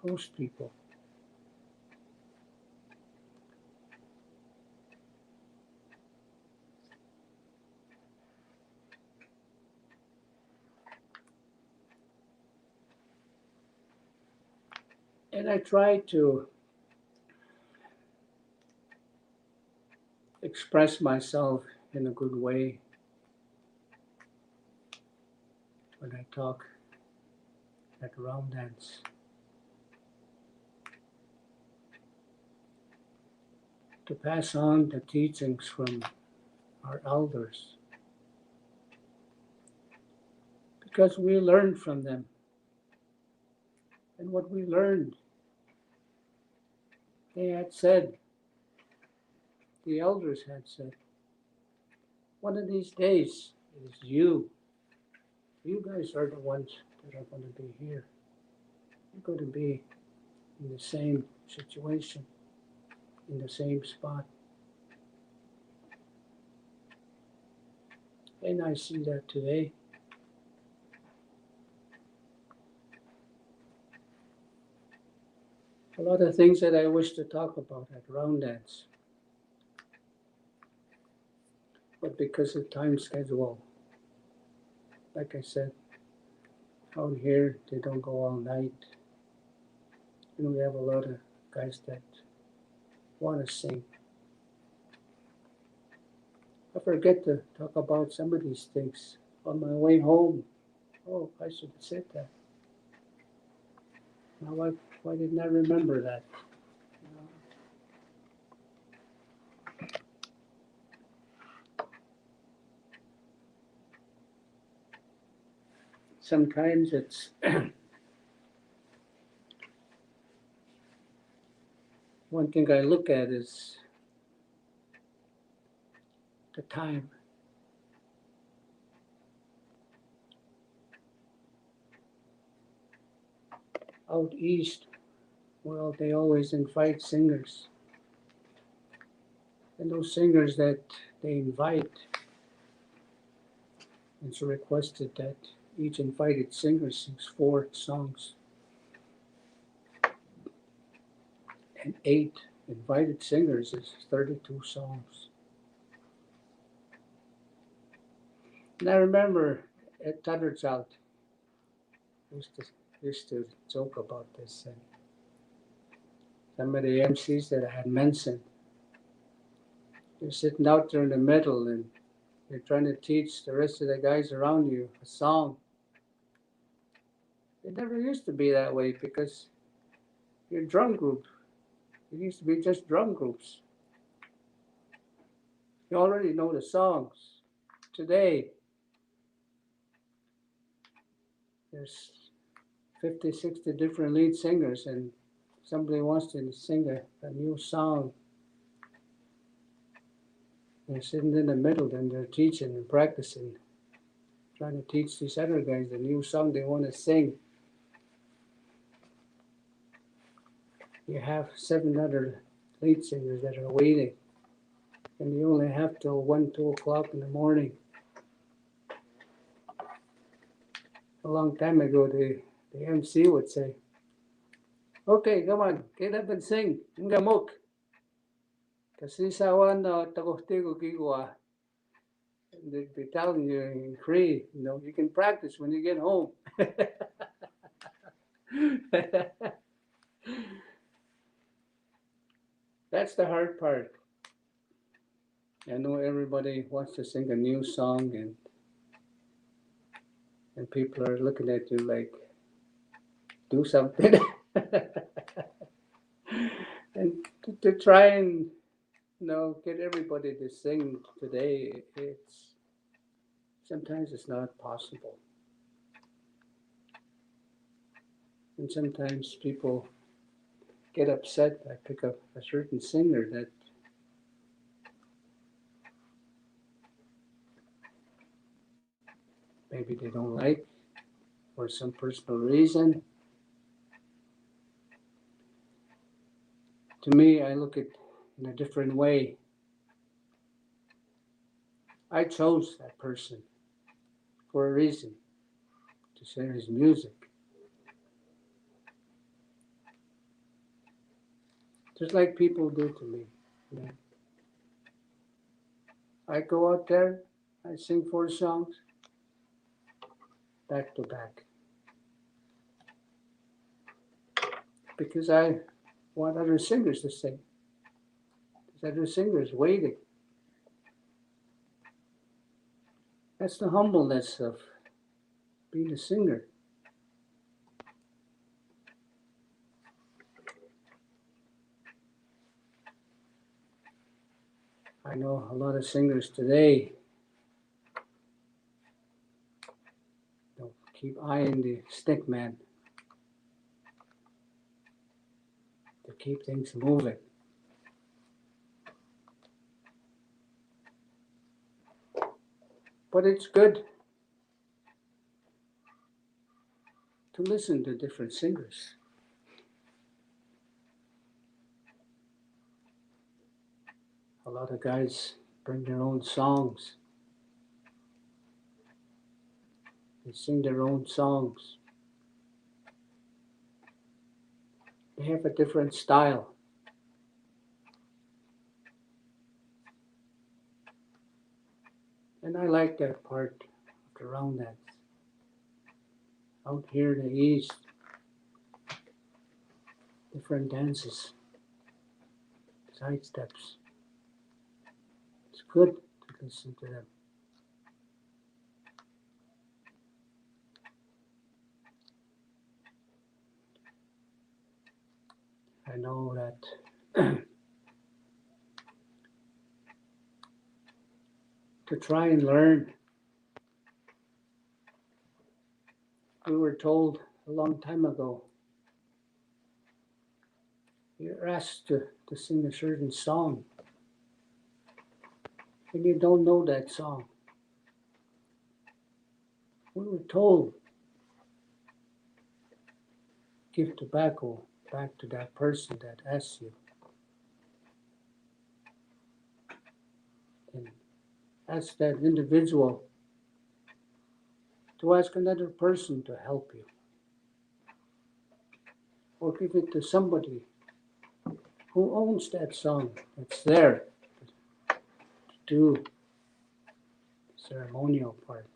host people. And I try to express myself in a good way when I talk at round dance. To pass on the teachings from our elders. Because we learned from them. And what we learned, they had said, the elders had said, one of these days it is you. You guys are the ones that are going to be here. You're going to be in the same situation, in the same spot. And I see that today. A lot of things that I wish to talk about at round dance. But because of time schedule, like I said, out here they don't go all night. And we have a lot of guys that want to sing. I forget to talk about some of these things on my way home. Oh, I should have said that. Now, why didn't I remember that? Sometimes it's one thing I look at is the time. Out east, well, they always invite singers. And those singers that they invite, it's requested that each invited singer sings 4 songs. And 8 invited singers is 32 songs. And I remember at Tadderchild, used to joke about this. And some of the MCs that I had mentioned, you're sitting out there in the middle and you're trying to teach the rest of the guys around you a song. It never used to be that way because your drum group, it used to be just drum groups. You already know the songs. Today, there's 50, 60 different lead singers, and somebody wants to sing a new song. They're sitting in the middle and they're teaching and practicing trying to teach these other guys the new song they want to sing. You have 7 other lead singers that are waiting, and you only have till 1, 2 o'clock in the morning. A long time ago, the MC would say, "Okay, come on, get up and sing, ngamuk." Kasi sawan na takohtego kigwa. They'd be telling you in Cree, you can practice when you get home. That's the hard part. I know everybody wants to sing a new song, and people are looking at you like, do something. And to try and get everybody to sing today, sometimes it's not possible. And sometimes people get upset. I pick up a certain singer that maybe they don't like for some personal reason. To me, I look at it in a different way. I chose that person for a reason, to share his music. Just like people do to me. I go out there, I sing 4 songs, back to back. Because I want other singers to sing. There's other singers waiting. That's the humbleness of being a singer. I know a lot of singers today don't keep eyeing the stick man to keep things moving. But it's good to listen to different singers. A lot of guys bring their own songs. They sing their own songs. They have a different style. And I like that part of the round dance. Out here in the east, different dances, side steps. It's good to listen to them. I know that to try and learn, we were told a long time ago, you're asked to sing a certain song, and you don't know that song. We were told, give tobacco back to that person that asked you. And ask that individual to ask another person to help you. Or give it to somebody who owns that song that's there to do the ceremonial part.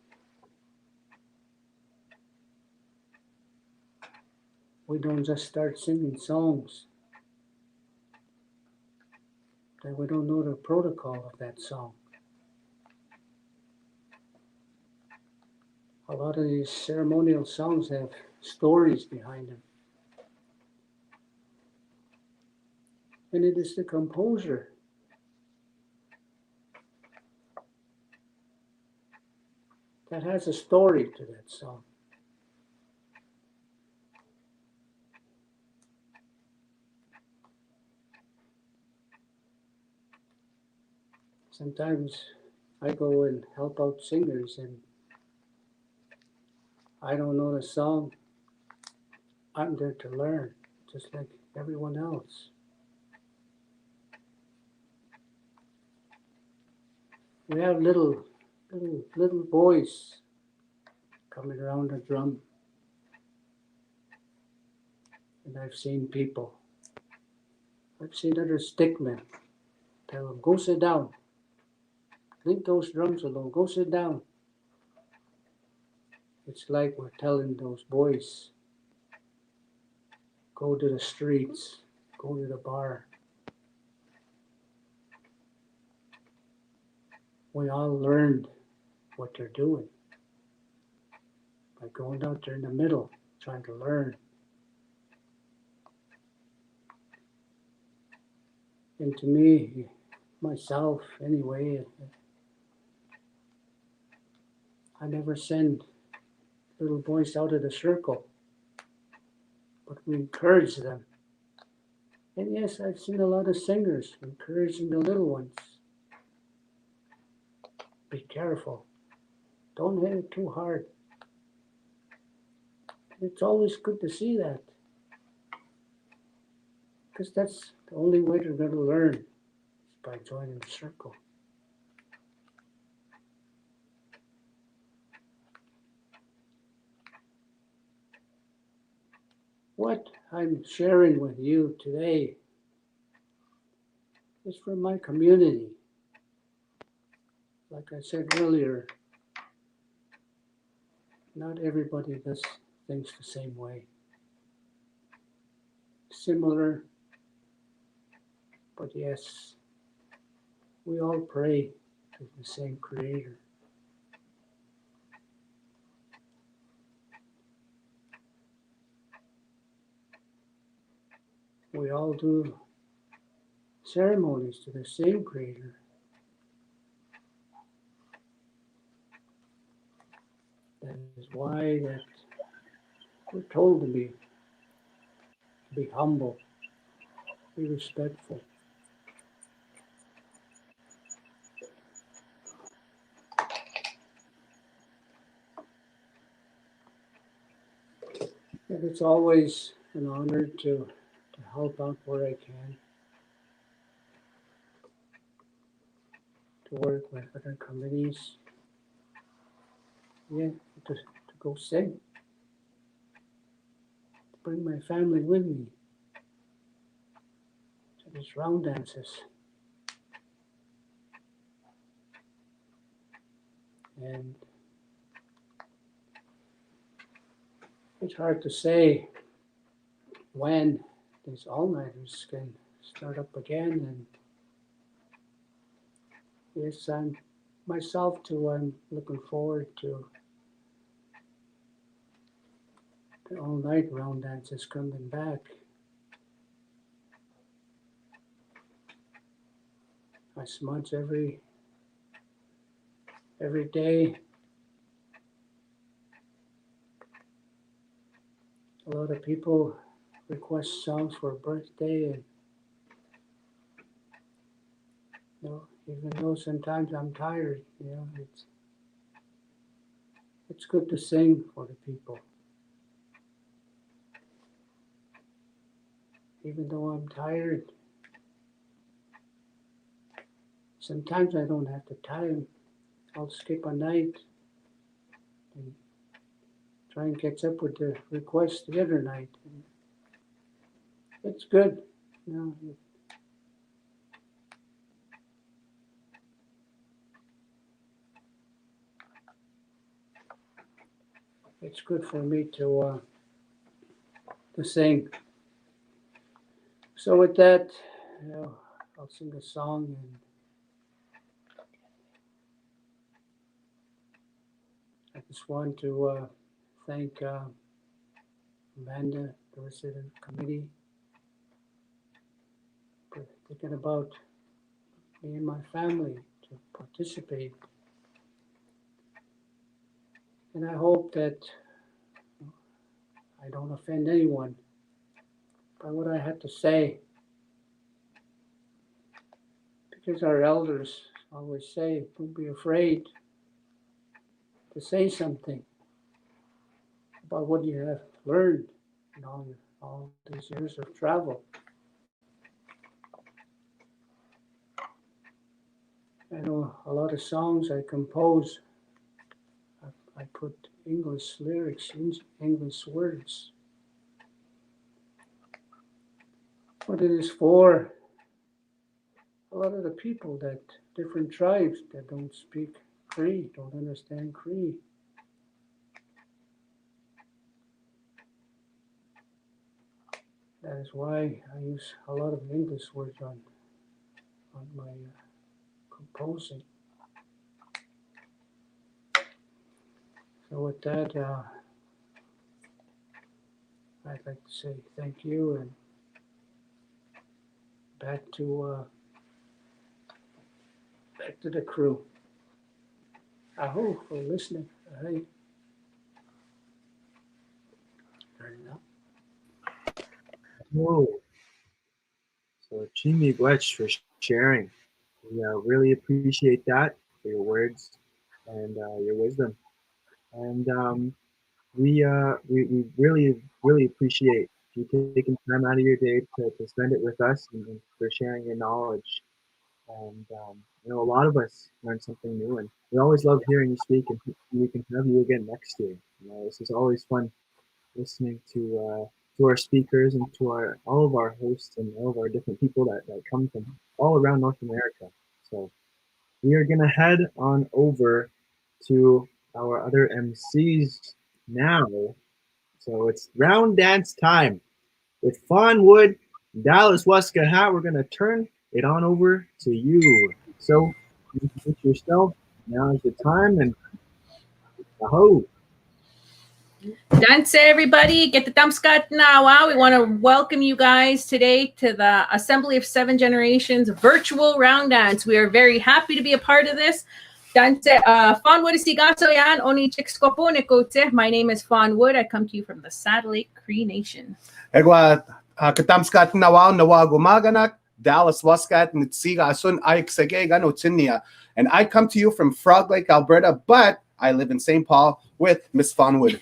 We don't just start singing songs that we don't know the protocol of that song. A lot of these ceremonial songs have stories behind them. And it is the composer that has a story to that song. Sometimes I go and help out singers, and I don't know the song. I'm there to learn, just like everyone else. We have little boys coming around the drum. And I've seen people. I've seen other stickmen tell them, go sit down. Leave those drums alone, go sit down. It's like we're telling those boys, go to the streets, go to the bar. We all learned what they're doing by going out there in the middle, trying to learn. And to me, myself anyway, I never send little boys out of the circle, but we encourage them. And yes, I've seen a lot of singers encouraging the little ones. Be careful. Don't hit it too hard. It's always good to see that, because that's the only way they're going to learn, is by joining the circle. What I'm sharing with you today is from my community. Like I said earlier, not everybody does things the same way. Similar, but yes, we all pray to the same Creator. We all do ceremonies to the same Creator. That is why that we're told to be humble, be respectful. And it's always an honor to help out where I can, to work with other committees, yeah, to go sing, to bring my family with me to these round dances. And it's hard to say when these all-nighters can start up again. And yes, I'm myself too, I'm looking forward to the all-night round dances coming back. I smudge every day. A lot of people request songs for a birthday, and you know, even though sometimes I'm tired, you know, it's good to sing for the people. Even though I'm tired, sometimes I don't have the time. I'll skip a night and try and catch up with the requests the other night. And it's good, you know. It's good for me to sing. So with that, you know, I'll sing a song, and I just want to thank Amanda, the resident committee, for thinking about me and my family to participate. And I hope that I don't offend anyone by what I had to say, because our elders always say, don't be afraid to say something. about what you have learned in all these years of travel. I know a lot of songs I compose, I put English lyrics, English words. But it is for a lot of the people that different tribes that don't speak Cree, don't understand Cree. That is why I use a lot of English words on my composing. So with that, I'd like to say thank you and back to the crew. Aho for listening. Hey. Turn it up. Whoa. So Miigwetch for sharing. We really appreciate that, for your words and your wisdom. And we really appreciate you taking time out of your day to spend it with us and for sharing your knowledge. And a lot of us learn something new, and we always love hearing you speak, and we can have you again next year. This is always fun listening to our speakers and to all of our hosts and all of our different people that come from all around North America. So we are gonna head on over to our other MCs now. So it's round dance time with Fawn Wood, Dallas Waskahat. We're gonna turn it on over to you. So introduce yourself. Now is the time, and aho. Dance, everybody. Get the Damskat Nawa. We want to welcome you guys today to the Assembly of Seven Generations virtual round dance. We are very happy to be a part of this. Dance, Fawn Wood Isigaso yan, Oni Chikskopo Nekote. My name is Fawn Wood. I come to you from the Satellite Cree Nation. Egwa Katamskat Nawa Nawa Gumaganak, Dallas Waskat Nitsigasun Aiksege Ganotinia. And I come to you from Frog Lake, Alberta, but I live in St. Paul with Miss Fawnwood.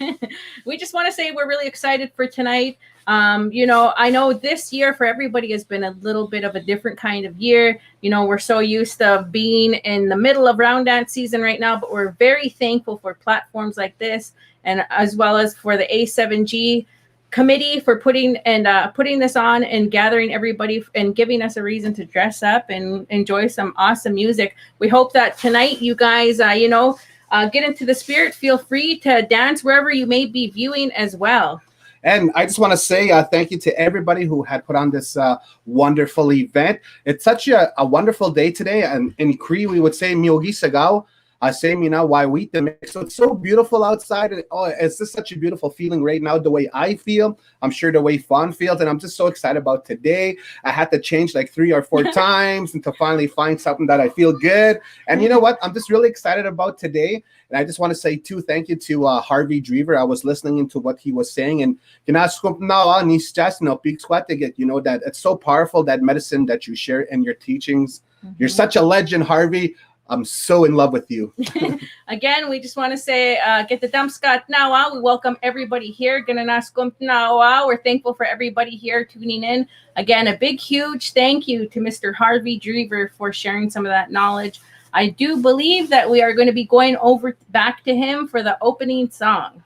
We just want to say we're really excited for tonight. I know this year for everybody has been a little bit of a different kind of year. We're so used to being in the middle of round dance season right now, but we're very thankful for platforms like this, and as well as for the A7G committee for putting this on and gathering everybody and giving us a reason to dress up and enjoy some awesome music. We hope that tonight you guys, get into the spirit. Feel free to dance wherever you may be viewing as well. And I just want to say thank you to everybody who had put on this wonderful event. It's such a wonderful day today. And in Cree, we would say Myogi Sagao. Why we so it's so beautiful outside. And, it's just such a beautiful feeling right now, the way I feel. I'm sure the way Fawn feels. And I'm just so excited about today. I had to change like 3 or 4 times and to finally find something that I feel good. And you know what? I'm just really excited about today. And I just want to say, too, thank you to Harvey Drever. I was listening into what he was saying. And that it's so powerful, that medicine that you share in your teachings. Mm-hmm. You're such a legend, Harvey. I'm so in love with you. Again, we just want to say, get the Damskat Nawa. We welcome everybody here. Nawa. We're thankful for everybody here tuning in. Again, a big, huge thank you to Mr. Harvey Drever for sharing some of that knowledge. I do believe that we are going to be going over back to him for the opening song.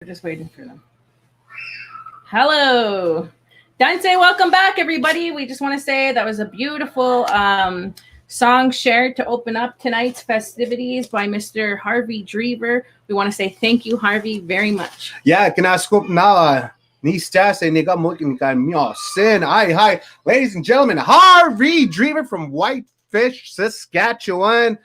We're just waiting for them. Hello. Dante, welcome back, everybody. We just want to say that was a beautiful song shared to open up tonight's festivities by Mr. Harvey Drever. We want to say thank you, Harvey, very much. Yeah, can I scoop now? Hi, ladies and gentlemen, Harvey Drever from Whitefish, Saskatchewan.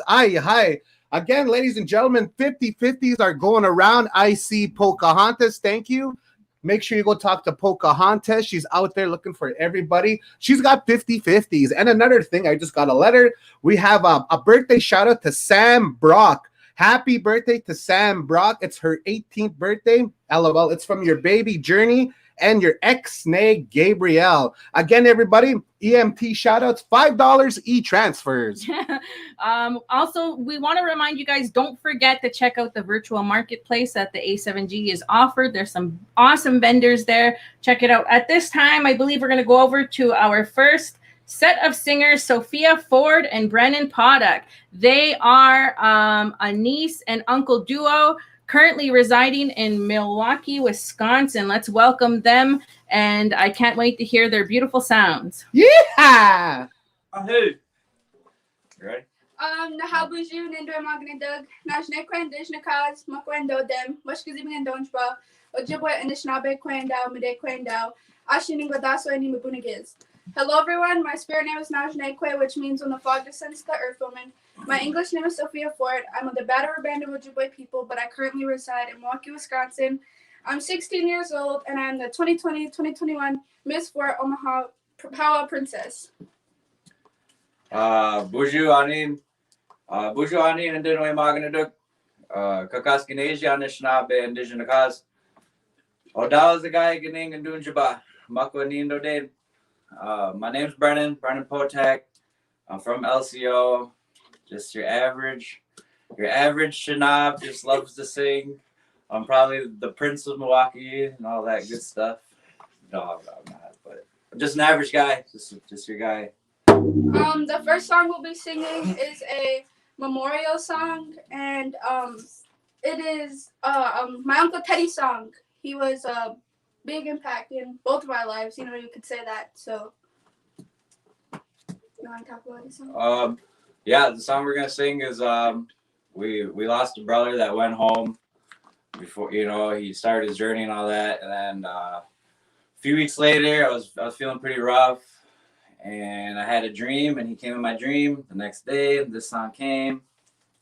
Hi. Again, ladies and gentlemen, 50-50s are going around. I see Pocahontas. Thank you. Make sure you go talk to Pocahontas. She's out there looking for everybody. She's got 50-50s. And another thing, I just got a letter. We have a birthday shout out to Sam Brock. Happy birthday to Sam Brock. It's her 18th birthday. LOL. It's from your baby Journey and your ex-nay Gabrielle. Again, everybody, EMT shout-outs, $5 e-transfers. Also, we want to remind you guys, don't forget to check out the virtual marketplace that the A7G is offered. There's some awesome vendors there. Check it out. At this time, I believe we're going to go over to our first set of singers, Sophia Ford and Brennan Poddock. They are a niece and uncle duo currently residing in Milwaukee, Wisconsin. Let's welcome them, and I can't wait to hear their beautiful sounds. Yeah! Hey. Ready? Nahabuju Nindo Magnidug, National Quendish Nakas, Makwendo Dem, Washkizim and Donchba, Ojibwa and Ishnabe Quendao, Mide Quendao, Ashiningo Daso and Nimubunagiz. Hello everyone, my spirit name is Najnekwe, which means when the fog descends to the earth woman. My English name is Sophia Ford. I'm of the Battle Band of Ojibwe people, but I currently reside in Milwaukee, Wisconsin. I'm 16 years old, and I'm the 2020-2021 Miss Fort Omaha Power Princess. Buju Anin and Dinoy Maganaduk, Kakaskinesia Anishnaabe and Dijinakas. Odawa the guy Ganing and Dunjaba, Makwanindo Dane. My name's Brennan Potek. I'm from LCO. Just your average Shinab, just loves to sing. I'm probably the Prince of Milwaukee and all that good stuff. No, I'm not, but I'm just an average guy, just your guy. The first song we'll be singing is a memorial song, and it is my Uncle Teddy's song. He was a big impact in both of our lives, you could say that. So, you want to talk about this song? Yeah, the song we're gonna sing is we lost a brother that went home before he started his journey and all that, and then a few weeks later I was feeling pretty rough, and I had a dream, and he came in my dream the next day. This song came,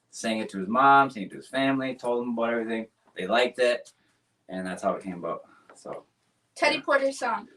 sang it to his mom, sang it to his family, told them about everything. They liked it, and that's how it came about. So Teddy Porter's song.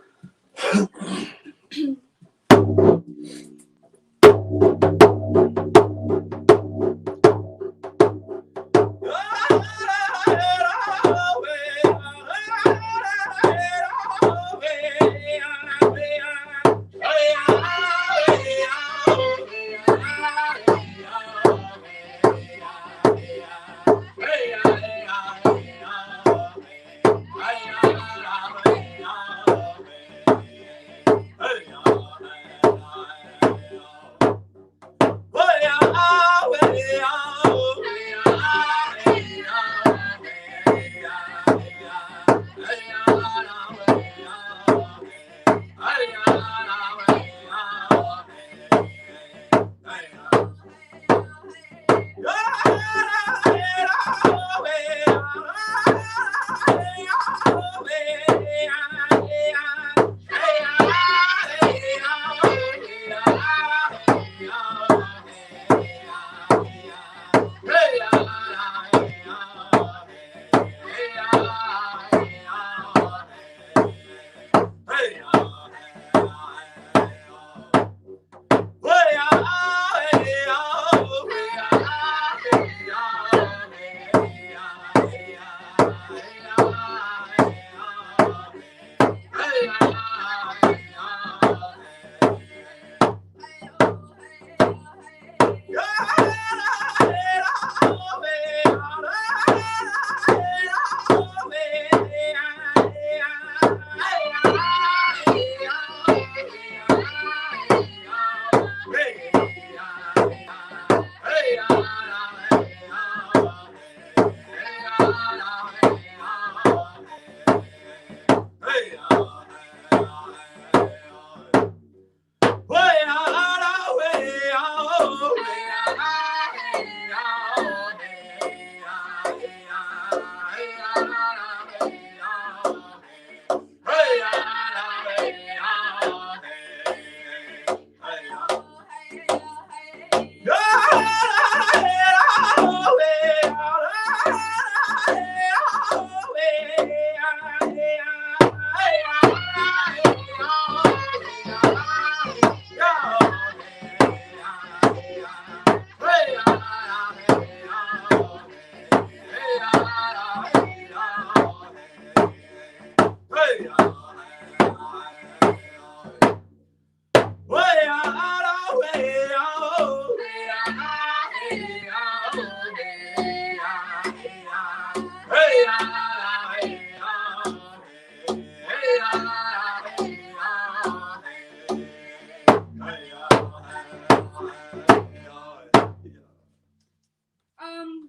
Oh yeah.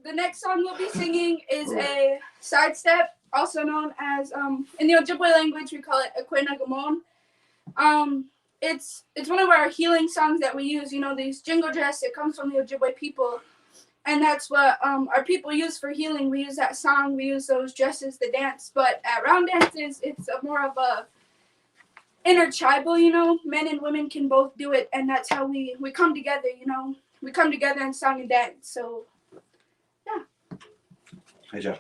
The next song we'll be singing is a sidestep, also known as in the Ojibwe language we call it Akwena Gamon. It's one of our healing songs that we use. You know, these jingle dress. It comes from the Ojibwe people, and that's what our people use for healing. We use that song. We use those dresses to dance. But at round dances, it's more of a intertribal. You know, men and women can both do it, and that's how we come together. You know, we come together in song and dance. So. Hey, Joe.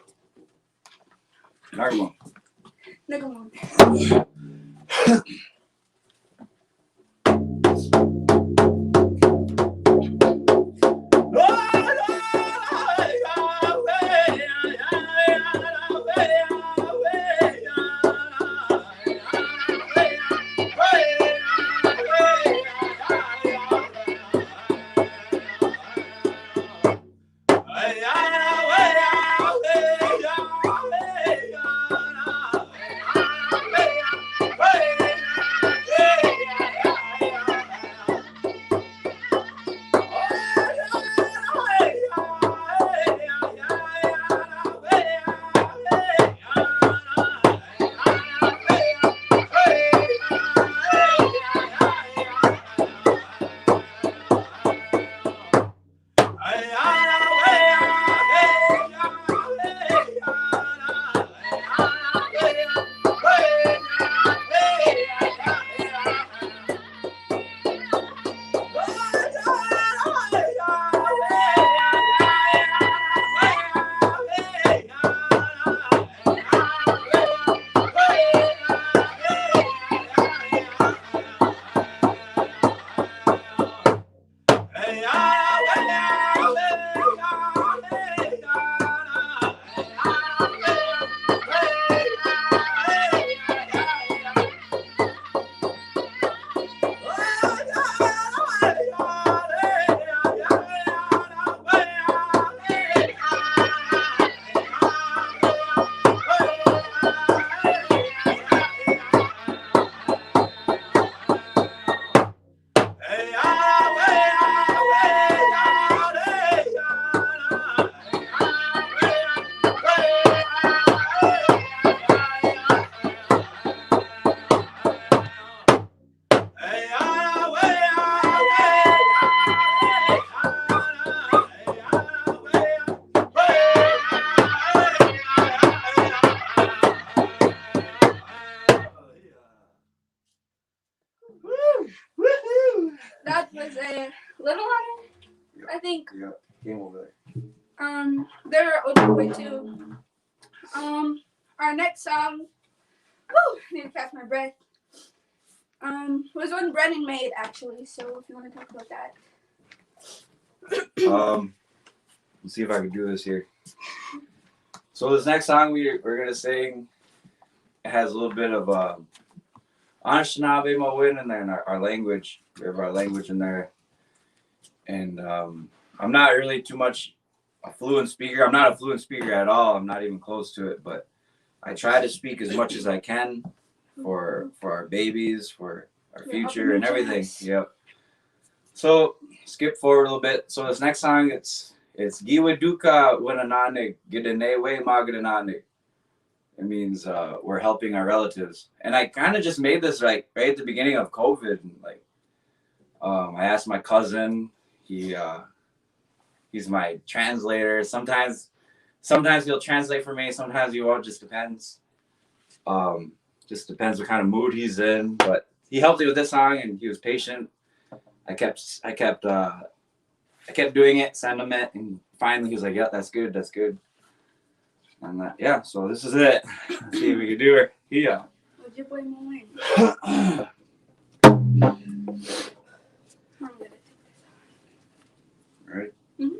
Nargamo. Nagamon. That was a little harder, I think. Yeah, game over there. They're Ojibwe too. Our next song, I need to catch my breath. Was one Brennan made actually. So if you want to talk about that. Let's see if I can do this here. So this next song we're gonna sing has a little bit of Anishinaabe Mawin in there in our language. We have our language in there, and I'm not really too much a fluent speaker. I'm not a fluent speaker at all. I'm not even close to it, but I try to speak as much as I can for our babies, for our future and everything. Yep. So skip forward a little bit. So this next song, it's Giwe Duka Winanane Gidenewe Magadanane. It means we're helping our relatives. And I kind of just made this right at the beginning of COVID. Like I asked my cousin, he's my translator. Sometimes he'll translate for me, sometimes he won't, just depends. Just depends what kind of mood he's in. But he helped me with this song and he was patient. I kept doing it, send him it, and finally he was like, yeah, that's good. And yeah, so this is it. Let's see if we can do it. Yeah. Ready? Mm-hmm.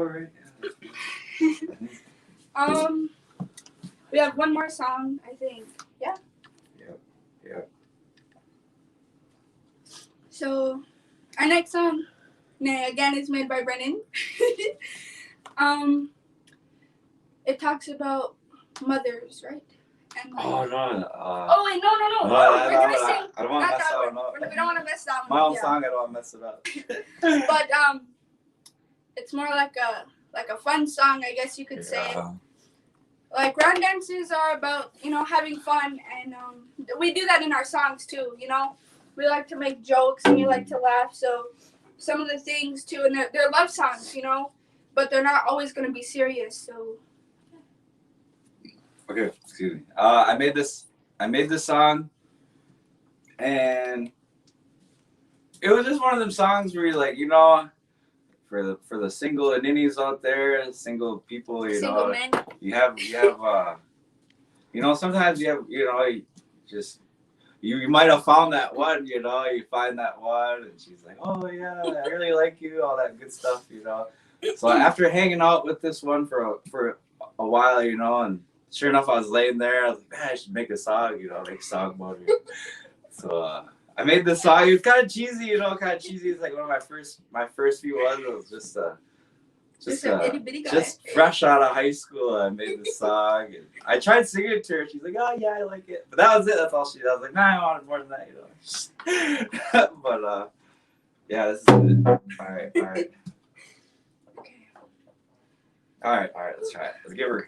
4, right? We have one more song, I think. Yeah. Yep. So, our next song, again, is made by Brennan. It talks about mothers, right? And like, Oh no. oh wait, no. I We're gonna sing. don't want to mess that one up. We don't want to mess that one My up. own song, I don't want to mess it up. But it's more like a fun song, I guess you could say. Like round dances are about, you know, having fun, and we do that in our songs too. You know, we like to make jokes and we like to laugh. So some of the things too, and they're love songs, you know, but they're not always gonna be serious. So. Okay, excuse me. I made this song, and it was just one of them songs where you're like, you know, for the single ninnies out there, single people, you single know, men. you have you know, sometimes you have, you know, you might have found that one, you know, you find that one, and she's like, oh yeah, I really like you, all that good stuff, you know. So after hanging out with this one for a while, you know, and sure enough, I was laying there. I was like, man, I should make a song, you know, make a song about it. So I made this song. It was kind of cheesy, you know, It's like one of my first few ones. It was just fresh out of high school. I made this song. And I tried singing it to her. She's like, oh yeah, I like it. But that was it. That's all she did. I was like, nah, I wanted more than that, you know. But yeah, this is it. All right. All right. Let's try it. Let's give her.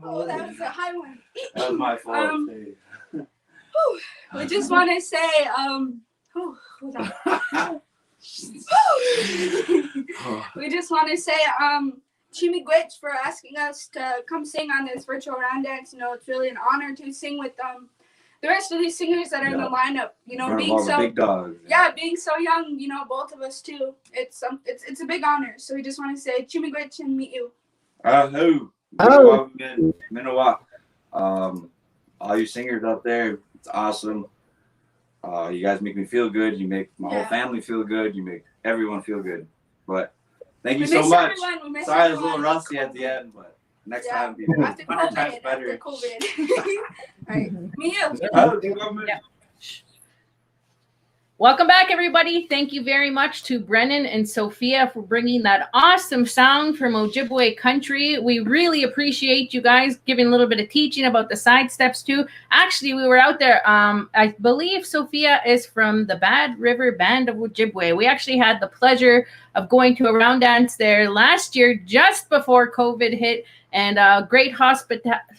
Oh, that was a high one. That was my fault. We just want to say, hold on. We just want to say Miigwetch for asking us to come sing on this virtual round dance. You know, it's really an honor to sing with the rest of these singers that are in the lineup. You know, being so big dogs. Yeah, being so young. You know, both of us too. It's a big honor. So we just want to say Miigwetch and meet you. Hello. Hello. Minawak. All you singers up there, it's awesome. You guys make me feel good. You make my whole family feel good. You make everyone feel good. But thank you so much. Sorry, I was a little rusty at the end, but next time be 100 times better. After COVID. All right, me you. Yeah. Welcome back, everybody. Thank you very much to Brennan and Sophia for bringing that awesome sound from Ojibwe country. We really appreciate you guys giving a little bit of teaching about the side steps too. Actually, we were out there. I believe Sophia is from the Bad River Band of Ojibwe. We actually had the pleasure of going to a round dance there last year, just before COVID hit, and great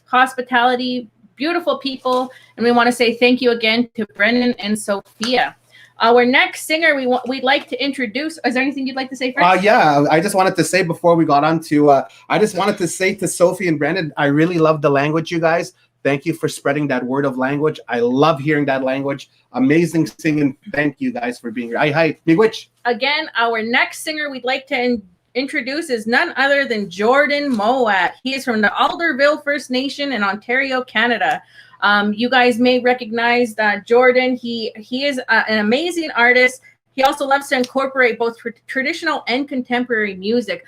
hospitality, beautiful people. And we want to say thank you again to Brennan and Sophia. Our next singer we'd like to introduce. Is there anything you'd like to say first? Yeah, I just wanted to say before we got on to, I just wanted to say to Sophie and Brandon, I really love the language, you guys. Thank you for spreading that word of language. I love hearing that language. Amazing singing. Thank you guys for being here. Hi, Miigwetch. Again, our next singer we'd like to introduce is none other than Jordan Mowat. He is from the Alderville First Nation in Ontario, Canada. You guys may recognize Jordan. He is an amazing artist. He also loves to incorporate both traditional and contemporary music.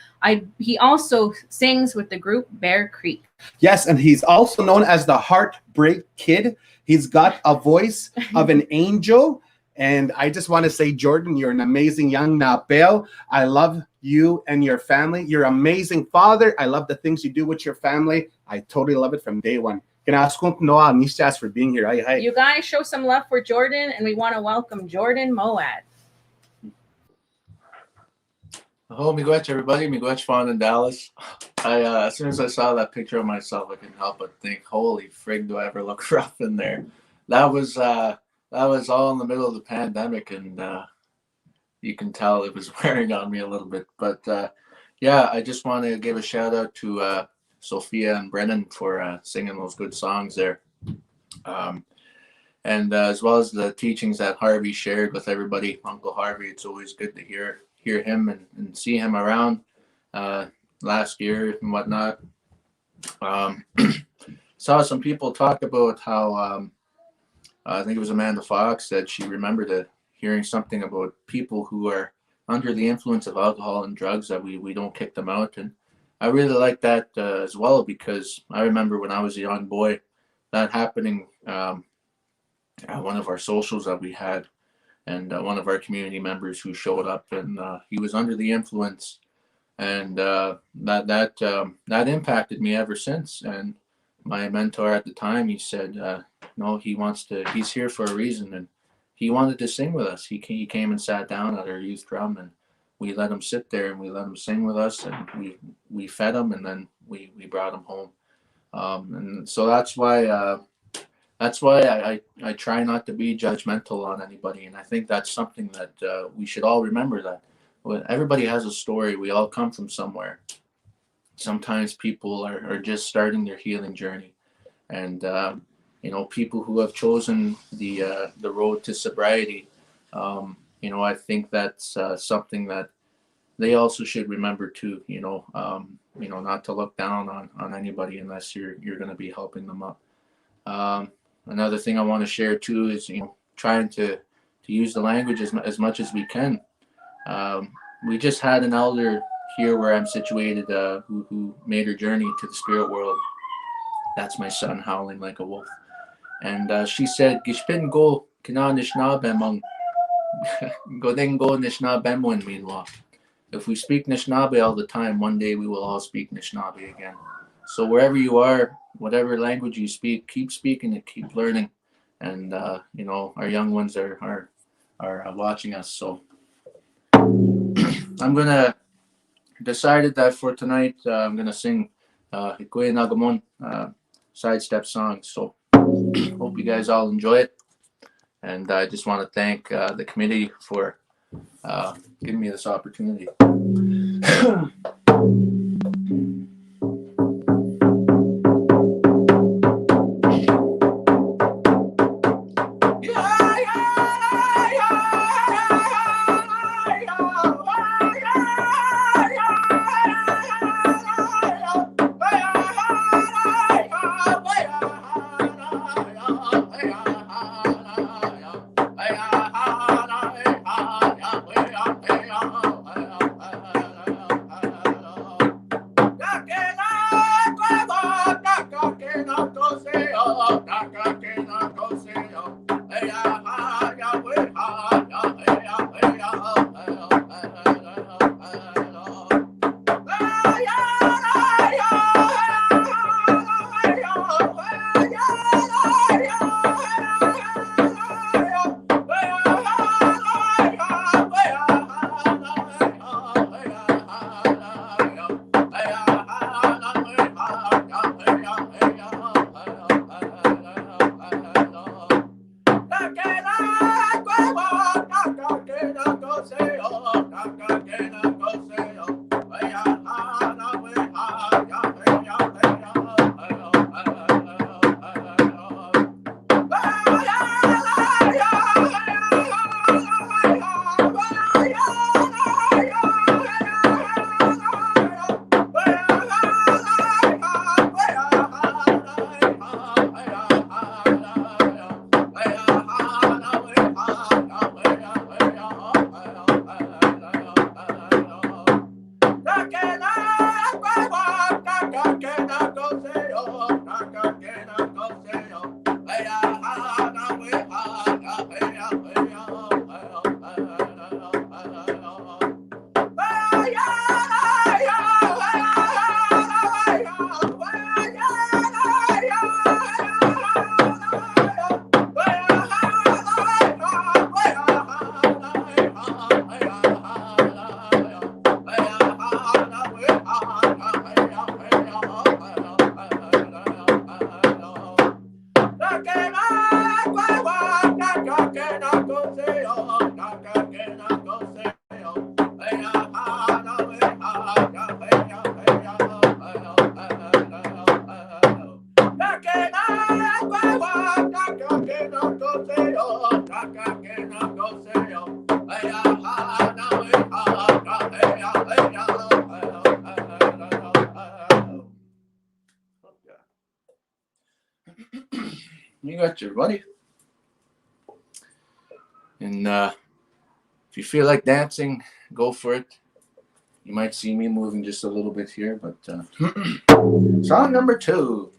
He also sings with the group Bear Creek. Yes, and he's also known as the Heartbreak Kid. He's got a voice of an angel. And I just want to say, Jordan, you're an amazing young Nabel. I love you and your family. You're an amazing father. I love the things you do with your family. I totally love it from day one. For being here. Hi. You guys show some love for Jordan, and we want to welcome Jordan Mowat. Hello, Miigwetch, everybody. Miigwetch Fawn in Dallas. As soon as I saw that picture of myself, I couldn't help but think, holy frig, do I ever look rough in there? That was all in the middle of the pandemic, and you can tell it was wearing on me a little bit. But yeah, I just want to give a shout out to Sophia and Brennan for singing those good songs there. And as well as the teachings that Harvey shared with everybody, Uncle Harvey, it's always good to hear him and see him around last year and whatnot. Saw some people talk about how I think it was Amanda Fox said she remembered hearing something about people who are under the influence of alcohol and drugs, that we don't kick them out. And I really like that as well, because I remember when I was a young boy, that happening at one of our socials that we had, and one of our community members who showed up, and he was under the influence, and that impacted me ever since. And my mentor at the time, he said, no, he's here for a reason, and he wanted to sing with us. He came and sat down at our youth drum, and we let him sit there and we let him sing with us, and we fed him, and then we brought him home. And so that's why I try not to be judgmental on anybody. And I think that's something that we should all remember, that everybody has a story. We all come from somewhere. Sometimes people are just starting their healing journey. And, people who have chosen the road to sobriety, I think that's something that they also should remember too, not to look down on anybody unless you're going to be helping them up. Another thing I want to share too is, trying to use the language as much as we can. We just had an elder here where I'm situated who made her journey to the spirit world. That's my son howling like a wolf. And she said, Gishpin go kina nishna bemang godeng go nishna bemwen minwa. If we speak Anishinaabe all the time, one day we will all speak Anishinaabe again. So wherever you are, whatever language you speak, keep speaking it, keep learning. And, our young ones are watching us. So I'm going to decided that for tonight, I'm going to sing Hikwe Nagamon sidestep song. So hope you guys all enjoy it. And I just want to thank the committee for giving me this opportunity. Miigwetch, everybody. And if you feel like dancing, go for it. You might see me moving just a little bit here, but song number 2.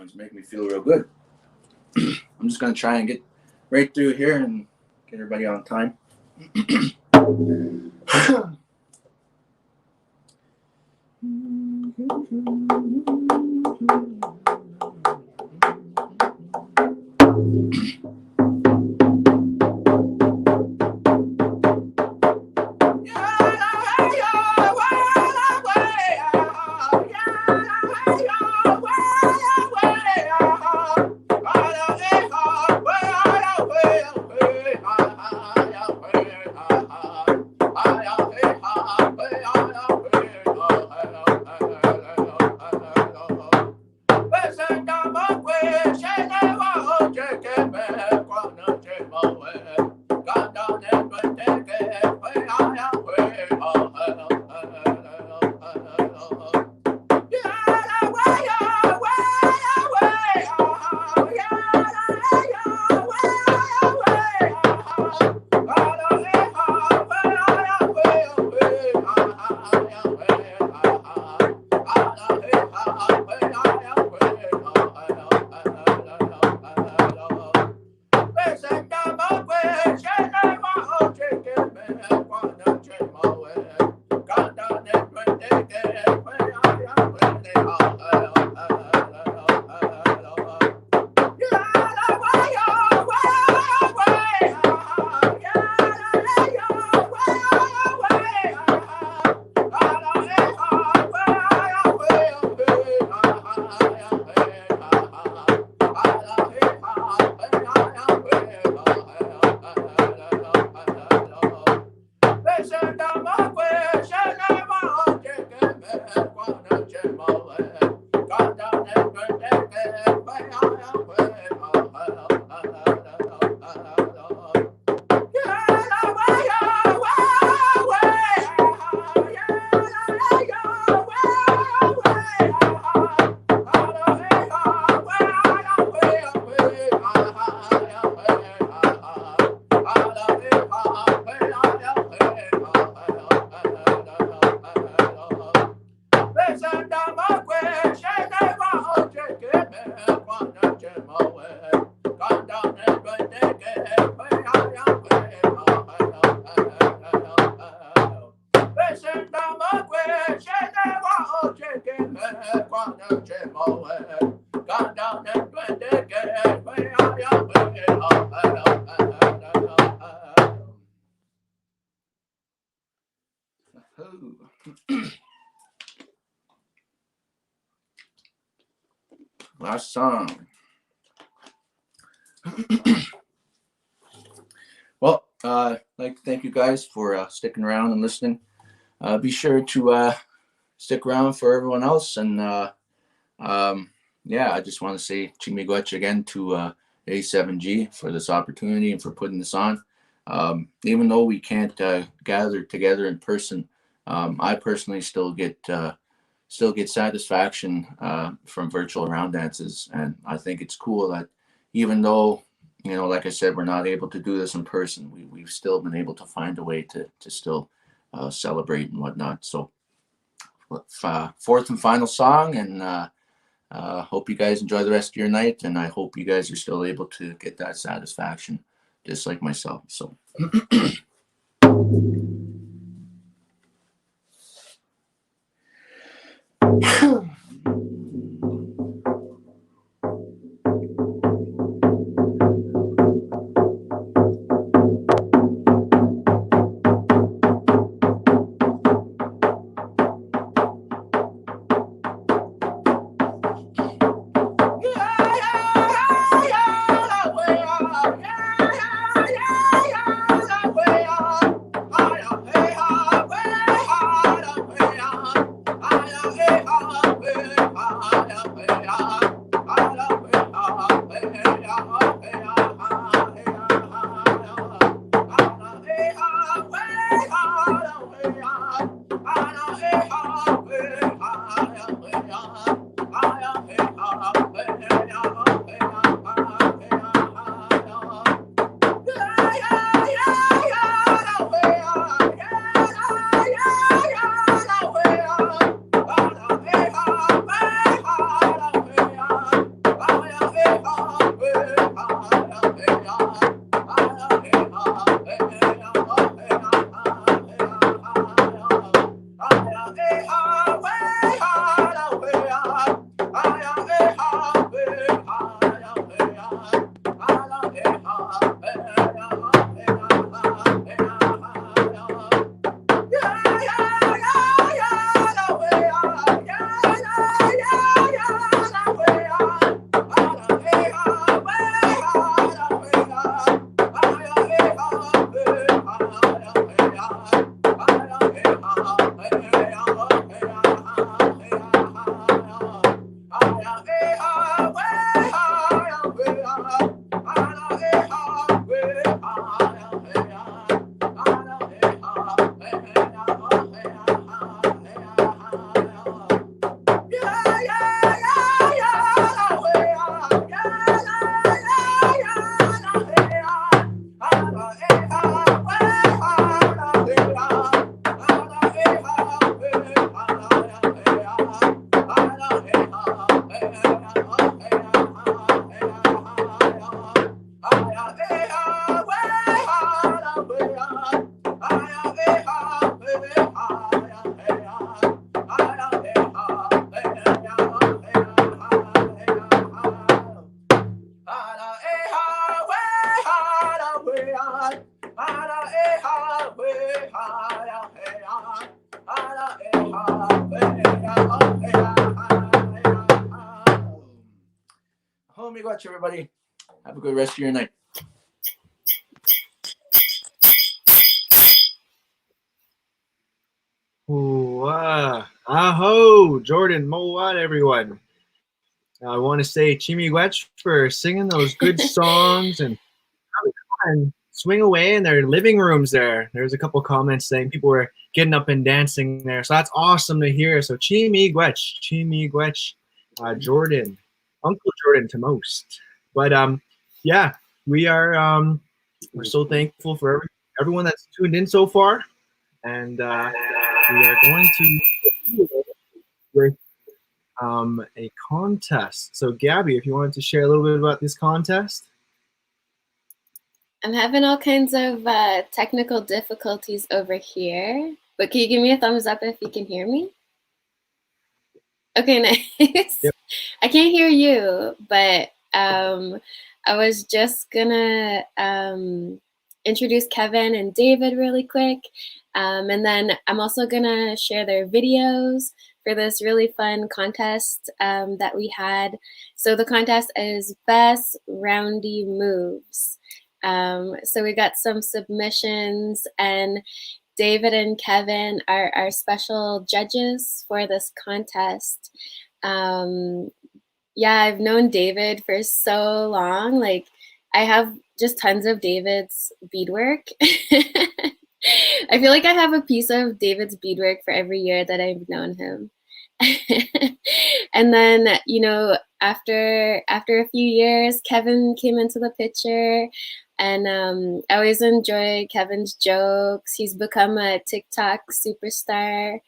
songs make me feel real good. I'm just gonna try and get right through here and get everybody on time. Last song. Well, I'd like to thank you guys for sticking around and listening. Be sure to stick around for everyone else. And yeah, I just want to say Miigwetch again to A7G for this opportunity and for putting this on. Even though we can't gather together in person, I personally still get satisfaction from virtual round dances. And I think it's cool that even though, you know, like I said, we're not able to do this in person, we've still been able to find a way to still celebrate and whatnot. So fourth and final song, and hope you guys enjoy the rest of your night, and I hope you guys are still able to get that satisfaction just like myself. So Miigwetch, everybody. Have a good rest of your night. Aho, Jordan, Mowat, everyone. I want to say Miigwetch for singing those good songs and swing away in their living rooms there. There's a couple comments saying people were getting up and dancing there. So that's awesome to hear. So Miigwetch, Jordan, Uncle Jordan to most. But yeah, we're so thankful for everyone that's tuned in so far. And we are going to with a contest. So Gabby, if you wanted to share a little bit about this contest. I'm having all kinds of technical difficulties over here, but can you give me a thumbs up if you can hear me? Okay, nice. Yep. I can't hear you, but I was just gonna introduce Kevin and David really quick, and then I'm also gonna share their videos for this really fun contest that we had. So the contest is Best Roundy Moves. So we got some submissions, and David and Kevin are our special judges for this contest. Yeah, I've known David for so long. Like, I have just tons of David's beadwork. I feel like I have a piece of David's beadwork for every year that I've known him. And then, you know, after a few years, Kevin came into the picture, and I always enjoy Kevin's jokes. He's become a TikTok superstar.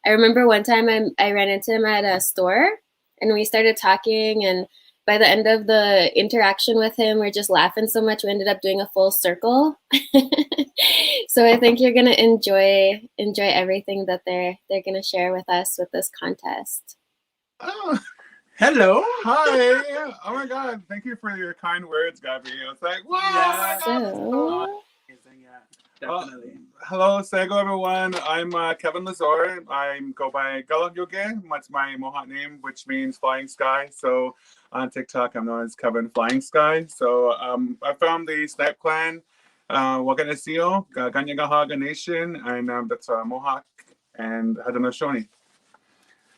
I remember one time I ran into him at a store, and we started talking, and by the end of the interaction with him, we're just laughing so much we ended up doing a full circle. So I think you're gonna enjoy everything that they're gonna share with us with this contest. Oh, hello. Hi. Oh my God. Thank you for your kind words, Gabby. I was like, wow. Yeah, Oh definitely. Hello, Sego, everyone. I'm Kevin Lazor. I go by Galag Yoge. That's my Mohawk name, which means flying sky. So on TikTok, I'm known as Kevin Flying Sky. So I found the Snipe Clan, Wakanesio, Ganyagahaga Nation, and that's Mohawk and Haudenosaunee.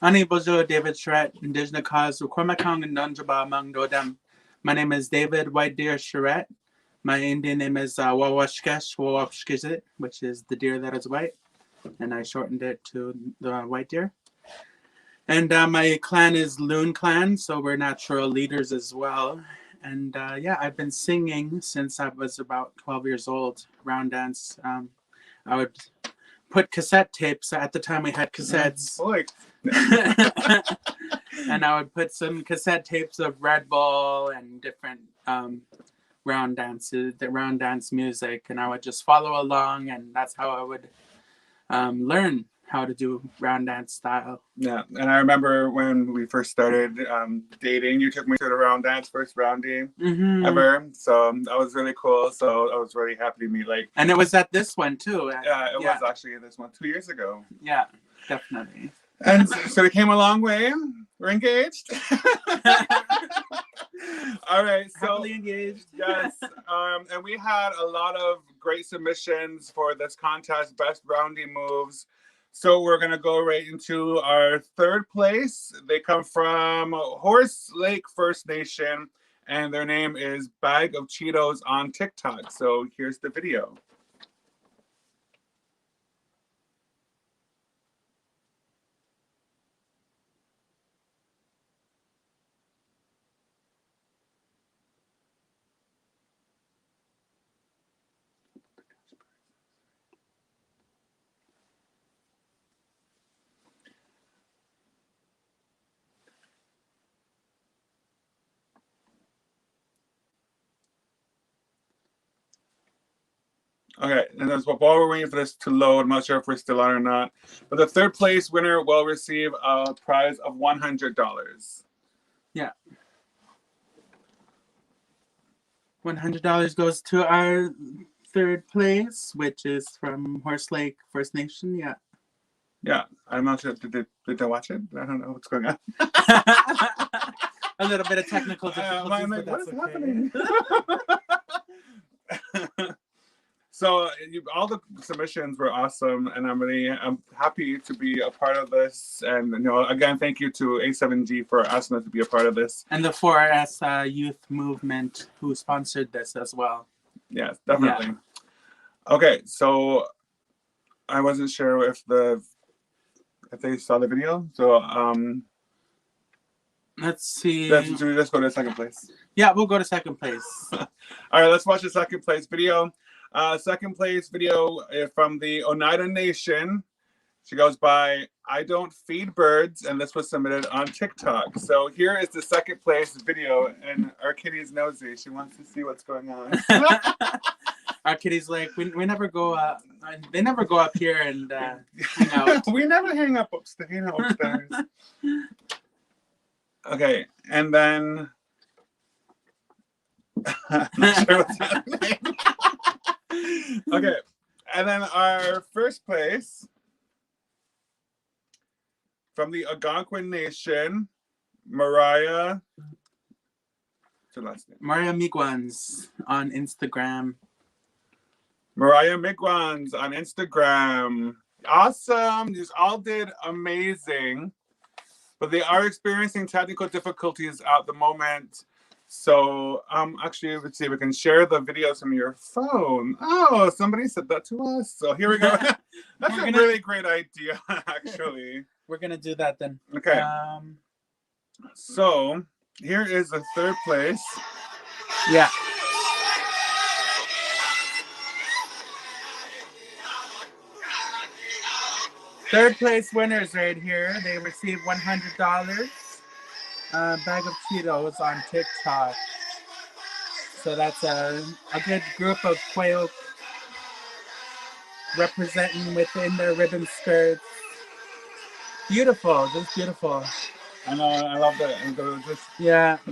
Ani Bozo David Charette, Indigenous Cause, Ukormakong and Nunjaba among Dodem. My name is David White Deer Charette. My Indian name is Wawashkesh, which is the deer that is white, and I shortened it to the white deer. And my clan is Loon Clan, so we're natural leaders as well. And yeah, I've been singing since I was about 12 years old, round dance. I would put cassette tapes. At the time we had cassettes. And I would put some cassette tapes of Red Bull and different round dance music, and I would just follow along, and that's how I would learn how to do round dance style. Yeah, and I remember when we first started dating, you took me to the round dance, first rounding ever. So that was really cool. So I was really happy to meet and it was at this one too. Yeah, it was actually this one 2 years ago. Yeah, definitely. And so we came a long way. We're engaged. All right, so happily engaged. Yes, and we had a lot of great submissions for this contest, Best Rounding Moves. So we're gonna go right into our third place. They come from Horse Lake First Nation, and their name is Bag of Cheetos on TikTok. So here's the video. Okay, and that's while we're waiting for this to load, I'm not sure if we're still on or not, but the third place winner will receive a prize of $100. Yeah. $100 goes to our third place, which is from Horse Lake First Nation. Yeah. Yeah, I'm not sure. Did they watch it? I don't know what's going on. A little bit of technical difficulties, I'm like, but that's what is okay. happening? So all the submissions were awesome, and I'm happy to be a part of this. And again, thank you to A7G for asking us to be a part of this. And the 4S Youth Movement who sponsored this as well. Yes, definitely. Yeah. Okay, so I wasn't sure if they saw the video. So let's see. Should we just go to second place? Yeah, we'll go to second place. All right, let's watch the second place video. Second place video from the Oneida Nation. She goes by I Don't Feed Birds, and this was submitted on TikTok. So here is the second place video, and our kitty's nosy. She wants to see what's going on. Our kitty's like, we never go they never go up here and hang out. We never hang out upstairs. Okay, and then I'm not sure what's happening. Okay, and then our first place from the Algonquin Nation, Mariah. What's her last name? Mariah Miigwetch on Instagram. Mariah Miigwetch on Instagram. Awesome. You all did amazing. But they are experiencing technical difficulties at the moment. So actually, let's see if we can share the videos from your phone. Oh, somebody said that to us. So here we go. That's a really great idea, actually. We're going to do that then. Okay. So here is the third place. Yeah. Third place winners right here. They received $100. Bag of Cheetos on TikTok. So that's a good group of quail representing within their ribbon skirts. Beautiful, just beautiful. I know, I love that. And just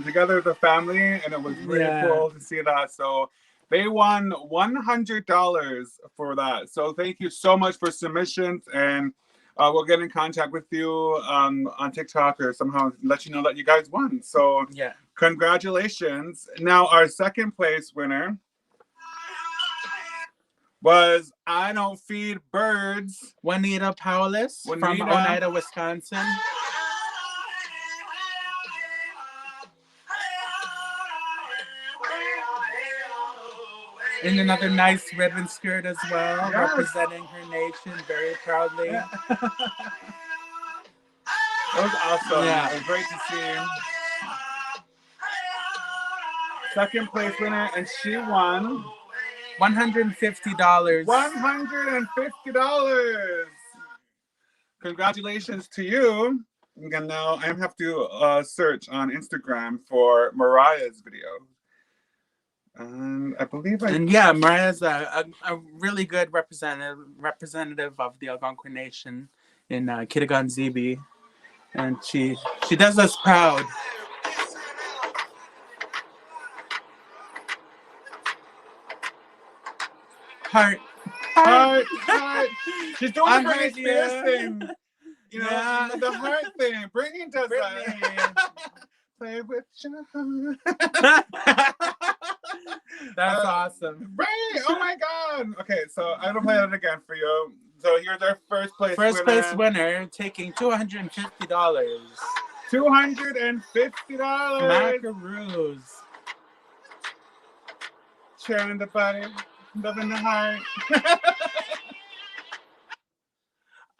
together as a family, and it was really cool to see that. So they won $100 for that. So thank you so much for submissions, and we'll get in contact with you on TikTok or somehow let you know that you guys won. So congratulations. Now our second place winner was I Don't Feed Birds. Juanita Paulus from Oneida, Wisconsin. In another nice ribbon skirt as well, representing her nation very proudly. Yeah. That was awesome. Yeah. It was great to see. Second place winner, and she won $150. $150. Congratulations to you. And now I have to search on Instagram for Mariah's video. And I believe Mariah's a really good representative of the Algonquin Nation in Kitigan-Zibi, and she does us proud. Heart. She's doing the Britney Spears thing. You know, the heart thing. Brittany does that. Play with your heart. That's awesome. Right. Oh my God. Okay, so I'm gonna play that again for you. So here's our first place place winner taking $250. $250. Macaroons. Sharing the body, loving the heart.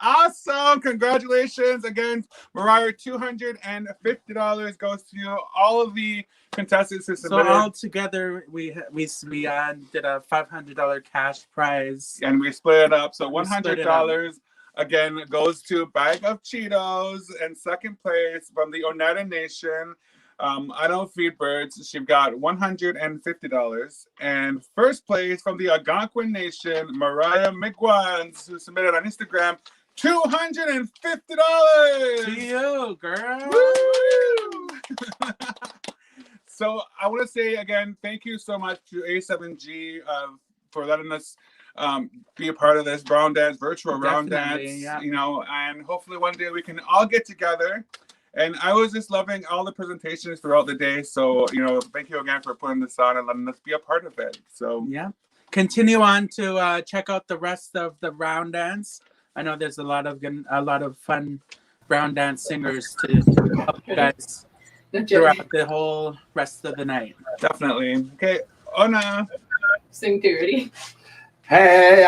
Awesome! Congratulations again, Mariah. $250 goes to you. All of the contestants who submitted. So all together, we did a $500 cash prize, and we split it up. So $100 again goes to Bag of Cheetos, and second place from the Oneida Nation. I Don't Feed Birds. She got $150, and first place from the Algonquin Nation, Mariah Miigwetch, who submitted on Instagram. $250 to you, girl. Woo! So I want to say again, thank you so much to A7G for letting us be a part of this round dance, virtual round Definitely, dance, yeah. you know, and hopefully one day we can all get together. And I was just loving all the presentations throughout the day. So, you know, thank you again for putting this on and letting us be a part of it. So yeah, continue on to check out the rest of the round dance. I know there's a lot of fun round dance singers to help you guys throughout the whole rest of the night. Definitely. Okay, Ona. Sing too, ready? Hey,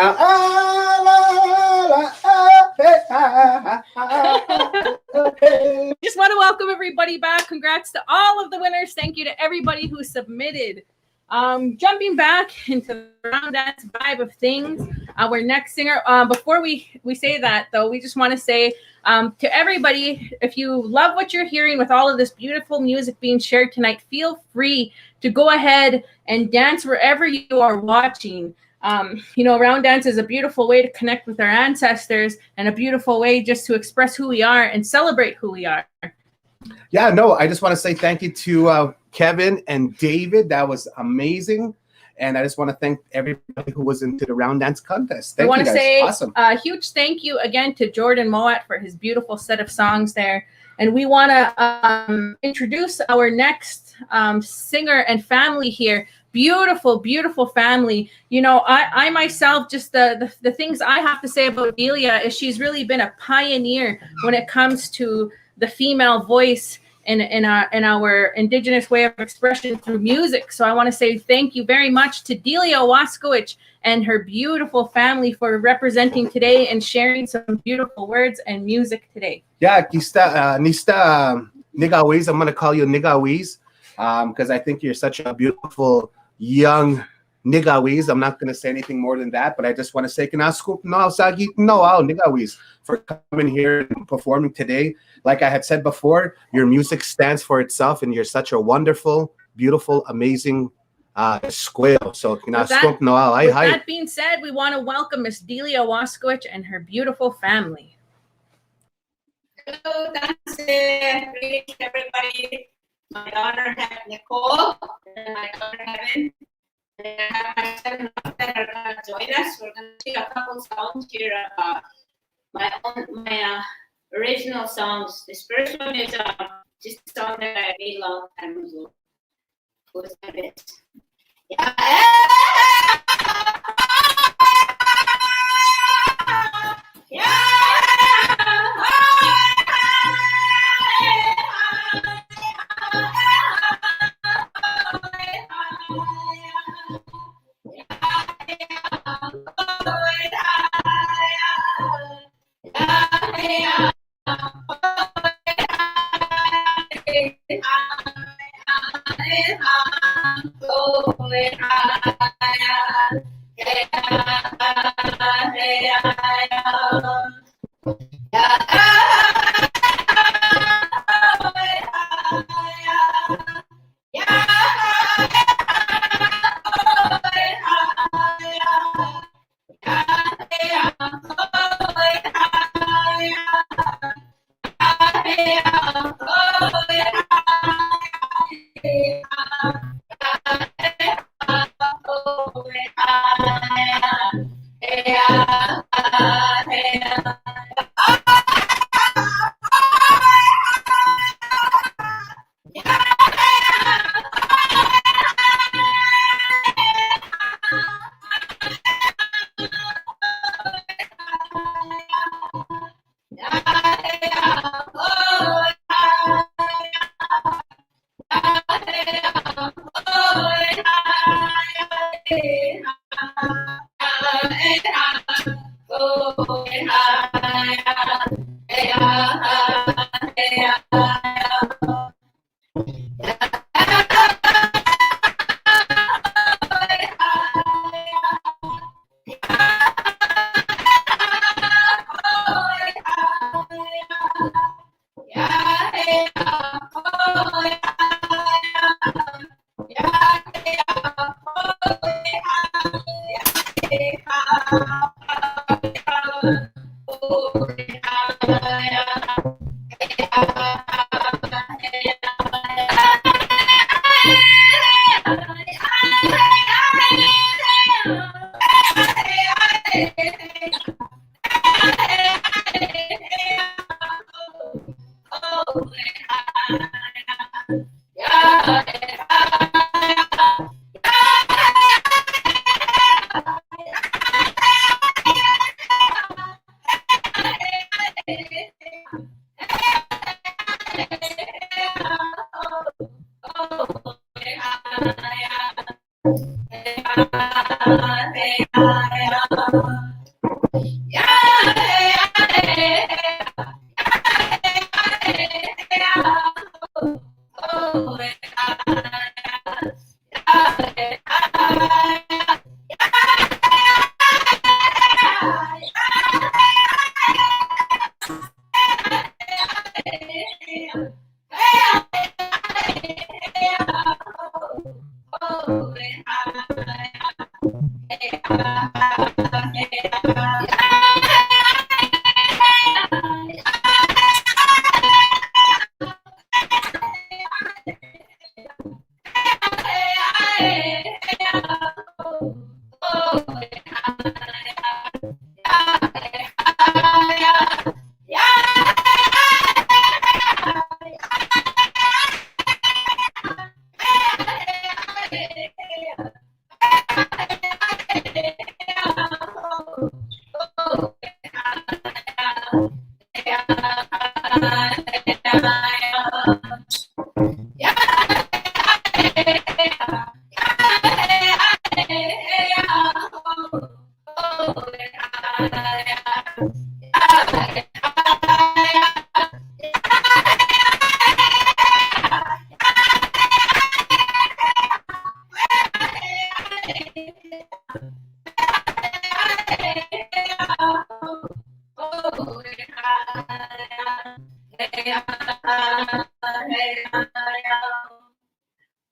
Just want to welcome everybody back. Congrats to all of the winners. Thank you to everybody who submitted. Jumping back into the round dance vibe of things, our next singer. Before we say that though, we just want to say to everybody, if you love what you're hearing with all of this beautiful music being shared tonight, feel free to go ahead and dance wherever you are watching. You know, round dance is a beautiful way to connect with our ancestors and a beautiful way just to express who we are and celebrate who we are. Yeah, no, I just want to say thank you to Kevin and David. That was amazing. And I just want to thank everybody who was into the round dance contest. Thank I want you to guys. say Awesome. a huge thank you again to Jordan Moat for his beautiful set of songs there. And we want to introduce our next singer and family here. Beautiful, beautiful family. You know, I myself, just the things I have to say about Delia is she's really been a pioneer when it comes to the female voice in our Indigenous way of expression through music. So I want to say thank you very much to Delia Waskowicz and her beautiful family for representing today and sharing some beautiful words and music today. Yeah, Nista Nigawiz. I'm going to call you Nigawiz because I think you're such a beautiful young Nigawiz. I'm not going to say anything more than that, but I just want to say Nigawiz for coming here and performing today. Like I had said before, your music stands for itself, and you're such a wonderful, beautiful, amazing squail. So With that being said, we want to welcome Miss Delia Waskowicz and her beautiful family. Hello, greetings everybody. My daughter Nicole and my daughter Heaven. And I have my son that are going to join us. We're going to sing a couple songs here. My original songs. This first one is just a song that I made a long time ago. Goes like this. Yeah.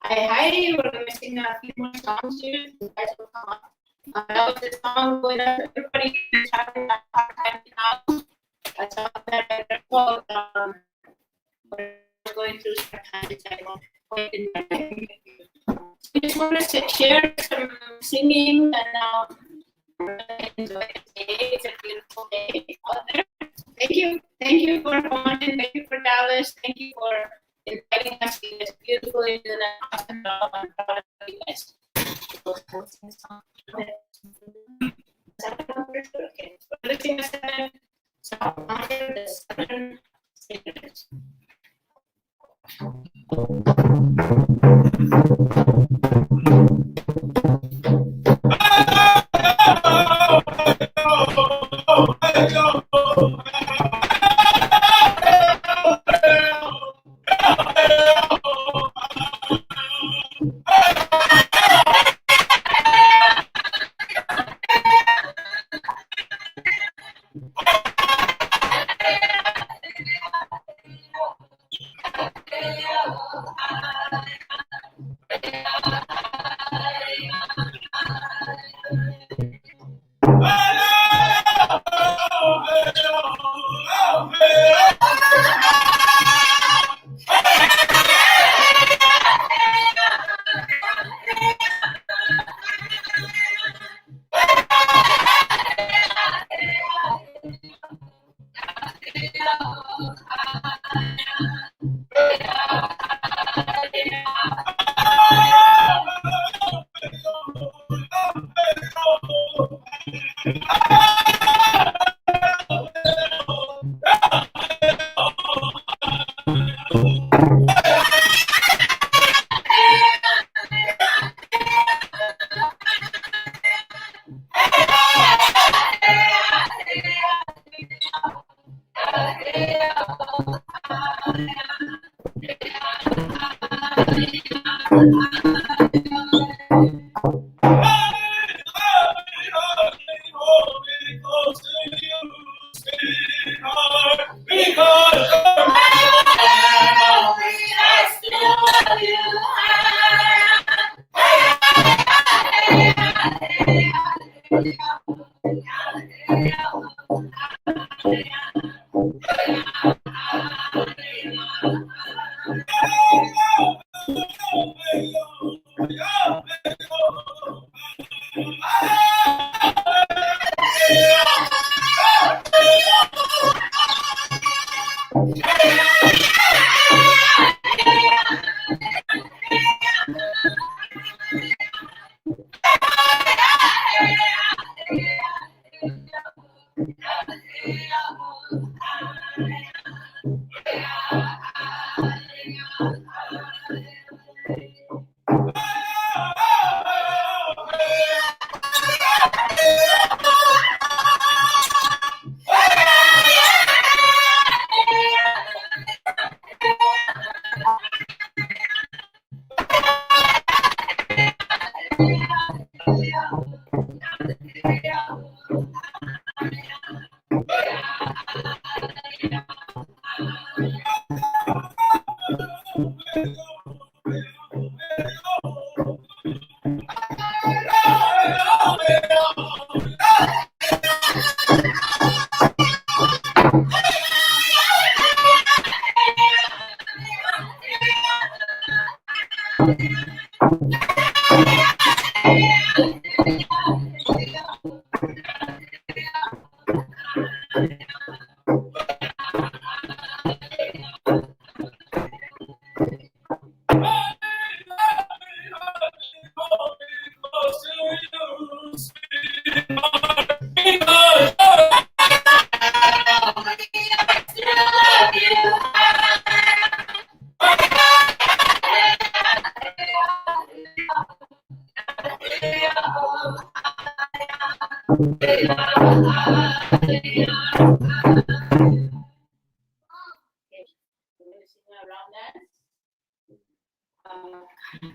Hi, we're gonna sing a few more songs here. You guys will come up. That was the song when everybody is having a hard time now. That's all that I recall. We're going through some times. I won't point in my we just want to share some singing and enjoy the day. It's a beautiful day out there. Thank you for coming. Thank you for Dallas. Thank you for inviting us to this beautiful and awesome job. I'm proud of you guys. Okay, so let's sing a seven. So honor the seven singers.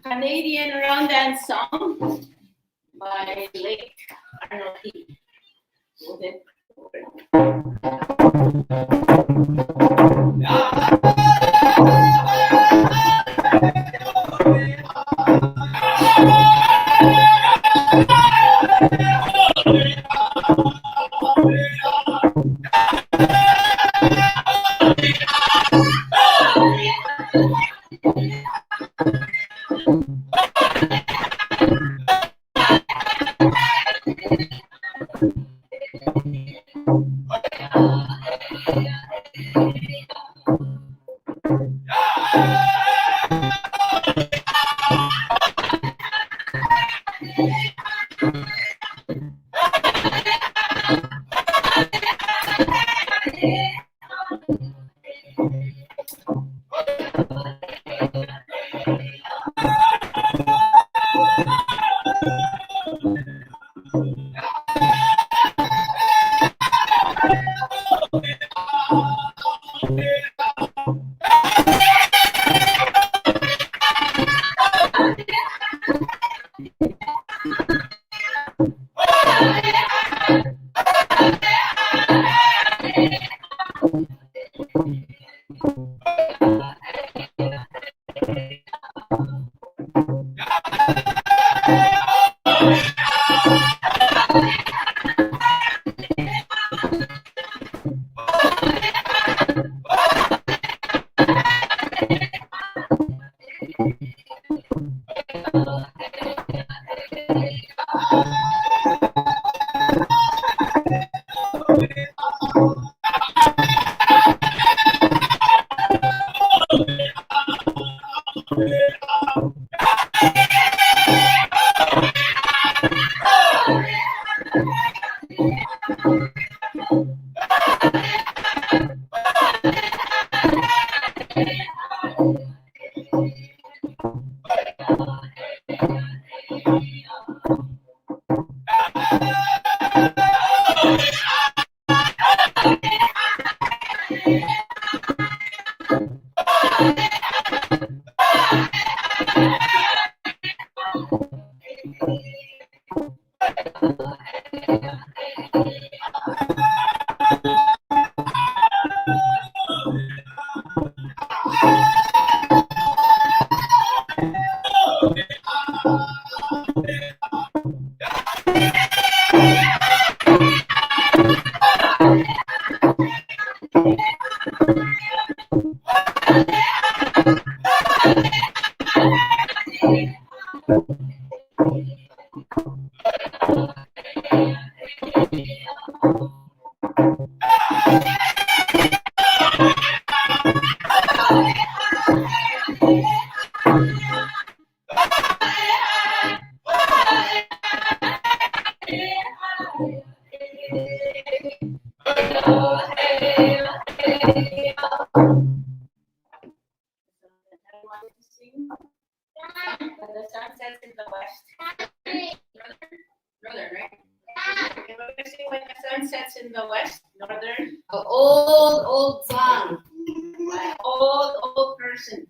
Canadian round dance song by Lake Arnold Heath. Yes, Northern. An old song. By an old person.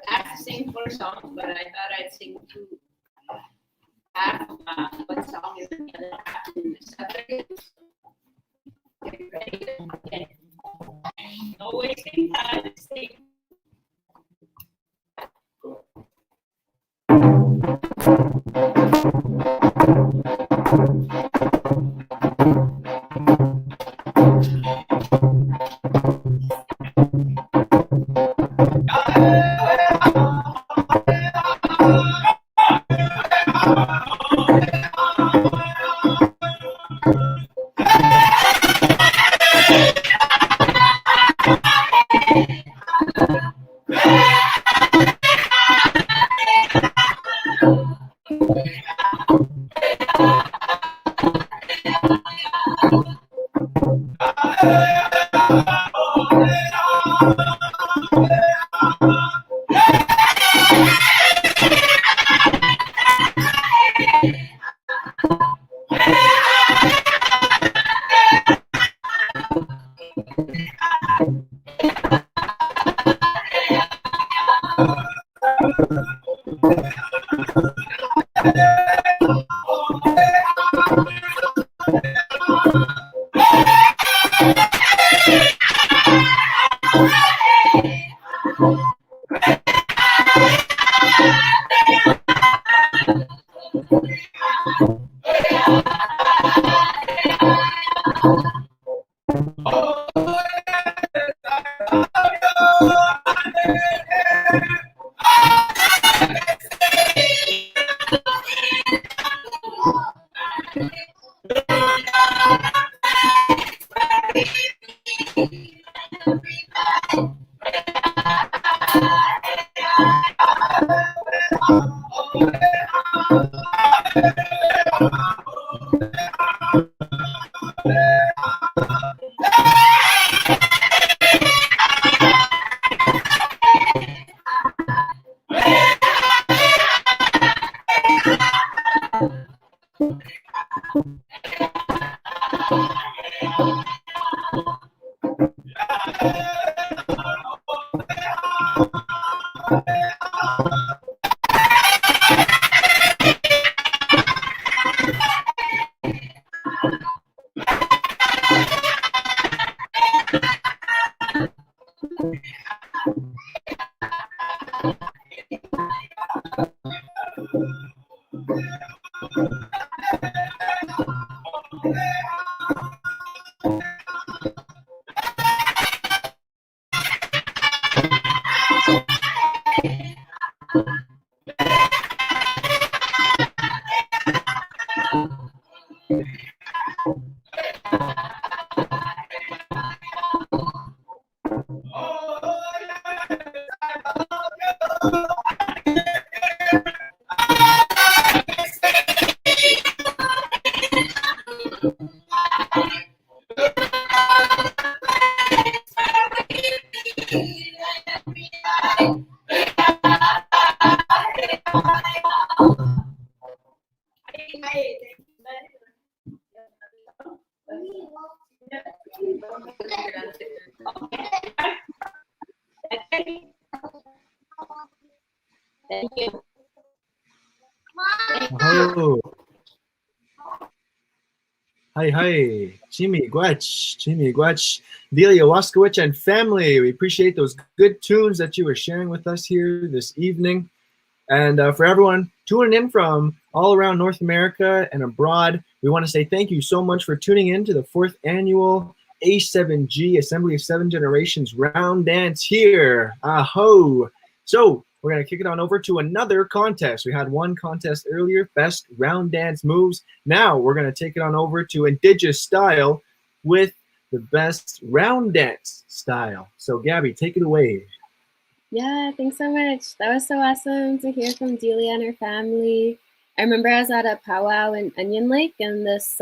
I have to sing 4 songs, but I thought I'd sing 2. Half of what song is in the other half in the subject. Get ready. Okay. No wasting time. Sing. Thank you. Oh. Hi, hi. Miigwetch, Delia Waskowicz and family. We appreciate those good tunes that you were sharing with us here this evening. And for everyone tuning in from all around North America and abroad, we want to say thank you so much for tuning in to the 4th annual A7G Assembly of 7 Generations Round Dance here. Aho! So we're going to kick it on over to another contest. We had one contest earlier, Best Round Dance Moves. Now we're going to take it on over to Indigenous Style with the Best Round Dance Style. So Gabby, take it away. Yeah, thanks so much. That was so awesome to hear from Delia and her family. I remember I was at a powwow in Onion Lake, and this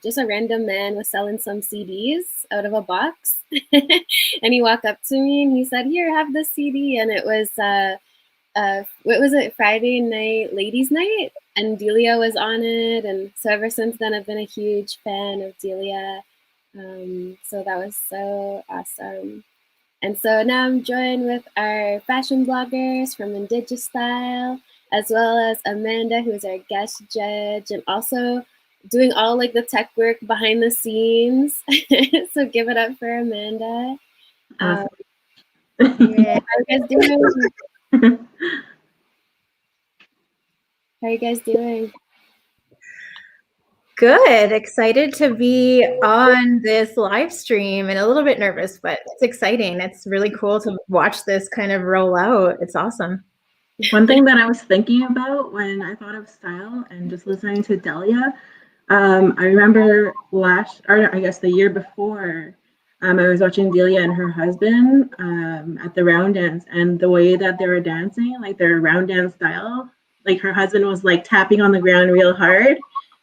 just a random man was selling some CDs out of a box. And he walked up to me and he said, "Here, have this CD." And it was what was it, Friday night ladies night, and Delia was on it, and so ever since then I've been a huge fan of Delia. So that was so awesome. And so now I'm joined with our fashion bloggers from Indigistyle, as well as Amanda, who's our guest judge, and also doing all like the tech work behind the scenes. So give it up for Amanda. Awesome. Yeah, how are you guys doing? How are you guys doing? Good. Excited to be on this live stream and a little bit nervous, but it's exciting. It's really cool to watch this kind of roll out. It's awesome. One thing that I was thinking about when I thought of style and just listening to Delia, I remember the year before, I was watching Delia and her husband at the round dance, and the way that they were dancing, like their round dance style, like her husband was like tapping on the ground real hard.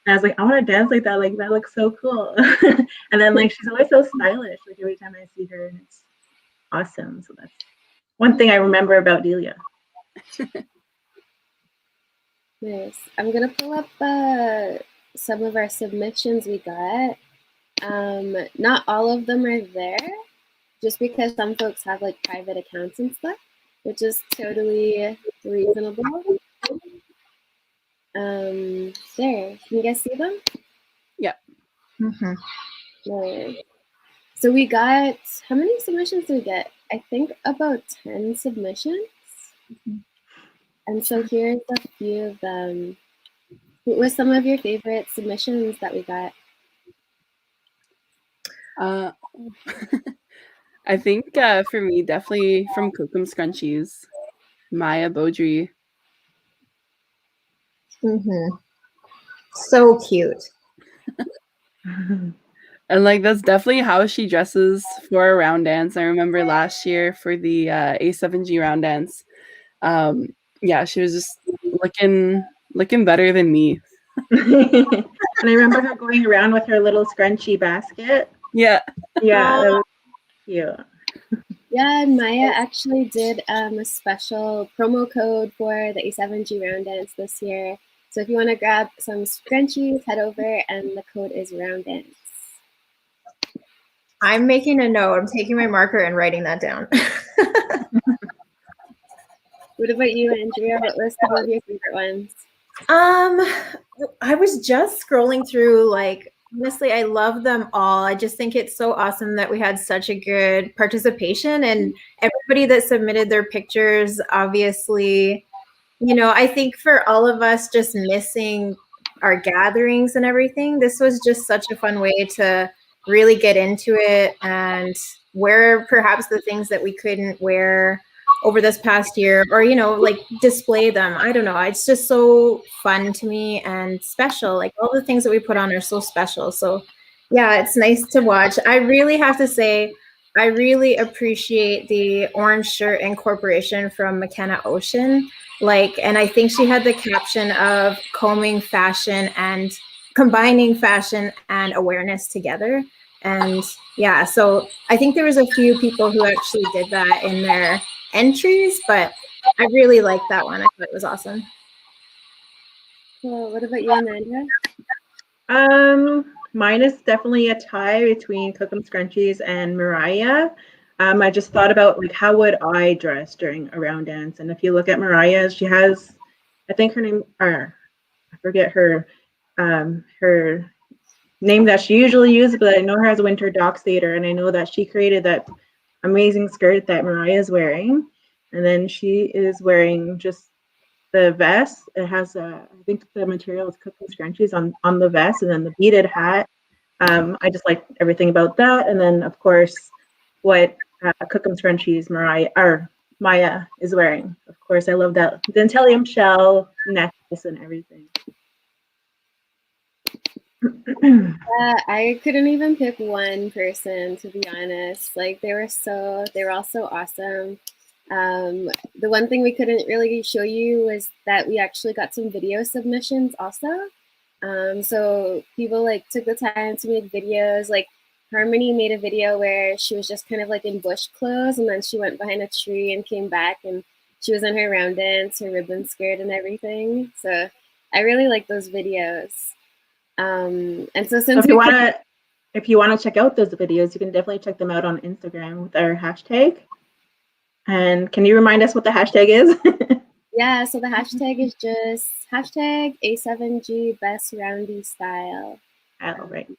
And I was like, I want to dance like that. Like that looks so cool. And then like she's always so stylish. Like every time I see her, and it's awesome. So that's one thing I remember about Delia. Nice. I'm gonna pull up some of our submissions we got. Not all of them are there, just because some folks have like private accounts and stuff, which is totally reasonable. There, can you guys see them? Yep. Mm-hmm. Nice. So we got, how many submissions did we get? I think about 10 submissions. Mm-hmm. And so here's a few of them. What were some of your favorite submissions that we got? I think for me, definitely from Kokum Scrunchies, Maya Beaudry. Mm-hmm. So cute. And like that's definitely how she dresses for a round dance. I remember last year for the A7G round dance. Yeah, she was just looking better than me. And I remember her going around with her little scrunchy basket. Yeah. Yeah, that was cute. Yeah, and Maya actually did a special promo code for the A7G round dance this year. So if you want to grab some scrunchies, head over, and the code is round dance. I'm making a note. I'm taking my marker and writing that down. What about you, Andrea? What were some of your favorite ones? I was just scrolling through, like, honestly, I love them all. I just think it's so awesome that we had such a good participation, and everybody that submitted their pictures, obviously, you know, I think for all of us just missing our gatherings and everything, this was just such a fun way to really get into it and wear perhaps the things that we couldn't wear over this past year, or, you know, like display them. I don't know. It's just so fun to me and special. Like all the things that we put on are so special. So yeah, it's nice to watch. I really have to say, I really appreciate the orange shirt incorporation from McKenna Ocean. Like, and I think she had the caption of combing fashion and combining fashion and awareness together. And yeah, so I think there was a few people who actually did that in their entries, but I really liked that one. I thought it was awesome. Cool. What about you, Amanda? Mine is definitely a tie between Kokum Scrunchies and Mariah. I just thought about like how would I dress during a round dance, and if you look at Mariah, she has, I think her name, or I forget her name that she usually uses, but I know her as Winter Dock Stater, and I know that she created that amazing skirt that Mariah is wearing, and then she is wearing just the vest. It has I think the material is Kokum Scrunchies on the vest, and then the beaded hat. I just like everything about that, and then of course what Kokum Scrunchies Maya is wearing. Of course, I love that Dentalium shell necklace and everything. I couldn't even pick one person, to be honest. Like they were all so awesome. The one thing we couldn't really show you was that we actually got some video submissions also. So people like took the time to make videos. Like Harmony made a video where she was just kind of like in bush clothes, and then she went behind a tree and came back, and she was in her round dance, her ribbon skirt and everything. So I really like those videos. And so So since if you wanna check out those videos, you can definitely check them out on Instagram with our hashtag. And can you remind us what the hashtag is? yeah, so the hashtag is just hashtag A7G best roundy style. Oh, right.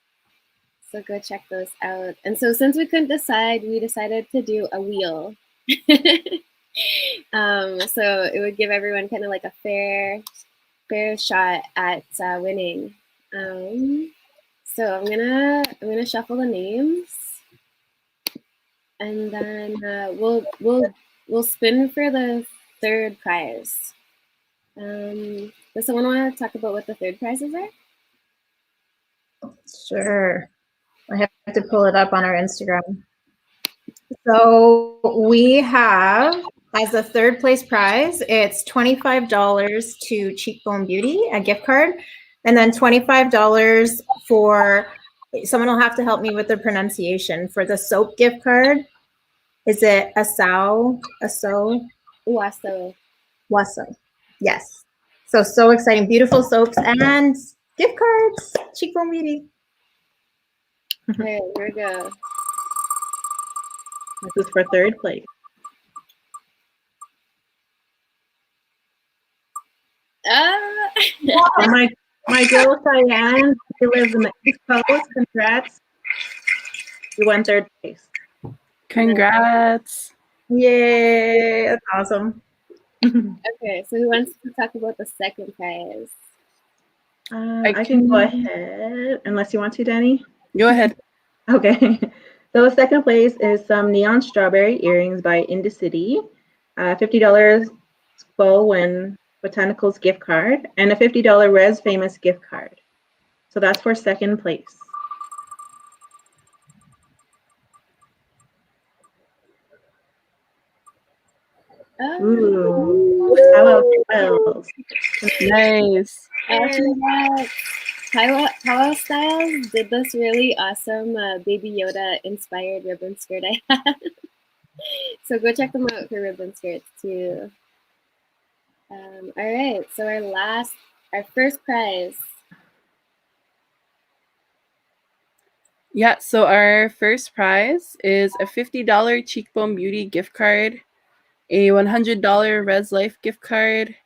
So go check those out. And so since we couldn't decide, we decided to do a wheel. So it would give everyone kind of like a fair shot at winning. So I'm gonna shuffle the names, and then we'll spin for the third prize. Does someone want to talk about what the third prizes are? Sure. I have to pull it up on our Instagram. So we have, as the third place prize, it's $25 to Cheekbone Beauty, a gift card, and then $25 for, someone will have to help me with the pronunciation, for the soap gift card. Is it Waso? Waso. Yes. So exciting. Beautiful soaps and gift cards. Cheekbone Beauty. Okay, here we go. This is for third place. Oh, my girl Cheyenne, she lives in the East Coast. Congrats. You won third place. Congrats. Yay, that's awesome. Okay, so who wants to talk about the second prize? I can go ahead, unless you want to, Danny. Go ahead. Okay. So second place is some neon strawberry earrings by Indicity, $50 Bowen Botanicals gift card, and a $50 Res Famous gift card. So that's for second place. Ooh, how else? Nice. How Styles did this really awesome Baby Yoda inspired ribbon skirt I had. So go check them out for ribbon skirts too. All right, so our first prize. Yeah, so our first prize is a $50 Cheekbone Beauty gift card, a $100 Res Life gift card,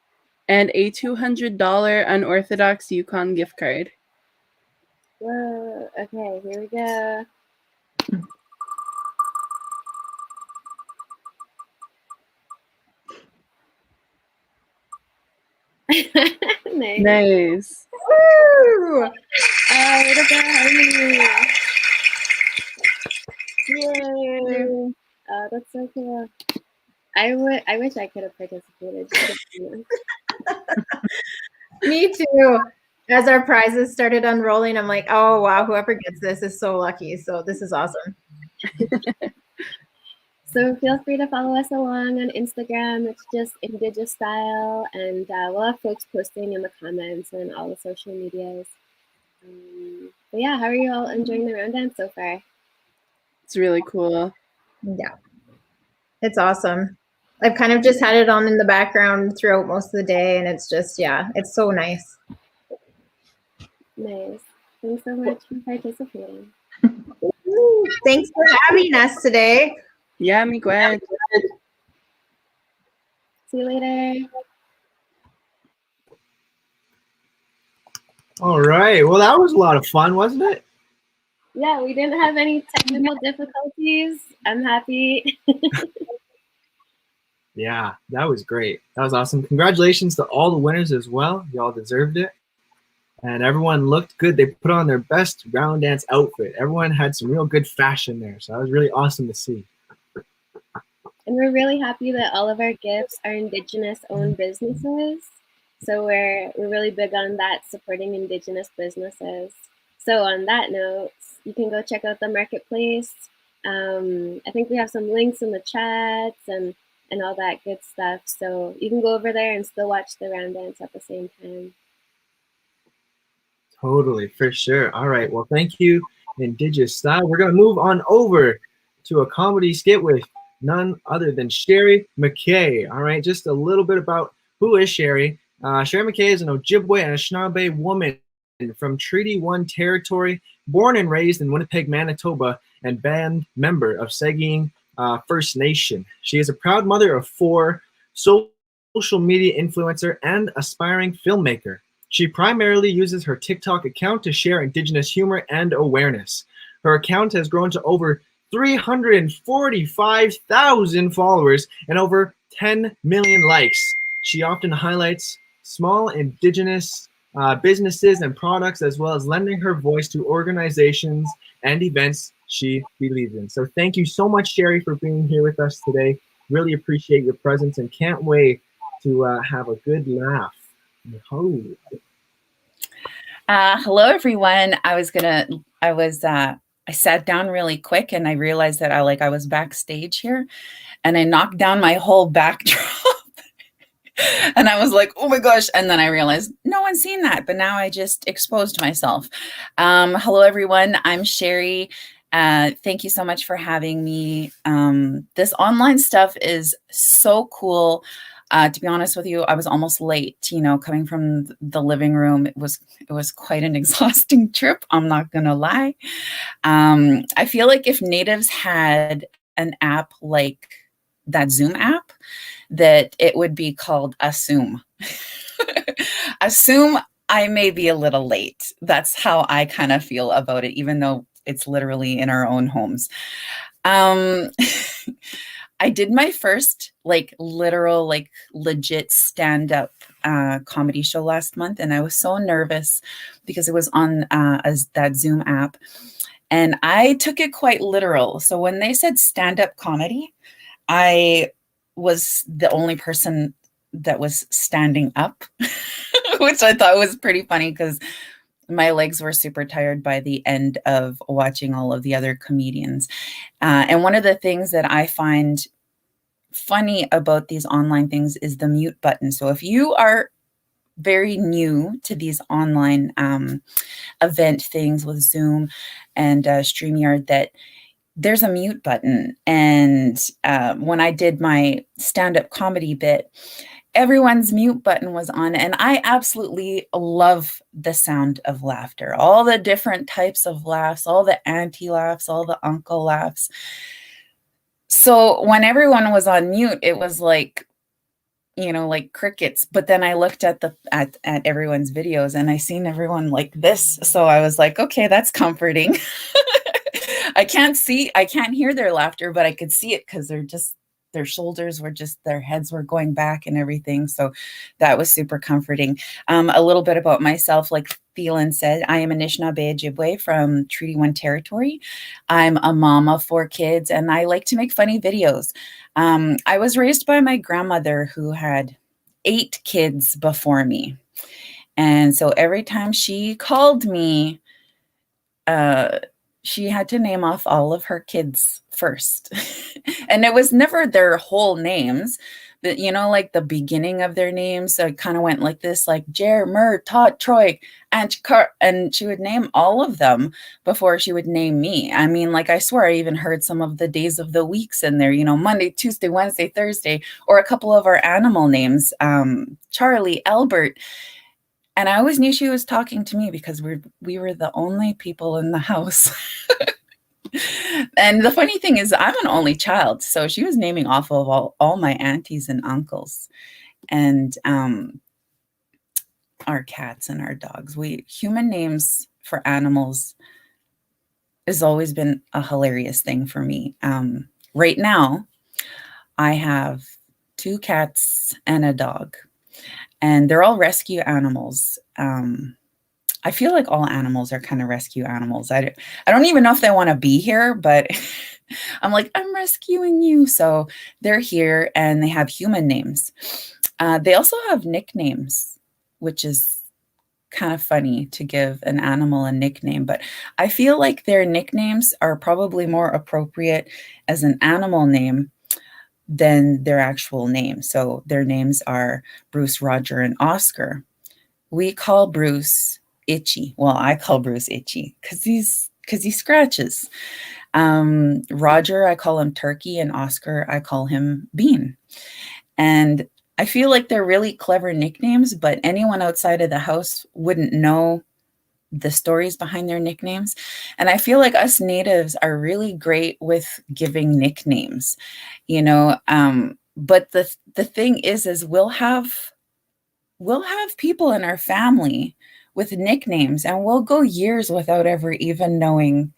and a $200 Unorthodox Yukon gift card. Whoa, okay, here we go. Nice. Woo! Way to go, Harmony. Yay! Oh, that's so cool. I wish I could have participated. Me too. As our prizes started unrolling, I'm like, oh wow, whoever gets this is so lucky. So this is awesome. So feel free to follow us along on Instagram. It's just Indigenous Style, and we'll have folks posting in the comments and all the social medias. But yeah, how are you all enjoying the round dance so far? It's really cool. Yeah, it's awesome. I've kind of just had it on in the background throughout most of the day, and it's just, yeah, it's so nice. Nice. Thanks so much for participating. Thanks for having us today. Yeah, Miigwetch. See you later. All right. Well, that was a lot of fun, wasn't it? Yeah, we didn't have any technical difficulties. I'm happy. Yeah, that was great. That was awesome. Congratulations to all the winners as well. Y'all deserved it. And everyone looked good. They put on their best round dance outfit. Everyone had some real good fashion there. So that was really awesome to see. And we're really happy that all of our gifts are Indigenous owned businesses. So we're really big on that, supporting Indigenous businesses. So on that note, you can go check out the marketplace. I think we have some links in the chats and all that good stuff. So you can go over there and still watch the round dance at the same time. Totally, for sure. All right. Well, thank you, Indigenous Style. We're going to move on over to a comedy skit with none other than Sherry McKay. All right, just a little bit about who is Sherry. Sherry McKay is an Ojibwe and Anishinaabe woman from Treaty 1 territory, born and raised in Winnipeg, Manitoba, and band member of Seguin First Nation. She is a proud mother of 4, social media influencer, and aspiring filmmaker. She primarily uses her TikTok account to share Indigenous humor and awareness. Her account has grown to over 345,000 followers and over 10 million likes. She often highlights small Indigenous businesses and products, as well as lending her voice to organizations and events she believes in. So thank you so much, Sherry, for being here with us today. Really appreciate your presence and can't wait to have a good laugh. Hello, everyone. I sat down really quick and I realized that I was backstage here and I knocked down my whole backdrop. And I was like, oh my gosh. And then I realized no one's seen that, but now I just exposed myself. Hello, everyone. I'm Sherry. Thank you so much for having me. This online stuff is so cool. To be honest with you, I was almost late, coming from the living room. It was quite an exhausting trip. I'm not going to lie. I feel like if natives had an app like that Zoom app, that it would be called Assume. Assume I may be a little late. That's how I kind of feel about it, even though it's literally in our own homes. I did my first literal, legit stand-up comedy show last month, and I was so nervous because it was on that Zoom app, and I took it quite literal. So when they said stand-up comedy, I was the only person that was standing up, which I thought was pretty funny because my legs were super tired by the end of watching all of the other comedians. And one of the things that I find funny about these online things is the mute button. So if you are very new to these online event things with Zoom and StreamYard, that there's a mute button. And when I did my stand-up comedy bit, everyone's mute button was on, and I absolutely love the sound of laughter, all the different types of laughs, all the auntie laughs, all the uncle laughs. So when everyone was on mute, it was like crickets. But then I looked at everyone's videos and I seen everyone like this. So I was like, okay, that's comforting. I can't hear their laughter, but I could see it because their shoulders were their heads were going back and everything. So that was super comforting. A little bit about myself, like Thielen said, I am Anishinaabe Ojibwe from Treaty 1 territory. I'm a mom of 4 kids, and I like to make funny videos. I was raised by my grandmother, who had 8 kids before me. And so every time she called me, she had to name off all of her kids first. And it was never their whole names, but like the beginning of their names. So it kind of went like this, like Jer, Mer, Todd, Troy, and Car, and she would name all of them before she would name me. I mean, I swear I even heard some of the days of the weeks in there, Monday, Tuesday, Wednesday, Thursday, or a couple of our animal names, Charlie, Albert. And I always knew she was talking to me because we were the only people in the house. And the funny thing is, I'm an only child. So she was naming off of all my aunties and uncles and our cats and our dogs. Human names for animals has always been a hilarious thing for me. Right now, I have 2 cats and a dog. And they're all rescue animals. I feel like all animals are kind of rescue animals. I don't even know if they want to be here, but I'm like, I'm rescuing you. So they're here and they have human names. They also have nicknames, which is kind of funny to give an animal a nickname. But I feel like their nicknames are probably more appropriate as an animal name than their actual name. So their names are Bruce, Roger, and Oscar. We call Bruce Itchy. Well, I call Bruce Itchy because he scratches. Roger, I call him Turkey, and Oscar, I call him Bean. And I feel like they're really clever nicknames, but anyone outside of the house wouldn't know the stories behind their nicknames. And I feel like us natives are really great with giving nicknames, you know. But the thing is we'll have people in our family with nicknames, and we'll go years without ever even knowing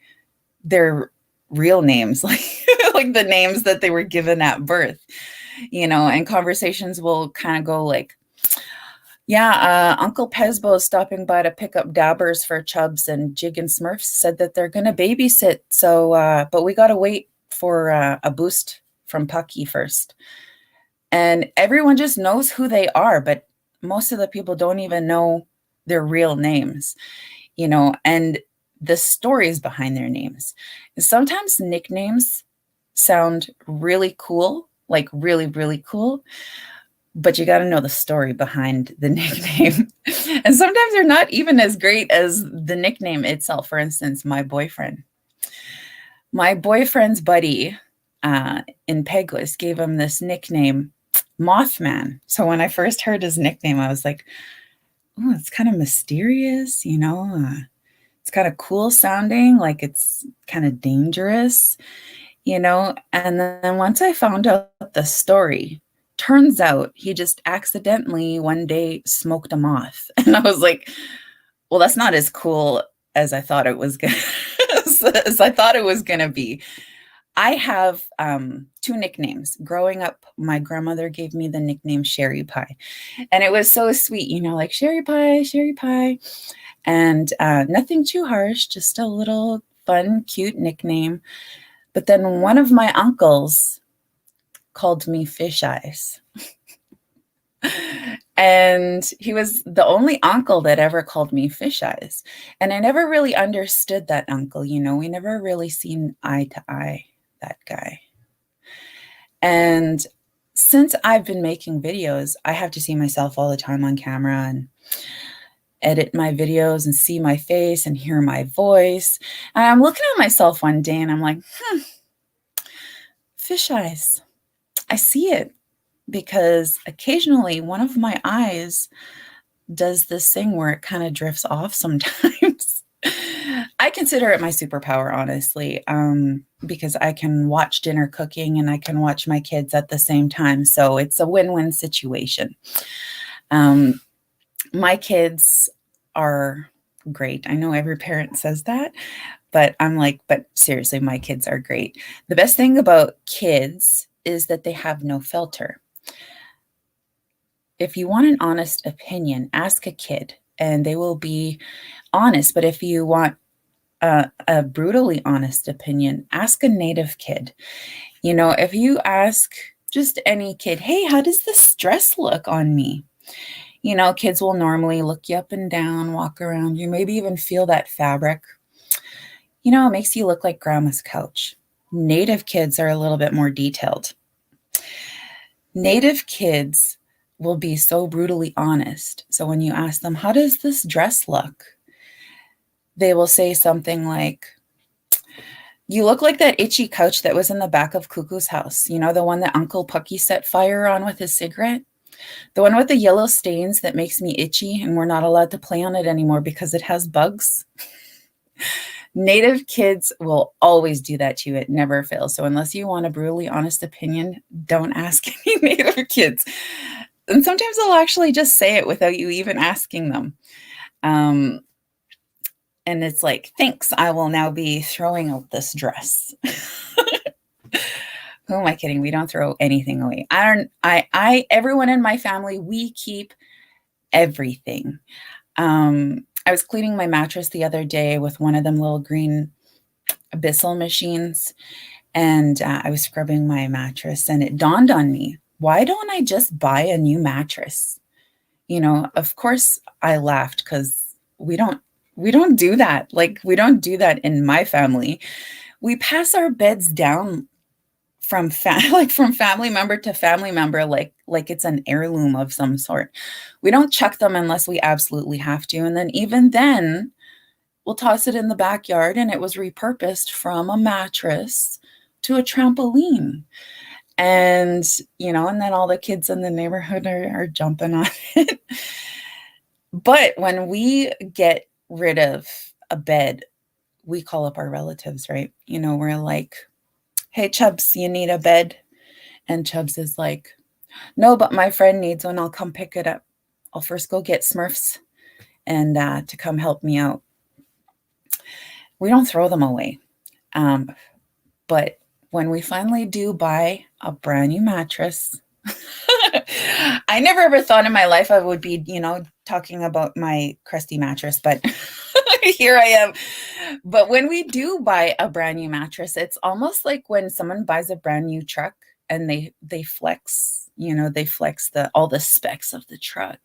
their real names, like the names that they were given at birth, you know. And conversations will kind of go like, yeah, Uncle Pesbo is stopping by to pick up dabbers for Chubs, and Jig and Smurfs said that they're going to babysit. So, but we got to wait for a boost from Pucky first. And everyone just knows who they are, but most of the people don't even know their real names, you know, and the stories behind their names. And sometimes nicknames sound really cool, like really, really cool, but you got to know the story behind the nickname. And sometimes they're not even as great as the nickname itself. For instance, my boyfriend's buddy in Peguis gave him this nickname, Mothman. So when I first heard his nickname, I was like, oh, it's kind of mysterious, you know, it's kind of cool sounding, like it's kind of dangerous, you know. And then once I found out the story, turns out he just accidentally one day smoked a moth. And I was like, well, that's not as cool as I thought it was gonna be. I have 2 nicknames. Growing up, my grandmother gave me the nickname Sherry Pie. And it was so sweet, you know, like Sherry Pie, Sherry Pie. And nothing too harsh, just a little fun, cute nickname. But then one of my uncles called me Fish Eyes. And he was the only uncle that ever called me Fish Eyes. And I never really understood that uncle, you know, we never really seen eye to eye, that guy. And since I've been making videos, I have to see myself all the time on camera and edit my videos and see my face and hear my voice. And I'm looking at myself one day and I'm like, Fish Eyes. I see it because occasionally one of my eyes does this thing where it kind of drifts off sometimes. I consider it my superpower, honestly, because I can watch dinner cooking and I can watch my kids at the same time. So it's a win-win situation. My kids are great. I know every parent says that, but I'm like, but seriously, my kids are great. The best thing about kids is that they have no filter. If you want an honest opinion, ask a kid and they will be honest. But if you want a brutally honest opinion, ask a native kid. You know, if you ask just any kid, hey, how does this dress look on me? You know, kids will normally look you up and down, walk around you, maybe even feel that fabric. You know, it makes you look like grandma's couch. Native kids are a little bit more detailed. Native kids will be so brutally honest. So when you ask them, how does this dress look? They will say something like, you look like that itchy couch that was in the back of Cuckoo's house. You know, the one that Uncle Pucky set fire on with his cigarette? The one with the yellow stains that makes me itchy and we're not allowed to play on it anymore because it has bugs. Native kids will always do that to you. It never fails. So unless you want a brutally honest opinion, don't ask any native kids. And sometimes they'll actually just say it without you even asking them. And it's like, thanks, I will now be throwing out this dress. Who am I kidding? We don't throw anything away. Everyone in my family, we keep everything. I was cleaning my mattress the other day with one of them little green Bissell machines, and I was scrubbing my mattress, and it dawned on me, why don't I just buy a new mattress? You know, of course I laughed because we don't do that. Like, we don't do that in my family. We pass our beds down from family member to family member, like it's an heirloom of some sort. We don't chuck them unless we absolutely have to. And then even then, we'll toss it in the backyard, and it was repurposed from a mattress to a trampoline. And, you know, and then all the kids in the neighborhood are jumping on it. But when we get rid of a bed, we call up our relatives, right? You know, we're like, hey, Chubbs, you need a bed? And Chubbs is like, no, but my friend needs one. I'll come pick it up. I'll first go get Smurfs and to come help me out. We don't throw them away. But when we finally do buy a brand new mattress, I never ever thought in my life I would be, you know, talking about my crusty mattress, but here I am. But when we do buy a brand new mattress, it's almost like when someone buys a brand new truck and they flex, you know, they flex all the specs of the truck.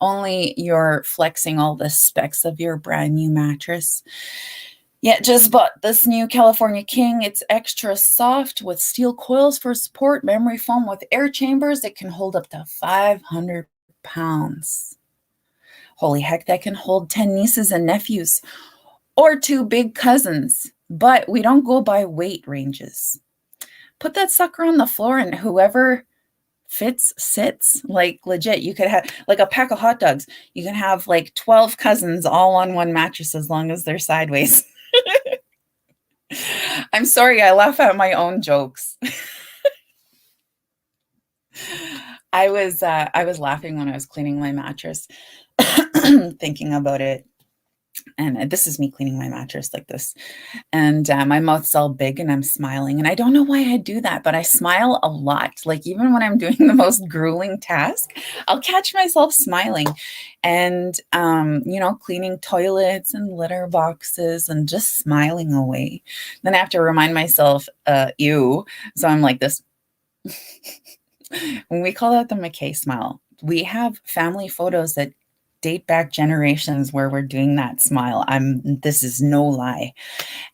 Only you're flexing all the specs of your brand new mattress. Yeah, just bought this new California King. It's extra soft with steel coils for support, memory foam with air chambers. It can hold up to 500 pounds. Holy heck, that can hold 10 nieces and nephews or 2 big cousins. But we don't go by weight ranges. Put that sucker on the floor and whoever fits, sits. Like legit, you could have like a pack of hot dogs. You can have like 12 cousins all on one mattress as long as they're sideways. I'm sorry, I laugh at my own jokes. I was laughing when I was cleaning my mattress, thinking about it. And this is me cleaning my mattress like this. And my mouth's all big and I'm smiling. And I don't know why I do that, but I smile a lot. Like even when I'm doing the most grueling task, I'll catch myself smiling and, you know, cleaning toilets and litter boxes and just smiling away. Then I have to remind myself, ew. So I'm like this. When we call that the McKay smile, we have family photos that date back generations where we're doing that smile. This is no lie.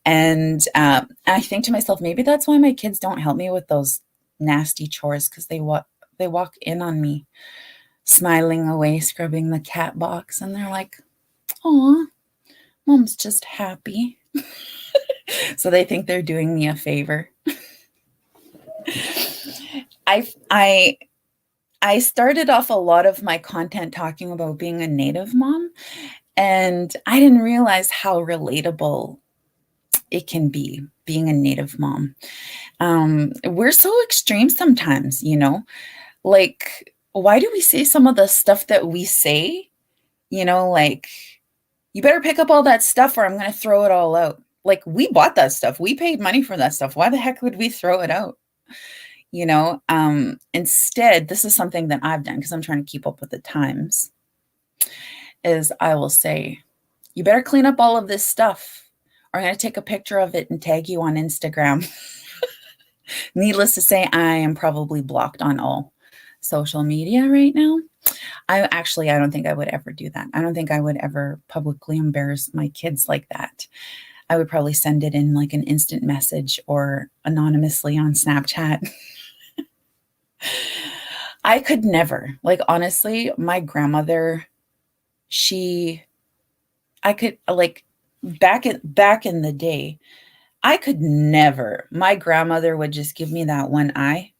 And I think to myself, maybe that's why my kids don't help me with those nasty chores, because they walk in on me smiling away, scrubbing the cat box, and they're like, "Aw, mom's just happy." So they think they're doing me a favor. I started off a lot of my content talking about being a Native mom, and I didn't realize how relatable it can be being a Native mom. We're so extreme sometimes, you know, like, why do we say some of the stuff that we say? You know, like, you better pick up all that stuff or I'm going to throw it all out. Like, we bought that stuff. We paid money for that stuff. Why the heck would we throw it out? You know, instead, this is something that I've done because I'm trying to keep up with the times, is I will say, you better clean up all of this stuff or I'm going to take a picture of it and tag you on Instagram. Needless to say, I am probably blocked on all social media right now. I don't think I would ever do that. I don't think I would ever publicly embarrass my kids like that. I would probably send it in like an instant message or anonymously on Snapchat. I could never, like, honestly, my grandmother, back in the day, I could never, my grandmother would just give me that one eye,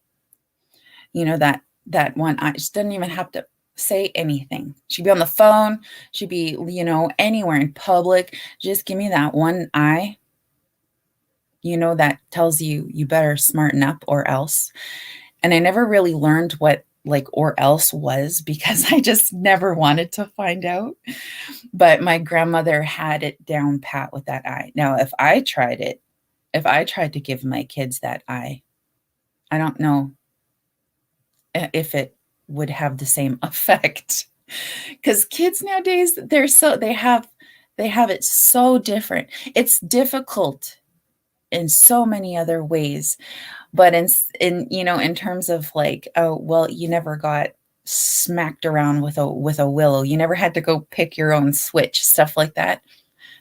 you know, that one eye, just didn't even have to say anything. She'd be on the phone, she'd be, you know, anywhere in public, just give me that one eye, you know, that tells you, you better smarten up or else. And I never really learned what like or else was because I just never wanted to find out. But my grandmother had it down pat with that eye. Now, if I tried to give my kids that eye, I don't know if it would have the same effect. Because kids nowadays, they have it so different. It's difficult in so many other ways. But in you know, in terms of like, oh, well, you never got smacked around with a willow. You never had to go pick your own switch, stuff like that.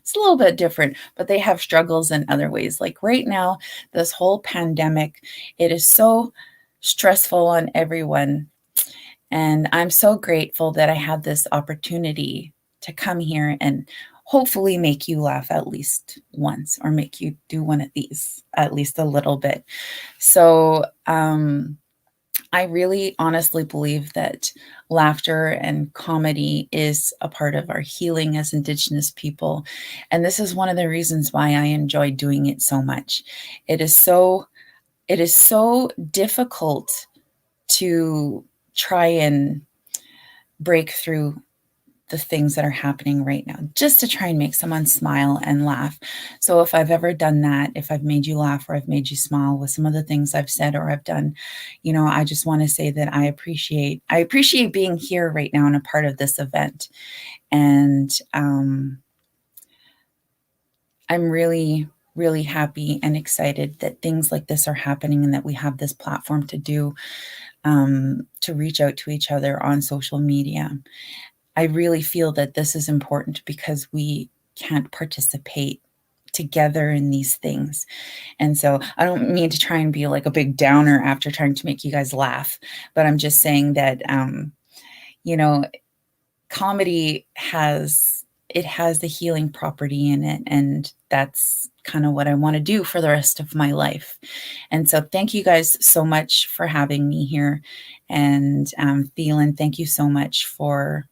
It's a little bit different, but they have struggles in other ways. Like right now, this whole pandemic, it is so stressful on everyone. And I'm so grateful that I had this opportunity to come here and hopefully make you laugh at least once, or make you do one of these at least a little bit. So I really honestly believe that laughter and comedy is a part of our healing as Indigenous people. And this is one of the reasons why I enjoy doing it so much. It is so difficult to try and break through the things that are happening right now, just to try and make someone smile and laugh. So if I've ever done that, if I've made you laugh or I've made you smile with some of the things I've said or I've done, you know, I just want to say that I appreciate being here right now and a part of this event. And I'm really, really happy and excited that things like this are happening and that we have this platform to do, to reach out to each other on social media. I really feel that this is important because we can't participate together in these things. And so I don't mean to try and be like a big downer after trying to make you guys laugh, but I'm just saying that, you know, comedy has the healing property in it. And that's kind of what I want to do for the rest of my life. And so thank you guys so much for having me here. And Thielen, thank you so much for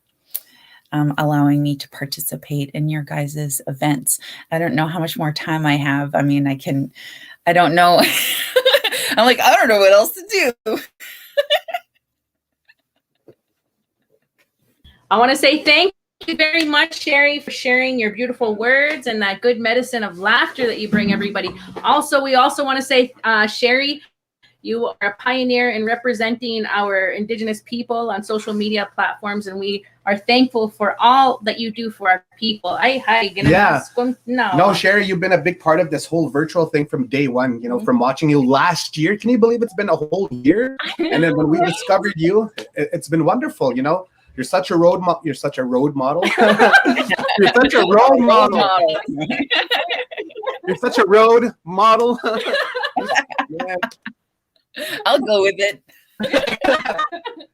allowing me to participate in your guys' events. I don't know how much more time I have. I mean, I don't know. I'm like, I don't know what else to do. I want to say thank you very much, Sherry, for sharing your beautiful words and that good medicine of laughter that you bring everybody. Also, we also want to say, Sherry, you are a pioneer in representing our Indigenous people on social media platforms, and we are thankful for all that you do for our people. Yeah. No, Sherry, you've been a big part of this whole virtual thing from day one, you know, from watching you last year. Can you believe it's been a whole year? And then when we discovered you, it's been wonderful, you know? You're such a road model. You're such a road model. You're such a road model. You're such a road model. Yeah. I'll go with it.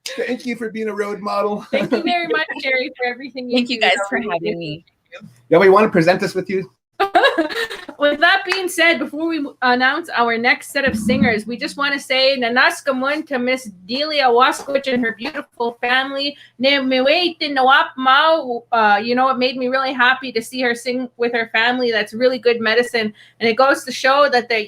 Thank you for being a road model. Thank you very much, Sherry, for everything. Thank you guys for having me. Yeah, we want to present this with you. With that being said, before we announce our next set of singers, we just want to say nanaskamun to Miss Delia Waskowicz and her beautiful family. You know, it made me really happy to see her sing with her family. That's really good medicine. And it goes to show that that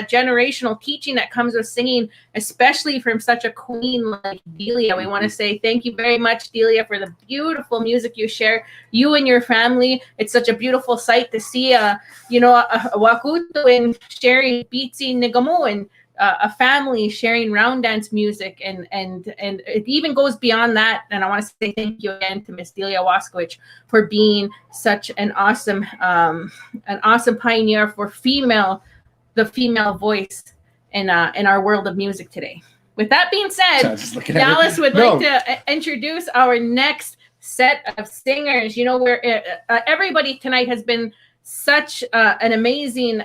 generational teaching that comes with singing, especially from such a queen like Delia. We want to say thank you very much, Delia, for the beautiful music you share, you and your family. It's such a beautiful sight to see Wakuto and sharing Beatsy Nigamu and a family sharing round dance music, and it even goes beyond that. And I want to say thank you again to Miss Delia Waskowicz for being such an awesome pioneer for the female voice in our world of music today. With that being said, Dallas would like to introduce our next set of singers. You know, where everybody tonight has been such an amazing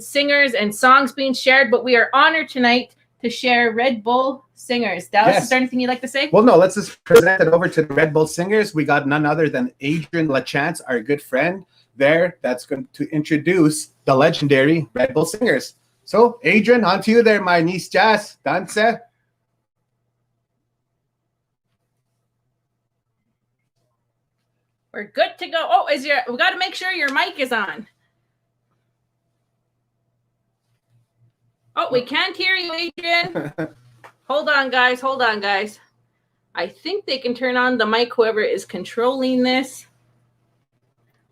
singers and songs being shared, but we are honored tonight to share Red Bull singers. Dallas, Yes. Is there anything you'd like to say? Well, no, let's just present it over to the Red Bull Singers. We got none other than Adrian LaChance, our good friend there, that's going to introduce the legendary Red Bull Singers. So, Adrian, on to you there, my niece Jazz. Dance. We're good to go. Oh, we got to make sure your mic is on. Oh, we can't hear you, Adrian. Hold on, guys. I think they can turn on the mic, whoever is controlling this.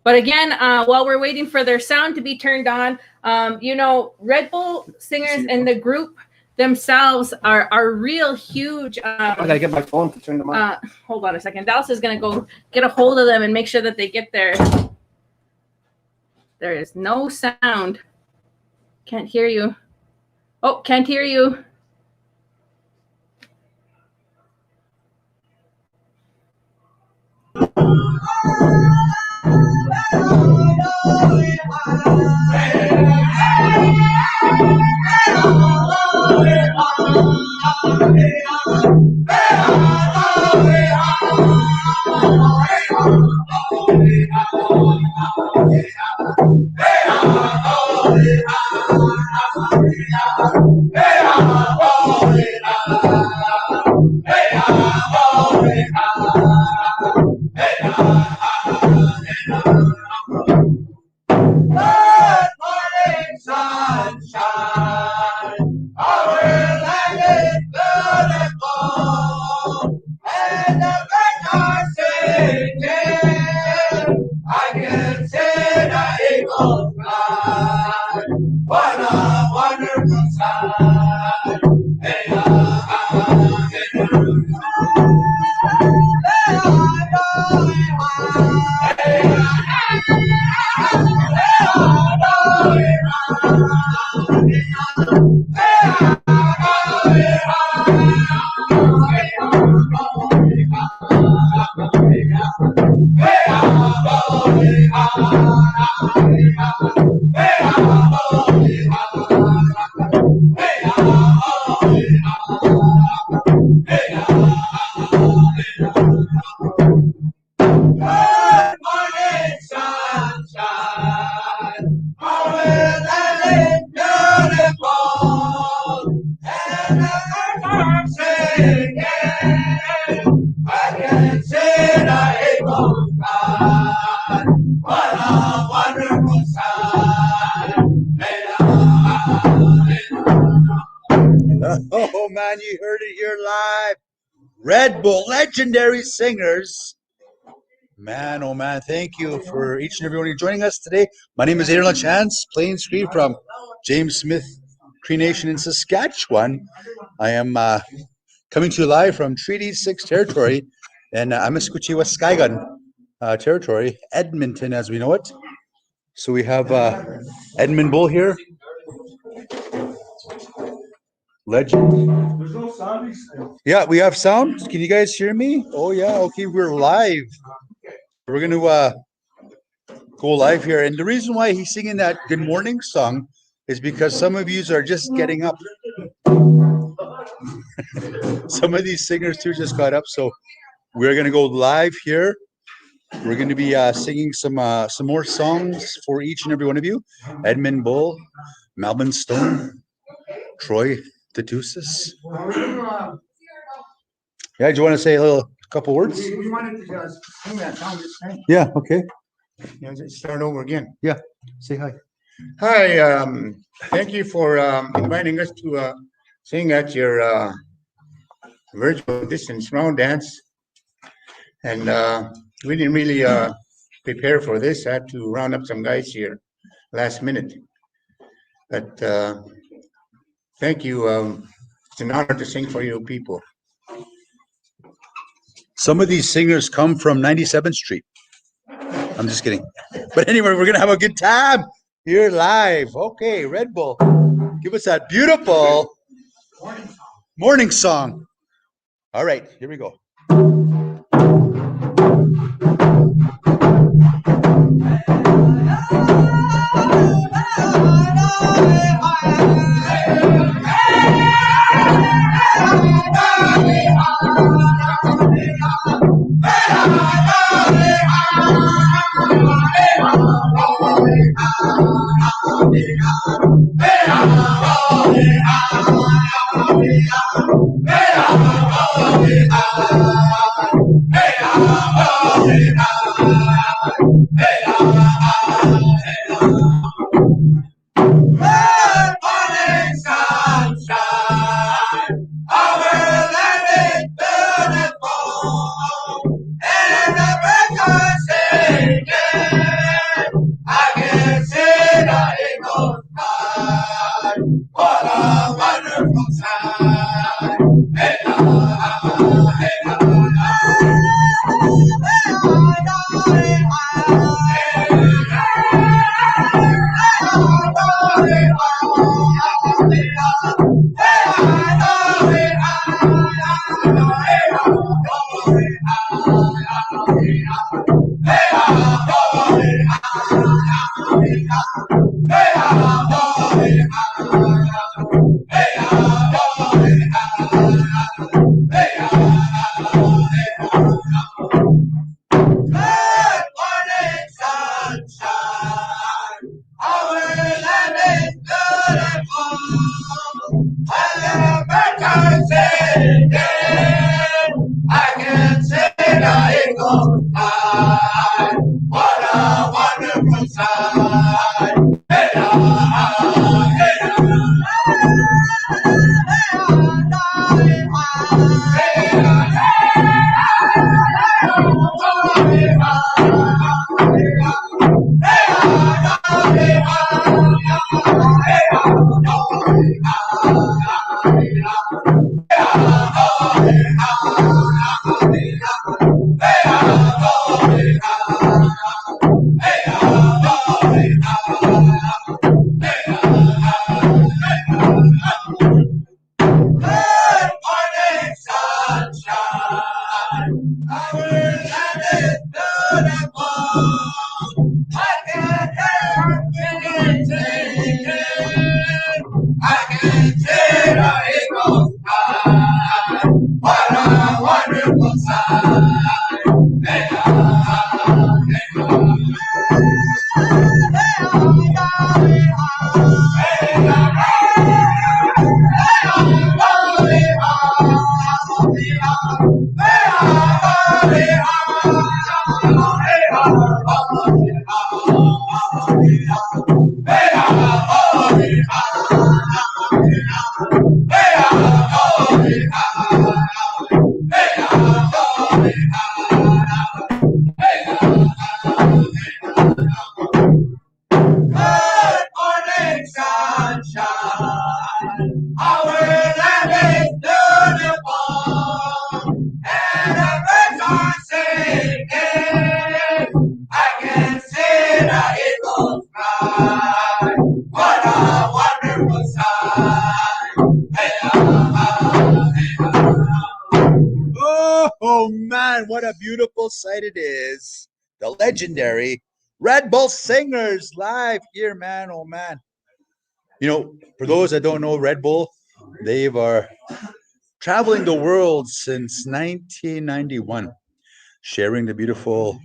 But again, while we're waiting for their sound to be turned on, Red Bull Singers and the group themselves are real huge. I gotta get my phone to turn them on. Hold on a second. Dallas is gonna go get a hold of them and make sure that they get there. There is no sound. Can't hear you. Oh, can't hear you. Oh man, you heard it here live. Red Bull, legendary singers. Man, oh man, thank you for each and every one of you joining us today. My name is Aaron Chance, playing screen from James Smith Cree Nation in Saskatchewan. I am coming to you live from Treaty 6 territory in Amiskwichiwaskagan territory, Edmonton as we know it. So we have Edmund Bull here. Legend. There's no sound. Yeah, we have sound. Can you guys hear me? Oh yeah, okay, we're live. We're going to go live here. And the reason why he's singing that good morning song is because some of you are just getting up. Some of these singers too just got up. So we're going to go live here. We're going to be singing some more songs for each and every one of you. Edmund Bull, Melvin Stone, Troy Tatusis. Yeah, do you want to say a couple words? We wanted to sing that song just saying. Yeah, okay. Yeah, start over again. Yeah, say hi. Hi, thank you for inviting us to sing at your virtual distance round dance. And we didn't really prepare for this. I had to round up some guys here last minute. But thank you. It's an honor to sing for you people. Some of these singers come from 97th Street. I'm just kidding. But anyway, we're going to have a good time here live. Okay, Red Bull, give us that beautiful morning song. All right, here we go. Oh man, what a beautiful sight it is. The legendary Red Bull Singers live here, man. Oh man. You know, for those that don't know Red Bull, they are traveling the world since 1991, sharing the beautiful,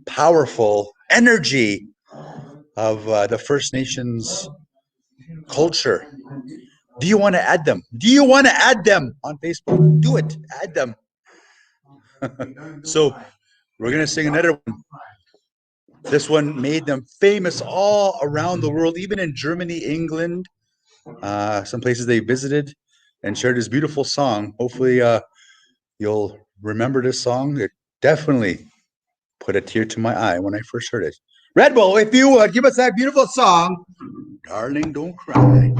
powerful energy of the First Nations culture. Do you want to add them? Do you want to add them on Facebook? Do it. Add them. So we're going to sing another one. This one made them famous all around the world, even in Germany, England, some places they visited and shared this beautiful song. Hopefully you'll remember this song. It definitely put a tear to my eye when I first heard it. Red Bull, if you would, give us that beautiful song, Darling, Don't Cry.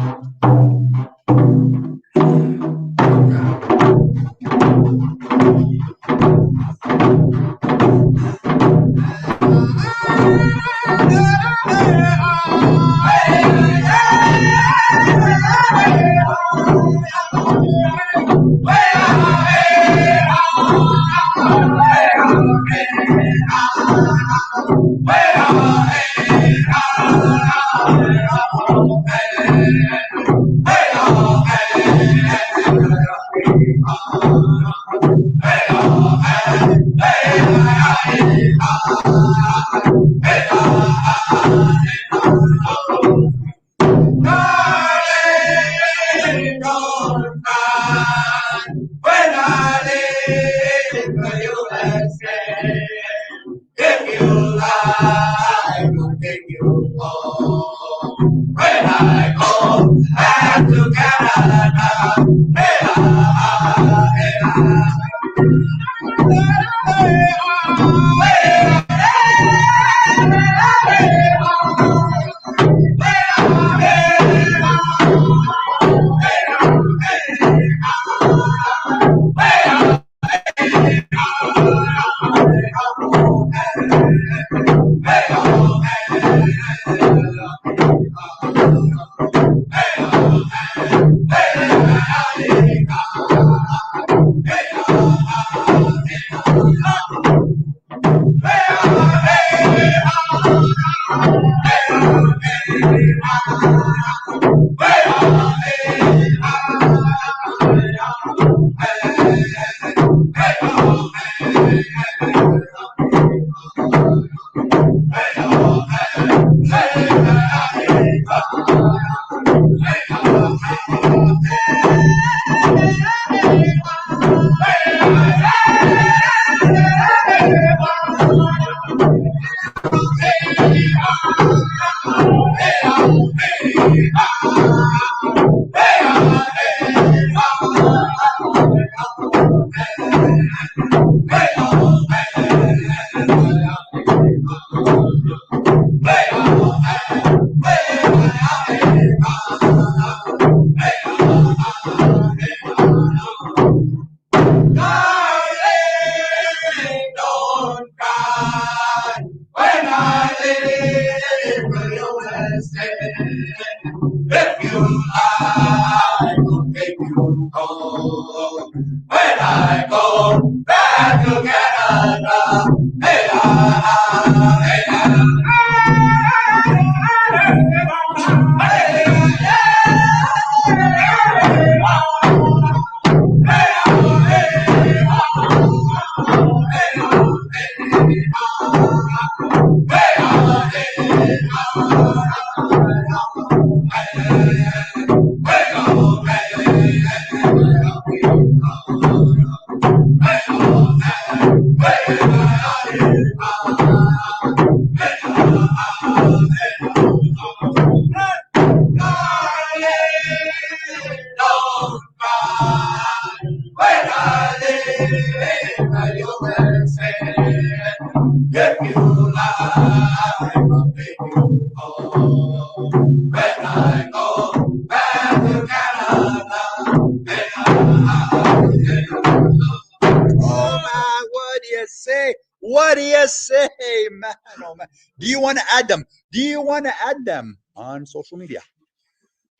What do you say? What do you say, man? Oh, man. Do you want to add them? Do you want to add them on social media?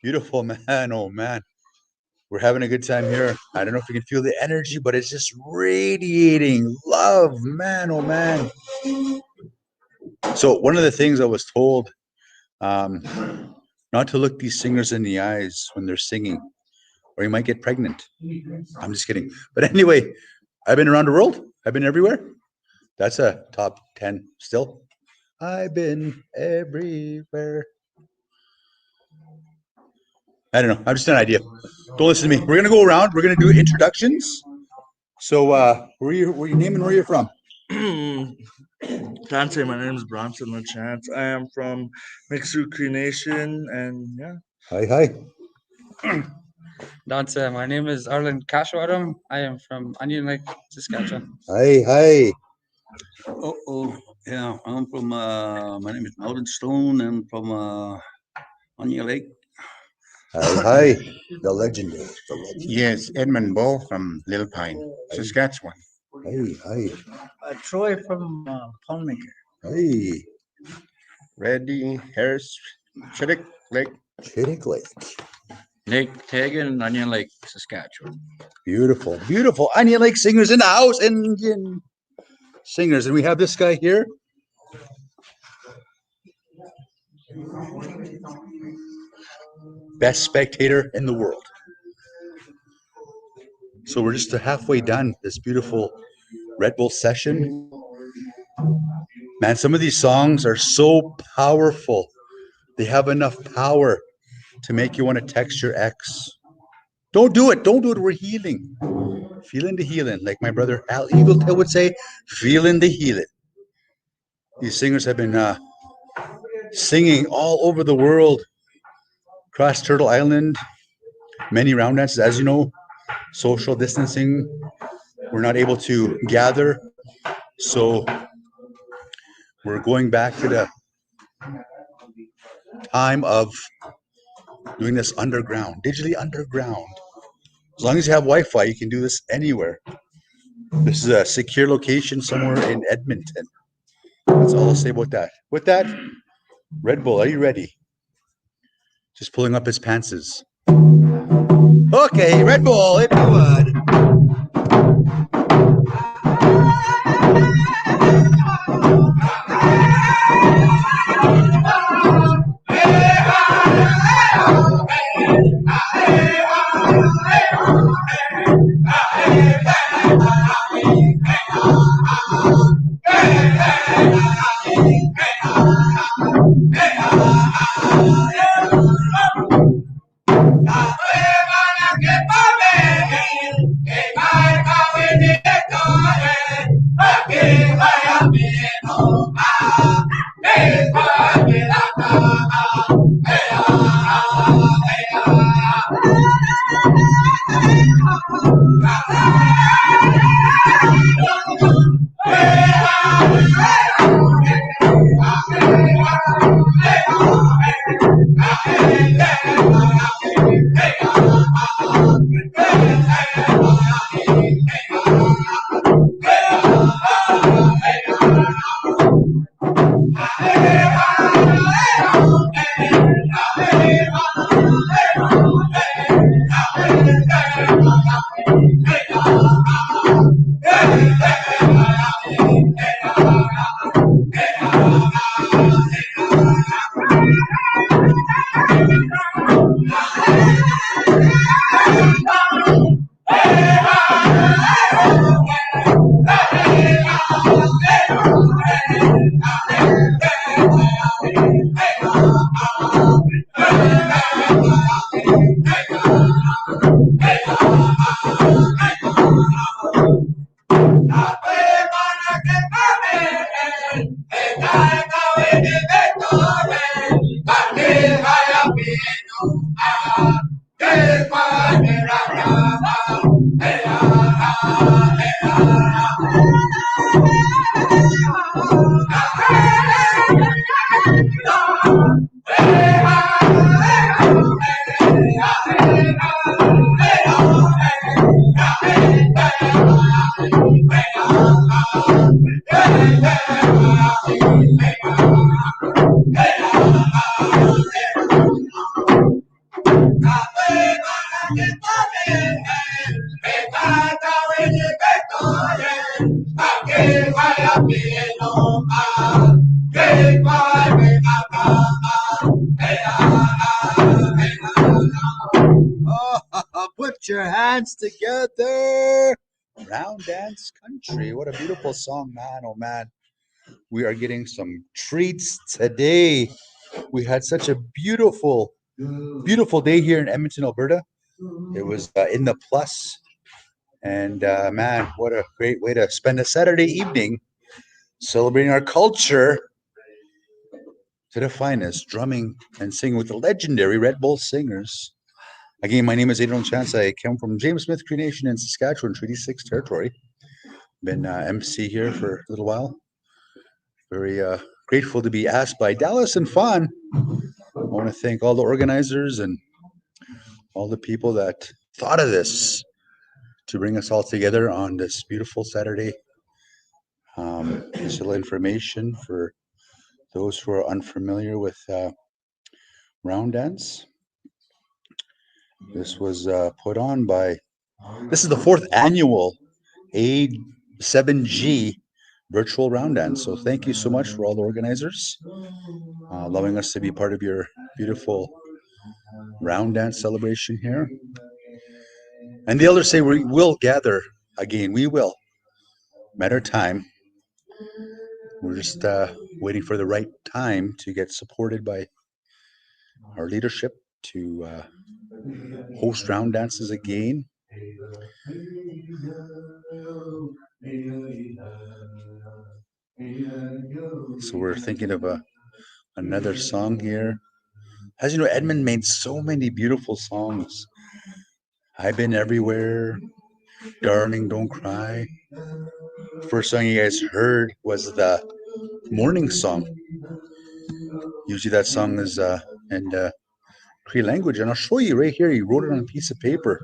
Beautiful, man. Oh, man. We're having a good time here. I don't know if you can feel the energy, but it's just radiating love, man. Oh, man. So one of the things I was told, not to look these singers in the eyes when they're singing, or you might get pregnant. I'm just kidding. But anyway, I've been around the world. I've been everywhere. That's a top 10 still. I've been everywhere. I don't know. I'm just an idea. Don't listen to me. We're going to go around. We're going to do introductions. So where you name and where you're from? Can't say my name is Bronson LaChance. I am from Mixed Cree Nation, and yeah. Hi. Dance, my name is Arlen Cashwadam. I am from Onion Lake, Saskatchewan. Hi. Yeah, I'm from, my name is Melvin Stone. I'm from Onion Lake. Hi. The legend. Yes, Edmund Bull from Little Pine, Saskatchewan. Hi. Troy from Palmaker. Hey. Reddy Harris, Chittick Lake. Chittick Lake. Nick Tegan, Onion Lake, Saskatchewan. Beautiful. Onion Lake singers in the house. Indian singers. And we have this guy here. Best spectator in the world. So we're just halfway done this beautiful Red Bull session. Man, some of these songs are so powerful. They have enough power to make you want to text your ex. Don't do it. We're healing. Feeling the healing. Like my brother Al Eagletail would say, feeling the healing. These singers have been singing all over the world. Across Turtle Island. Many round dances. As you know, social distancing. We're not able to gather. So we're going back to the time of doing this underground, digitally underground. As long as you have Wi-Fi, you can do this anywhere. This is a secure location somewhere in Edmonton. That's all I'll say about that. With that, Red Bull, are you ready? Just pulling up his pantses. Okay, Red Bull, if you would. Oh, put your hands together. Round Dance Country. What a beautiful song, man. Oh, man. We are getting some treats today. We had such a beautiful, beautiful day here in Edmonton, Alberta. It was in the plus. And man, what a great way to spend a Saturday evening celebrating our culture to the finest, drumming and singing with the legendary Red Bull Singers. Again, my name is Adrian Chance. I come from James Smith Cree Nation in Saskatchewan, Treaty 6 territory. Been MC here for a little while. Very grateful to be asked by Dallas and Fawn. I want to thank all the organizers and all the people that thought of this to bring us all together on this beautiful Saturday. Just a little information for those who are unfamiliar with round dance. This was put on by, this is the 4th annual A7G virtual round dance. So thank you so much for all the organizers allowing us to be part of your beautiful round dance celebration here. And the elders say we will gather again. We will. Matter of time. We're just waiting for the right time to get supported by our leadership to host round dances again. So we're thinking of another song here. As you know, Edmund made so many beautiful songs. I've Been Everywhere, Darling Don't Cry. First song you guys heard was the morning song. Usually that song is in Cree language, and I'll show you right here. He wrote it on a piece of paper.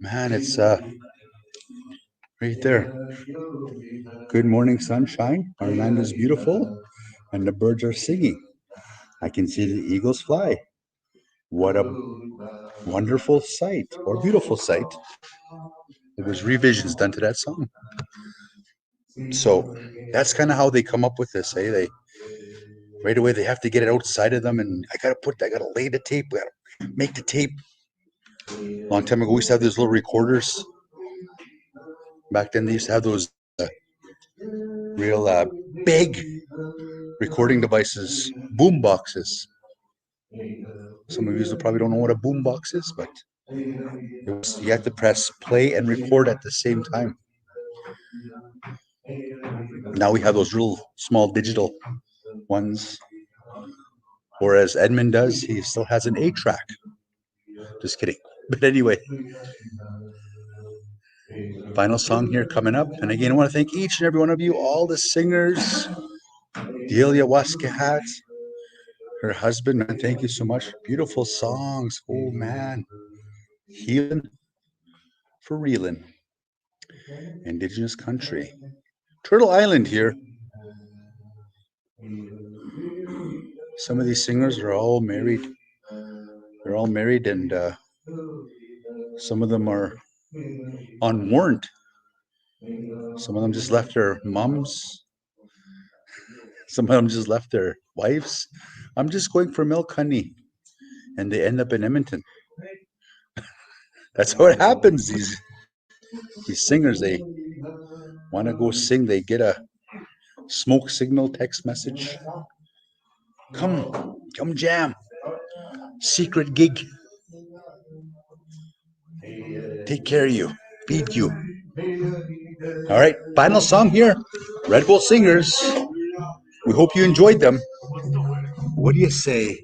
Man, it's right there. Good morning, sunshine. Our land is beautiful, and the birds are singing. I can see the eagles fly. What a wonderful sight, or beautiful sight. There was revisions done to that song. So that's kind of how they come up with this. They right away they have to get it outside of them, and I gotta lay the tape. We gotta make the tape. A long time ago, we used to have those little recorders. Back then, they used to have those real big recording devices, boom boxes. Some of you probably don't know what a boom box is, but you have to press play and record at the same time. Now we have those real small digital ones. Or as Edmund does, he still has an 8-track. Just kidding. But anyway, final song here coming up. And again, I want to thank each and every one of you, all the singers, Delia Waskahat, her husband, man, thank you so much. Beautiful songs. Oh, man. Healing for reeling. Indigenous country. Turtle Island here. Some of these singers are all married. They're all married, and some of them are on warrant. Some of them just left their moms. Some of them just left their wives. I'm just going for milk, honey. And they end up in Edmonton. That's how it happens. These singers, they want to go sing. They get a smoke signal text message. Come jam. Secret gig. Take care of you. Feed you. All right, final song here. Red Bull Singers. We hope you enjoyed them. What do you say?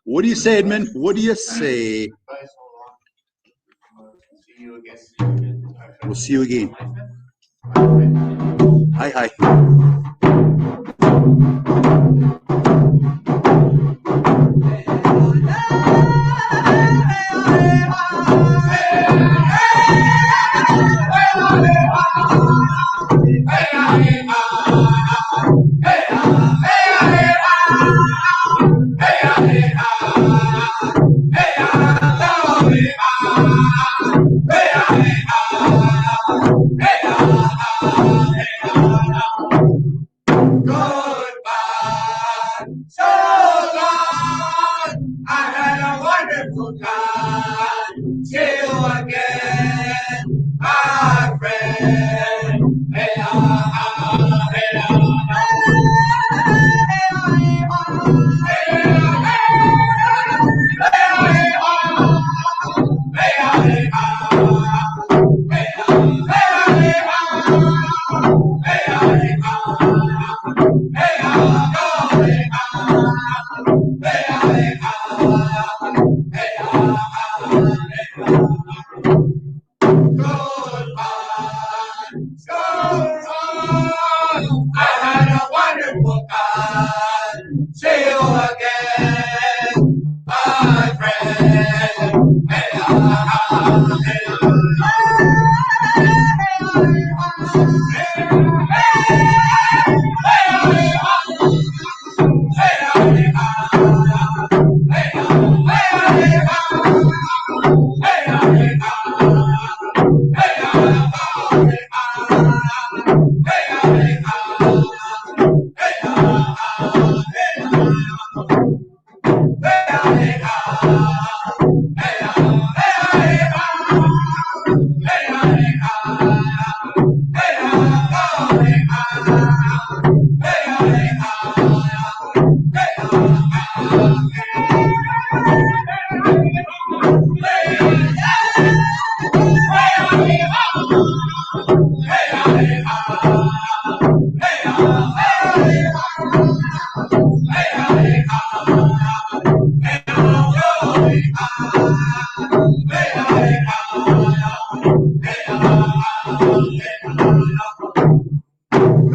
What do you say, Edmund? What do you say? We'll see you again. Hi, hi.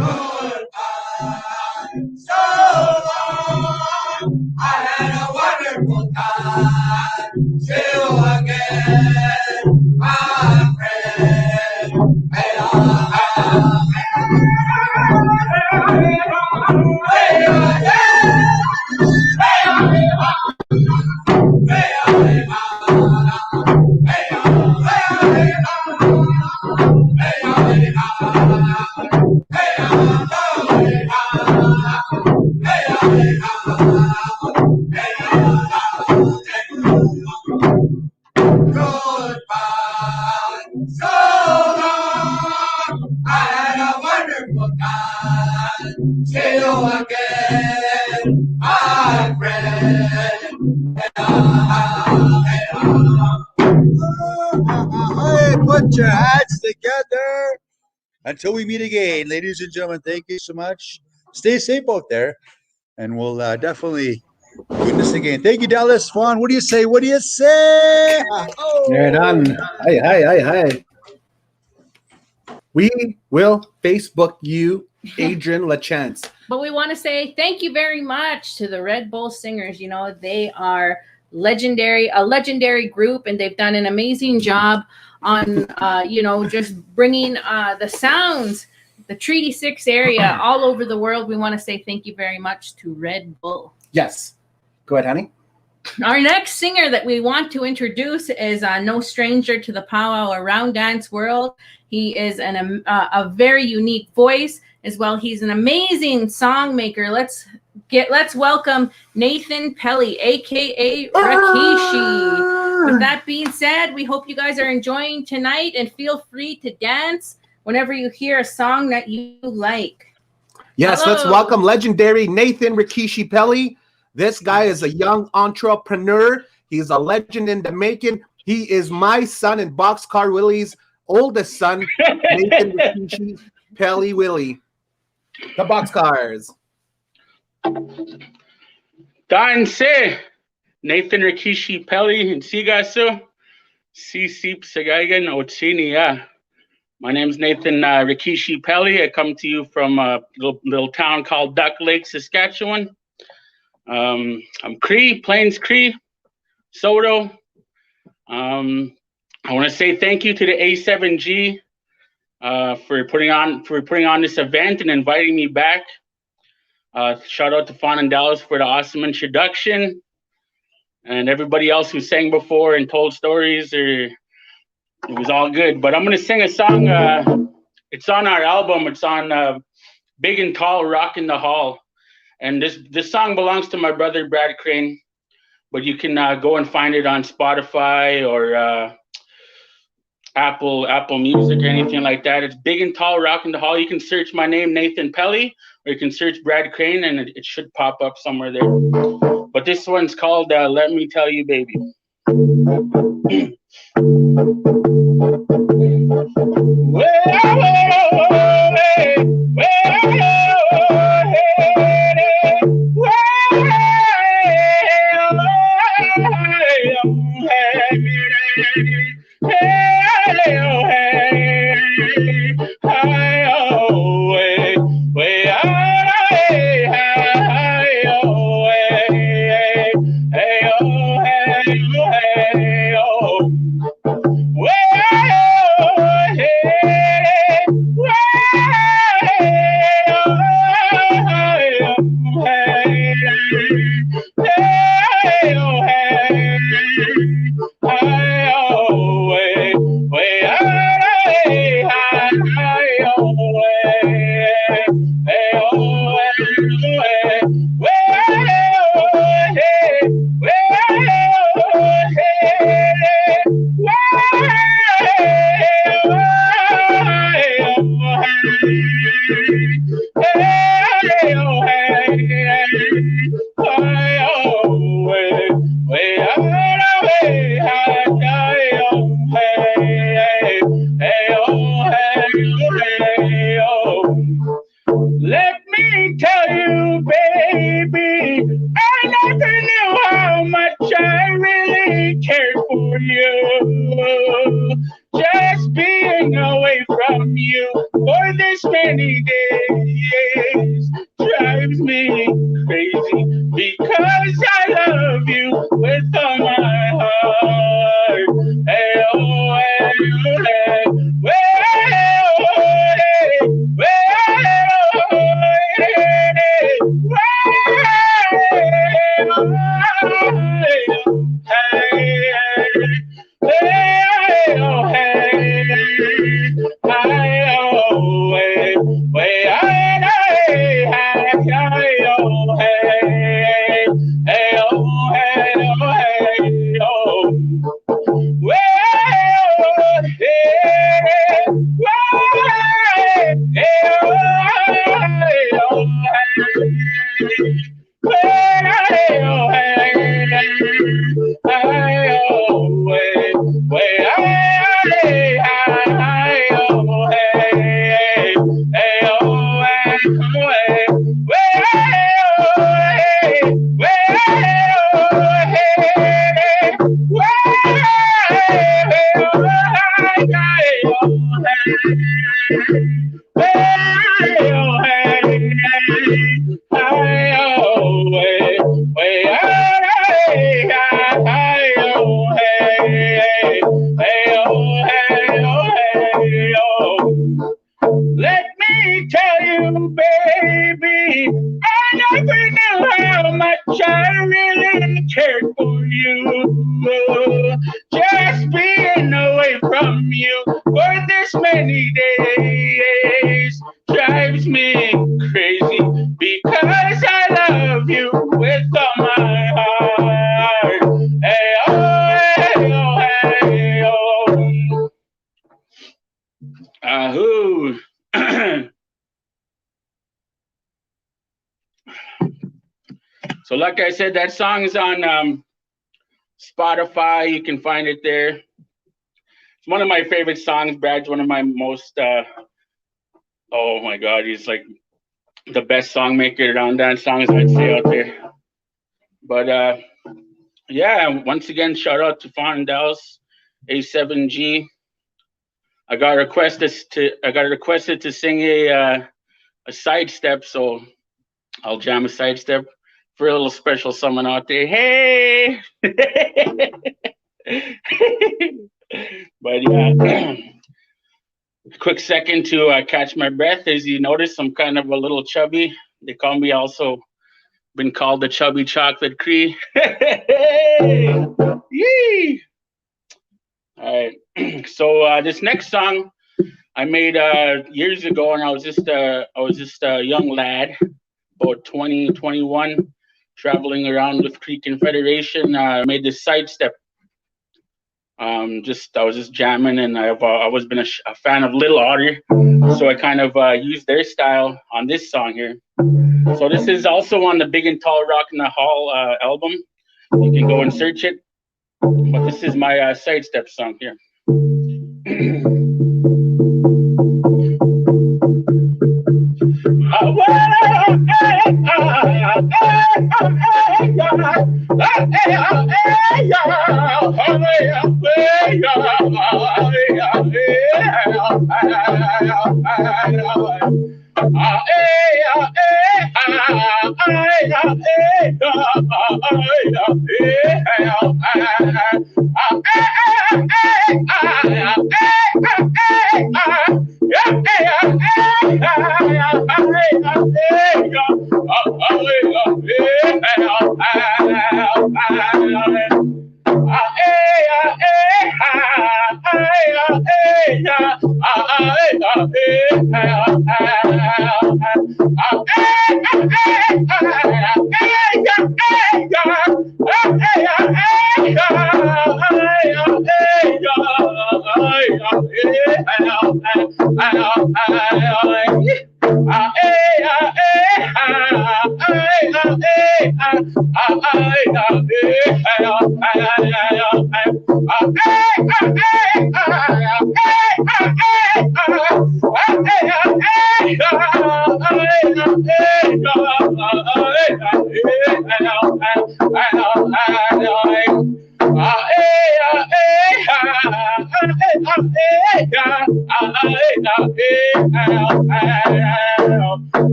So long, I had a wonderful time. Till again, my friend. Goodbye. So long, I had a wonderful time. Till again, my friend. Hey, put your hats together until we meet again. Ladies and gentlemen, thank you so much. Stay safe out there, and we'll definitely do this again. Thank you, Dallas. Fawn, what do you say? What do you say? Right on. Hi. We will Facebook you, Adrian LaChance. But we want to say thank you very much to the Red Bull Singers. You know, they are legendary, a legendary group, and they've done an amazing job on, you know, just bringing the sounds, the Treaty 6 area all over the world. We want to say thank you very much to Red Bull. Yes. Go ahead, honey. Our next singer that we want to introduce is no stranger to the powwow or round dance world. He is a very unique voice as well. He's an amazing song maker. Let's welcome Nathan Pelly, aka Rikishi. With that being said, we hope you guys are enjoying tonight, and feel free to dance whenever you hear a song that you like. Yes, Hello. let's welcome legendary Nathan Rikishi Pelly. This guy is a young entrepreneur. He's a legend in the making. He is my son and Boxcar Willie's oldest son, Nathan Rikishi Pelly Willie. The Boxcars. Danse, Nathan Rikishi Pelly and Sigasu, Sisip Sagagan Otsinia. My name is Nathan Rikishi Pelly. I come to you from a little town called Duck Lake, Saskatchewan. I'm Cree, Plains Cree, Soto. I want to say thank you to the A7G for putting on this event and inviting me back. Shout out to Fawn and Dallas for the awesome introduction, and everybody else who sang before and told stories. It was all good. But I'm gonna sing a song. It's on our album. It's on Big and Tall, Rockin' the Hall. And this song belongs to my brother Brad Crane, but you can go and find it on Spotify or Apple Music or anything like that. It's Big and Tall, Rockin' the Hall. You can search my name, Nathan Pelly, or you can search Brad Crane, and it should pop up somewhere there. But this one's called Let Me Tell You, Baby. Let me tell you, baby, I never knew how much I really cared for you. Just being away from you for this many days tell you, baby, I never knew how much I really cared for you. Just being away from you for this many days drives me crazy because I love you with all my heart. Hey, oh, hey, oh, hey, oh. Ahoo. So like I said, that song is on Spotify. You can find it there. It's one of my favorite songs. Brad's one of my most, oh my God, he's like the best song maker around dance songs I'd say out there. But yeah, once again, shout out to Fawn and Dallas, A7G. I got requested to sing a sidestep, so I'll jam a sidestep for a little special someone out there. Hey! But yeah, quick second to catch my breath. As you notice, I'm kind of a little chubby. They call me also, been called the chubby chocolate Cree. Yee! All right, so this next song I made years ago, and I was just a young lad, about 20, 21, traveling around with Cree Confederation. I made this sidestep. I was just jamming, and I've always been a fan of Little Otter, so I kind of used their style on this song here. So this is also on the Big and Tall Rock in the Hall album. You can go and search it, but this is my sidestep song here.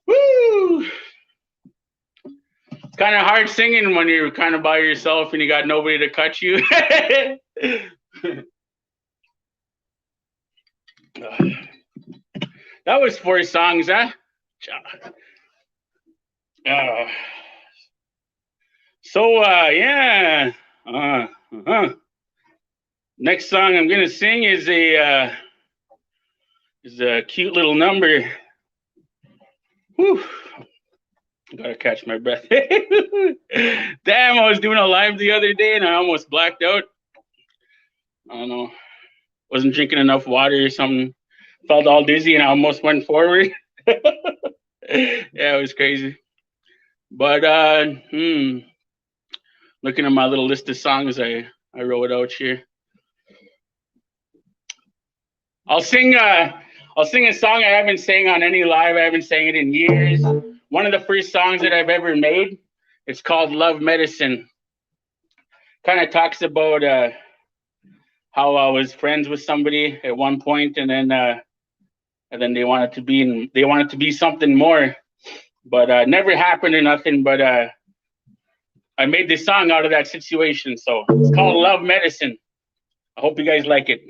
Woo! It's kind of hard singing when you're kind of by yourself and you got nobody to cut you. That was 4 songs, huh? Yeah. Next song I'm gonna sing is a cute little number. Whew. Gotta catch my breath. Damn, I was doing a live the other day and I almost blacked out. I don't know. Wasn't drinking enough water or something. Felt all dizzy and I almost went forward. Yeah, it was crazy. But looking at my little list of songs I wrote out here. I'll sing a song I haven't sang on any live. I haven't sang it in years. One of the first songs that I've ever made. It's called Love Medicine. Kind of talks about how I was friends with somebody at one point, and then they wanted to be something more, but never happened or nothing. But I made this song out of that situation. So it's called Love Medicine. I hope you guys like it.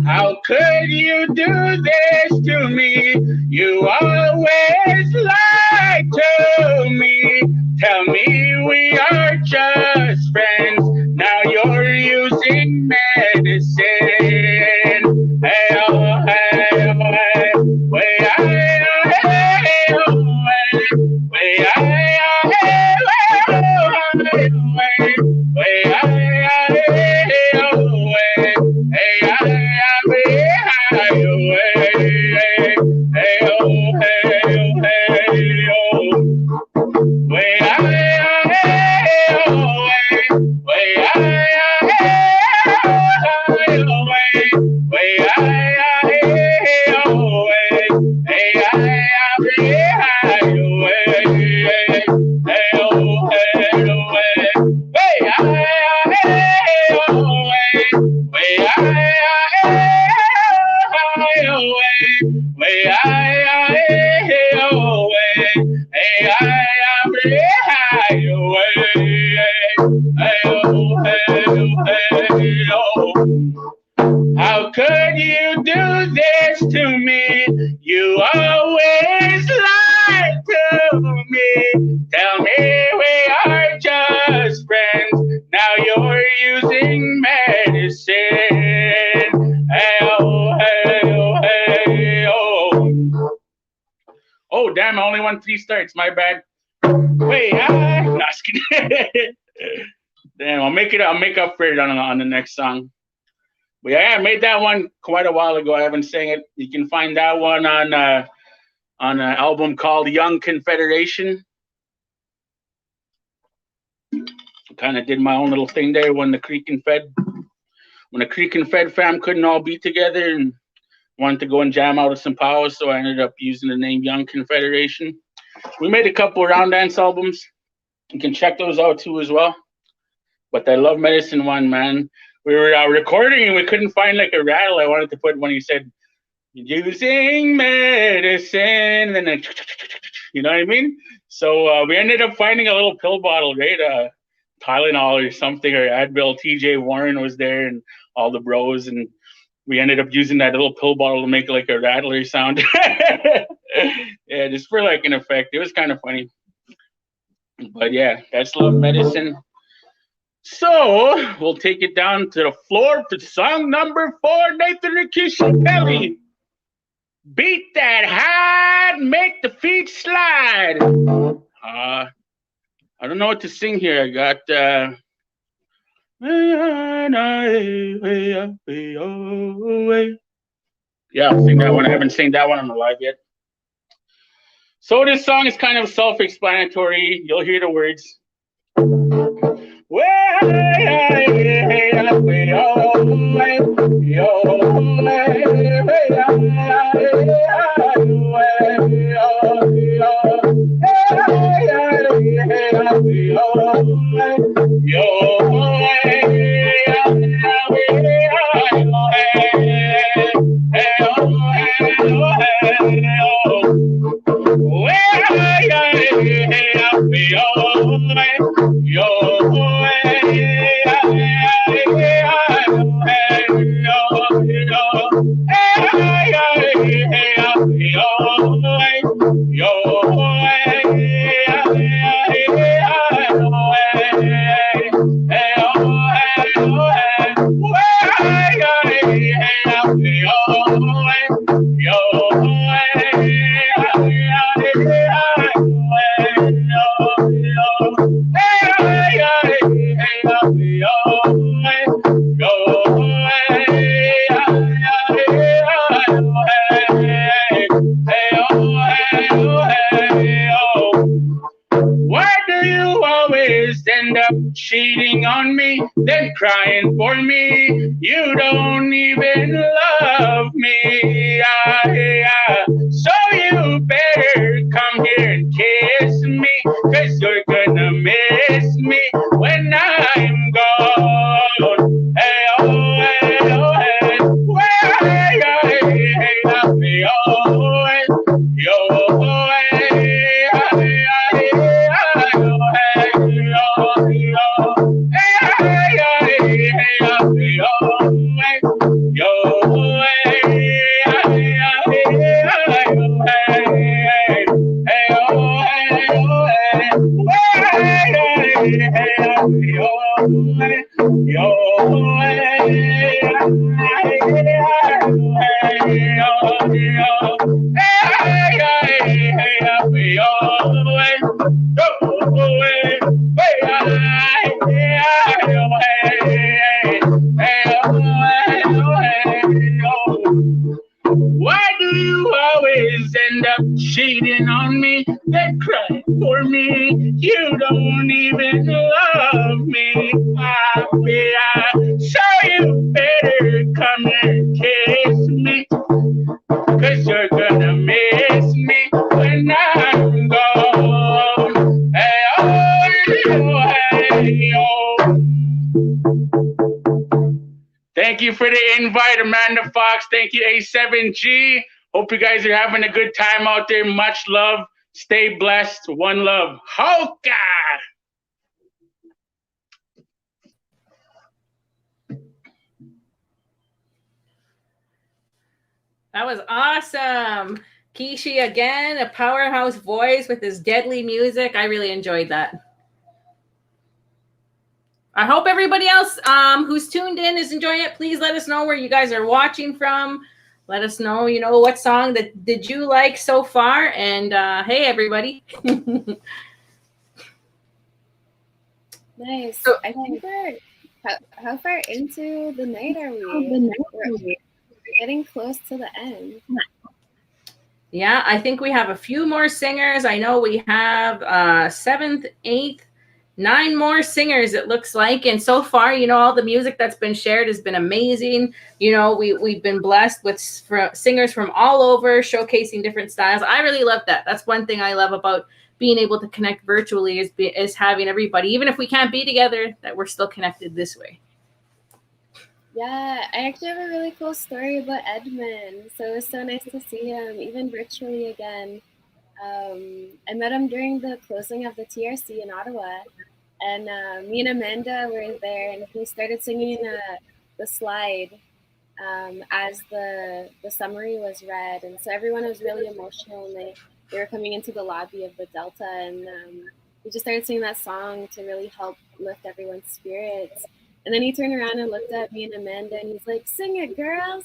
How could you do this to me? You always lie to me. Tell me we are just friends. Now you're using medicine. Hey, oh, hey, oh, hey. Way, hey, oh, hey, oh, hey. Way, hey, oh, hey, oh, hey. Way, hey, oh, hey. Hey, how could you do this to me? You always lie to me. Tell me we are just friends. Now you're using medicine. Hey, oh, hey, oh, hey, oh. Oh, damn, I only won 3 starts. My bad. Wait, no, just kidding. Damn, I'll make up for it on the next song. But yeah, I made that one quite a while ago. I haven't sang it. You can find that one on an album called Young Confederation. Kind of did my own little thing there when the Creek and Fed fam couldn't all be together and wanted to go and jam out of some power, so I ended up using the name Young Confederation. We made a couple of round dance albums. You can check those out too as well. But that Love Medicine one, man, we were recording and we couldn't find like a rattle. I wanted to put when he said using medicine, and then you know what I mean. So we ended up finding a little pill bottle, right? Tylenol or something, or Advil. TJ Warren was there and all the bros, and we ended up using that little pill bottle to make like a rattler sound. Yeah, just for like an effect. It was kind of funny. But yeah, that's Love Medicine. So we'll take it down to the floor for song number 4, Nathan Rikishi Pelly. Beat that high, make the feet slide. I don't know what to sing here. I got yeah, I'll sing that one. I haven't sang that one on the live yet. So this song is kind of self-explanatory. You'll hear the words. crying for me. You don't even love me. So you better come here and kiss me, 'cause you're gonna miss me when I'm gone. Hey, oh, hey, oh, hey. Well, hey, hey, hey, hey, oh, hey. Yo, oh, hey, hey, hey, hey, oh, hey, yo, yo. Hey, hey, hey, hey, hey, oh, hey. Yo, hey, hey, why do you always end up cheating on me? Then cry for me. You don't even love me. So you better come and kiss me, 'cause you're gonna miss me when I'm gone. Hey, oh, hey, oh. Thank you for the invite, Amanda Fox. Thank you, A7G. Hope you guys are having a good time out there. Much love. Stay blessed. One love. Hoka! That was awesome. Kishi again, a powerhouse voice with his deadly music. I really enjoyed that. I hope everybody else who's tuned in is enjoying it. Please let us know where you guys are watching from. Let us know, you know, what song that did you like so far. And hey, everybody. Nice. So I think we're how far into the night are we? We're getting close to the end. Yeah, I think we have a few more singers. I know we have 7th, 8th, 9 more singers, it looks like. And so far, you know, all the music that's been shared has been amazing. You know, we've been blessed with singers from all over showcasing different styles. I really love that. That's one thing I love about being able to connect virtually is having everybody, even if we can't be together, that we're still connected this way. Yeah, I actually have a really cool story about Edmund. So it was so nice to see him, even virtually again. I met him during the closing of the TRC in Ottawa, and me and Amanda were there, and he started singing the slide as the summary was read, and so everyone was really emotional, and they were coming into the lobby of the Delta, and he just started singing that song to really help lift everyone's spirits. And then he turned around and looked at me and Amanda, and he's like, "Sing it, girls."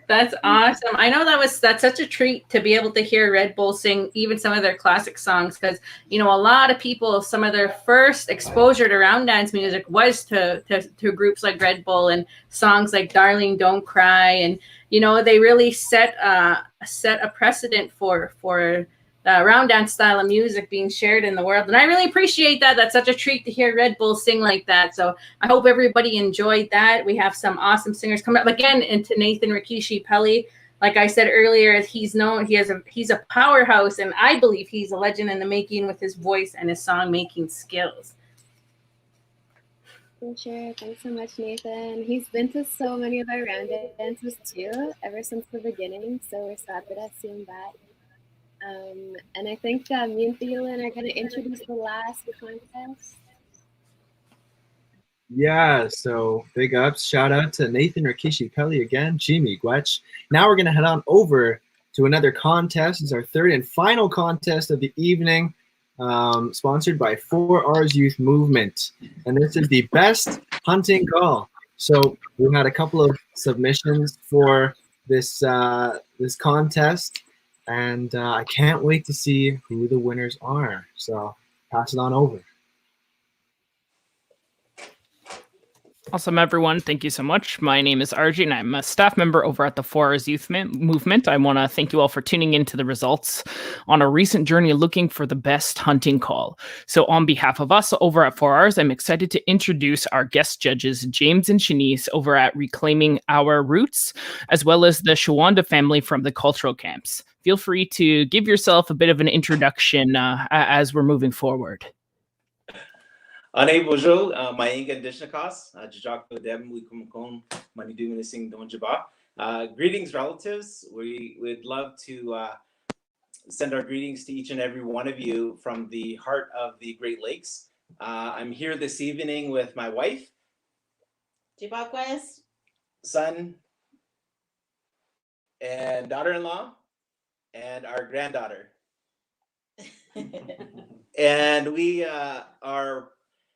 That's awesome. I know that's such a treat to be able to hear Red Bull sing even some of their classic songs, because, you know, a lot of people, some of their first exposure to round dance music was to groups like Red Bull and songs like Darling, Don't Cry. And, you know, they really set a precedent for round dance style of music being shared in the world. And I really appreciate that. That's such a treat to hear Red Bull sing like that. So I hope everybody enjoyed that. We have some awesome singers coming up again into Nathan Rikishi Pelly. Like I said earlier, he's a powerhouse, and I believe he's a legend in the making with his voice and his song making skills. For sure. Thanks so much, Nathan. He's been to so many of our round dances too, ever since the beginning. So we're so happy to see him back. And I think me and Theolin are going to introduce the last contest. Yeah, so big ups. Shout out to Nathan Rikishi Pelly again, Miigwetch. Now we're going to head on over to another contest. It's our third and final contest of the evening, sponsored by 4R's Youth Movement. And this is the best hunting call. So we had a couple of submissions for this contest. And I can't wait to see who the winners are. So pass it on over. Awesome, everyone. Thank you so much. My name is RJ, and I'm a staff member over at the 4Hours Youth Movement. I want to thank you all for tuning into the results on a recent journey looking for the best hunting call. So on behalf of us over at 4Hours, I'm excited to introduce our guest judges, James and Shanice, over at Reclaiming Our Roots, as well as the Shawanda family from the cultural camps. Feel free to give yourself a bit of an introduction as we're moving forward. Ane bonjour, Mainga Dishnakas, Jajak Dem Wikumkon, Manidu Minising Donjaba. Greetings, relatives. We would love to send our greetings to each and every one of you from the heart of the Great Lakes. I'm here this evening with my wife, son, and daughter-in-law, and our granddaughter. And we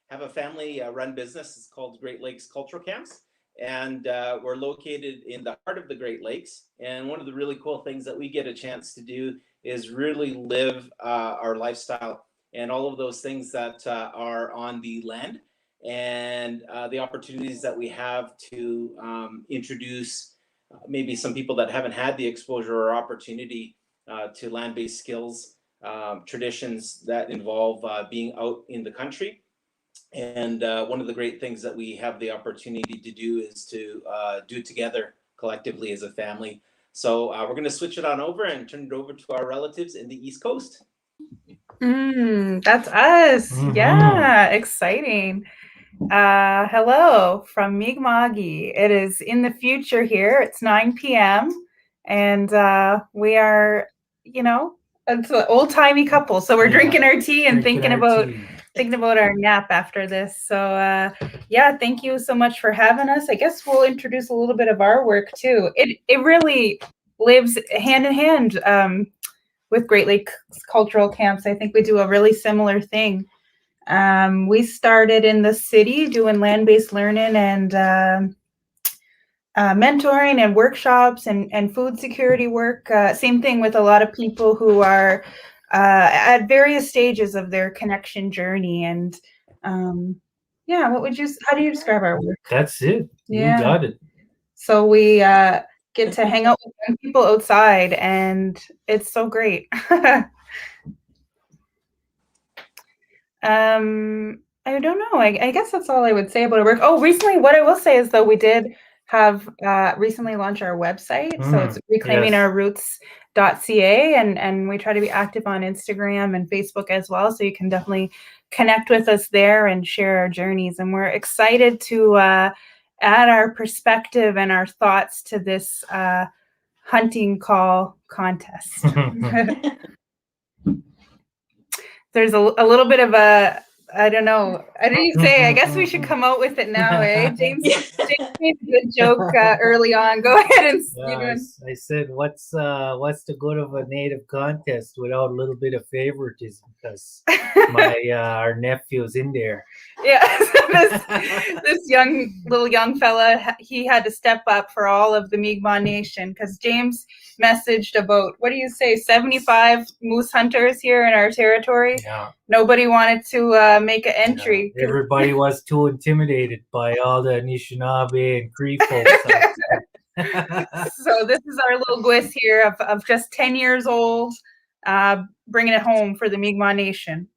have a family-run business. It's called Great Lakes Cultural Camps, and we're located in the heart of the Great Lakes. And one of the really cool things that we get a chance to do is really live our lifestyle and all of those things that are on the land, and the opportunities that we have to introduce maybe some people that haven't had the exposure or opportunity to land-based skills, traditions that involve being out in the country. And one of the great things that we have the opportunity to do is to do it together collectively as a family. So we're going to switch it on over and turn it over to our relatives in the East Coast. That's us. Yeah, exciting. Hello from Miigwetch. It is in the future here. It's 9 p.m. and we are, it's an old-timey couple. So we're drinking our tea and thinking about our nap after this. So yeah, thank you so much for having us. I guess we'll introduce a little bit of our work too. It really lives hand in hand with Great Lakes Cultural Camps. I think we do a really similar thing. We started in the city doing land-based learning and mentoring and workshops and food security work. Same thing with a lot of people who are at various stages of their connection journey. And yeah, how do you describe our work? That's it. Yeah. You got it. So we get to hang out with young people outside, and it's so great. I don't know. I guess that's all I would say about our work. Oh, recently, what I will say is, though, we did have recently launched our website. So it's reclaimingourroots.ca, and we try to be active on Instagram and Facebook as well. So you can definitely connect with us there and share our journeys. And we're excited to add our perspective and our thoughts to this hunting call contest. There's a little bit of a, I don't know. I didn't say, I guess we should come out with it now, eh? James made a good joke early on. Go ahead and I said, what's the good of a native contest without a little bit of favoritism? Because our nephew's in there. Yeah, this little young fella, he had to step up for all of the Miigwetch Nation because James messaged about, what do you say, 75 moose hunters here in our territory. Yeah. Nobody wanted to make an entry. Yeah. Everybody was too intimidated by all the Anishinaabe and Cree folks. So this is our little gwis here of just 10 years old, bringing it home for the Miigwetch Nation.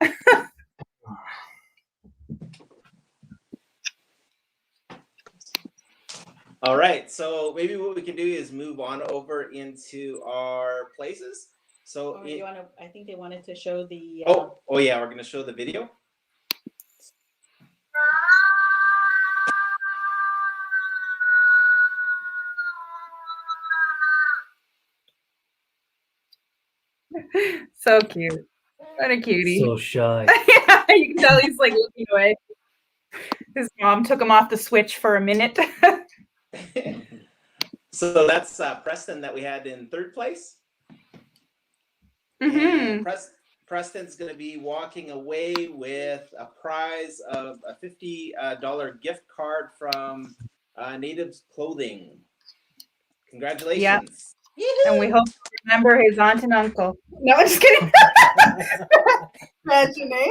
All right, so maybe what we can do is move on over into our places. So I think they wanted to show the oh yeah, we're going to show the video. So cute. What a cutie. So shy. Yeah, you can tell he's like looking away. His mom took him off the switch for a minute. So that's Preston that we had in third place. Mm-hmm. Preston's going to be walking away with a prize of a $50 gift card from Natives Clothing. Congratulations. Yep. And we hope to remember his aunt and uncle. No, I'm just kidding. Imagine, eh?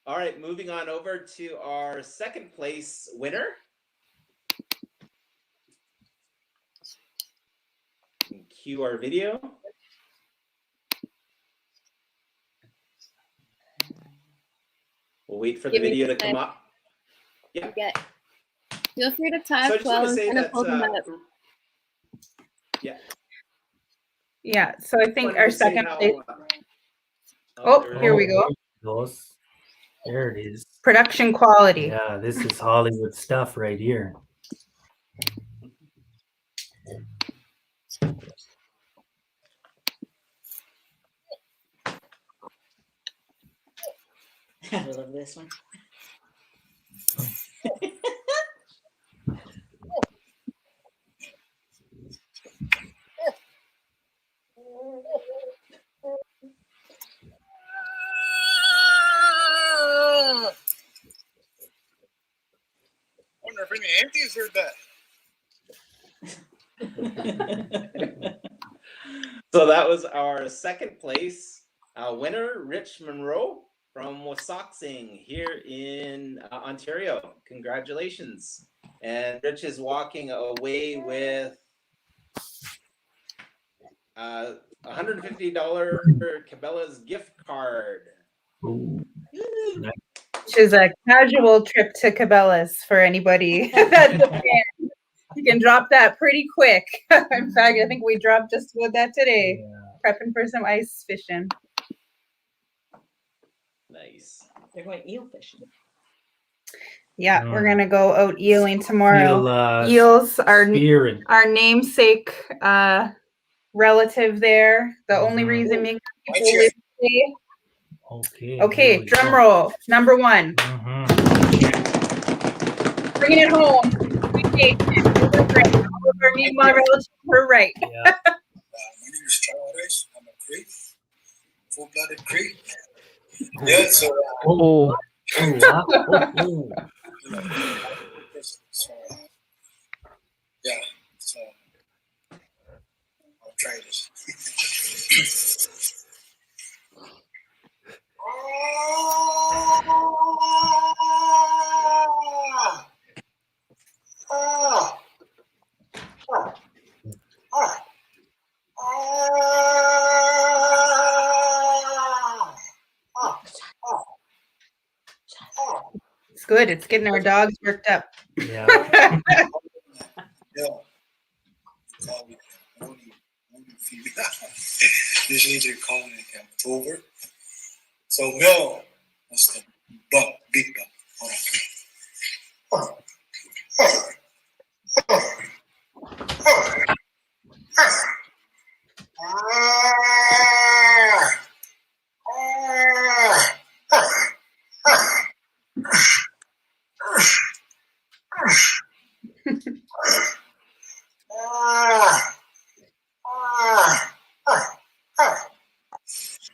All All right, moving on over to our second place winner. Cue our video. We'll wait for the Give me video a to come sec. up. Yeah. Okay. Feel free to So I talk just while want to I'm say trying to that, pull them up. yeah. Yeah, so I think Wanted our to say second how, place. oh, Oh, here we go. Goes. There it is. Production quality. Yeah, this is Hollywood stuff right here. I love this one. Wonder if any empties heard that. So that was our second place winner, Rich Monroe from Wasauksing here in Ontario. Congratulations. And Rich is walking away with $150 Cabela's gift card. Which is a casual trip to Cabela's for anybody that's a fan. You can drop that pretty quick. In fact, I think we dropped just about that today. Prepping for some ice fishing. Nice. They're going eel fishing. Yeah, we're gonna go out eeling tomorrow. Eels are spearing. our namesake relative there. The only reason Miigwetch people live today. Okay, drum roll. Number one. Bringing it home. Okay, all of our Miigwetch relatives were right. My name is Charles. I'm a Cree, full-blooded Cree. Yeah, so. So, yeah, so I'll try this. It's good. It's getting our dogs worked up. Yeah. Usually they're calling it October. So Mel, that's the buck, big buck.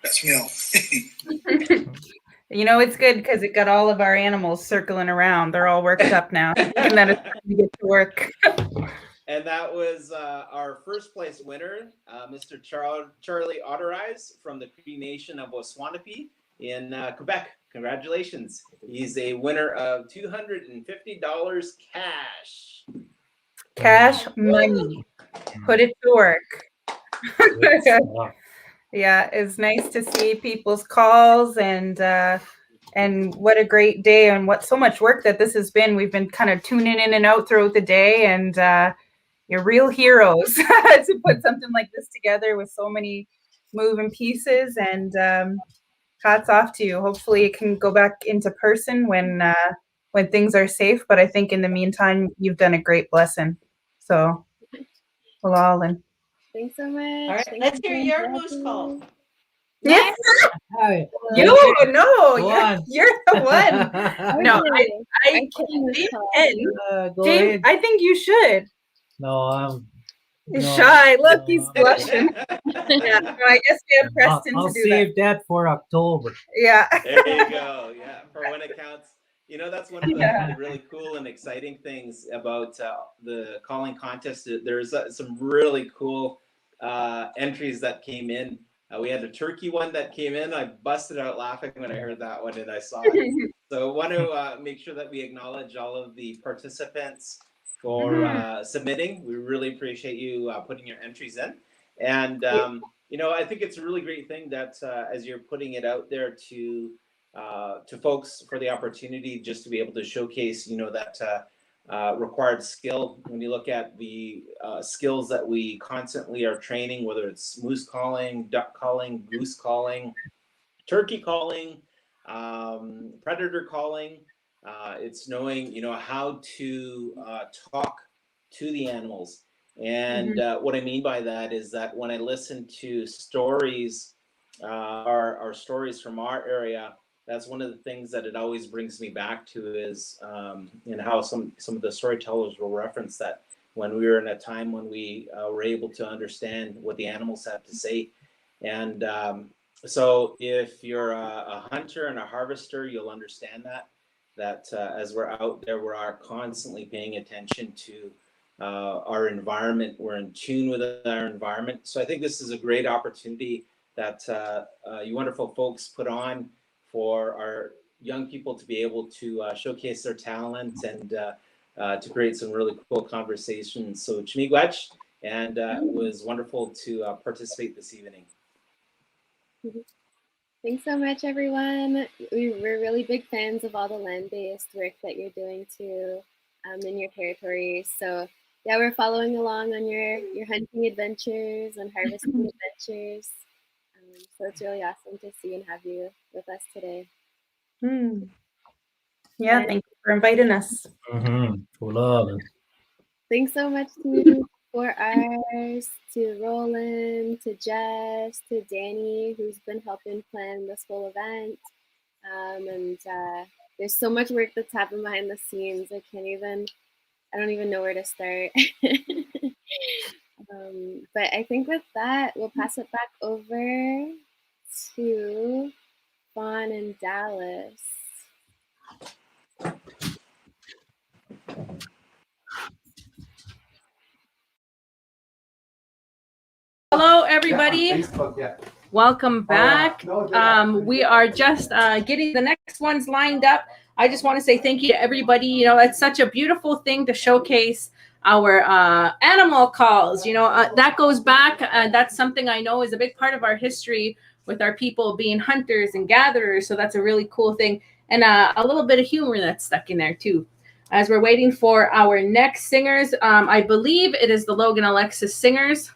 That's Mel. You know, it's good because it got all of our animals circling around. They're all worked up now. And then it's time to get to work. And that was our first place winner, Mr. Charlie Otterize from the Cree Nation of Waswanipi in Quebec. Congratulations. He's a winner of $250 cash. Cash money. Put it to work. Yeah, it's nice to see people's calls and what a great day and what so much work that this has been. We've been kind of tuning in and out throughout the day, and you're real heroes to put something like this together with so many moving pieces, and hats off to you. Hopefully it can go back into person when things are safe, but I think in the meantime you've done a great blessing. So well, and Thanks so much. All right, Thanks let's for hear being your happy. moose call. yes. You you're the one. No, I Dave, I think you should. No, I'm He's shy. Look, he's blushing. Yeah, so I guess we have Preston I'll to do save that for October. Yeah. There you go. Yeah, for when it counts. You know, that's one of the really cool and exciting things about the calling contest. There's some really cool entries that came in We had a turkey one that came in. I busted out laughing when I heard that one and I saw it. So I want to make sure that we acknowledge all of the participants for submitting. We really appreciate you putting your entries in. And, you know, I think it's a really great thing that as you're putting it out there to folks for the opportunity just to be able to showcase, you know, that required skill. When you look at the skills that we constantly are training, whether it's moose calling, duck calling, goose calling, turkey calling, predator calling, it's knowing, you know, how to talk to the animals. And what I mean by that is that when I listen to stories, our stories from our area, that's one of the things that it always brings me back to is and how some of the storytellers will reference that when we were in a time when we were able to understand what the animals have to say. And so if you're a hunter and a harvester, you'll understand that as we're out there, we are constantly paying attention to our environment. We're in tune with our environment. So I think this is a great opportunity that you wonderful folks put on for our young people to be able to showcase their talent and to create some really cool conversations. So Miigwetch, and it was wonderful to participate this evening. Thanks so much, everyone. We're really big fans of all the land-based work that you're doing too in your territory. So yeah, we're following along on your hunting adventures and harvesting adventures. So it's really awesome to see and have you with us today. Yeah, thank you for inviting us. Thanks so much to 4Rs, to Roland, to Jess, to Danny, who's been helping plan this whole event. And there's so much work that's happened behind the scenes. I don't even know where to start. But I think with that, we'll pass it back over to Fawn and Dallas. Hello, everybody. Welcome back. We are just getting the next ones lined up. I just want to say thank you to everybody. You know, it's such a beautiful thing to showcase our animal calls. You know, that goes back. That's something I know is a big part of our history with our people being hunters and gatherers. So that's a really cool thing. And a little bit of humor that's stuck in there too. As we're waiting for our next singers, I believe it is the Logan Alexis singers.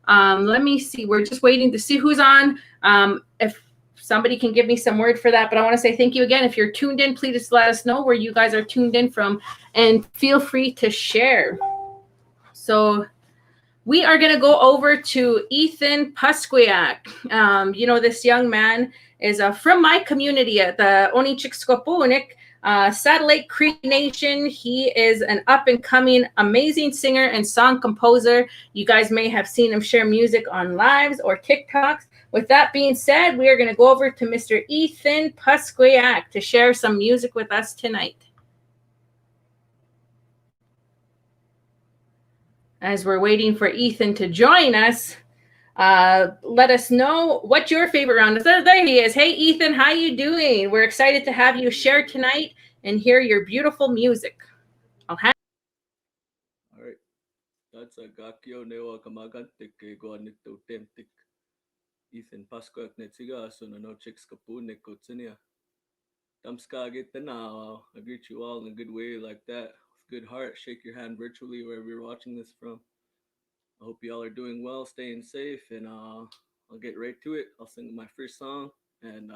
Let me see. We're just waiting to see who's on. If somebody can give me some word for that, but I want to say thank you again. If you're tuned in, please just let us know where you guys are tuned in from and feel free to share. So we are going to go over to Ethan Pusquiak. You know, this young man is from my community at the Onichikskopunik, Satellite Cree Nation. He is an up-and-coming amazing singer and song composer. You guys may have seen him share music on lives or TikToks. With that being said, we are going to go over to Mr. Ethan Pusquiak to share some music with us tonight. As we're waiting for Ethan to join us, let us know what your favorite round is. There he is. Hey, Ethan, how you doing? We're excited to have you share tonight and hear your beautiful music. All right. That's a gakyo newa kamagantik guanito temtik. Ethan Pasquak netsiga so no chicks kapunik kotsinia. Tamska get the now. I greet you all in a good way like that. With good heart. Shake your hand virtually wherever you're watching this from. I hope you all are doing well, staying safe, and I'll get right to it. I'll sing my first song, and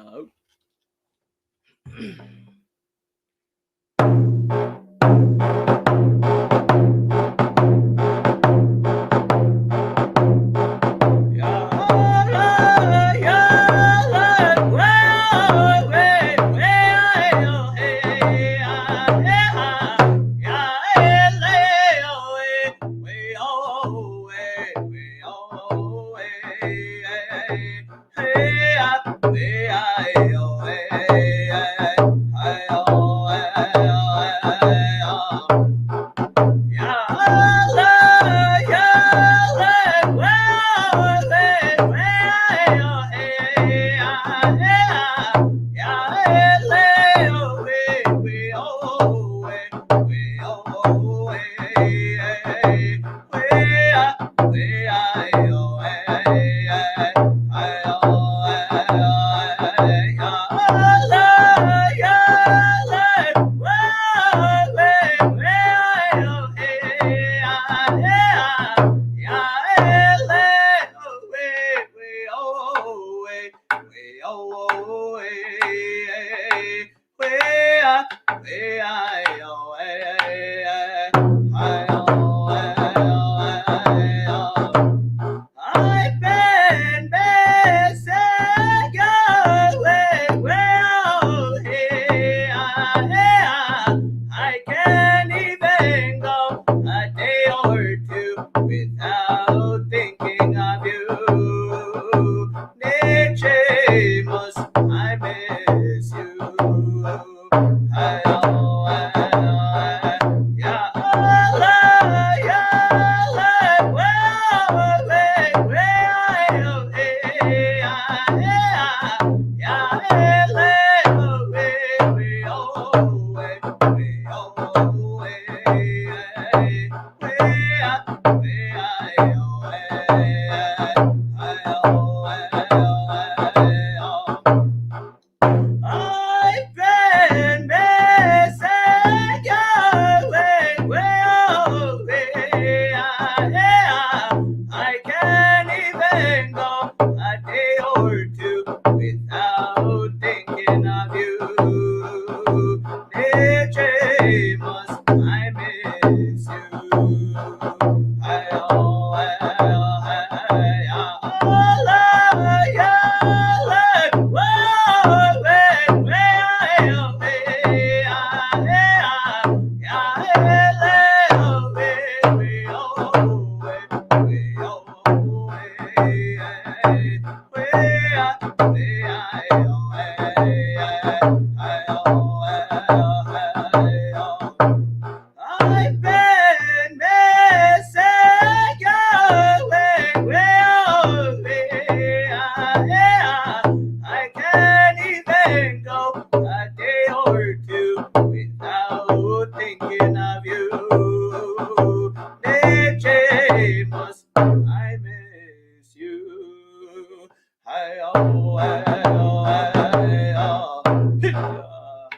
I miss you. Hi, oh, hey, oh, hey, oh. Hi,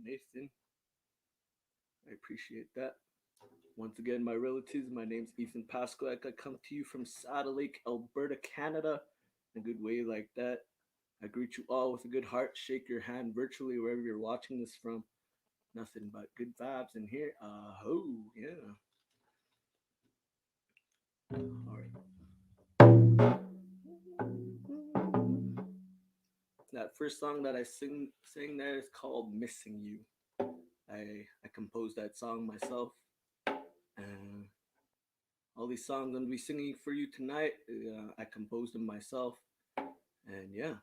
Nathan. I appreciate that. Once again, my relatives, my name's Ethan Pasquak. I come to you from Saddle Lake, Alberta, Canada. In a good way like that. I greet you all with a good heart. Shake your hand virtually wherever you're watching this from. Nothing but good vibes in here. Ho, yeah. All right. That first song that I sing there is called "Missing You." I composed that song myself. All these songs I'm gonna be singing for you tonight, I composed them myself, and yeah.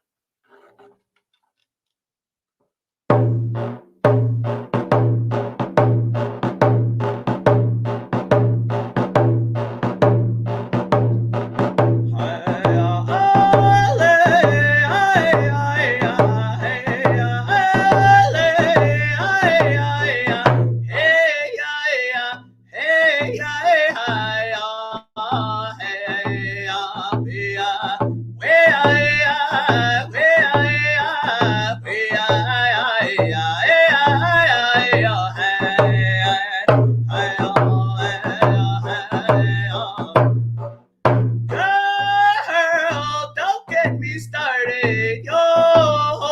Girl, don't get me started. You're all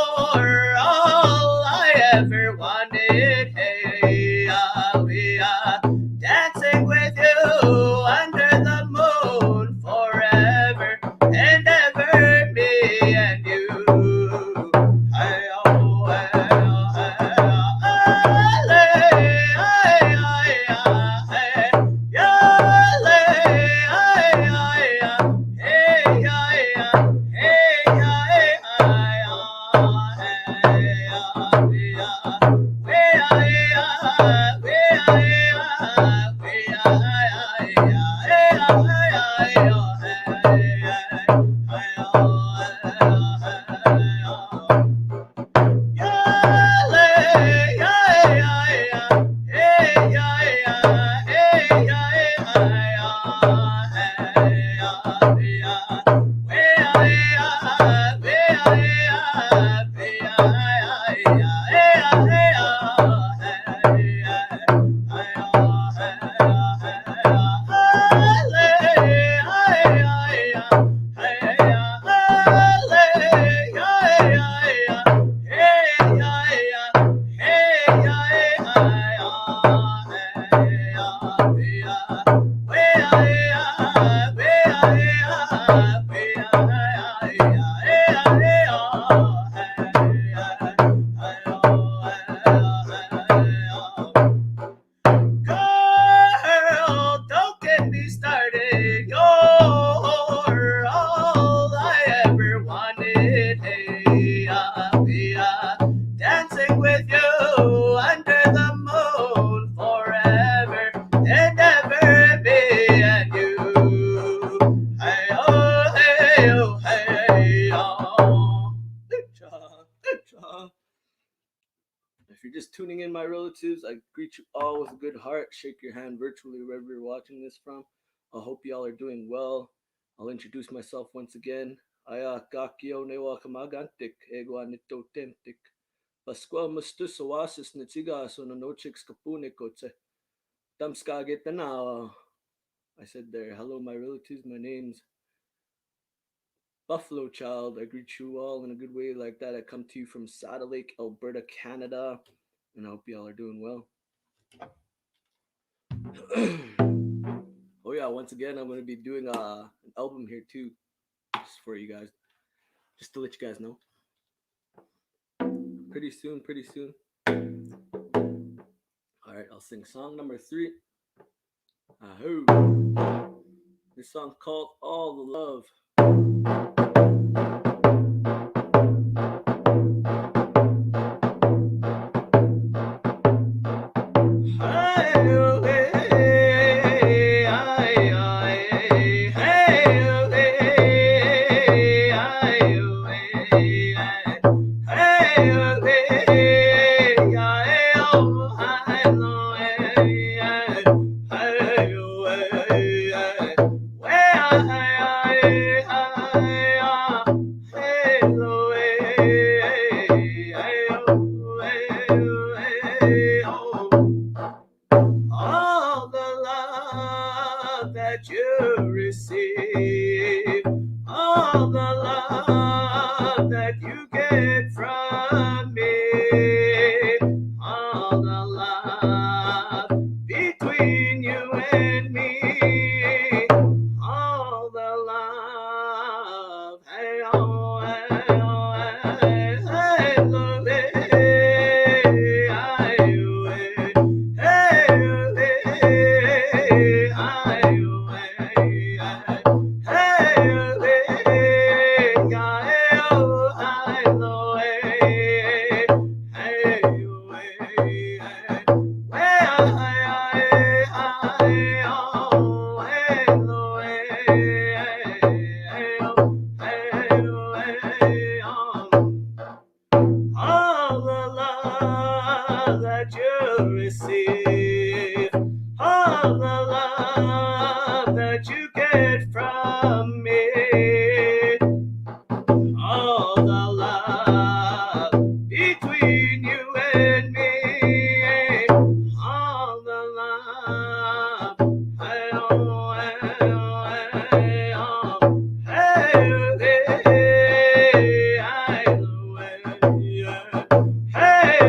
I ever wanted. Hey, we are dancing with you under the moon forever and ever, me and you. Hey, oh, hey, oh, hey, oh, hey, Girl, don't get me started. You're all I ever wanted. Hey, we are dancing with you under the moon forever and ever, me and you. Hey, oh, hey, oh, hey, oh. If you're just tuning in, my relatives, I greet you all with a good heart. Shake your hand virtually wherever you're watching this from. I hope y'all are doing well. I'll introduce myself once again. Aya kakio newa kamagantik, egwa nitotentik. Pasqua mustus oasis nitiga sononochix kapunikote. Damskagetana. I said there, hello, my relatives. My name's Buffalo Child. I greet you all in a good way like that. I come to you from Saddle Lake, Alberta, Canada, and I hope y'all are doing well. Oh yeah, once again, I'm going to be doing an album here too, just for you guys, just to let you guys know. Pretty soon. All right, I'll sing song number 3. Ahoo. This song's called All the Love. that you receive, all the love that you get from me, all the love between you and me, all the love. Hey, oh, hey, oh, hey, hey, love, hey, hey, oh, hey, hey, oh, hey, hey, oh, hey, hey, oh, hey, yeah, hey, oh, hey, oh, hey, hey, oh, hey, hey. Well, hey, hey, oh, hey, oh, hey, hey, oh, hey, oh, all the love that you receive, all the love that you get from me, all the love between you and me, all the love. Hey, oh, hey, oh, hey, oh, hey, hey, hey, oh, hey,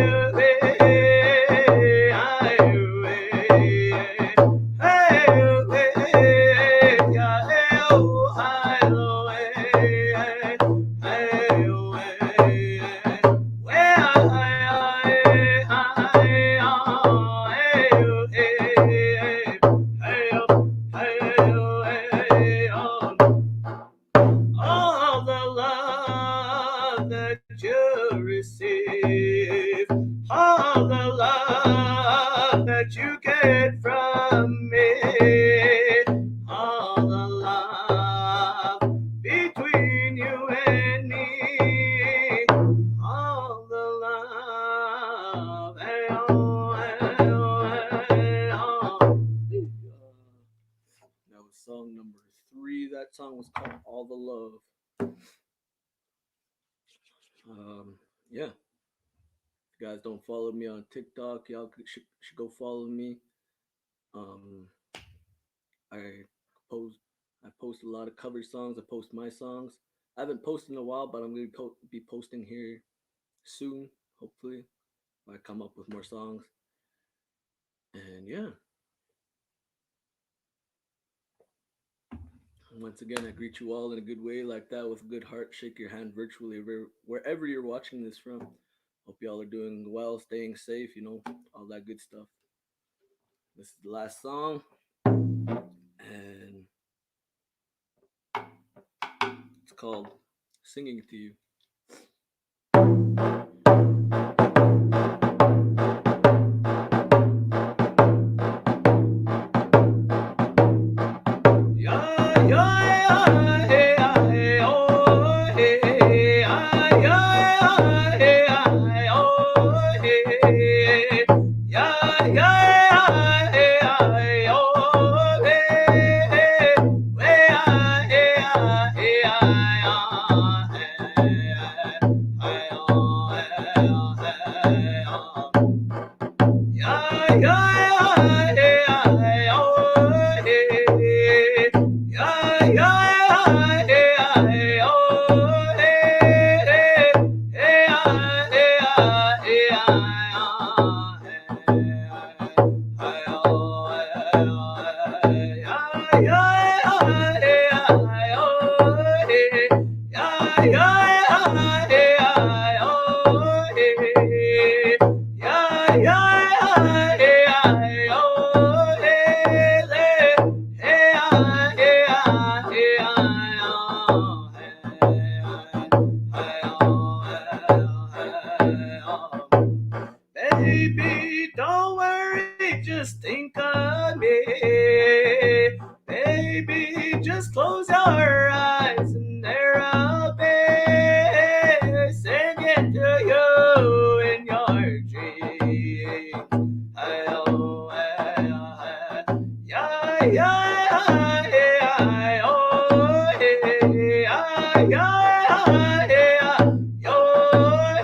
hey, all the love that you receive, all the love that you get from me, all the love between you and me, all the love. Hey, oh, hey, oh, hey, oh. That was song number 3. That song was called All the Love. Yeah. If you guys don't follow me on TikTok, y'all should go follow me. I I post a lot of cover songs. I post my songs. I haven't posted in a while, but I'm going to be posting here soon, hopefully. I come up with more songs. And yeah. Once again, I greet you all in a good way like that with a good heart. Shake your hand virtually wherever you're watching this from. Hope y'all are doing well, staying safe, all that good stuff. This is the last song. And it's called Singing to You. Baby, don't worry, just think of me. Baby, just close your eyes and there I'll be singing to you in your dreams. Oh, yeah, yeah, yeah, oh, yeah, yeah, yeah, yo, yeah, yeah, oh,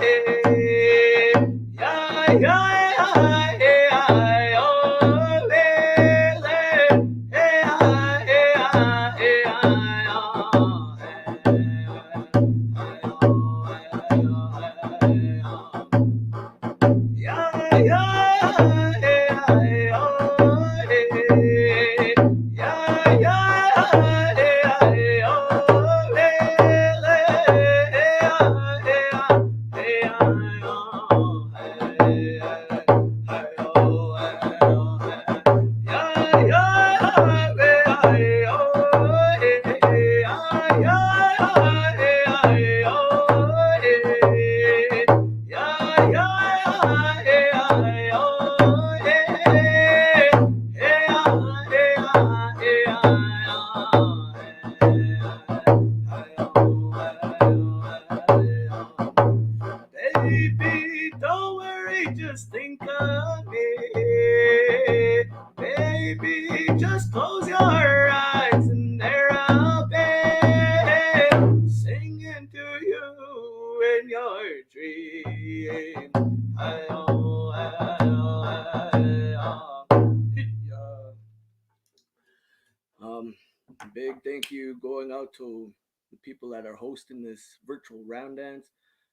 big thank you going out to the people that are hosting this virtual round dance.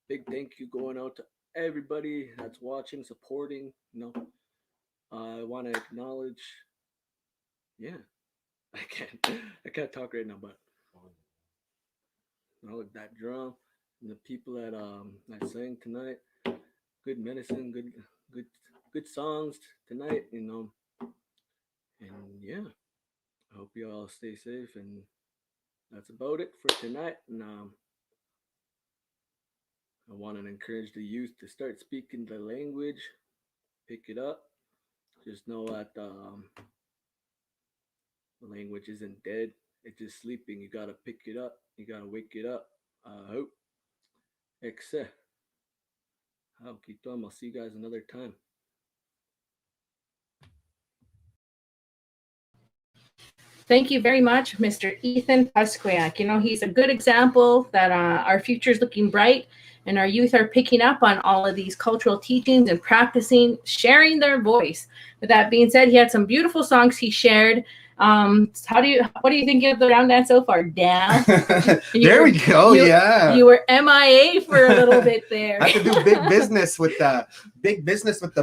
Big thank you going out to everybody that's watching, supporting. I want to acknowledge. Yeah, I can't talk right now, but that drum and the people that sang tonight. Good medicine, good songs tonight. And yeah, I hope you all stay safe. And that's about it for tonight. And I want to encourage the youth to start speaking the language, pick it up. Just know that the language isn't dead; it's just sleeping. You gotta pick it up. You gotta wake it up. Hope. Exe. I'll see you guys another time. Thank you very much, Mr. Ethan Pasquiak. He's a good example that our future is looking bright and our youth are picking up on all of these cultural teachings and practicing, sharing their voice. With that being said, he had some beautiful songs he shared. What do you think of the round dance so far, Dan? There we go. Yeah. You were MIA for a little bit there. I have to do big business with the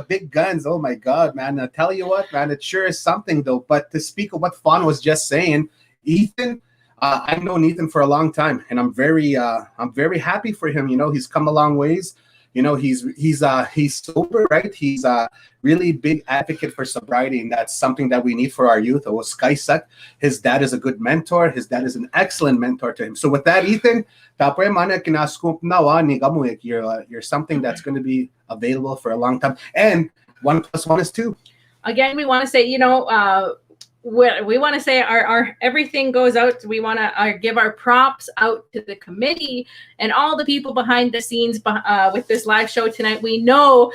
big guns. Oh my God, man. I tell you what, man, it sure is something though. But to speak of what Fawn was just saying, Ethan, I've known Ethan for a long time, and I'm very happy for him. He's come a long ways. He's sober, right? He's a really big advocate for sobriety, and that's something that we need for our youth. His dad is a good mentor. His dad is an excellent mentor to him. So with that, Ethan, you're something that's going to be available for a long time. And 1 + 1 is 2. Again, we want to say, we want to say our everything goes out. We want to give our props out to the committee and all the people behind the scenes with this live show tonight. We know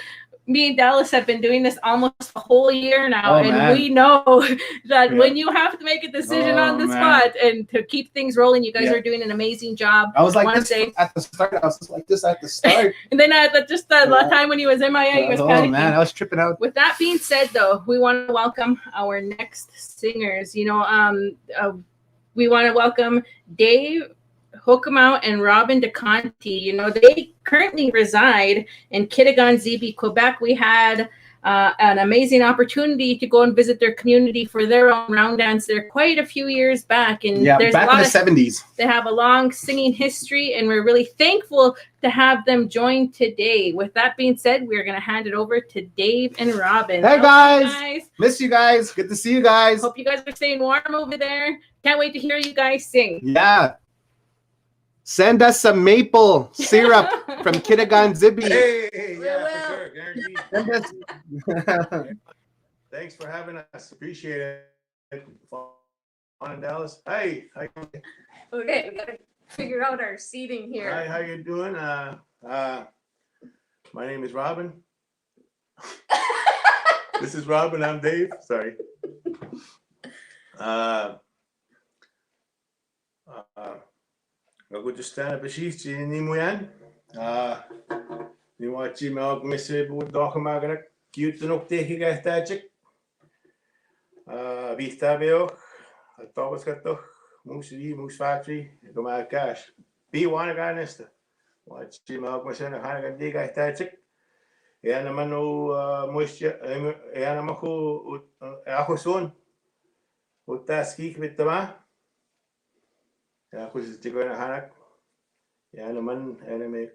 me and Dallas have been doing this almost a whole year now, we know that when you have to make a decision on the spot and to keep things rolling, you guys are doing an amazing job. I was like this at the start. I was just like this at the start. And then just the time when he was MIA, he was panicking. Oh man, I was tripping out. With that being said, though, we want to welcome our next singers. We want to welcome Dave Hokumau and Robin DeConti. They currently reside in Kitigan-Zibi, Quebec. We had an amazing opportunity to go and visit their community for their own round dance there quite a few years back. And there's back a lot in the 70s. They have a long singing history, and we're really thankful to have them join today. With that being said, we're going to hand it over to Dave and Robin. Hey guys, miss you guys. Good to see you guys. Hope you guys are staying warm over there. Can't wait to hear you guys sing. Yeah. Send us some maple syrup from Kitigan-Zibi. Hey, yeah, for sure, guaranteed. Thanks for having us. Appreciate it. On in Dallas. Hey. Okay, we gotta figure out our seating here. Hi, how you doing? My name is Robin. This is Robin. I'm Dave. Sorry. Ako just stand up a sheet ni mo yan. Ni watchi mag messe bu dokumagana cute nok te higa tajik. Vista veo. Atobas kato. Moose factory. Goma cash. Be one ganesta. Watchi mag messe na hanaga diga tajik. Yan naman o moisture. Yan naman ko ako son. Utaski bitama. Ako si Chico na hanak. Yan naman, may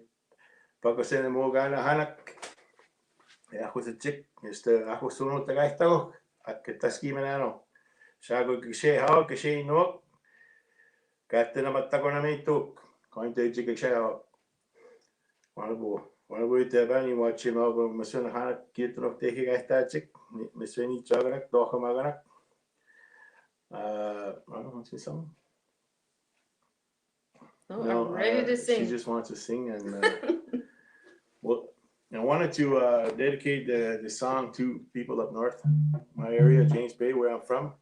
pagkasin mo gana hanak. Ako si Chick, ako sunod tagay tago. At kitaski manano. Sago kishe hao, kishe inuok. Kata na matako na may tuk. Kung tayo Chick kishe hao. Wala po ito ba, ni watchi mo kung masun hanak kito nok teki kay ta Chick. Masun ni chaganak, doka maganak. What's his song? Oh, no, I'm ready to sing. She just wants to sing, and well, I wanted to dedicate the song to people up north, my area, James Bay, where I'm from.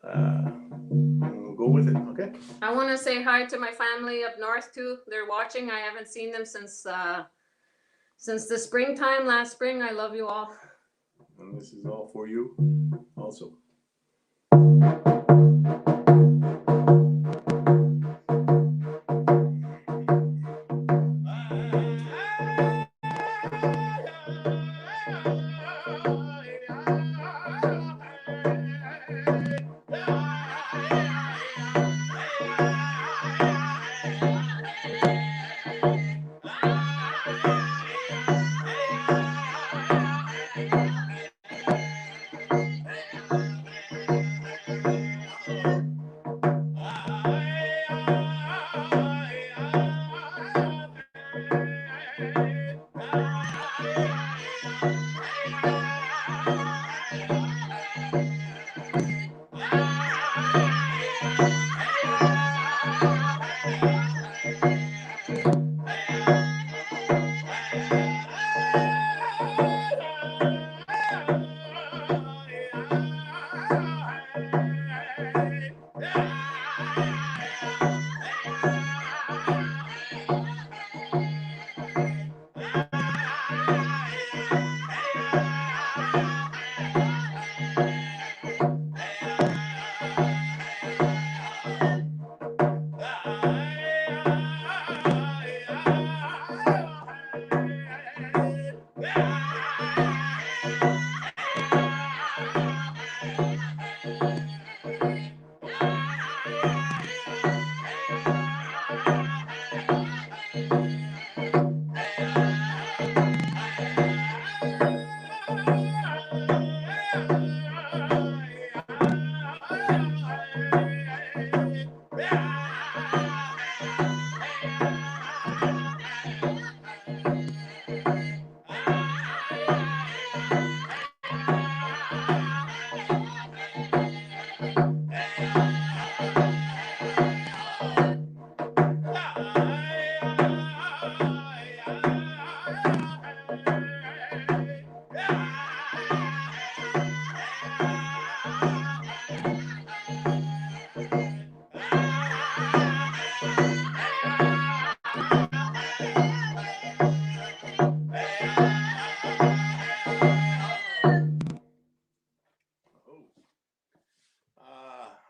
We'll go with it, okay? I want to say hi to my family up north too. They're watching. I haven't seen them since the springtime, last spring. I love you all. And this is all for you, also.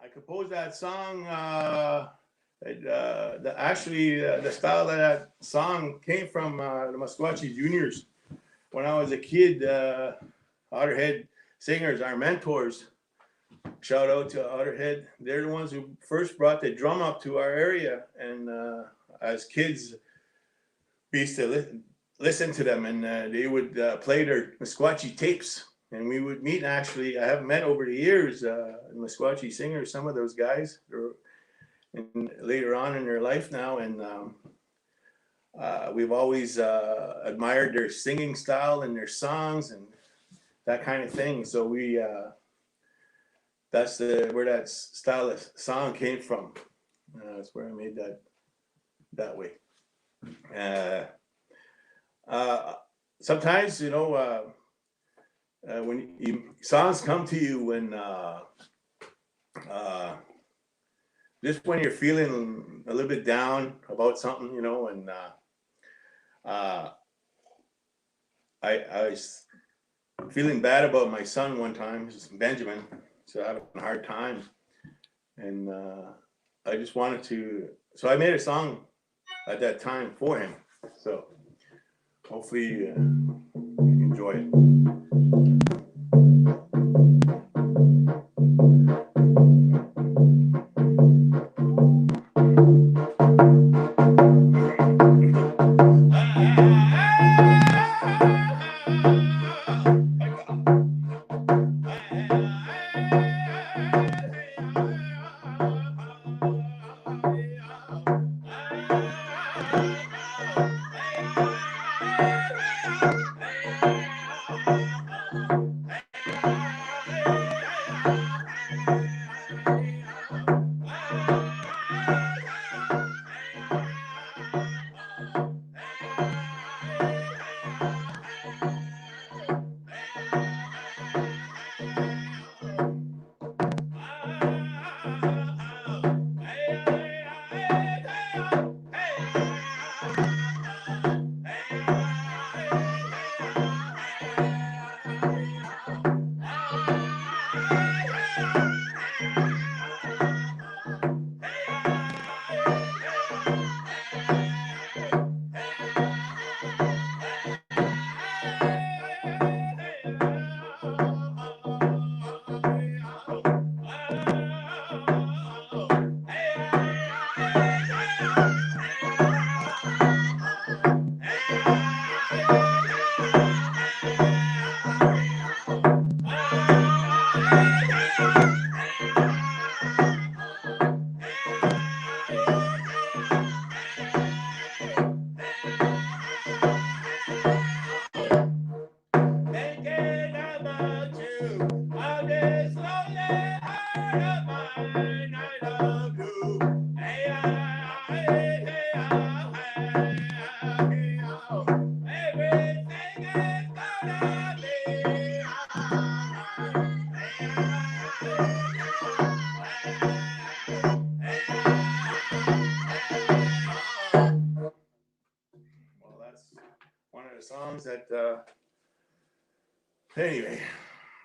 I composed that song. The style of that song came from the Miigwetch Juniors. When I was a kid, Otterhead singers, our mentors, shout out to Otterhead. They're the ones who first brought the drum up to our area. And as kids, we used to listen to them, and they would play their Miigwetch tapes. And we would meet. Actually, I have met over the years Miigwetch singers, some of those guys, and later on in their life now. And we've always admired their singing style and their songs and that kind of thing. So that's where that style of song came from. That's where I made that way. Sometimes, when songs come to you when just when you're feeling a little bit down about something, and I was feeling bad about my son one time, Benjamin, so having a hard time, and I just wanted to, so I made a song at that time for him. So hopefully you enjoy it.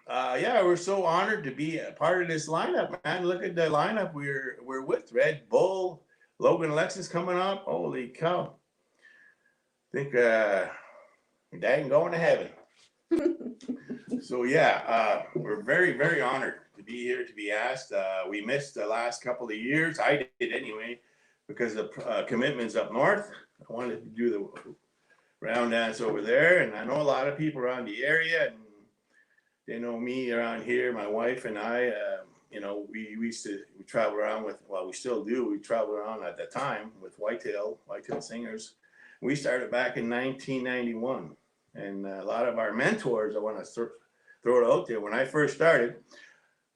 Yeah, we're so honored to be a part of this lineup, man. Look at the lineup we're with. Red Bull, Logan Alexis coming up. Holy cow. I think your dad can go into heaven. So yeah, we're very, very honored to be here, to be asked. We missed the last couple of years. I did anyway, because of commitments up north. I wanted to do the round dance over there, and I know a lot of people around the area, and they know me around here. My wife and I, you know, we used to travel around with, well, we still do. We travel around at the time with Whitetail Singers. We started back in 1991, and a lot of our mentors, I want to throw it out there. When I first started,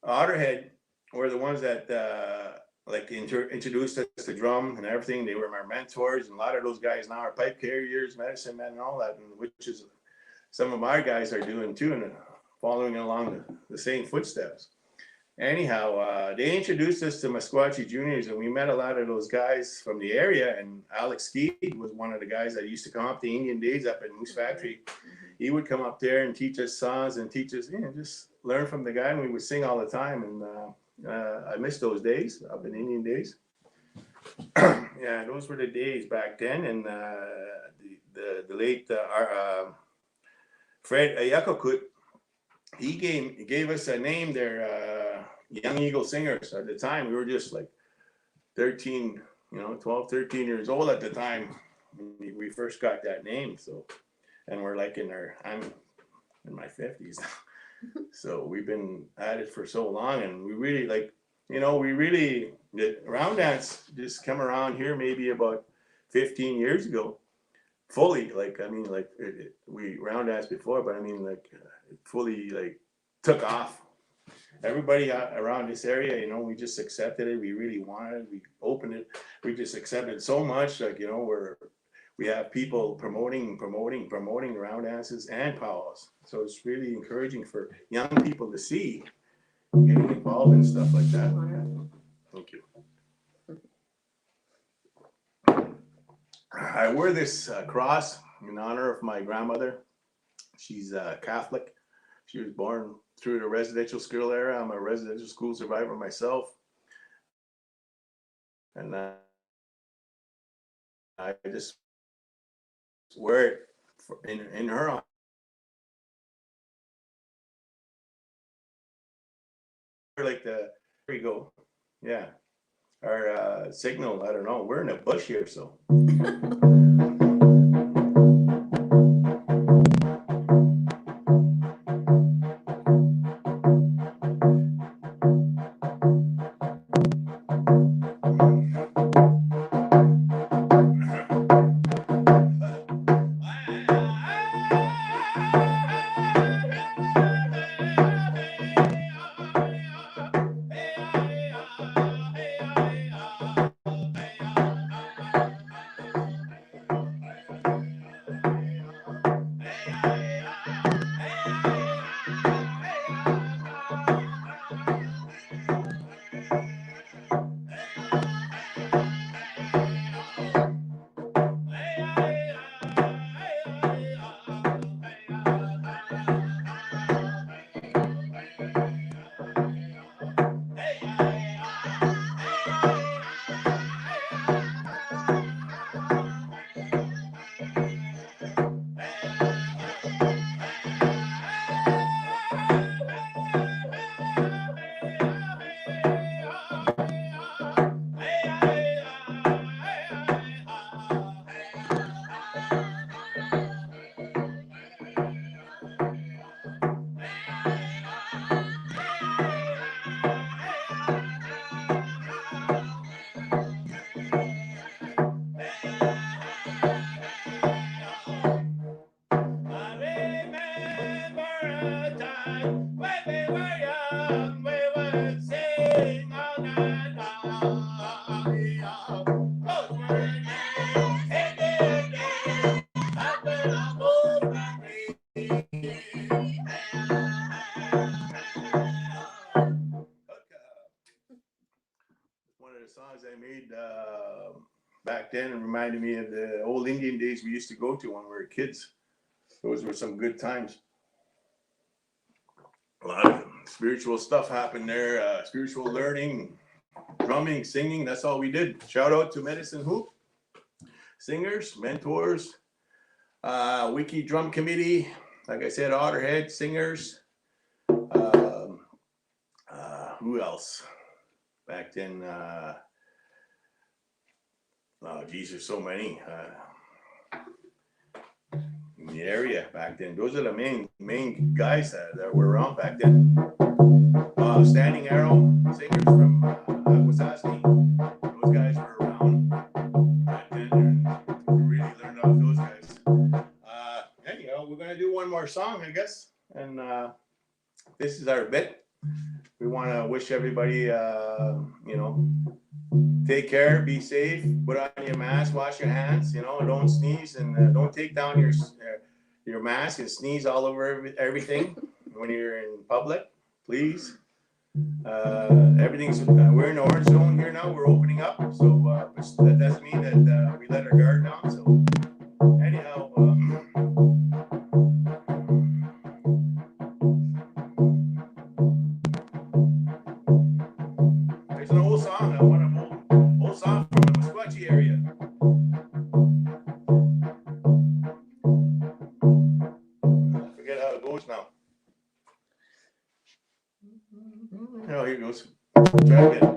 Otterhead were the ones that like introduced us to drum and everything. They were my mentors, and a lot of those guys now are pipe carriers, medicine men, and all that, and which is some of my guys are doing too, and following along the same footsteps. Anyhow, they introduced us to Miigwetch juniors, and we met a lot of those guys from the area. And Alex Skeed was one of the guys that used to come up the Indian days up in Moose Factory. He would come up there and teach us songs and teach us, you know, just learn from the guy. And we would sing all the time. And I miss those days up in Indian days. Yeah, those were the days back then. And the late Fred Ayakokut, he gave us a name there, Young Eagle Singers. At the time, we were just like 13, you know, 12, 13 years old at the time when we first got that name. So, and we're like I'm in my 50s. So we've been at it for so long, and we really like, you know, the round dance just come around here maybe about 15 years ago. Fully, like, I mean, like we round danced before, but I mean, like, it fully like took off. Everybody around this area, you know, we just accepted it. We really wanted it. We opened it. We just accepted it so much, like, you know, we have people promoting round dances and powwows. So it's really encouraging for young people to see getting involved in stuff like that. Thank you. I wear this cross in honor of my grandmother. She's Catholic. She was born through the residential school era. I'm a residential school survivor myself. And I just wear it in her honor. Like there you go. Yeah. Our signal, I don't know. We're in a bush here, so. Songs I made back then and reminded me of the old Indian days we used to go to when we were kids. Those were some good times. A lot spiritual stuff happened there. Spiritual learning, drumming, singing. That's all we did. Shout out to Medicine Hoop singers, mentors, Wiki Drum Committee. Like I said, Otterhead singers. Who else? Back then, oh geez, there's so many in the area back then. Those are the main guys that were around back then. Standing Arrow singers from Wasaski. Those guys were around back then. And we really learned off those guys. Anyhow, we're gonna do one more song, I guess, and this is our bit. We want to wish everybody, take care, be safe, put on your mask, wash your hands, don't sneeze, and don't take down your mask and sneeze all over everything when you're in public, please. Everything's, we're in the orange zone here now, we're opening up, so that doesn't mean that we let our guard down, so anyhow, there's an old song, an old song from the Miigwetch area. I forget how it goes now. Oh, here it goes. Try again.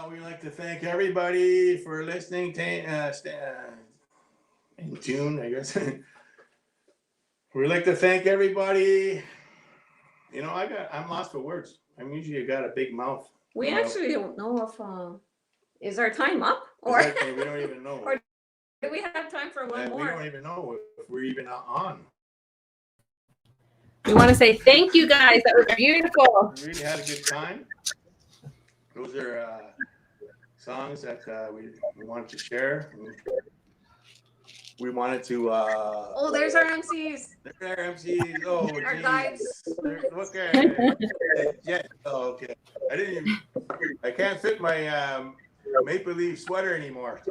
We'd like to thank everybody for listening. In tune, I guess. We'd like to thank everybody. I'm lost for words. I'm usually got a big mouth. We actually don't know if is our time up or exactly, we don't even know. Or do we have time for one more? We don't even know if we're even on. We want to say thank you guys. That was beautiful. We really had a good time. Those are songs that we wanted to share. We wanted to. Oh, there's our MCs. There's our MCs. Oh, our geez. guides. Okay. Yeah. Oh, okay. I can't fit my maple leaf sweater anymore.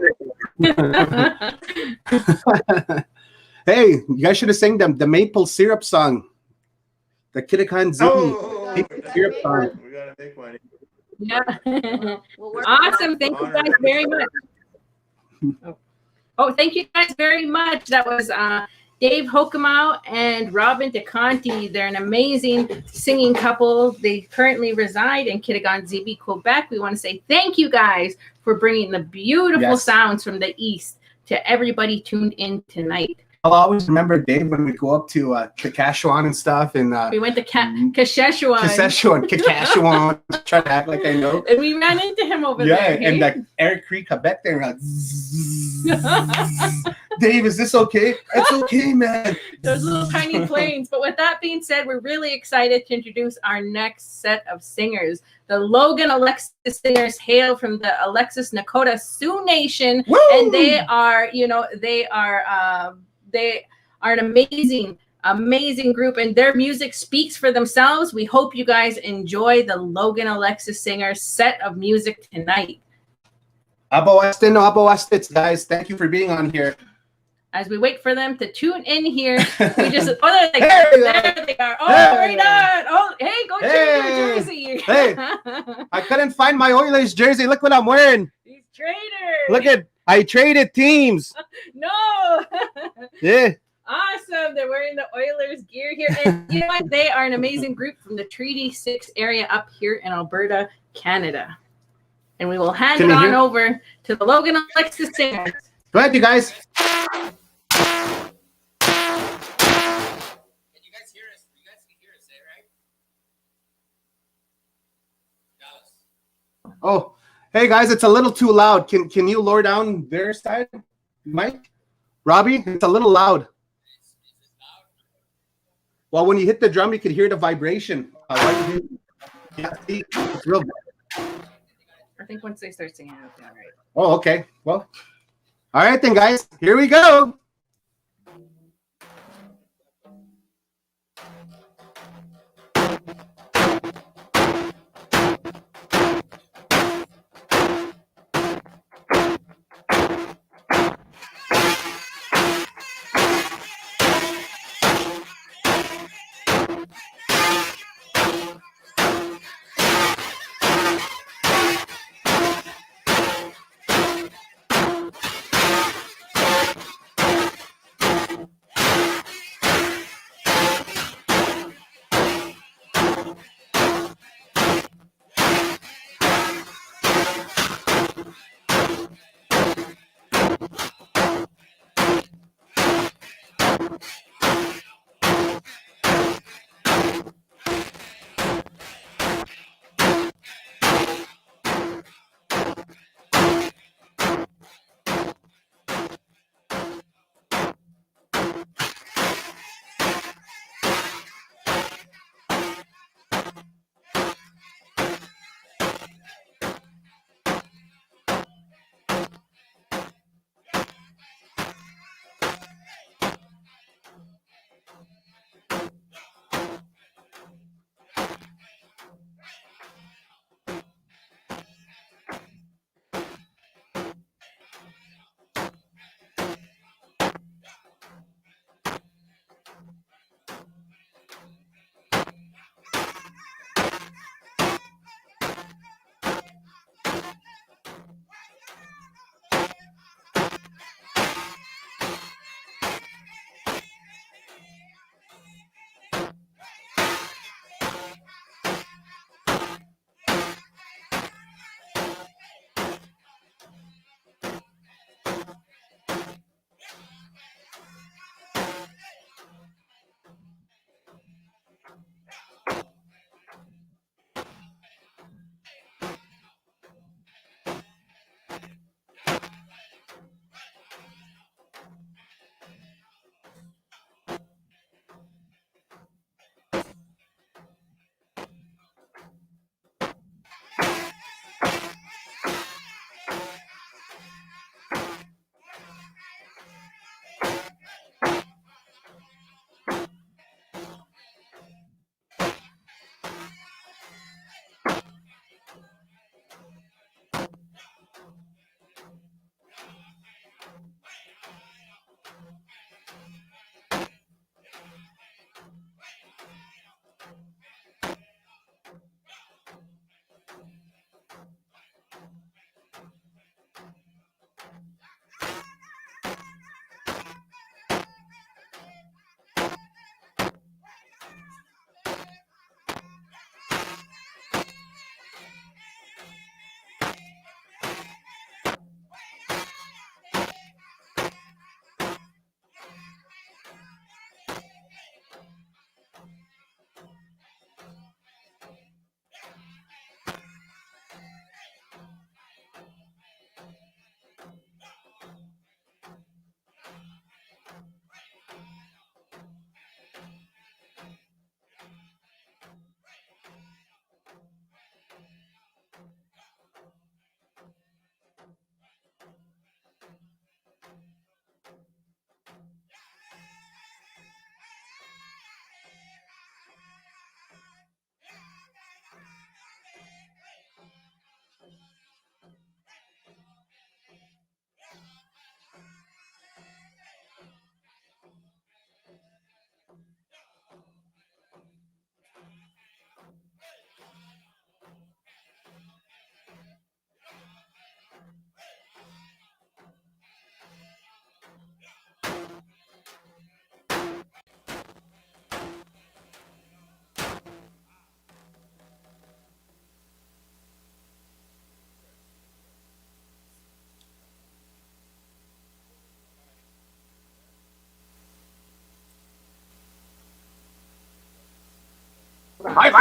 Hey, you guys should have sang the maple syrup song. The Kitakan Zini maple syrup song. We gotta make one. Yeah. Awesome. Thank you guys very much. Oh, thank you guys very much. That was Dave Hokomau and Robin DeConti. They're an amazing singing couple. They currently reside in Kitigan-Zibi, Quebec. We want to say thank you guys for bringing the beautiful sounds from the East to everybody tuned in tonight. I'll always remember Dave when we go up to Saskatchewan and stuff. And we went to Saskatchewan. Saskatchewan. Try to act like I know. And we ran into him over there. Yeah, and the Eric Creek, Quebec, there. Like, Dave, is this okay? It's okay, man. Those little tiny planes. But with that being said, we're really excited to introduce our next set of singers. The Logan Alexis Singers hail from the Alexis Nakota Sioux Nation. Woo! And they are, they are an amazing group, and their music speaks for themselves. We hope you guys enjoy the Logan Alexis Singers set of music tonight. Abo Westits, guys. Thank you for being on here. As we wait for them to tune in here, we just there they are. Oh, right on. Oh, hey, go change your jersey. Hey, I couldn't find my Oilers jersey. Look what I'm wearing. He's traded. Look at, I traded teams. No. Yeah. Awesome. They're wearing the Oilers gear here. And you know what? They are an amazing group from the Treaty 6 area up here in Alberta, Canada. And we will hand it on over to the Logan Alexis Singers. Go ahead, you guys. Oh, hey guys, it's a little too loud. Can you lower down their side, Mike? Robbie, it's a little loud. Well, when you hit the drum, you could hear the vibration. Yeah, see, it's real. I think once they start singing, it'll be all right. Oh, okay. Well, all right then, guys. Here we go.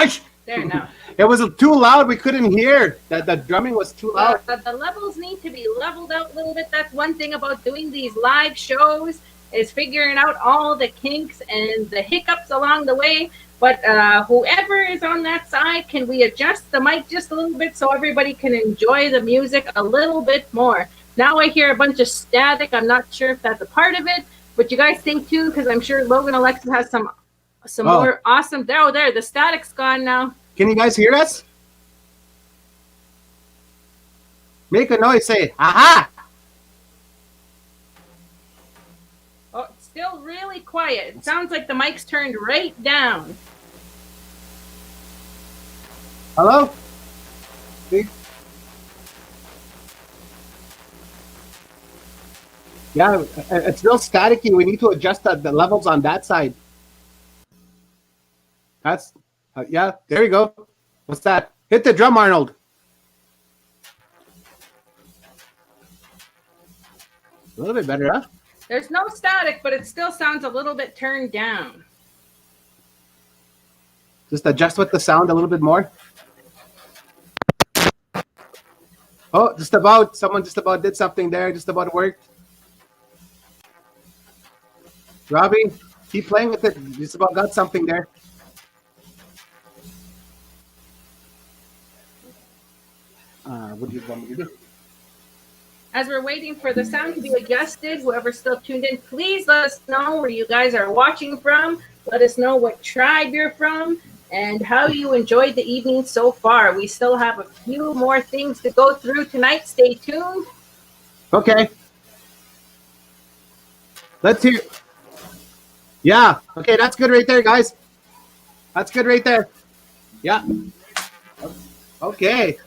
Hush! There now. It was too loud. We couldn't hear. The drumming was too loud. The levels need to be leveled out a little bit. That's one thing about doing these live shows is figuring out all the kinks and the hiccups along the way. But whoever is on that side, can we adjust the mic just a little bit so everybody can enjoy the music a little bit more? Now I hear a bunch of static. I'm not sure if that's a part of it, but you guys think too, because I'm sure Logan Alexis has some more awesome. There, the static's gone now. Can you guys hear us? Make a noise. Say, aha! Oh, it's still really quiet. It sounds like the mic's turned right down. Hello? Yeah, it's real staticky. We need to adjust the levels on that side. That's, yeah, there you go. What's that? Hit the drum, Arnold. A little bit better, huh? There's no static, but it still sounds a little bit turned down. Just adjust with the sound a little bit more. Oh, just about. Someone just about did something there. Just about worked. Robbie, keep playing with it. Just about got something there. What do you want me to do? As we're waiting for the sound to be adjusted, whoever's still tuned in, please let us know where you guys are watching from. Let us know what tribe you're from and how you enjoyed the evening so far. We still have a few more things to go through tonight. Stay tuned. Okay. Let's hear. Yeah. Okay, that's good right there, guys. That's good right there. Yeah. Okay.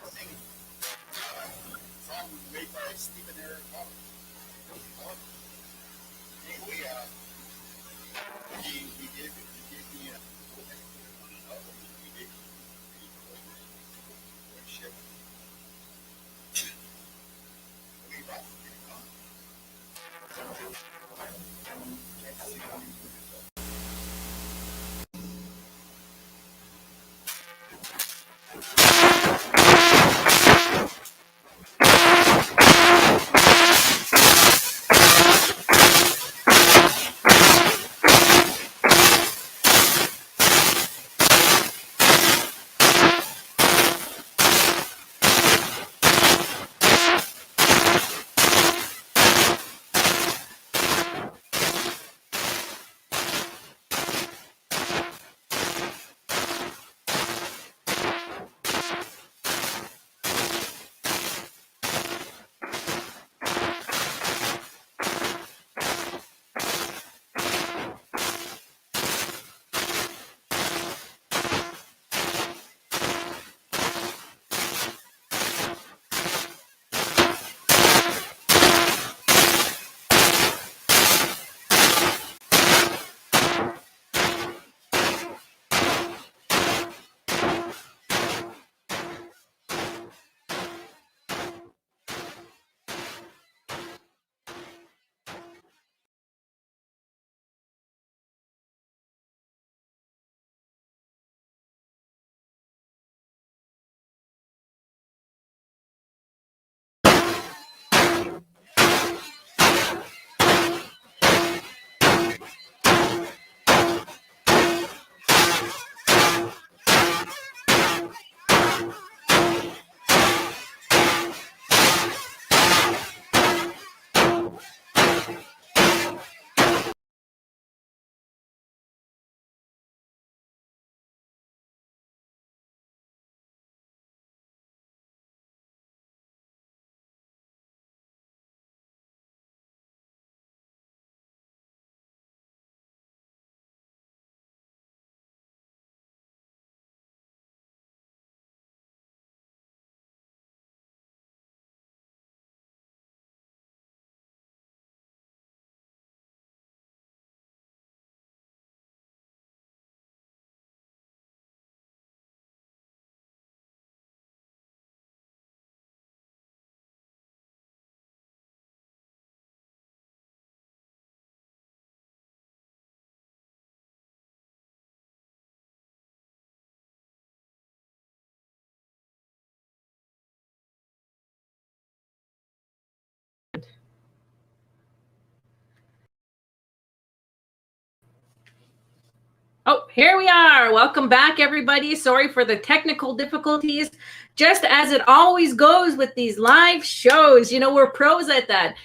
Here we are. Welcome back, everybody. Sorry for the technical difficulties. Just as it always goes with these live shows, you know, we're pros at that.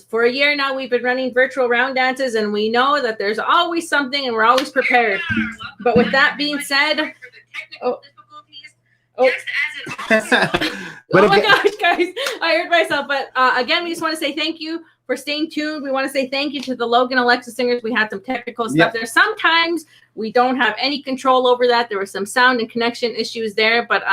For a year now, we've been running virtual round dances, and we know that there's always something, and we're always prepared. But with that being said, oh my gosh, guys, I heard myself. But again, we just want to say thank you for staying tuned. We want to say thank you to the Logan Alexa singers. We had some technical stuff there. Sometimes we don't have any control over that. There were some sound and connection issues there, but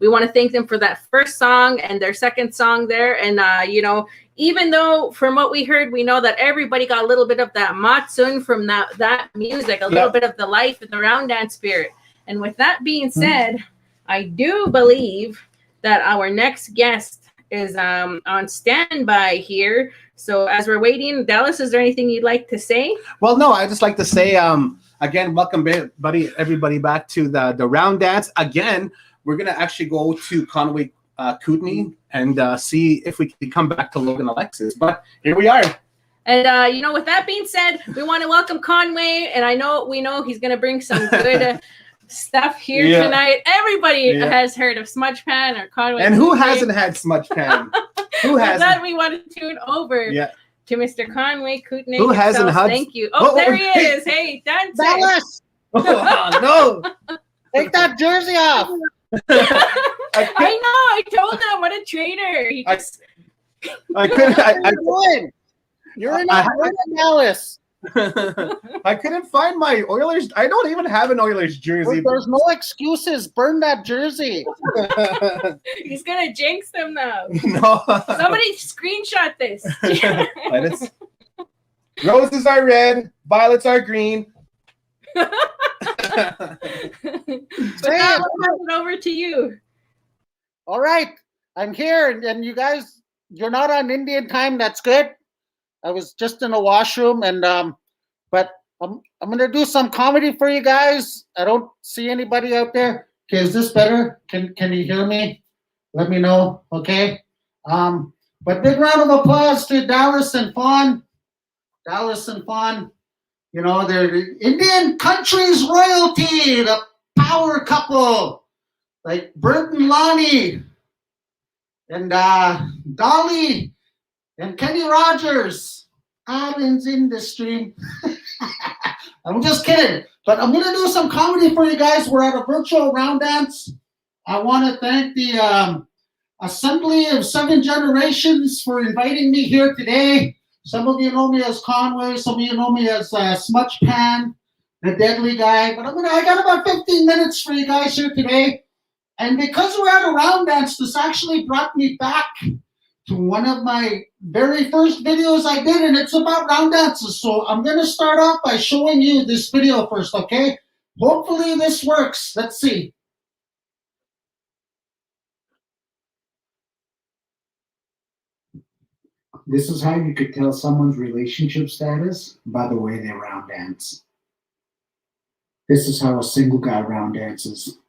we want to thank them for that first song and their second song there. And, you know, even though from what we heard, we know that everybody got a little bit of that matsun from that music, a little bit of the life and the round dance spirit. And with that being said, I do believe that our next guest is on standby here. So as we're waiting, Dallas, is there anything you'd like to say? Well, no, I just like to say, again, welcome everybody back to the round dance. Again, we're going to actually go to Conway Kootenai and see if we can come back to Logan Alexis. But here we are. And, you know, with that being said, we want to welcome Conway. And we know he's going to bring some good stuff here tonight. Everybody has heard of Smudge Pan or Conway. And who hasn't had Smudge Pan? Who hasn't? That we want to tune over to Mr. Conway Kootenai. Who hasn't had? Thank you. Oh, there he is. Hey, Dance. Dallas! No. Take that jersey off. I know. I told him what a traitor. He just... I couldn't. You're in Dallas. I couldn't find my Oilers. I don't even have an Oilers jersey. There's no excuses. Burn that jersey. He's gonna jinx them now. No. Somebody screenshot this. Roses are red, violets are green. So now I'll pass it over to you. All right, I'm here, and you guys, you're not on Indian time. That's good. I was just in a washroom, and but I'm gonna do some comedy for you guys. I don't see anybody out there. Okay, is this better? Can you hear me? Let me know. Okay. But big round of applause to Dallas and Fawn. Dallas and Fawn. You know, they're the Indian country's royalty, the power couple, like Bert and Lonnie, and Dolly. And Kenny Rogers, Islands in the Stream. I'm just kidding. But I'm going to do some comedy for you guys. We're at a virtual round dance. I want to thank the Assembly of Seven Generations for inviting me here today. Some of you know me as Conway. Some of you know me as Smudge Pan, the deadly guy. But I got about 15 minutes for you guys here today. And because we're at a round dance, this actually brought me back to one of my very first videos I did, and it's about round dances. So I'm going to start off by showing you this video first, okay? Hopefully this works. Let's see. This is how you could tell someone's relationship status by the way they round dance. This is how a single guy round dances.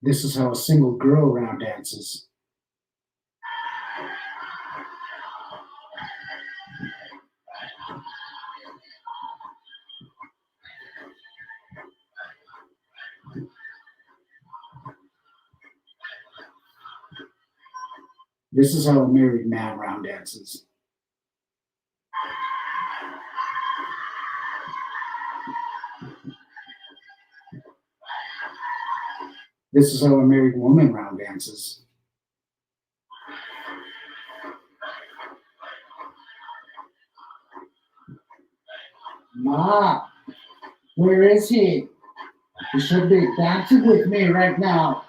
This is how a single girl round dances. This is how a married man round dances. This is how a married woman round dances. Ma, where is he? He should be dancing with me right now.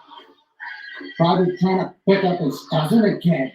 Probably trying to pick up his cousin again.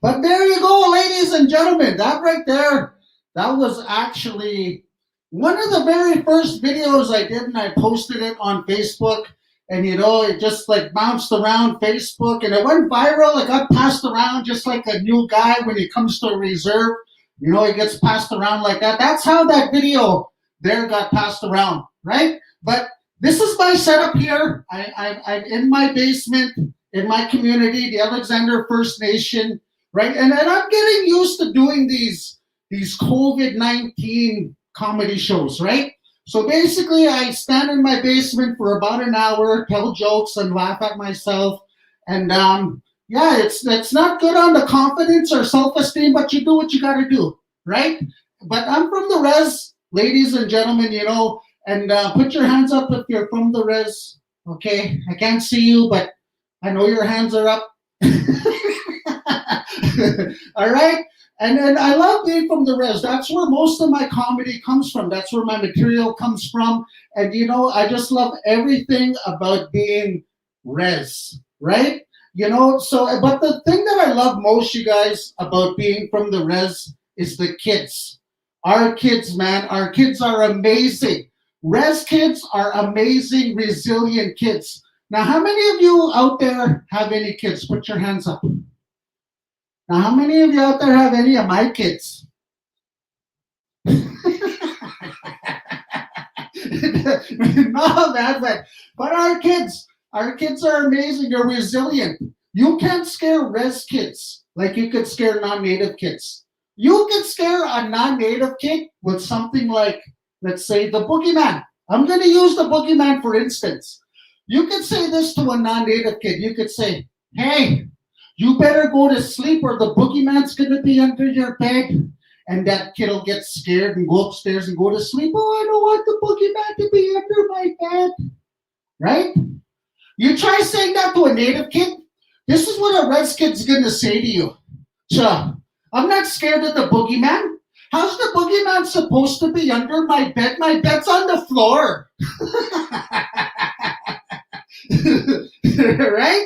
But there you go, ladies and gentlemen. That right there, that was actually one of the very first videos I did, and I posted it on Facebook, and it just like bounced around Facebook, and it went viral. It got passed around just like a new guy when he comes to a reserve. He gets passed around like that. That's how that video there got passed around, right? But this is my setup here. I'm in my basement, in my community, the Alexander First Nation, right? And I'm getting used to doing these COVID-19 comedy shows, right? So basically, I stand in my basement for about an hour, tell jokes, and laugh at myself. And it's not good on the confidence or self-esteem, but you do what you got to do, right? But I'm from the res, ladies and gentlemen, and put your hands up if you're from the res, okay? I can't see you, but I know your hands are up. All right? And then I love being from the res. That's where most of my comedy comes from. That's where my material comes from. And, I just love everything about being res, right? But the thing that I love most, you guys, about being from the res is the kids. Our kids, man, our kids are amazing. Res kids are amazing, resilient kids. Now, how many of you out there have any kids? Put your hands up. Now, how many of you out there have any of my kids? No, man, but our kids are amazing. They're resilient. You can't scare res kids like you could scare non-native kids. You could scare a non-native kid with something like, let's say, the boogeyman. I'm going to use the boogeyman for instance. You could say this to a non-native kid. You could say, hey, you better go to sleep or the boogeyman's going to be under your bed. And that kid will get scared and go upstairs and go to sleep. Oh, I don't want the boogeyman to be under my bed. Right? You try saying that to a native kid. This is what a res kid's going to say to you. So, I'm not scared of the boogeyman. How's the boogeyman supposed to be under my bed? My bed's on the floor. Right?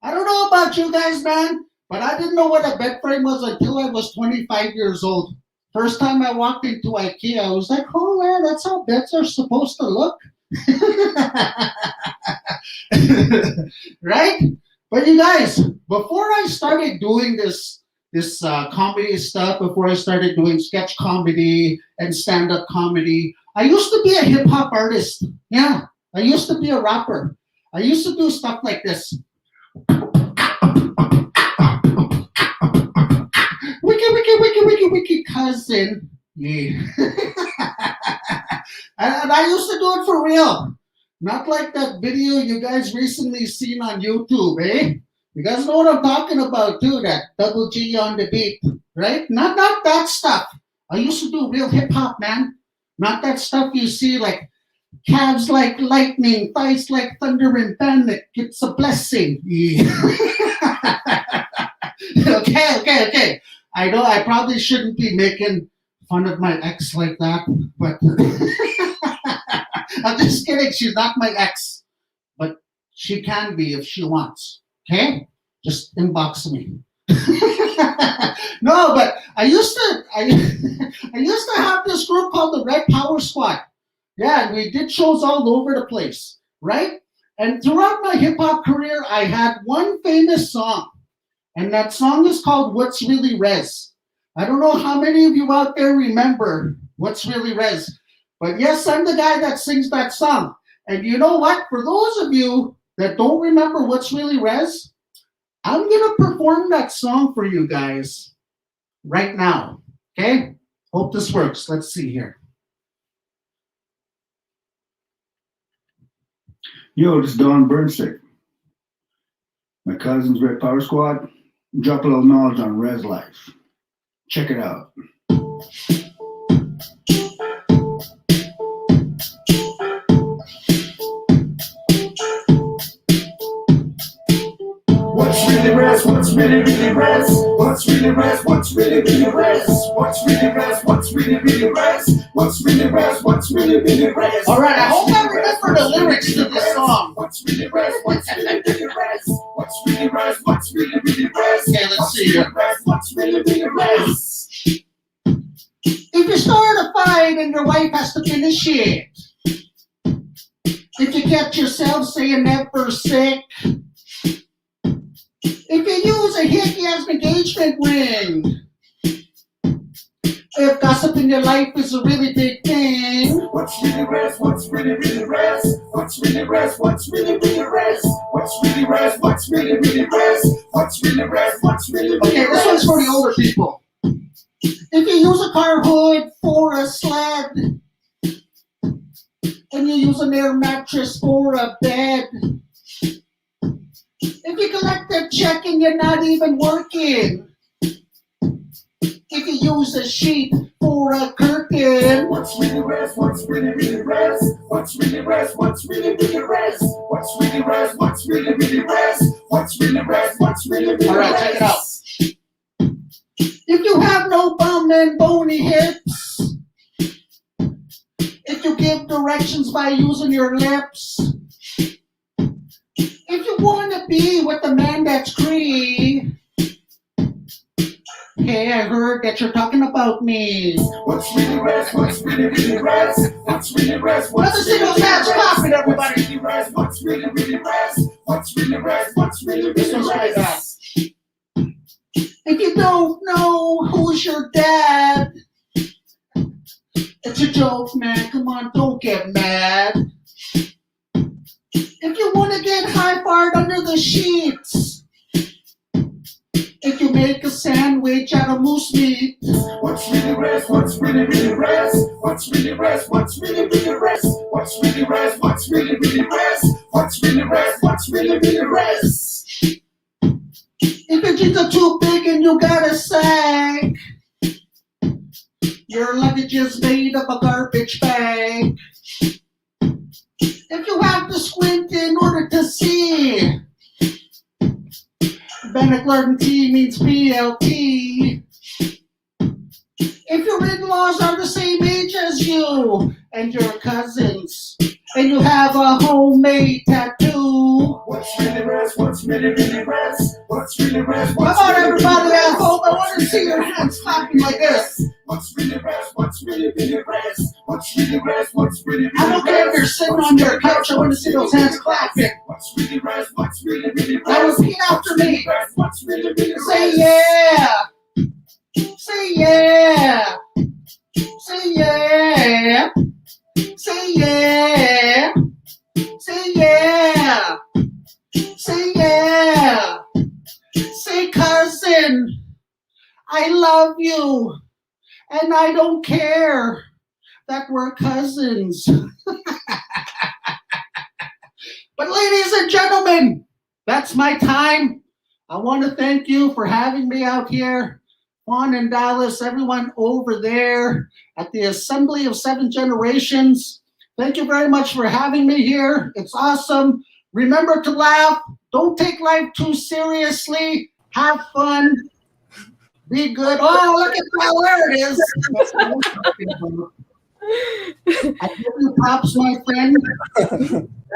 I don't know about you guys, man, but I didn't know what a bed frame was until I was 25 years old. First time I walked into IKEA, I was like, oh, man, that's how beds are supposed to look. Right? But you guys, before I started doing this comedy stuff, before I started doing sketch comedy and stand-up comedy, I used to be a hip-hop artist. Yeah, I used to be a rapper. I used to do stuff like this. Wiki cousin. Yeah. And I used to do it for real. Not like that video you guys recently seen on YouTube, eh? You guys know what I'm talking about too, that double G on the beat, right? Not that stuff. I used to do real hip hop, man. Not that stuff you see like calves like lightning, thighs like thunder and panic. It's a blessing. Yeah. Okay. I know I probably shouldn't be making fun of my ex like that, but I'm just kidding. She's not my ex, but she can be if she wants. Okay? Just inbox me. No, but I used to have this group called the Red Power Squad. Yeah, and we did shows all over the place, right? And throughout my hip hop career, I had one famous song. And that song is called What's Really Res. I don't know how many of you out there remember What's Really Res. But yes, I'm the guy that sings that song. And you know what? For those of you that don't remember What's Really Res, I'm going to perform that song for you guys right now. Okay? Hope this works. Let's see here. Yo, this is Don Burnsick. My cousin's Red Power Squad. Drop a little knowledge on res life. Check it out. What's really res? What's really res? What's really res? What's really res? What's really res? What's really res? What's really res? What's really res? All right, I hope I remember the lyrics to this song. What's really res? What's really res? What's really res? What's really res? Okay, let's see here. What's really res? If you start a fight and your wife has to finish it, if you catch yourself saying never sick, if you use a hickey as an engagement ring, if gossip in your life is a really big thing, What's really res? What's really res? What's really res? What's really res? What's really res? What's really res? What's really res? What's really res? Okay, this one's for the older people. If you use a car hood for a sled, and you use an air mattress for a bed, if you collect a check and you're not even working, if you use a sheet for a curtain, What's really res? What's really res? What's really res? What's really res? What's really res? What's really res? What's really res? What's really res? All right, check it out. If you have no bum and bony hips, if you give directions by using your lips, if you want to be with a man that's Cree, okay, I heard that you're talking about me. What's really res? What's really res? What's really res? Let us see those hands clapping, everybody. What's really res? What's really res? What's really This one's like that. res? If you don't know who's your dad, it's a joke, man. Come on, don't get mad. If you want to get high-fired under the sheets, if you make a sandwich out of moose meat, What's really res? What's really res? What's really res? What's really res? What's really res? What's really res? What's really res? What's really res? if your jeans are too big and you got a sack, your luggage is made of a garbage bag. If you have to squint in order to see, Bannock Garden T means BLT. If your in-laws are the same age as you and your cousins, and you have a homemade tattoo, What's really res? What's really res? What's really res? come on everybody at home, I want to see your hands clapping like this. What's really res? What's really res? What's really res? What's really res? I don't care if you're sitting on your couch, I want to see those hands clapping. What's really res? What's really res? Now repeat after me. What's really res? Say yeah. Say yeah. Say yeah. Say yeah. Say yeah. Say yeah. Say cousin, I love you, and I don't care that we're cousins. But ladies and gentlemen, that's my time. I want to thank you for having me out here. Juan and Dallas, everyone over there at the Assembly of Seven Generations. Thank you very much for having me here. It's awesome. Remember to laugh. Don't take life too seriously. Have fun. Be good. Oh, look at that. There it is. I give you props, my friend.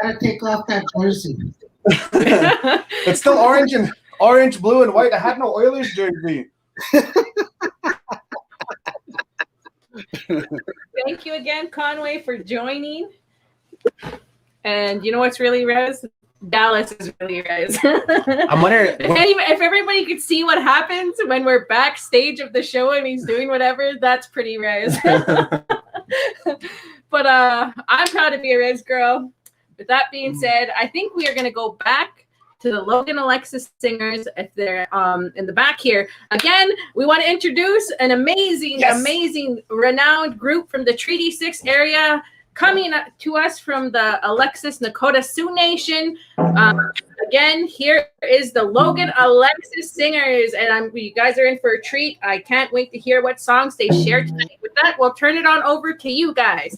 Gotta take off that jersey. It's still orange, blue, and white. I had no Oilers jersey. Thank you again, Conway, for joining. And you know what's really res? Dallas is really res. I'm wondering if everybody could see what happens when we're backstage of the show and he's doing whatever, that's pretty res. But I'm proud to be a res girl. With that being said, I think we are going to go back to the Logan Alexis singers if they're in the back here. Again, we want to introduce an amazing, renowned group from the Treaty 6 area coming to us from the Alexis Nakota Sioux Nation. Again, here is the Logan Alexis singers, and you guys are in for a treat. I can't wait to hear what songs they share tonight. With that, we'll turn it on over to you guys.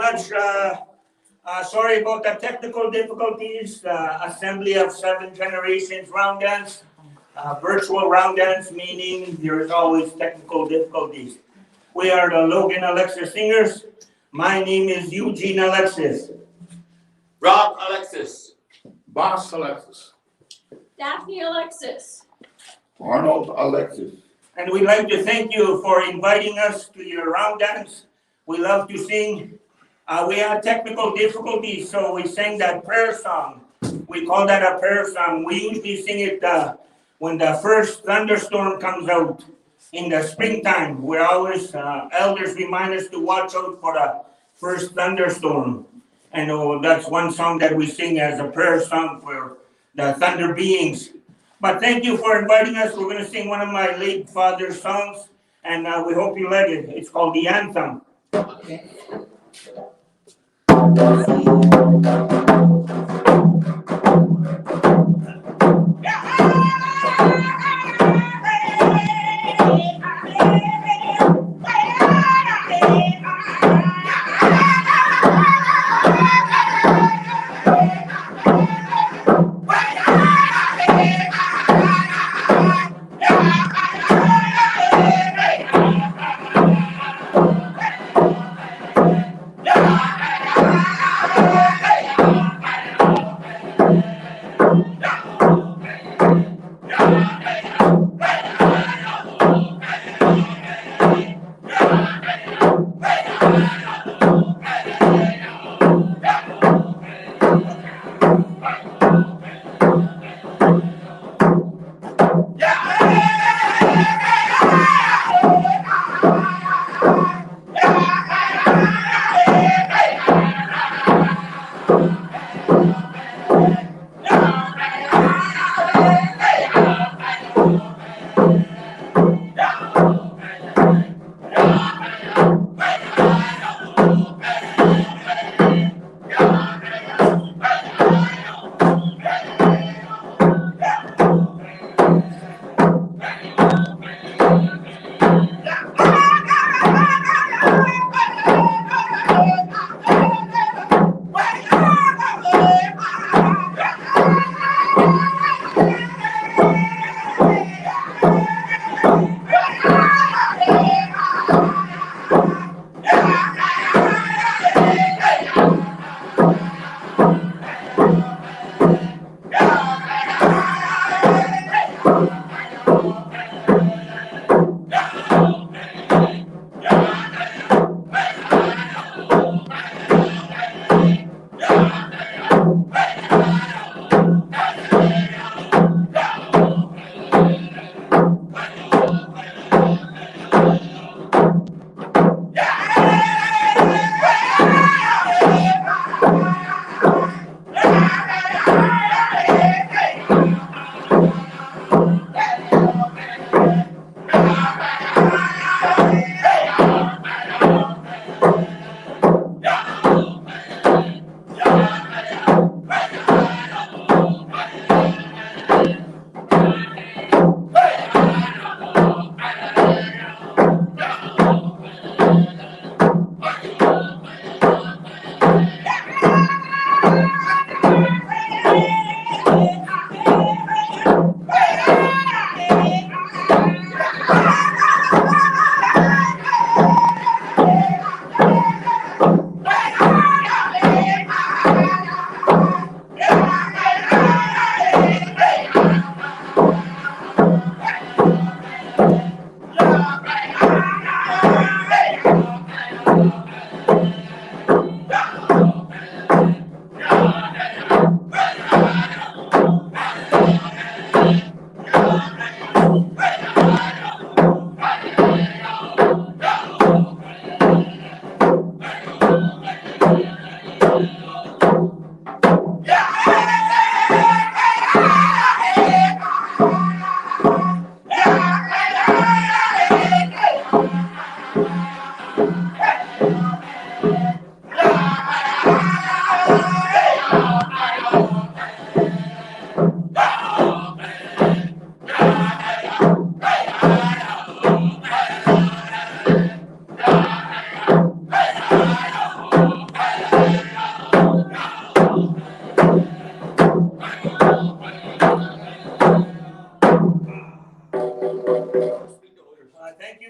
much. Sorry about the technical difficulties. Assembly of 7 generations round dance. Virtual round dance, meaning there is always technical difficulties. We are the Logan Alexis singers. My name is Eugene Alexis. Rob Alexis. Boss Alexis. Daphne Alexis. Arnold Alexis. And we'd like to thank you for inviting us to your round dance. We love to sing. We had technical difficulties, so we sang that prayer song. We call that a prayer song. We usually sing it when the first thunderstorm comes out in the springtime. We're always, elders remind us to watch out for the first thunderstorm. And that's one song that we sing as a prayer song for the thunder beings. But thank you for inviting us. We're going to sing one of my late father's songs, and we hope you like it. It's called The Anthem. Okay.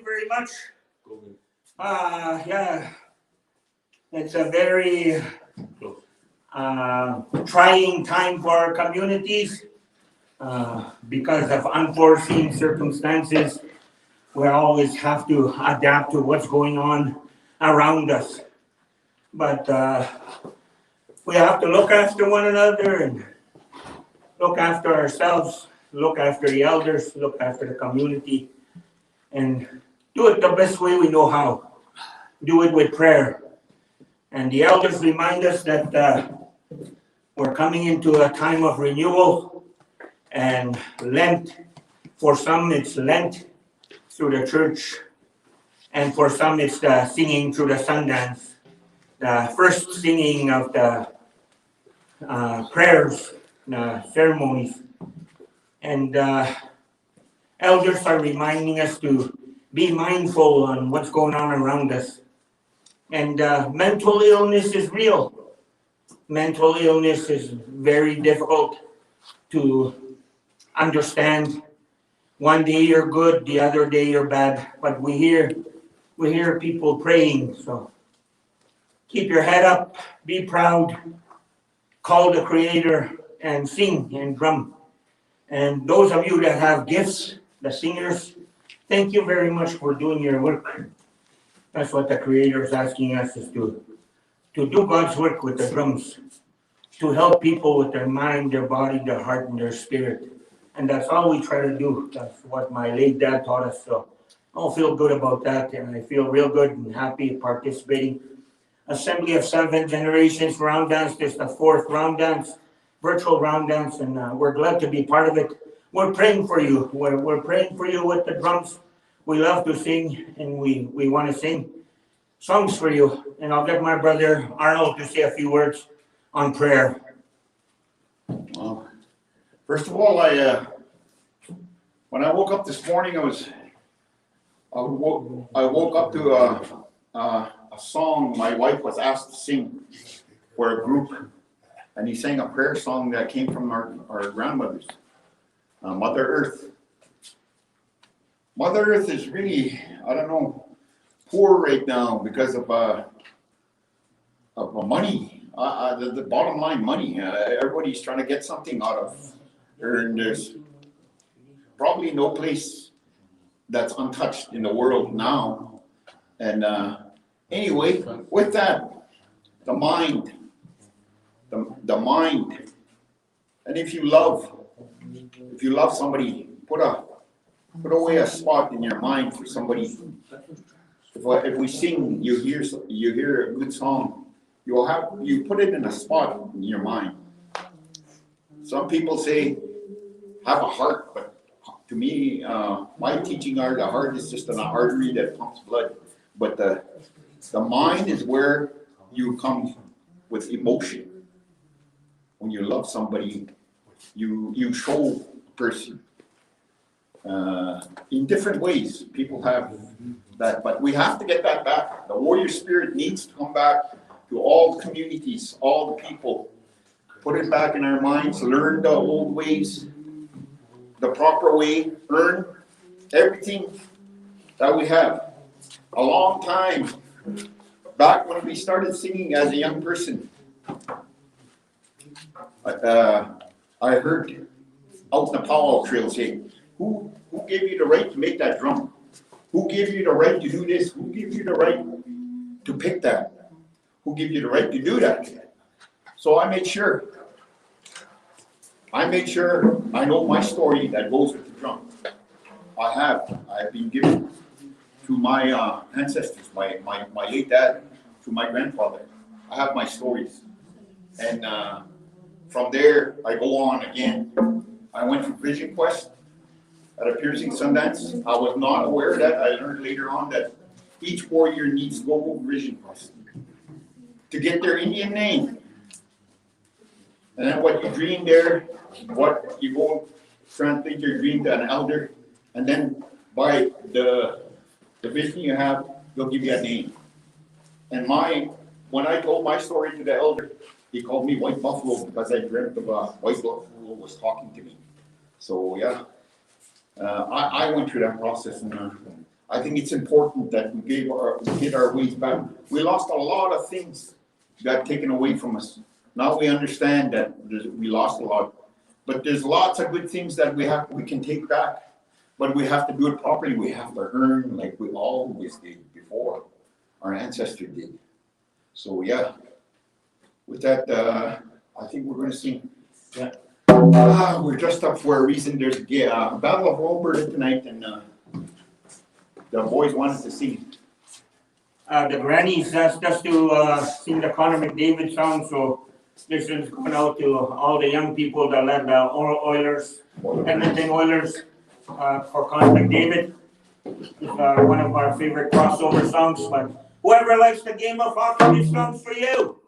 very much. Yeah, it's a very trying time for our communities because of unforeseen circumstances. We always have to adapt to what's going on around us. But we have to look after one another and look after ourselves, look after the elders, look after the community, and do it the best way we know how. Do it with prayer. And the elders remind us that we're coming into a time of renewal and Lent. For some, it's Lent through the church, and for some, it's the singing through the Sundance, the first singing of the prayers, ceremonies. And elders are reminding us to be mindful on what's going on around us. And mental illness is real. Mental illness is very difficult to understand. One day you're good, the other day you're bad. But we hear people praying. So keep your head up, be proud, call the Creator, and sing and drum. And those of you that have gifts, the singers, thank you very much for doing your work. That's what the Creator is asking us, is to do God's work with the drums, to help people with their mind, their body, their heart, and their spirit. And that's all we try to do. That's what my late dad taught us. So I feel good about that, and I feel real good and happy participating. Assembly of Seven Generations Round Dance. This is the fourth round dance, virtual round dance, and we're glad to be part of it. We're praying for you. We're praying for you with the drums. We love to sing, and we want to sing songs for you. And I'll get my brother Arnold to say a few words on prayer. Well, first of all, when I woke up this morning, I woke up to a song my wife was asked to sing for a group, and he sang a prayer song that came from our grandmothers, Mother Earth. Mother Earth is really, I don't know, poor right now because of money. The bottom line, money. Everybody's trying to get something out of her, and there's probably no place that's untouched in the world now. And anyway, with that, the mind, and if you love somebody, put away a spot in your mind for somebody. If we sing, you hear a good song, you put it in a spot in your mind. Some people say have a heart, but to me, my teaching are the heart is just an artery that pumps blood, but the mind is where you come with emotion. When you love somebody, you show a person in different ways. People have that, but we have to get that back. The warrior spirit needs to come back to all communities, all the people. Put it back in our minds, learn the old ways, the proper way, earn everything that we have. A long time back when we started singing as a young person, I heard out in the powwow trail say, who gave you the right to make that drum? Who gave you the right to do this? Who gave you the right to pick that? Who gave you the right to do that? So I made sure I know my story that goes with the drum. I've been given to my ancestors, my late dad, to my grandfather. I have my stories. And from there, I go on again. I went for Vision Quest at a piercing Sundance. I was not aware of that. I learned later on that each warrior needs to go over Vision Quest to get their Indian name. And then what you dream there, what you go translate your dream to an elder, and then by the vision you have, they'll give you a name. And when I told my story to the elder, he called me White Buffalo because I dreamt of a white buffalo was talking to me. So yeah, I went through that process, and I think it's important that we get our ways back. We lost a lot of things got taken away from us. Now we understand that we lost a lot, but there's lots of good things that we can take back. But we have to do it properly. We have to earn like we always did before, our ancestors did. So yeah, with that, I think we're going to sing. Yeah. We're dressed up for a reason. There's a Battle of Alberta tonight, and the boys wanted to sing. The grannies asked us to sing the Connor McDavid song, so this is going out to all the young people that led the Oilers, Edmonton Oilers, for Connor McDavid. It's one of our favorite crossover songs, but whoever likes the game of hockey, this song's for you.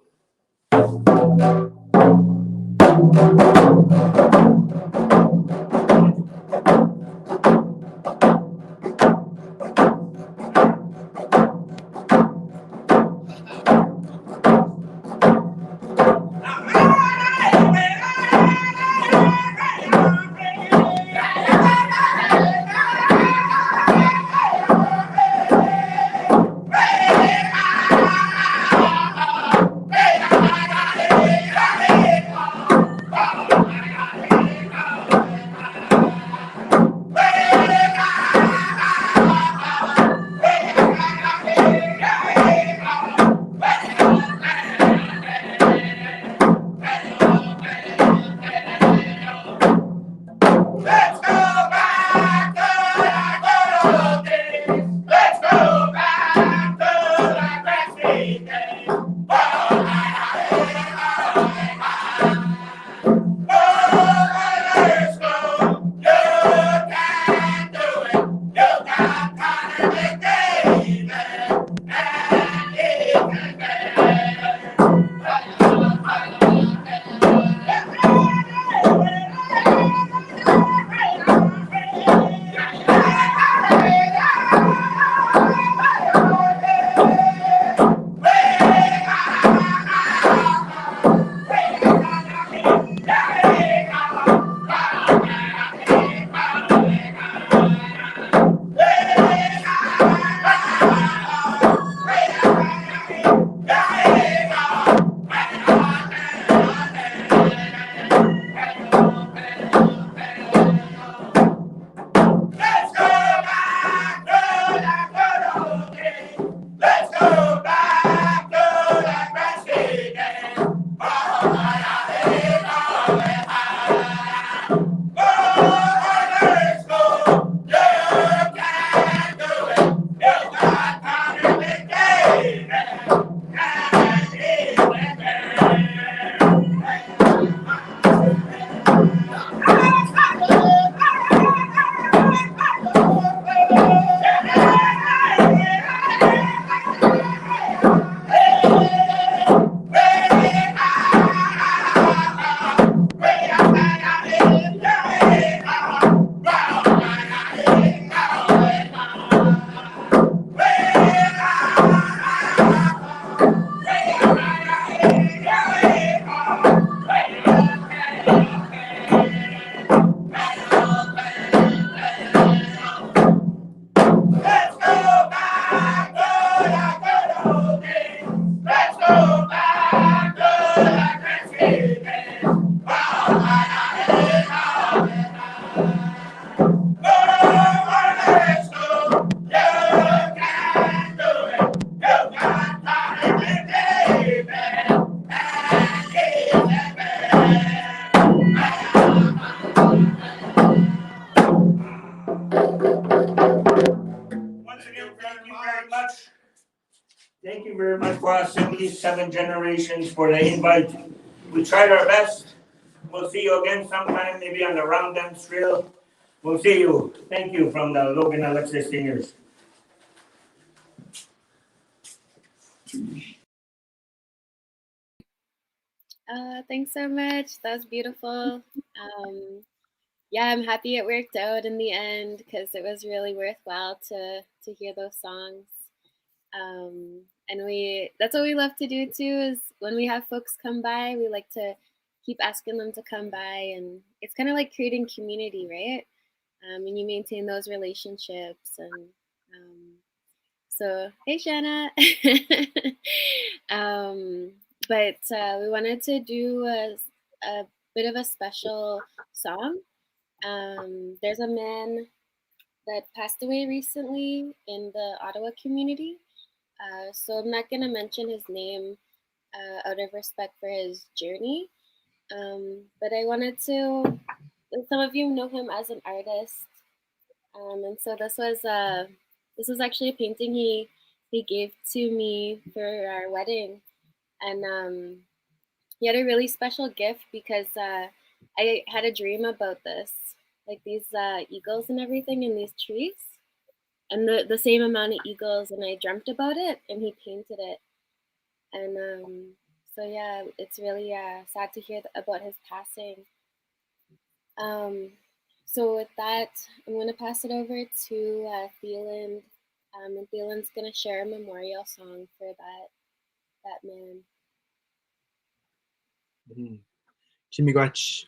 Thank you very much for our 77 generations for the invite. We tried our best. We'll see you again sometime, maybe on the Round Dance Trail. We'll see you. Thank you from the Logan Alexis Singers. Thanks so much. That was beautiful. Yeah, I'm happy it worked out in the end because it was really worthwhile to hear those songs. And that's what we love to do too, is when we have folks come by, we like to keep asking them to come by, and it's kind of like creating community, right? And you maintain those relationships, and So hey, Shanna. But we wanted to do a bit of a special song. There's a man that passed away recently in the Ottawa community. So I'm not gonna mention his name out of respect for his journey. But I wanted to. Some of you know him as an artist, and so this was actually a painting he gave to me for our wedding, and he had a really special gift because I had a dream about this, like these eagles and everything in these trees, and the same amount of eagles, and I dreamt about it, and he painted it, and so yeah, it's really sad to hear about his passing. So with that, I'm going to pass it over to Thielen, and Thielen's going to share a memorial song for that man. Miigwetch.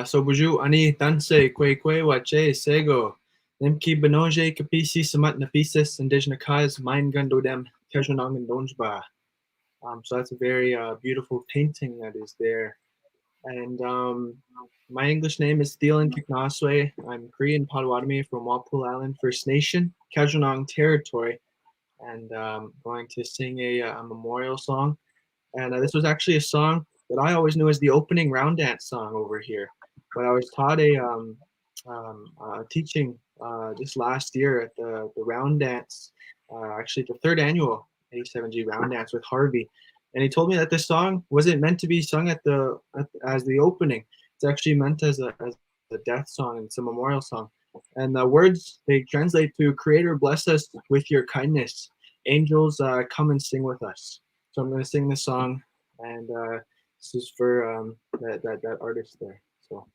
So buju ani tanse kwe wache sego. Nemki benoje kapisi samat napisis indigenous kaz mine gundo dem kajunang and donjba. So that's a very beautiful painting that is there. And my English name is Thielen Kiknaswe. I'm Korean Potawatomi from Walpole Island First Nation, Kajunang territory, and going to sing a memorial song. And this was actually a song that I always knew as the opening round dance song over here. But I was taught a teaching this last year at the round dance, actually the 3rd annual A7G round dance with Harvey. And he told me that this song wasn't meant to be sung as the opening. It's actually meant as a death song. It's a memorial song. And the words, they translate to Creator, bless us with your kindness. Angels, come and sing with us. So I'm going to sing this song, and this is for that artist there. So.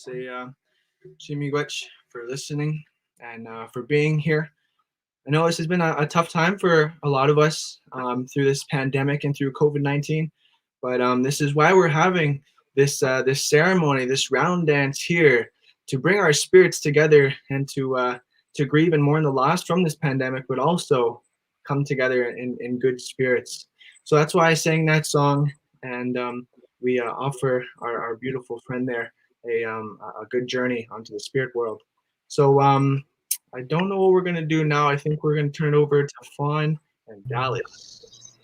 say Miigwetch for listening and for being here. I know this has been a tough time for a lot of us through this pandemic and through COVID-19, but this is why we're having this this ceremony, this round dance here, to bring our spirits together and to grieve and mourn the loss from this pandemic, but also come together in good spirits. So that's why I sang that song, and we offer our beautiful friend there a good journey onto the spirit world. So I don't know what we're gonna do now. I think we're gonna turn it over to Fawn and Dallas.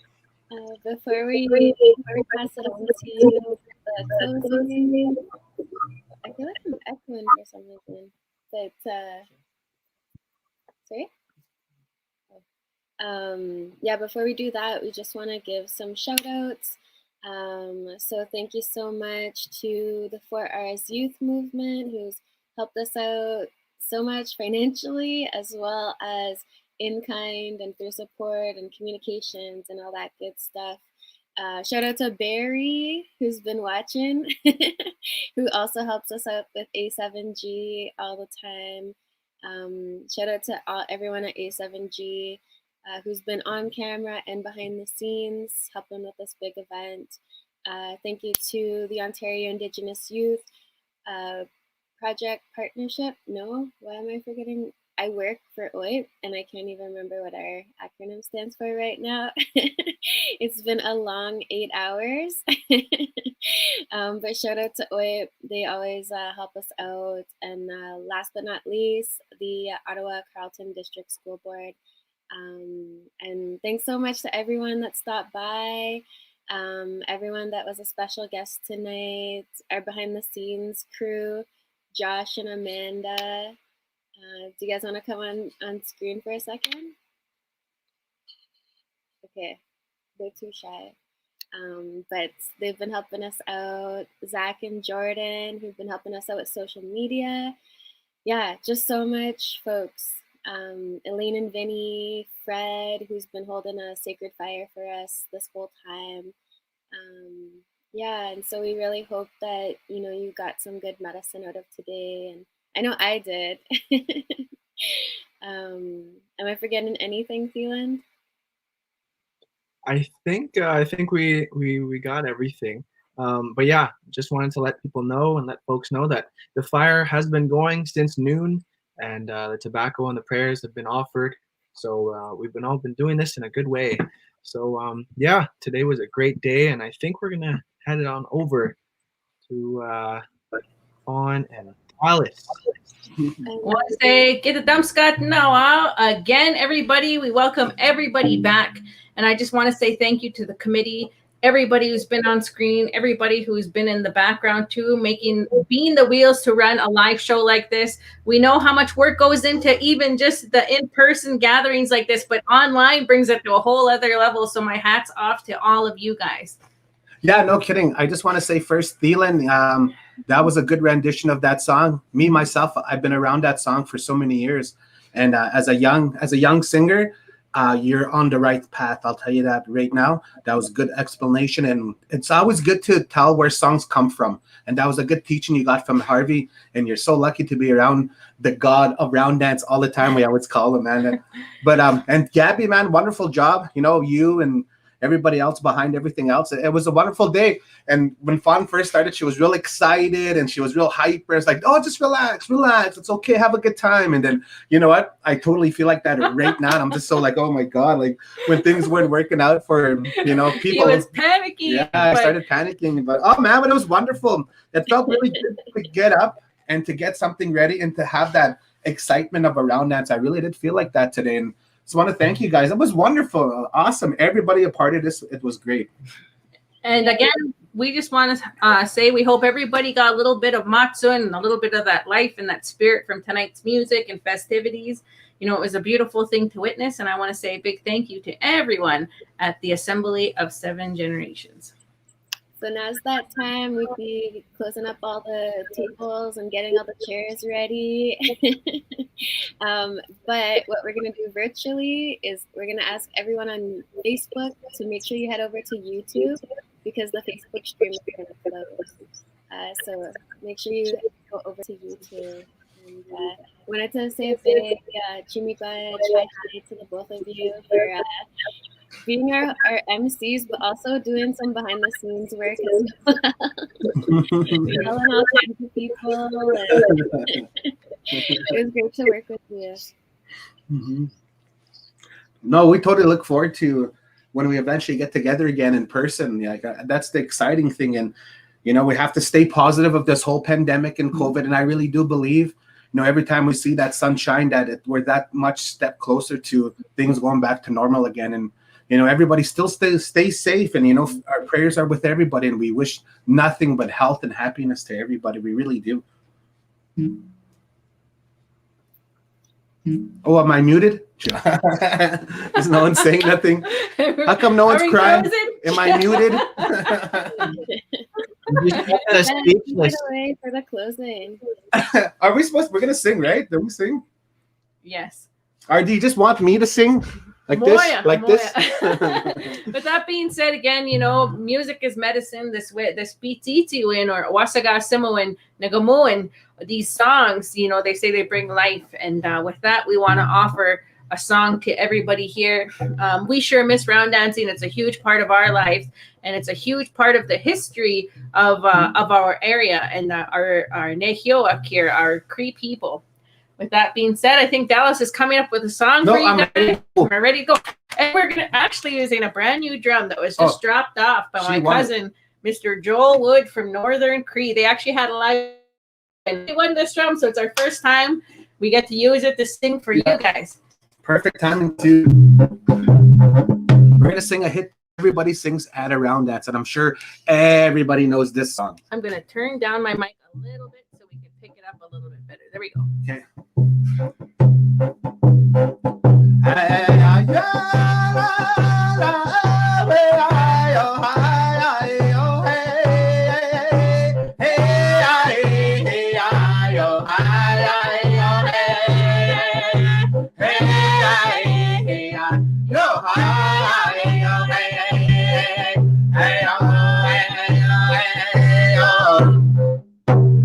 Before we pass it on to the closing, I feel like I'm echoing for some reason, but sorry. Yeah, before we do that, we just want to give some shout outs. So thank you so much to the 4Rs Youth Movement, who's helped us out so much financially, as well as in kind and through support and communications and all that good stuff. Shout out to Barry, who's been watching, who also helps us out with A7G all the time. Shout out to everyone at A7G who's been on camera and behind the scenes helping with this big event. Thank you to the Ontario Indigenous Youth Project Partnership. No, why am I forgetting? I work for OIYPP and I can't even remember what our acronym stands for right now. It's been a long 8 hours. But shout out to OIYPP. They always help us out. And last but not least, the Ottawa Carleton District School Board. And thanks so much to everyone that stopped by, everyone that was a special guest tonight, our behind the scenes crew, Josh and Amanda. Do you guys want to come on screen for a second? Okay, they're too shy. But they've been helping us out. Zach and Jordan, who've been helping us out with social media. Yeah, just so much, folks. Elaine and Vinny, Fred, who's been holding a sacred fire for us this whole time. Yeah, and so we really hope that, you know, you got some good medicine out of today, and I know I did. Am I forgetting anything, Thielen? I think we got everything. But yeah, just wanted to let people know and let folks know that the fire has been going since noon, and the tobacco and the prayers have been offered. So we've all been doing this in a good way. So yeah, today was a great day, and I think we're gonna head it on over to Fawn and Dallas. Want to say, get the dump Scott now. Again, everybody, we welcome everybody back. And I just want to say thank you to the committee, everybody who's been on screen, everybody who's been in the background too, being the wheels to run a live show like this. We know how much work goes into even just the in-person gatherings like this, but online brings it to a whole other level. So my hat's off to all of you guys. Yeah, no kidding. I just want to say first, Thielen, that was a good rendition of that song. Me, myself, I've been around that song for so many years. And as a young singer, you're on the right path. I'll tell you that right now. That was a good explanation. And it's always good to tell where songs come from. And that was a good teaching you got from Harvey. And you're so lucky to be around the god of round dance all the time. We always call him, man. But and Gabby, man, wonderful job. You know, you and everybody else behind everything else. It was a wonderful day. And when Fawn first started, she was real excited and she was real hyper. It's like, oh, just relax. It's okay. Have a good time. And then, you know what? I totally feel like that right now. I'm just so like, oh my God, like when things weren't working out for, you know, people. He was panicking. Yeah, I started panicking. But oh man, but it was wonderful. It felt really good to get up and to get something ready and to have that excitement of a round dance. I really did feel like that today. And just want to thank you guys. It was wonderful. Awesome. Everybody a part of this. It was great. And again, we just want to say we hope everybody got a little bit of matzo and a little bit of that life and that spirit from tonight's music and festivities. You know, it was a beautiful thing to witness. And I want to say a big thank you to everyone at the Assembly of Seven Generations. So now's that time. We'd be closing up all the tables and getting all the chairs ready. But what we're going to do virtually is we're going to ask everyone on Facebook to make sure you head over to YouTube, because the Facebook stream is going to close. So make sure you go over to you too. And wanted to say a big Miigwetch hi to the both of you for being our MCs, but also doing some behind the scenes work as well. Telling all kinds of people. And it was great to work with you. Mm-hmm. No, we totally look forward to when we eventually get together again in person. Like that's the exciting thing, and you know we have to stay positive of this whole pandemic and COVID. And I really do believe, you know, every time we see that sunshine, that we're that much step closer to things going back to normal again. And you know, everybody still stay safe, and you know, our prayers are with everybody, and we wish nothing but health and happiness to everybody. We really do. Oh, am I muted? Is no one saying nothing? How come no one's crying? Am I muted? Speechless. Away for the closing. Are we supposed? We're gonna sing, right? Do we sing? Yes. Or do you just want me to sing like this? Like this? With that being said, again, you know, music is medicine. This pititiwin or wasaga simowin nagamuin. These songs, you know, they say they bring life. And with that, we want to offer a song to everybody here. We sure miss round dancing. It's a huge part of our life, and it's a huge part of the history of our area and our Nehioak here, our Cree people. With that being said, I think Dallas is coming up with a song for you guys. We're ready to go. And we're gonna actually using a brand new drum that was just dropped off by my cousin, Mr. Joel Wood from Northern Cree. They actually had a live and they won this drum, so it's our first time we get to use it to sing for you guys. Perfect timing too. We're gonna sing a hit everybody sings at a round dance, and I'm sure everybody knows this song. I'm gonna turn down my mic a little bit so we can pick it up a little bit better. There we go. Okay.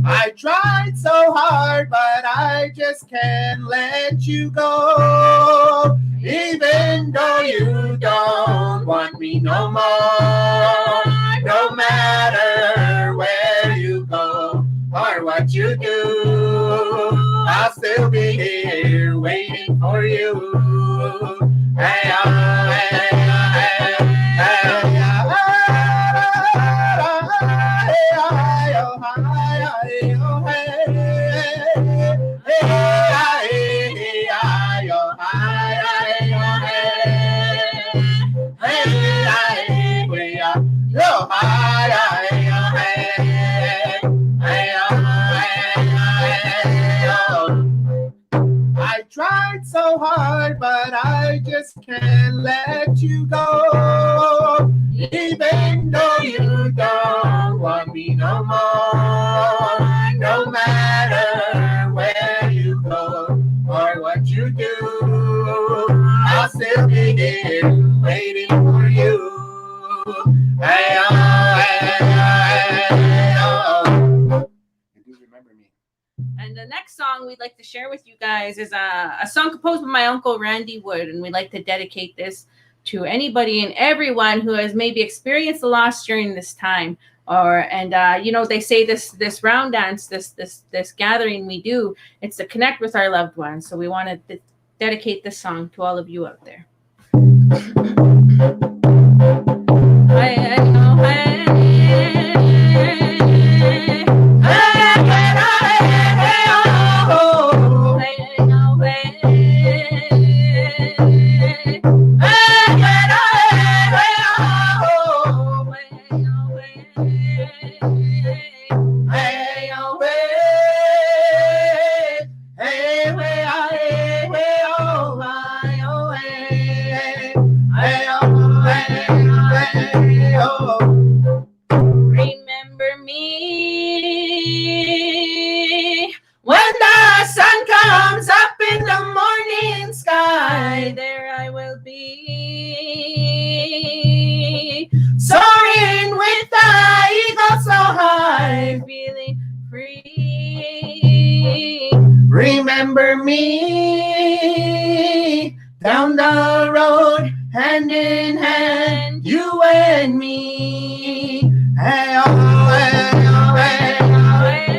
I tried so hard, but I just can't let you go. Even though you don't want me no more. No matter where you go or what you do, I'll still be here waiting for you. Hey, oh, hey, oh, hey, hey, I tried so hard, but I just can't let you go. Even though you don't want me no more. No matter where you go or what you do, I'll still be here waiting for you. Hey, oh, hey, oh, hey, oh. You do remember me. And the next song we'd like to share with you guys is a song composed by my uncle Randy Wood, and we'd like to dedicate this to anybody and everyone who has maybe experienced a loss during this time. You know, they say this round dance, this gathering we do, it's to connect with our loved ones. So we want to dedicate this song to all of you out there. Remember me when the sun comes up in the morning sky. There I will be, soaring with the eagle so high, feeling free. Remember me down the road, hand in hand, you and me. Hey, oh, hey, oh, hey, oh, hey.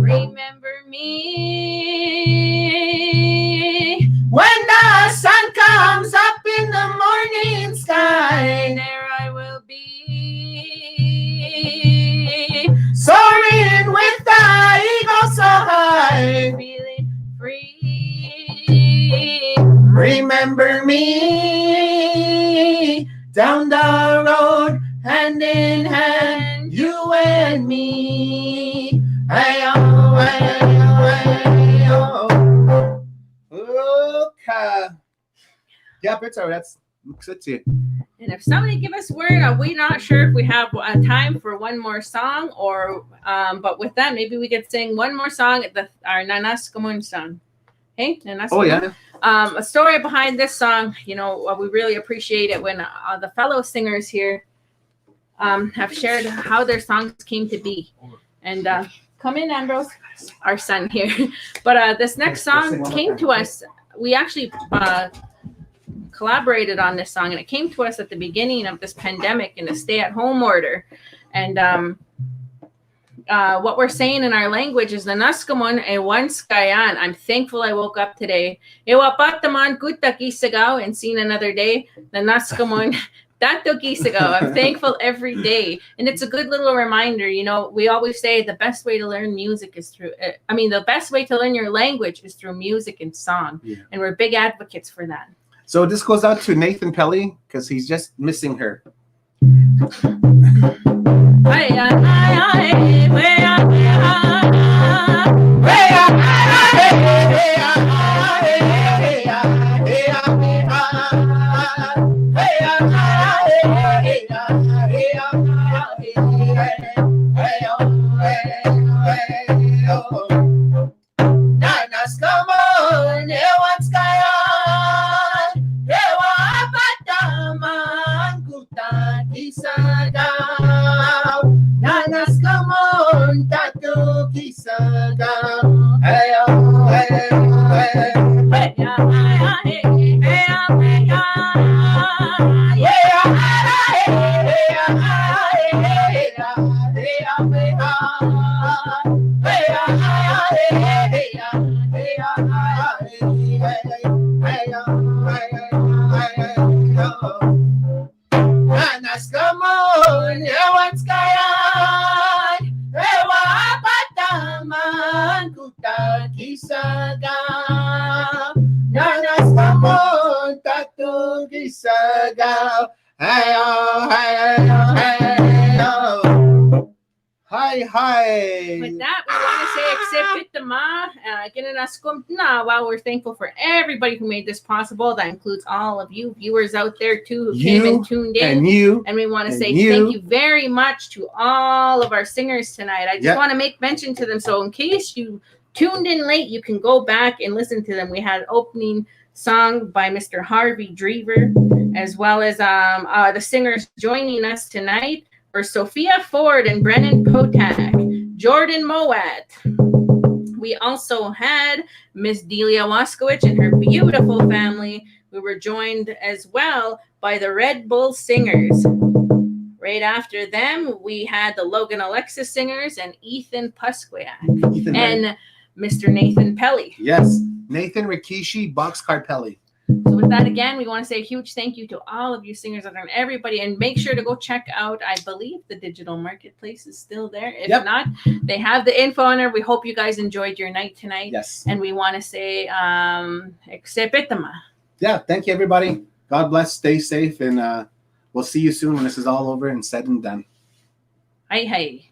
Remember me when the sun comes up in the morning sky. There I will be, soaring with the eagle so high, feeling free. Remember me down the road, hand in hand, you and me. Hey-oh, hey-oh, hey-oh. Okay. Yeah, Peter, that's it. And if somebody give us word, we're not sure if we have time for one more song, or but with that, maybe we could sing one more song at our Nanaskamun song. Hey, Nanaskamun. Oh yeah. A story behind this song, you know, we really appreciate it when the fellow singers here have shared how their songs came to be. And come in, Ambrose, our son here. But this next song came to us. We actually collaborated on this song, and it came to us at the beginning of this pandemic in a stay-at-home order. And what we're saying in our language is Nanaskamon e Wanskayan. I'm thankful I woke up today. Ewapataman kutakisagaw and seen another day. Nanaskamon Tatokisagaw. I'm thankful every day. And it's a good little reminder. You know, we always say the best way to learn music is through, the best way to learn your language is through music and song. Yeah. And we're big advocates for that. So this goes out to Nathan Pelly because he's just missing her. With that, we want to say while we're thankful for everybody who made this possible. That includes all of you viewers out there too who came and tuned in. And we want to say thank you very much to all of our singers tonight. I just want to make mention to them. So in case you tuned in late, you can go back and listen to them. We had an opening song by Mr. Harvey Drever, as well as the singers joining us tonight were Sophia Ford and Brennan Potak, Jordan Mowat. We also had Miss Delia Waskowicz and her beautiful family. We were joined as well by the Red Bull Singers. Right after them, we had the Logan Alexis Singers and Ethan Puskwiak and Mr. Nathan Pelly. Yes, Nathan Rikishi, Boxcar Pelly. So with that, again, we want to say a huge thank you to all of you singers out there and everybody. And make sure to go check out, I believe the digital marketplace is still there. If not, they have the info on there. We hope you guys enjoyed your night tonight. Yes. And we want to say, Eksepetama. Yeah, thank you, everybody. God bless. Stay safe. And we'll see you soon when this is all over and said and done. Hi, hi.